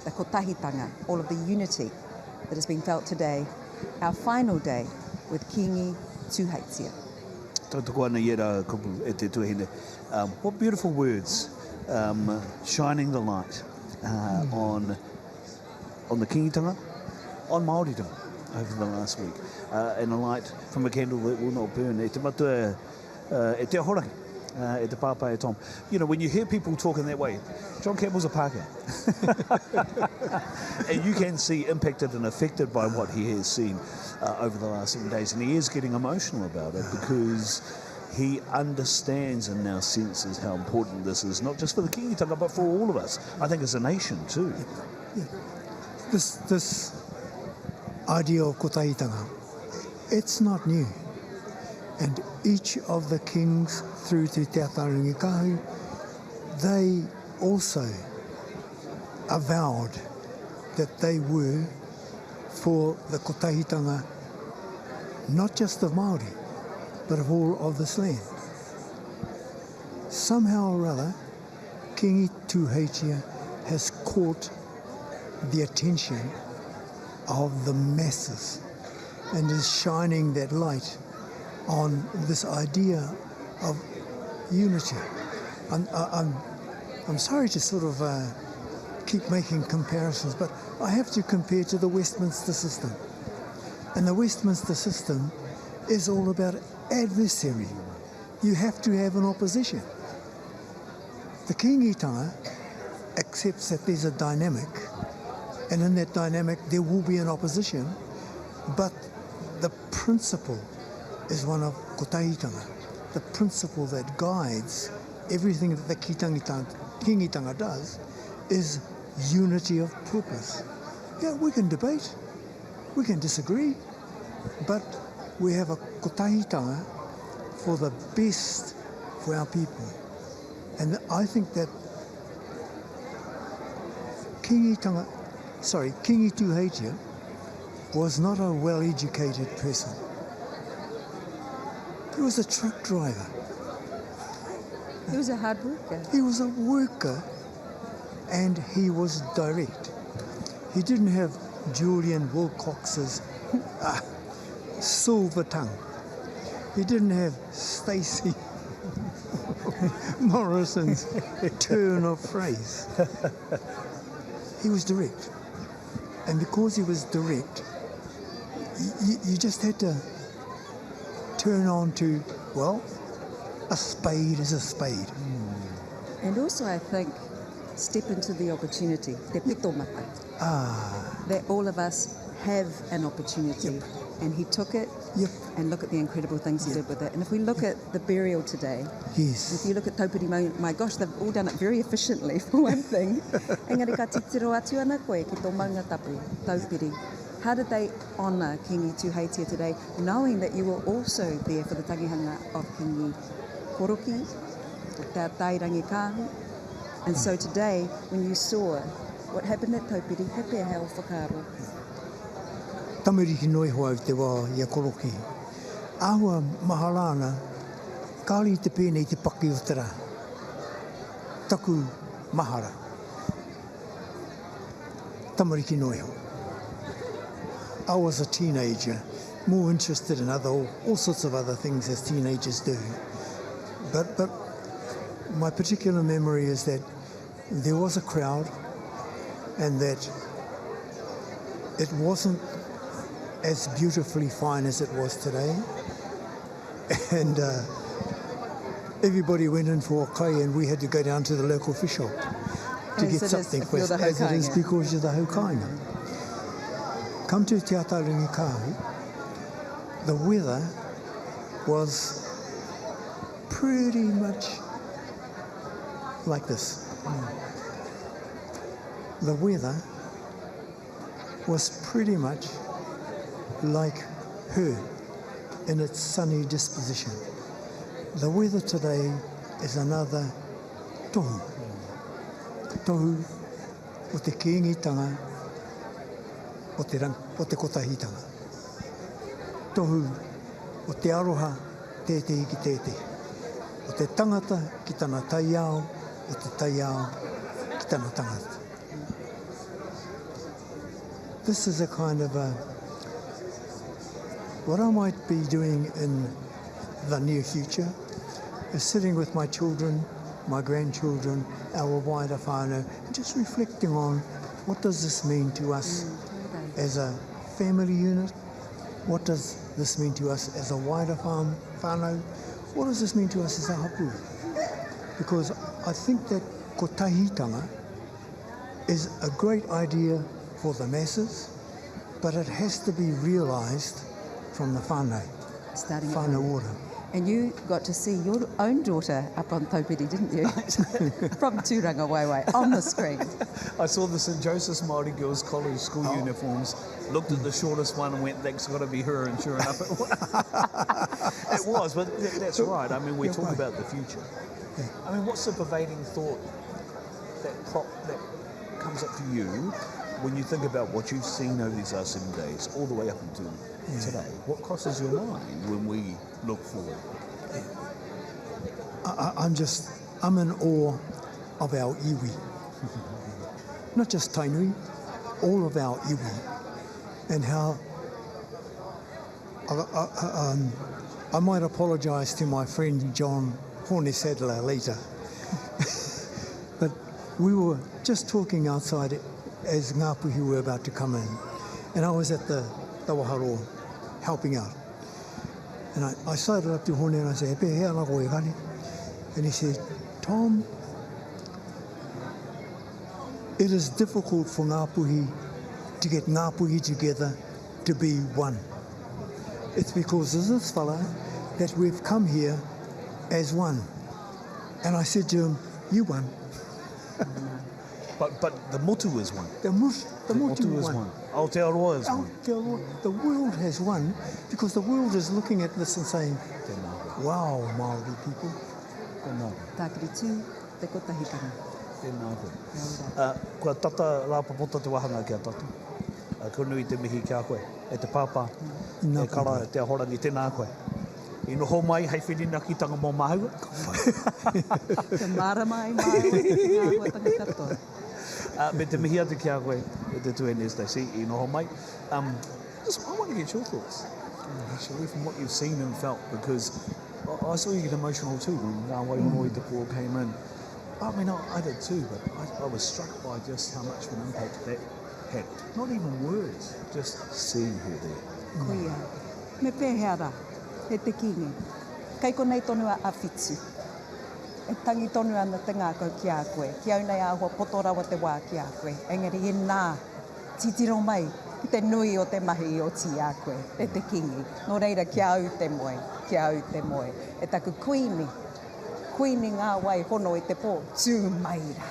the kotahitanga, all of the unity that has been felt today, our final day with Kiingi Tuheitia. What beautiful words, shining the light on the Kiingitanga, on Māoritanga over the last week, and a light from a candle that will not burn. E te matua, e te ahorangi, e te pāpai e Tom. You know, when you hear people talking that way, John Campbell's a Pākehā. And you can see impacted and affected by what he has seen over the last 7 days. And he is getting emotional about it because he understands and now senses how important this is, not just for the Kiingitanga, but for all of us. I think as a nation too. Yeah. This idea of kotahitanga, it's not new. And each of the kings through to Te Atarangi Kahu, they also avowed that they were for the kotahitanga, not just of Māori, but of all of this land. Somehow or other, Kiingi Tuheitia has caught the attention of the masses and is shining that light on this idea of unity. I'm sorry to sort of keep making comparisons, but I have to compare to the Westminster system. And the Westminster system is all about adversary. You have to have an opposition. The Kiingitanga accepts that there's a dynamic, and in that dynamic there will be an opposition, but the principle is one of kotahitanga, the principle that guides everything that the Kiingitanga does is unity of purpose. Yeah, we can debate, we can disagree, but we have a kotahitanga for the best for our people. And I think that Kiingi Tuheitia was not a well-educated person. He was a truck driver. He was a hard worker. He was a worker, and he was direct. He didn't have Julian Wilcox's silver tongue. He didn't have Stacey Morrison's turn of phrase. He was direct. And because he was direct, you just had to turn on to, well, a spade is a spade. And also, I think, step into the opportunity, te pitomata. That all of us have an opportunity. And he took it, and look at the incredible things he did with it. And if we look at the burial today, if you look at taupiri, my gosh, they've all done it very efficiently, for one thing. Engari ka titiro atu ana koe ki tō maunga tapu, taupiri. How did they honour Kiingi Tuheitia today, knowing that you were also there for the tangihanga of Kiingi Koroki, tā Tairangi Kāhu? And so today, when you saw what happened at taupiri, he pēr heo whakaro. Tamariki noi hoa te wā ia koroki. Ahua maharana, kāli te pēnei te paki o te rā. Taku mahara. Tamariki noi hoa. I was a teenager, more interested in all sorts of other things as teenagers do. But my particular memory is that there was a crowd and that it wasn't as beautifully fine as it was today. And everybody went in for a kai and we had to go down to the local fish shop to get something for us, as it is because you're the haukainga. Come to Te Ataringi Kāhu, the weather was pretty much like this. The weather was pretty much like her in its sunny disposition. The weather today is another tohu. Tohu o te Kiingitanga, o te kotahitanga. Tohu o te aroha tētei ki tētei. O te tangata ki tana taiao, o te taiao ki tana tangata. This is a kind of what I might be doing in the near future is sitting with my children, my grandchildren, our wider whānau, and just reflecting on what does this mean to us as a family unit? What does this mean to us as a wider whānau? What does this mean to us as a hapu? Because I think that kotahitanga is a great idea for the masses, but it has to be realised from the whānau, whānau ora. And you got to see your own daughter up on taupiri, didn't you? From Tūrangawaewae on the screen. I saw the St. Joseph's Māori Girls College school uniforms, looked at the shortest one and went, that's got to be her, and sure enough it was. It was, but that's right. I mean, we talk about the future. Yeah. I mean, what's the pervading thought that comes up for you when you think about what you've seen over these last 7 days, all the way up until today? What crosses your mind when we look forward? I'm in awe of our iwi. Not just Tainui, all of our iwi. And how I might apologise to my friend John Horne-Sadler later. But we were just talking outside as Ngāpuhi were about to come in. And I was at the Wherowhero helping out. And I sidled up to Horne and I said, "He ana koe kani?" And he said, "Tom, it is difficult for Ngāpuhi to get Ngāpuhi together to be one. It's because of this fella that we've come here as one." And I said to him, "You won." But the motu is one. The motu is one. Aotearoa is one. The world has won because the world is looking at this and saying, "Wow, Māori people." Tākiri tū, te kotahitanga. Tēnā koe. Kua tata rāpapota te wahanga kia tatu. Kua nui te mihi kia koe. E te pāpā, e kara, te ahorangi, tēnā koe. I noho mai, hei whirina ki tanga mō mahua. Te mara mai ngā hua tanga katoa. Me te mihi atu ki a koe, te tuene Stacey, I noho mai. Just, I want to get your thoughts, actually, from what you've seen and felt, because I saw you get emotional too when Ngā Waihonoi Te Pō came in. I mean, I did too, but I was struck by just how much of an impact that had. Not even words, just seeing her there. Koia, me pēhea rā, he te kingi. Kei konei tonu a awhitu. E tangi tonu ana te ngākau ki a koe. Ki au nei āhua potorawa te wā ki a koe. Engari e nā, titiro mai, ki te nui o te mahi o ti a koe, e te kingi. Nō reira, ki au te moe, ki au te moe. E taku Kuini Nga Waihonoi Te Pō, tū maira,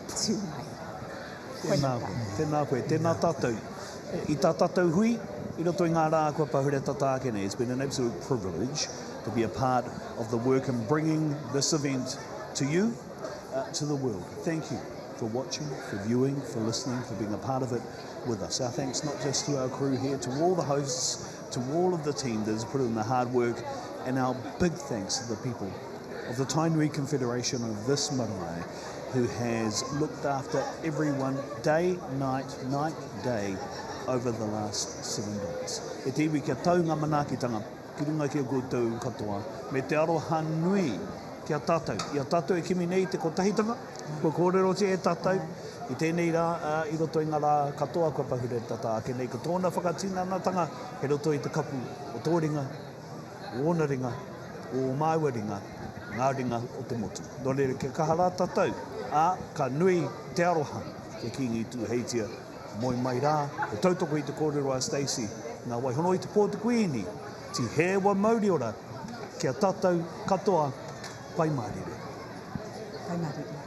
tū maira. Tēnā koe, tēnā tātou. I tā tātou hui, I roto I ngā rā kua pahure tatākene. It's been an absolute privilege to be a part of the work in bringing this event to you, to the world. Thank you for watching, for viewing, for listening, for being a part of it with us. Our thanks not just to our crew here, to all the hosts, to all of the team that has put in the hard work, and our big thanks to the people of the Tainui Confederation of this marae, who has looked after everyone day, night, day, over the last 7 months. E te iwi kia tau ngā manaakitanga, ki runga ki a koutou katoa, me te aroha nui ki a tātou. I a tātou e kimi nei te kotahitanga, kua kōrero te e tātou, I tēnei rā, I roto I ngā rā katoa kua pahure tatākene, ka tōna whakatinanatanga, he roto I te kapu o tōringa, o ona ringa, o māua ringa, ngā ringa o te motu. Nō reira ke kahara tātou, ka nui te aroha, te Kiingi Tuheitia, moi mai rā, e tautoko I te kōrero a Stacey, Ngā Waihonoi Te Pō Te Kuini, ti hewa mauriora, kia tātou katoa, pai marire. Pai marire.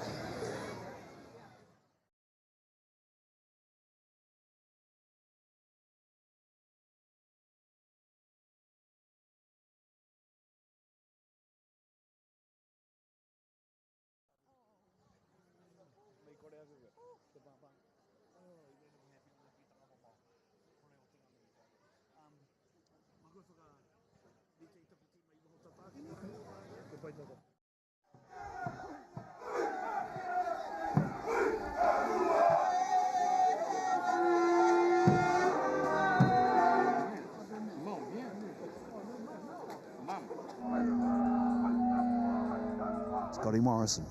Scotty Morrison.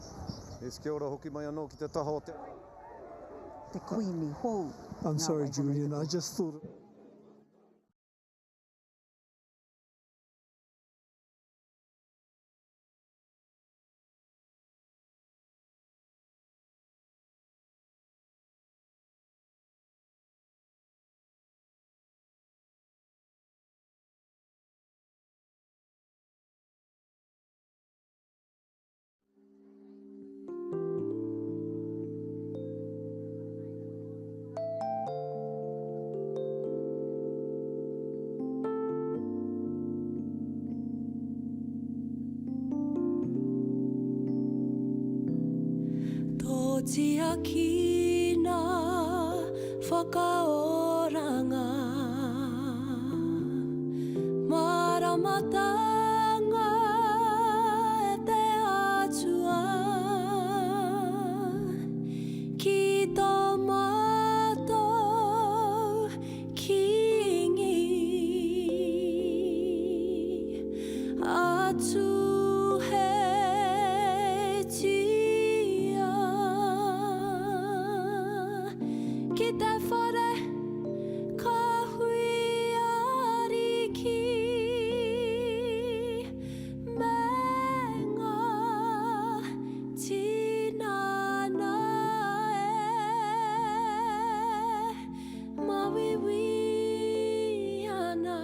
Es kia ora hoki mai anō ki te taha o te... Te Kuini, hou. I'm sorry, Julian, I just thought... Tia kina whakaoranga Maramatanga e te atua Ki tō mātou Kiingi atu Ki te whare ka hui ariki me ngā tinana e mawiwi ana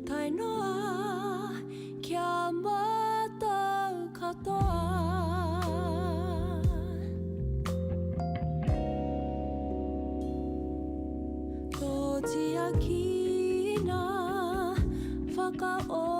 tainoa kia mātou katoa Tia kina whakaoranga